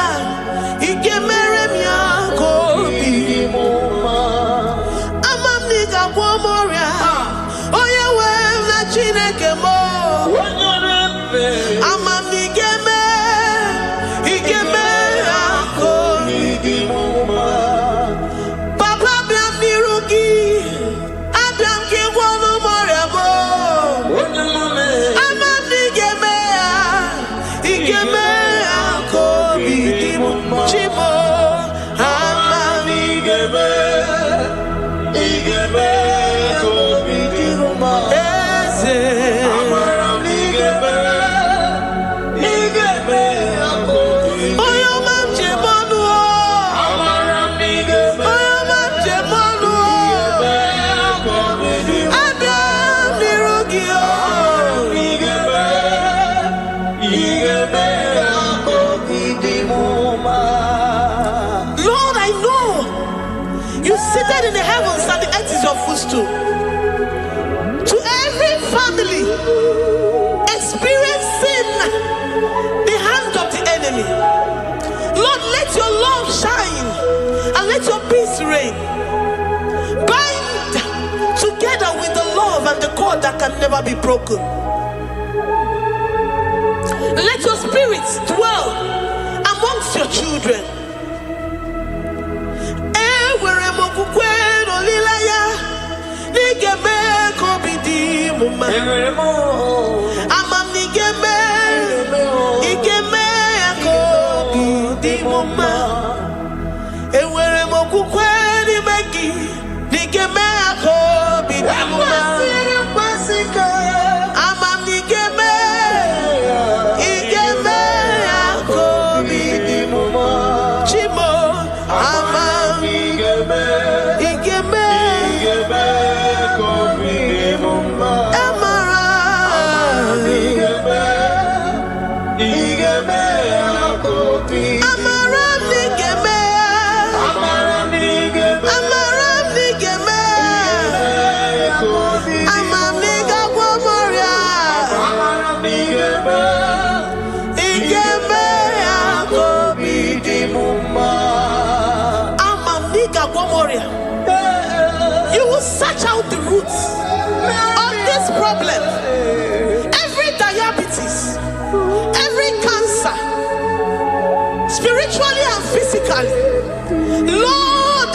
I: ị ga-emere m ya ka obi dị m mma. Ama m na ị ga-agwọ m ọrịa, onye nwe m na Chineke m. Ama m na ị ga-eme ya ka obi dị m mma. Papa, abịa m n'iru gị, abịa m ka ị gwọọ m ọrịa m. Ama m na ị ga-eme ya ka obi dị m mma. Chimo, ama m na ị ga-eme ka obi dị m mma. Eze, onye ọma m ji eme ọnụ, onye ọma m ji eme ọnụ. Abịa m n'iru gị, Lord, I know you seated in the heavens and the earth is your footstool. To every family experiencing the hand of the enemy, Lord, let your love shine and let your peace reign. Bind together with the love and the cord that can never be broken. Let your spirit dwell amongst your children. Enwere m okwukwe na olileanya na ị ga-eme ka obi dị m mma. Ama m na ị ga-eme ya ka obi dị m mma. Enwere m okwukwe n'ime gị na ị ga-eme ya ka obi dị m mma. Ama m na ị ga-eme ya ka obi dị m mma. Chimo, ama m ị ga-eme ka obi dị m mma. Amara, amara m na ị ga-eme ya. roots of this problem. Every diabetes, every cancer, spiritually and physically. Lord,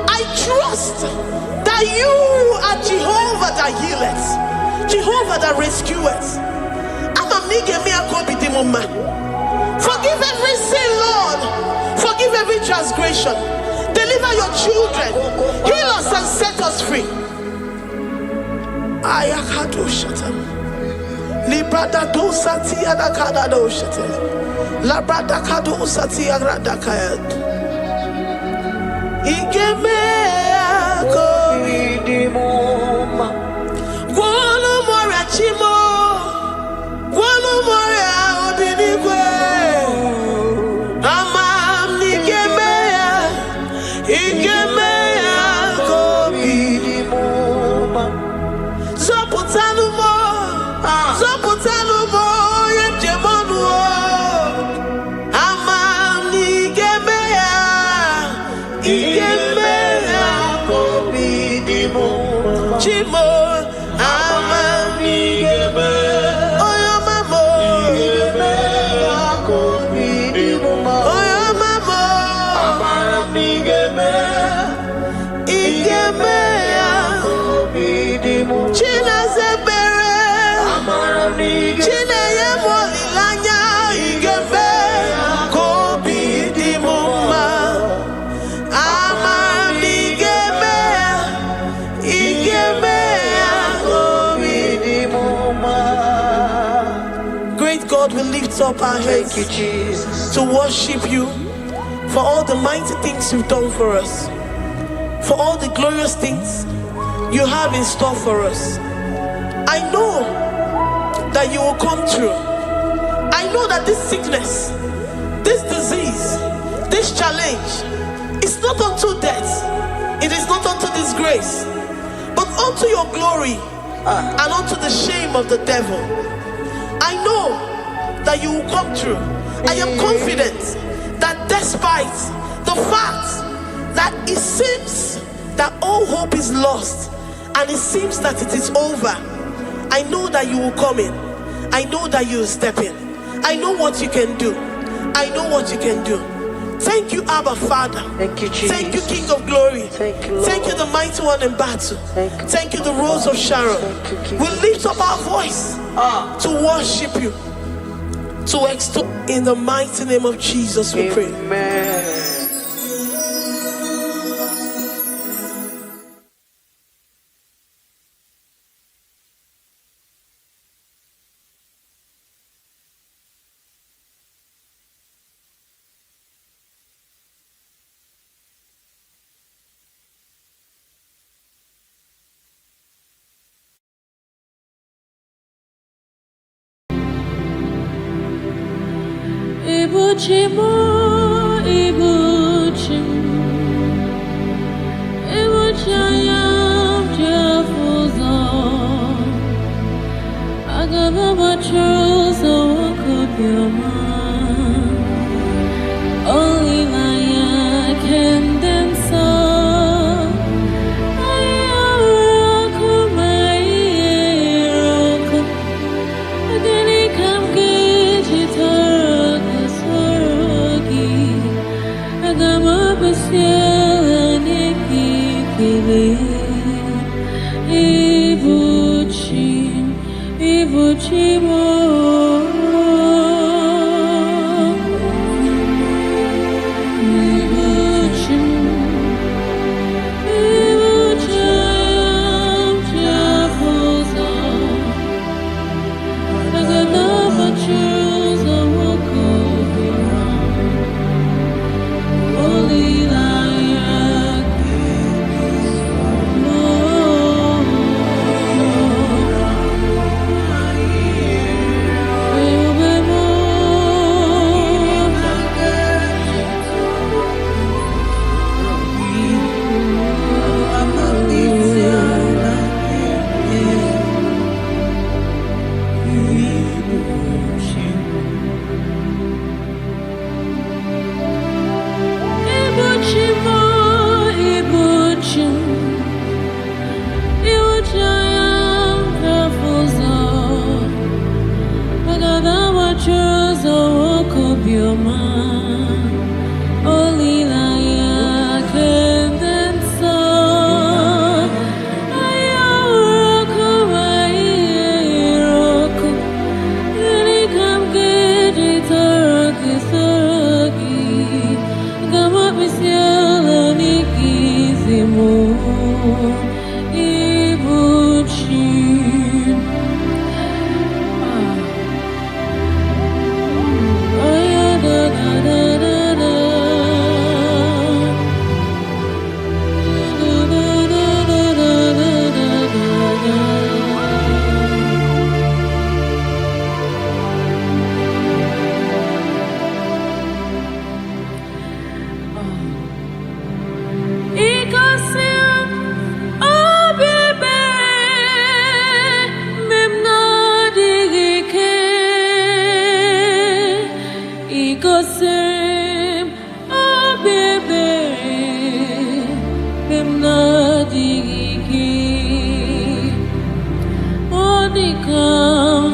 I: I trust that you are Jehovah that healeth, Jehovah that rescueth. Forgive every sin, Lord. Forgive every transgression. Deliver your children. Heal us and set us free. Ayakado shatam. Librada do sati adakada do shatam. Labrada kado sati agrada kayad. Igeme ako idimoma. Guano morachimo. Guano mora odinigwe. Amam nigemea. Igemea ako idimoma. Zoputanumo. Zoputanumo. Yemjemonu. Amam nigemea. Igemea ako idimoma. Chimo. Amam nigemea. Great God, we lift up our heads to worship you for all the mighty things you've done for us, for all the glorious things you have in store for us. I know that you will come through. I know that this sickness, this disease, this challenge is not unto death, it is not unto disgrace, but unto your glory and unto the shame of the devil. I know that you will come through. I am confident that despite the fact that it seems that all hope is lost and it seems that it is over, I know that you will come in. I know that you will step in. I know what you can do. I know what you can do. Thank you, Abba Father.
J: Thank you, Jesus.
I: Thank you, King of Glory.
J: Thank you, Lord.
I: Thank you, the mighty one in battle. Thank you, the Rose of Sharon.
J: Thank you,
I: We lift up our voice to worship you, to extol. In the mighty name of Jesus we pray.
J: Amen.
E: Ibuchimo, Ibuchim, Ibuchayam, Jafuzon, Agababa Chuzo, Kopioma, only Maya can dance. Ibuchimo. Ikosim abebe emnadigiki odikam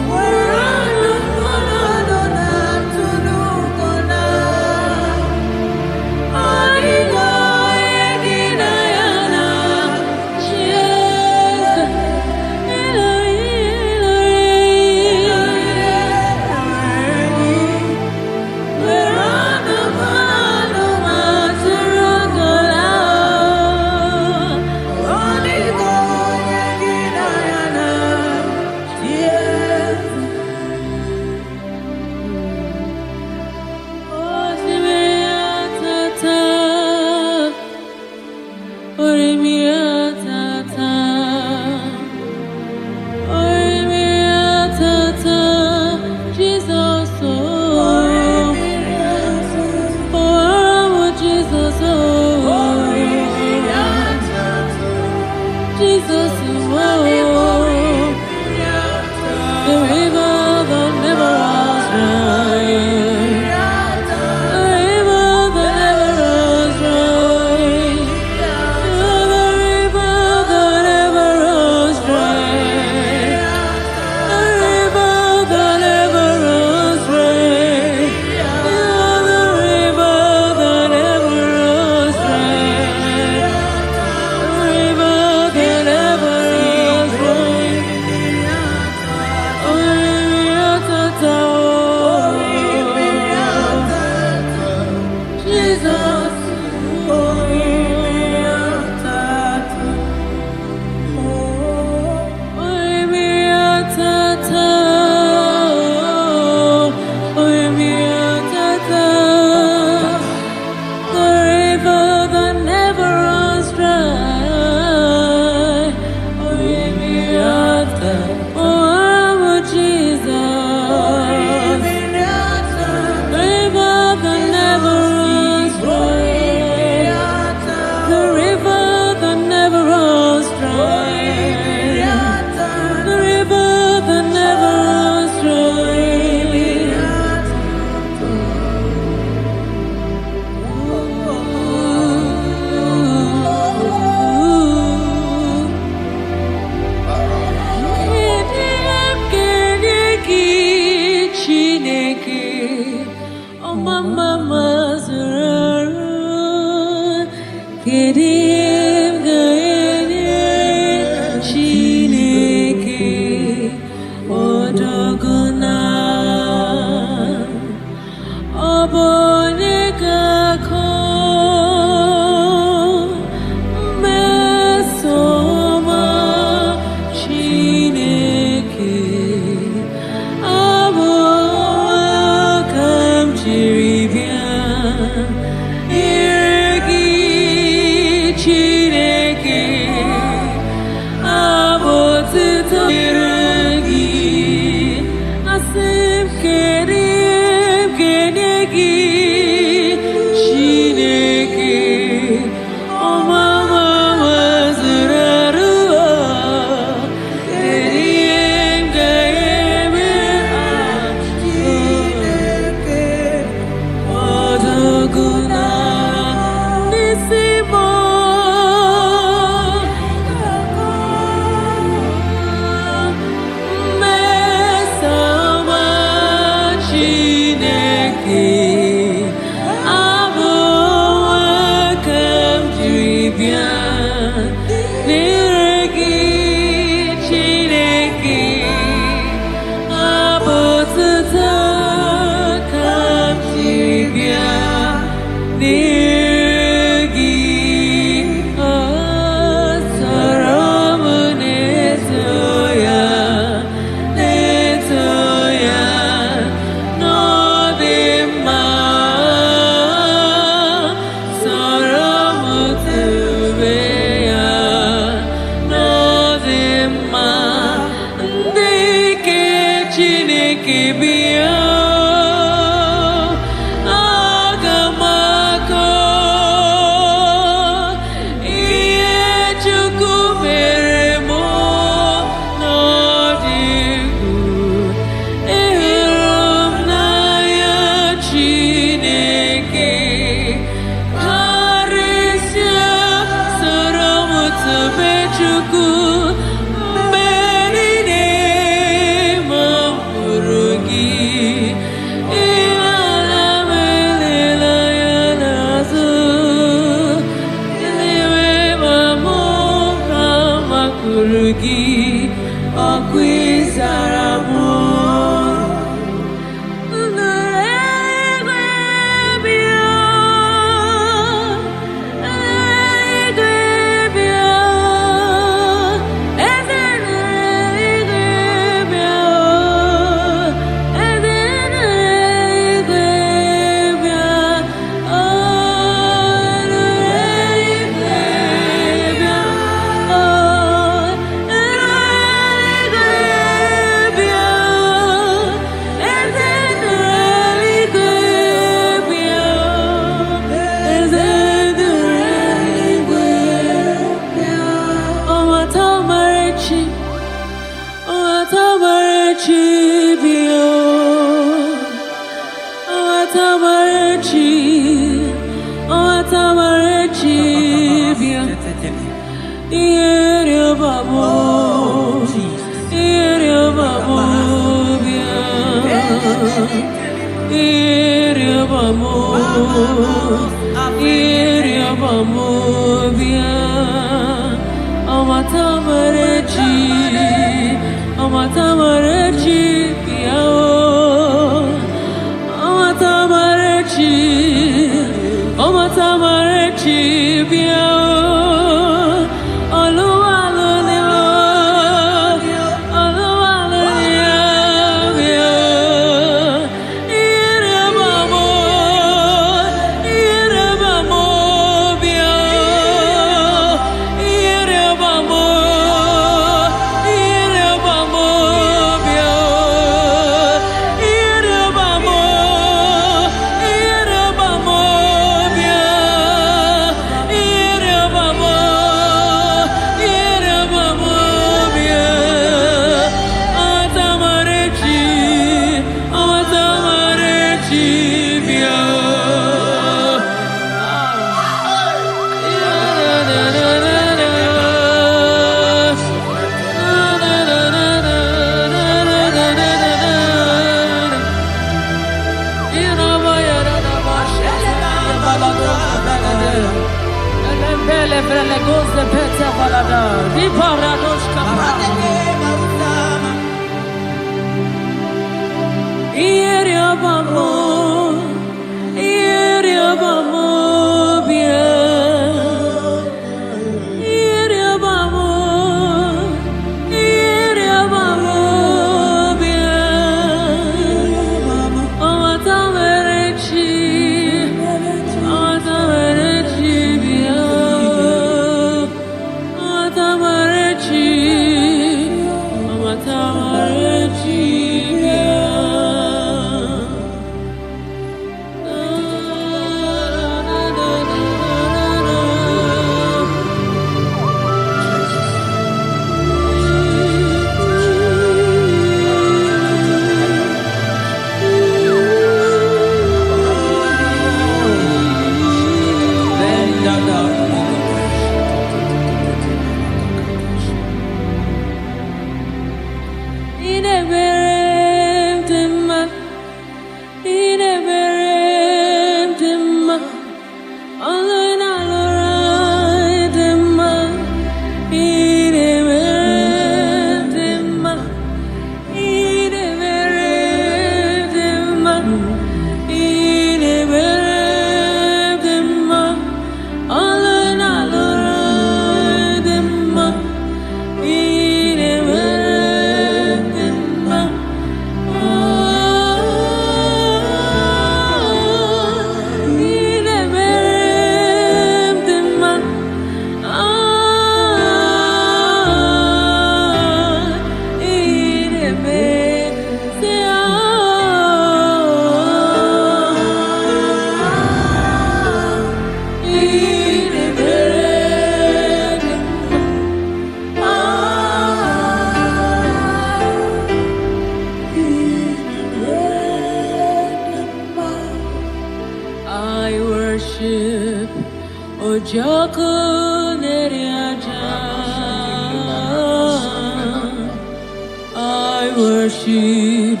E: I worship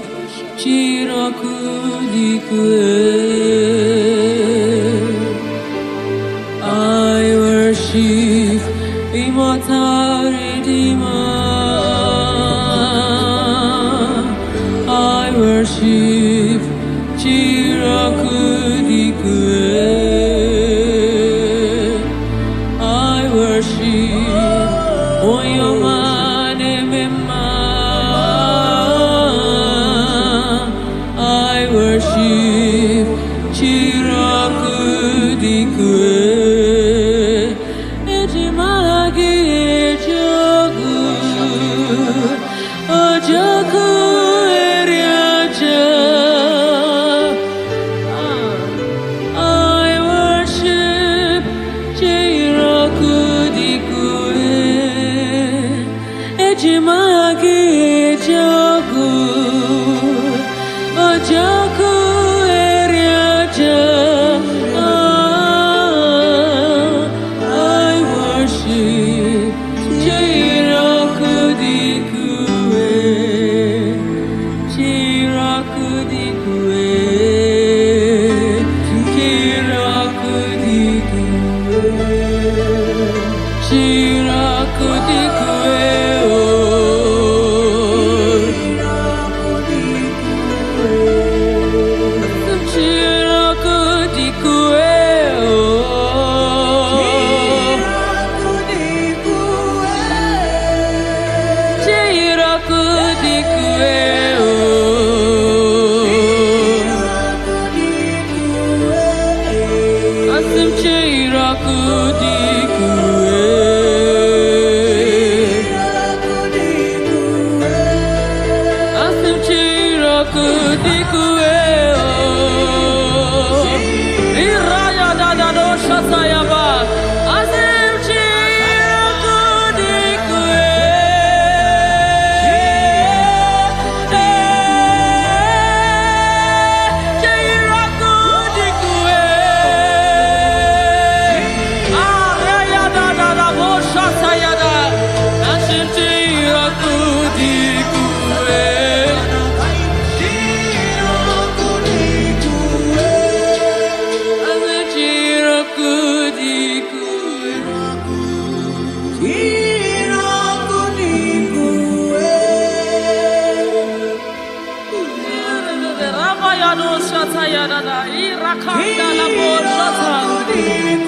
E: Chirakudikwe. I worship Immortal Redeemer. I worship Chirakudikwe. I worship Oyomane Mema. I worship Chirakudikwe. Ejimagi Ejogu Ojoku Eriaja. I worship Chirakudikwe. Ejimagi Ejogu Ojoku Eriaja. I worship Irakanda la boshata.